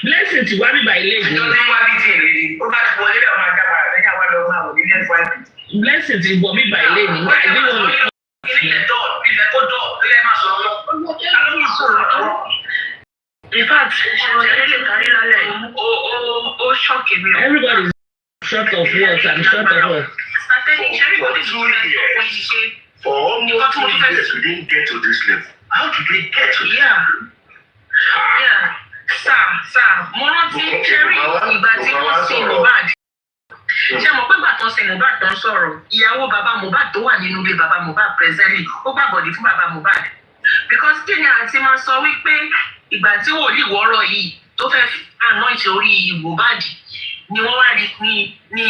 Blessing ti wá bíbá ilé ìgbé. Ìjọba ń wá bí ti èrè ni, ó bá ti wọlé lọ́wọ́ máa jábàá rẹ̀ lẹ́yìn àwọn ọmọ àwọn onílé ẹ̀fọ́ àìpì. Blessing ti wọ bíbá ilé ni, wọ́n ti wọ́n lọ. Ilé dọ̀, ilé kó dọ̀, ilé máa sọ̀rọ̀ lọ. In fact, ṣẹlẹ̀ lè kárí lálẹ́ ó ṣọ́ọ̀kì mi. Everybody is short of words and short of words. For almost 2 years, we didn't get to this level. How did we get to this level? Yeah. Sir, mo rántí ṣẹ́rí ìgbà tí wọ́n sin Mohbad. Ṣé mo pé ìgbà tó sin Mohbad tó ń sọ̀rọ̀? Ìyàwó bàbá Mohbad tó wà nínú ilé bàbá Mohbad presently, ó gbàgbọ́dì fún bàbá Mohbad. Because kí ni àti máa sọ wípé ìgbà tí wòlíì wọ́rọ̀ yìí tó fẹ́ anoint orí Mohbad ni wọ́n wá rí ní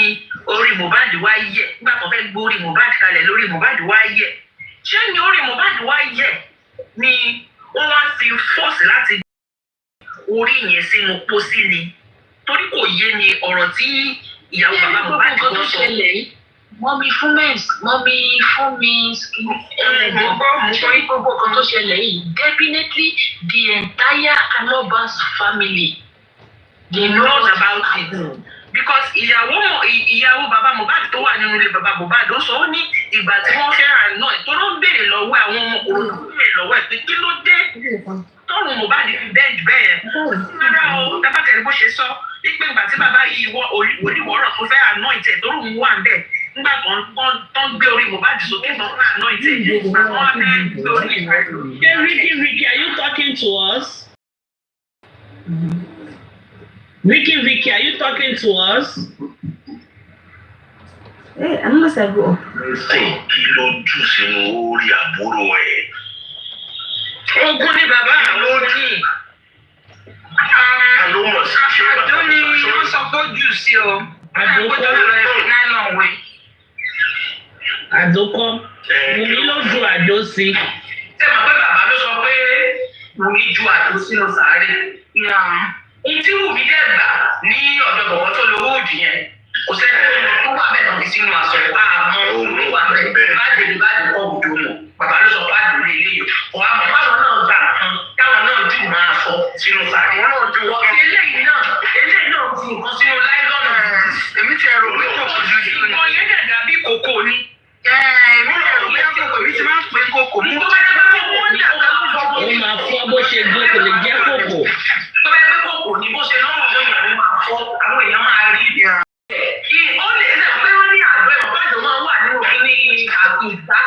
orí Mohbad wá yẹ̀ nígbà tó fẹ́ gbé orí Mohbad kalẹ̀ lórí Mohbad wá yẹ̀. Ṣé ni orí Mohbad wá yẹ̀ ni wọ́n wá fi force láti orí yẹn sínú pósí ni torí kò yé ni ọ̀rọ̀ tí ìyàwó bàbá Mohbad tó sọ. Mọ́mí fún mi ṣé gbogbo kan tó ṣẹlẹ̀ yìí definitely the entire Alobas family they know about it because ìyàwó bàbá Mohbad tó wà nínú ilé bàbá Mohbad ó sọ ó ní ìgbà tí wọ́n fẹ́ràn náà tó ló ń béèrè lọ́wọ́ àwọn ọmọ òun tó ń béèrè lọ́wọ́ ẹ̀ pé kí ló dé tọ́run Mohbad fi bẹ́ẹ̀ bẹ́ẹ̀ rárá o dábàtẹ̀ bó ṣe sọ wípé ìgbà tí bàbá yìí oníwọ̀rọ̀ tó fẹ́ anoint ẹ̀ tó rùn wà ń bẹ̀ nígbà tó ń gbé orí Mohbad sókè tó ń náà náà ìtẹ̀ yìí àwọn abẹ́ gbé orí ìfẹ́. Hey, Ricky, are you talking to us? Vicky, are you talking to us? Hey, I'm not saying go. Kí ló jù sínú orí àbúrò ẹ̀? Ogun ni bàbá àwọn oní. Àló mọ̀ sí ṣé bàbá Àdó ni wọ́n sọ pé ó jù sí o. Àdókò lọ ẹ̀fọ́ náírà wẹ̀. Àdókò. Wùmí ló ju àdó sí. Ṣé màá pé bàbá ló sọ pé Wùmí ju àdó sínú sàárè? Ohun tí Wùmí dẹ̀ gbà ní ọ̀dọ̀ bọ̀bọ̀ tó lówó òdì yẹn. Kò sẹ́ni tó wà bẹ́ẹ̀ tán fi sínú aṣọ àmọ́ olówó abẹ́ báàdì ní báàdì kọ́ òjò mọ̀. Bàbá ló sọ báàdì ní ilé yìí. Ọ̀hún àmọ́ báwọn náà gbà kan táwọn náà jù máa fọ sínú sàárè. Wọ́n ti eléyìí náà ju nǹkan sínú láìlọ́nà. Èmi ti ẹ̀rọ pé kòkò ju nǹkan yẹn dẹ̀ dàbí kòkò ni. Èmi ti ẹ̀rọ pé kòkò yìí ti máa ń pè kòkò. Tó bá jẹ́ pé kòkò ní àkàlùfọ́. Ó máa fọ́ bó ṣe gbé kò lè jẹ́ kòkò. Tó bá jẹ́ pé kòkò ní bó ṣe lọ́rùn lóyún ló máa fọ́ àwọn èèyàn máa rí. Ó lè ṣe pé wọ́n ní àgbẹ̀ ọ̀bájọ máa wà nínú kíní àgbìgbà.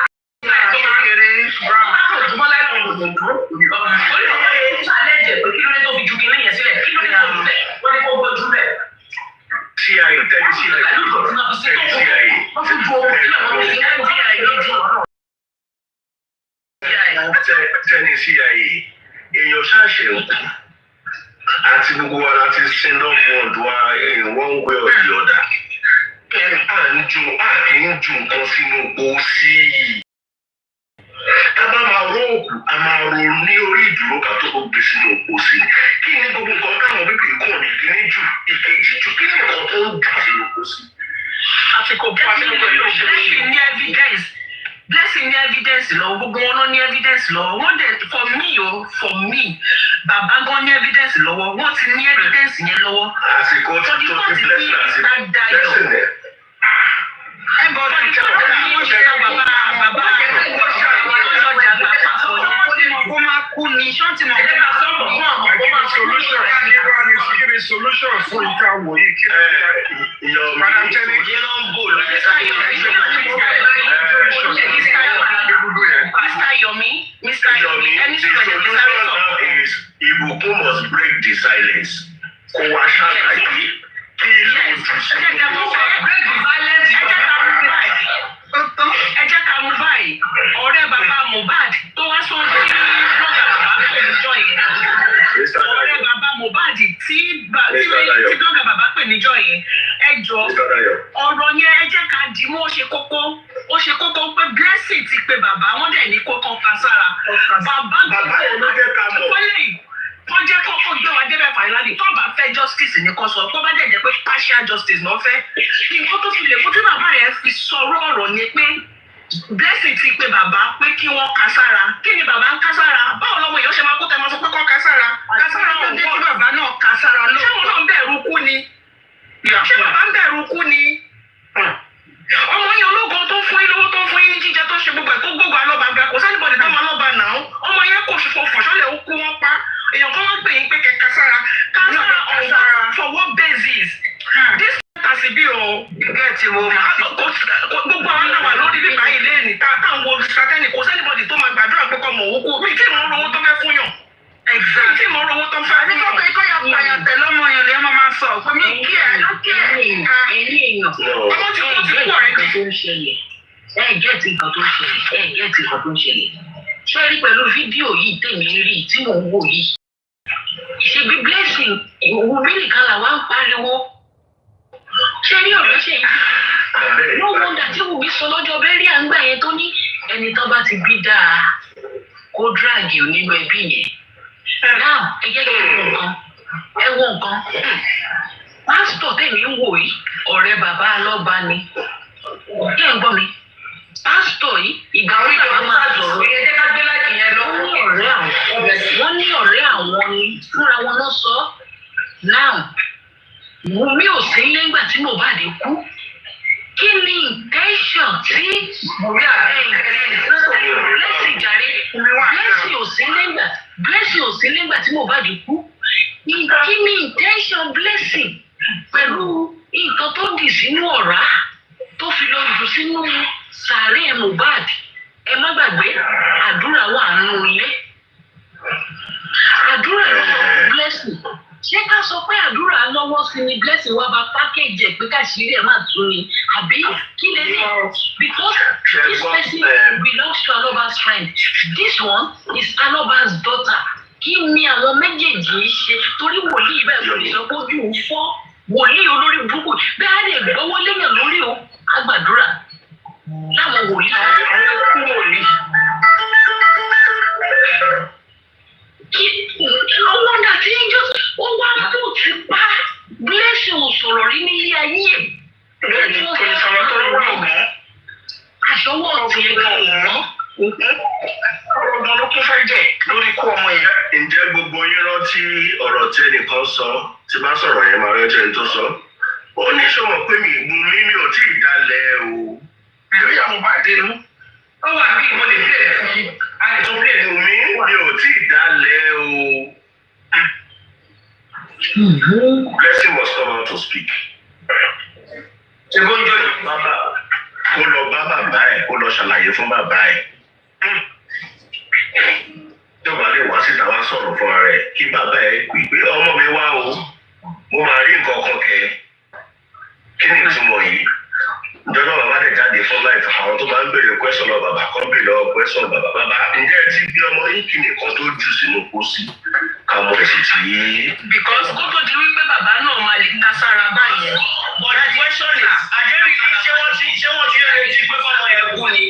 Tẹ́ni CIA èèyàn ṣàṣẹ òkú àti gbogbo wa láti sin lọ́gbọ̀n ọ̀dọ́ in one way or the other. À kì í ju nǹkan sínú pósí. Tá a bá máa rọ òkú, a máa ro ní orí ìdúró ká tó gbé sínú pósí. Kí ni gbogbo nǹkan táwọn bíbí kàn ní kíní jù ìkejì jù kí ni nǹkan tó ń jù sínú pósí? Àsìkò pàṣẹ pẹ̀lú blessing ní evidence. Blessing ní evidence lọ, gbogbo wọn ló ní evidence lọ. Wọ́n dẹ̀ for me, bàbá gan ní evidence lọ́wọ́. Wọ́n ti ní evidence yẹn lọ́wọ́. Àsìkò tó ti blessing àti blessing ẹ̀. Ẹ bọ̀ ọdún tí wọ́n ṣe bàbá kó máa kú ni ṣọ́ọ̀tì mọ̀ kó máa sọ̀rọ̀ fún àwọn kó máa solution. Kí ni solution fún ìka wòye kí ni madam tẹ́lẹ̀ kí ló ń bò lóye Mr. Yomi, any solution now is Ìbùkún must break the silence. Kó wá ṣàlàyé kí ló jù sí ẹ jẹ́ ká mú báyìí ọ̀rẹ́ bàbá Mohbad tó wá sọ sí blọ́gà bàbá pè níjọ́ yẹn ọ̀rẹ́ bàbá Mohbad tí blọ́gà bàbá pè níjọ́ yẹn ẹ jọ ọ̀rọ̀ yẹn ẹ jẹ́ ká dì mú ó ṣe kókó pé blessing ti pe bàbá wọn dẹ̀ ní kókó kan sára bàbá wọ́n jẹ́ kọ́kọ́ gbé wa débẹ̀ finally tó bá fẹ́ justice ní kó sọ tó bá dẹ̀ jẹ́ pé partial justice náà fẹ́ nǹkan tó fi lè kó tí bàbá yẹn fi sọ̀rọ̀ ọ̀rọ̀ ni pé blessing ti pe bàbá pé kí wọ́n ká sára kí ni bàbá ń ká sára báwo lọ́mọ èèyàn ṣe máa kó tẹmọ sọ pé kọ́ ká sára wọn kí bàbá náà ká sára lọ ṣé wọn náà ń bẹ̀rù kú ni ṣé bàbá ń bẹ̀rù kú ni ọmọ yẹn ológun tó fún yín lówó tó fún yín ní jíjẹ tó ṣe gbogbo ẹ̀ tó gbogbo àlọ́ba gbà kò sẹ́nibọ̀dì tó máa lọ́ba náà ọmọ yẹn kò ṣùfọ̀ fọ̀ṣọ́lẹ̀ ó kú wọn pa èèyàn kan wọ́n pè yín pé kẹ̀kẹ́ kására for what basis this kàsí bí o ìgbẹ́ ti wo gbogbo àwọn náà wà lórí bíbá yìí lẹ́yìn táwọn wo sátẹ́nì kò sẹ́nibọ̀dì tó máa gbàdúrà pé kọ́ mọ̀ owó kú bí kí wọ́n rówó tó fẹ́ fún yàn kí wọ́n rówó tó fẹ́ fún yàn. nígbà pé yà pààyàn tẹ̀lé ọmọ yẹn lè máa sọ pé mi kí ẹ̀ ló kí ẹ̀ ọmọ tí kò ti kú ọ̀rẹ́ kan. Gẹ́ẹ̀tì nǹkan tó ń ṣẹlẹ̀ ṣé rí pẹ̀lú fídíò yìí tèmi rí tí mò ń wò yìí ṣe bí blessing Wùmí nìkan làwa ń pariwo ṣé rí ọ̀rọ̀ ṣe yìí no wonder tí Wùmí sọ lọ́jọ́ bẹ́ẹ̀rí à ń gbà yẹn tó ní ẹni tó bá ti bí dáa kó dragi nínú ẹbí yẹn now ẹ jẹ́ kí ẹ wo nǹkan pásítọ̀ tèmi ń wò yìí ọ̀rẹ́ bàbá alọ́ba ni kí ẹ ń gbọ́ mi pásítọ̀ yìí ìgbà orí bàbá máa sọ̀rọ̀ ẹ jẹ́ ká gbé láti yẹn lọ. wọ́n ní ọ̀rẹ́ àwọn ni fúnra wọn lọ sọ now Wùmí ò sí lẹ́gbà tí Mohbad kú kí ni intention tí blessing jàre blessing ò sí lẹ́gbà tí Mohbad kú kí ni intention blessing pẹ̀lú nǹkan tó dì sínú ọ̀rá tó fi lọ jù sínú sàárè Mohbad. Ẹ má gbàgbé àdúrà wà nínú ilé. Àdúrà blessing. Ṣé ká sọ pé àdúrà lọ́wọ́ sí ni blessing wá bá package ẹ̀ pé káṣírí ẹ̀ máa tún ni àbí kí lè ní? Because this person belongs to Aloba's friend. This one is Aloba's daughter. Kí ni àwọn méjèèjì ṣe? Torí wòlíì bẹ́ẹ̀ kò lè sọ pé ojú ń fọ́. Wòlíì olórí burúkú bẹ́ẹ̀ á lè gbọ́wọ́ léèyàn lórí o. Àgbàdúrà láwọn wòlíì àwọn ẹkú wòlíì. Àwọn ọ̀dà tí ń jọ ó wá kó ti pa blessing sọ̀rọ̀ rí ní ilé ayé ẹ̀. Bẹ́ẹ̀ni kò ní sọ̀rọ̀ tó wúlò mọ́. Àṣọwọ́ ti ẹ̀ka ìmọ̀. Ọ̀rọ̀ ọ̀dọ́ ló kún fẹ́ jẹ́ lórí ikú ọmọ yẹn. Ǹjẹ́ gbogbo yín rántí ọ̀rọ̀ tí ẹnìkan sọ tí bá sọ̀rọ̀ yẹn máa rántí ẹni tó sọ? Ó ní sọ̀rọ̀ pé mi ò tí ì dalẹ̀ o. Ìrírí àwọn bá dé nú. Ó wà bí ìwọ lè bẹ̀rẹ̀ fún mi. A lè tún bẹ̀rẹ̀. Mi ò tí ì dalẹ̀ o. Blessing must come out to speak. Ṣé bó ń jọ ní? Bàbá kó lọ bá bàbá ẹ̀ kó lọ ṣàlàyé fún bàbá ẹ̀. Ìjọba lè wá síta wá sọ̀rọ̀ fún ara ẹ̀ kí bàbá ẹ̀ pè pé ọmọ mi wá o. Mo máa rí nǹkan kan kẹ. Kí ni ìtumọ̀ yìí? Ìjọba bàbá lè jáde fún láìpẹ́ àwọn tó máa ń béèrè question lọ bàbá kan béèrè lọ question bàbá. Bàbá ǹjẹ́ ẹ ti bí ọmọ yín kí nìkan tó jù sínú pósí? Ká mọ èsì tí. Because kó tó di wípé bàbá náà máa lè ta sára báyẹn. But the question is, àjẹ́rìí yìí ṣé wọ́n ti retí pé fọmọ yẹn kú ni?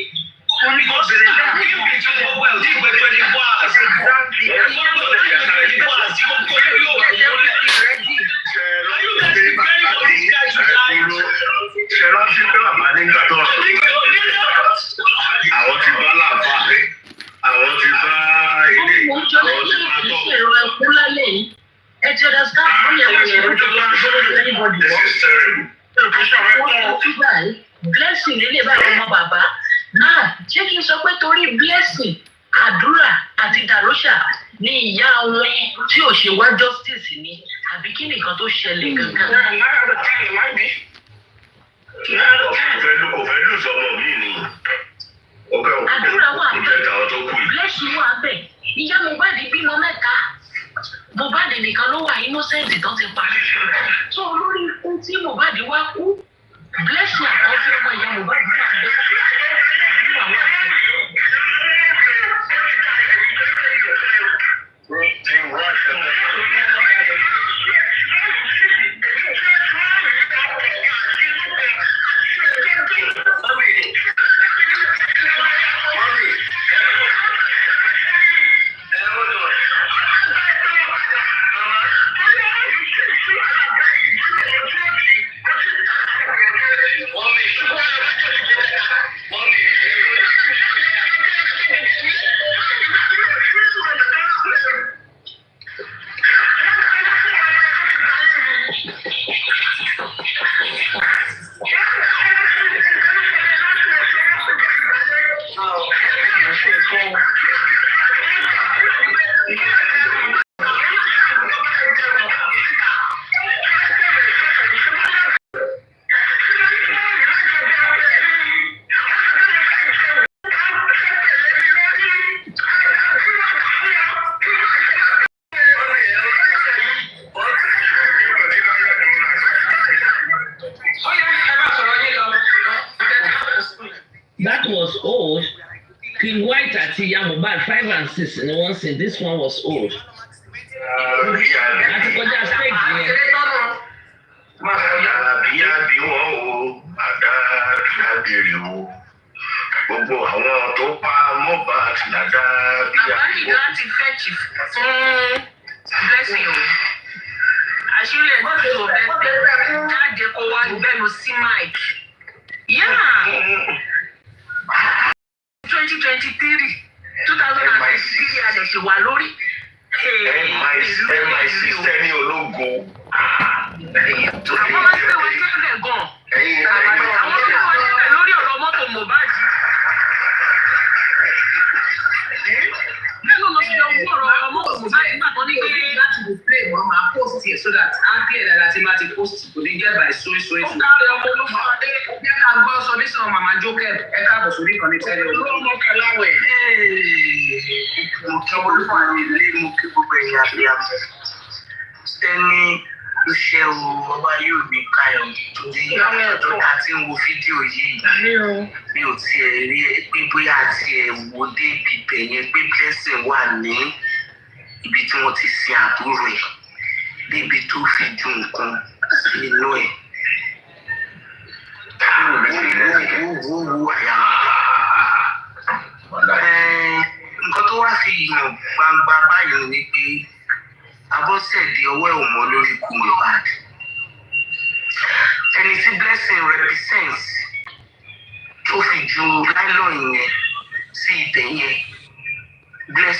Because if between gbogbo ẹ̀ ò tí ì pé 24 hours. Ṣé rántí pé bàbá nígbà tó sọ àwọn ti bá làbá àwọn ti bá ilé àwọn ti bá tọ̀. Ẹ ti understand fún yẹn wọ́n ṣe ń tó bá anybody wọ́. Blessing nílé bá ọmọ bàbá náà ṣé kí n sọ pé torí blessing àdúrà àti dàróṣà ní ìyá wọn tí ò ṣe wá justice ni àbí kí nìkan tó ṣẹlẹ̀ gangan. Kò fẹ́ lù sọmọ mi ni. Àdúrà wà bẹ́ẹ̀ blessing wà bẹ́ẹ̀ ìyá Mohbad bímọ mẹ́ta. Mohbad nìkan ló wà innocent tó ti pa. So olórí ikú tí Mohbad wá kú blessing àkọ́fẹ́ ọmọ ìyá Mohbad wà bẹ́ẹ̀. That was old. King White àti ìyá Mohbad 5 and 6 ni wọ́n sìn. This one was old. Àti kọjá stage yẹn. Àbíyá bí wọ́n o, àdá bíyá bèrè o. Gbogbo àwọn tó pa Mohbad làdá bíyá. Bàbá yìí láti fẹ́ẹ̀kì fún blessing o. Àṣírí ẹ̀ tó blessing jáde kó wá gbẹ́nu sí Mike. Yeah. 2023 2023 a lè ṣe wà lórí. MI6 tẹ́ni ológo. Àwọn máa ń pè wọ́n tẹ́lẹ̀ gan. Àwọn pè wọ́n tẹ́lẹ̀ lórí ọ̀rọ̀ mọ́tò Mohbad. Bẹ́ẹ̀ ló lọ sí ọgbọ́n ọ̀rọ̀ mọ́tò Mohbad nígbà tó ní pé láti display wọn máa post here so that á kí ẹ̀dá láti máa ti post kò ní jẹ́ by sórí. Ó káàrí ọmọ olúfọ̀dé. Jẹ́ ká gbọ́ solution màmá Jókè ẹ káàbọ̀ sórí ìkànnì tẹ́lẹ̀ o. Ọmọ Kẹláwẹ̀. Mo kí ọmọ olúfọ̀dé ilé mo kí gbogbo ẹ̀yà àbí àbẹ̀. Tẹ́ni iṣẹ́ o ọba yóò ní káyọ̀ torí ọjọ́ ta ti ń wo fídíò yìí. Mi ò tiẹ̀ rí pé bóyá tiẹ̀ wo dé ibi bẹ̀ yẹn pé Blessing wà ní ibi tí wọ́n ti sin àbúrò ẹ̀ níbi tó fi ju nǹkan sínú ẹ̀. Wo àyà nǹkan tó wá fi hàn gbangba báyìí ni pé Abọ́sẹ̀dé ọwọ́ ẹ̀ ò mọ́ lórí ikú Mohbad. Ẹni tí Blessing represents tó fi ju nylon yẹn sí ibẹ̀ yẹn Blessing.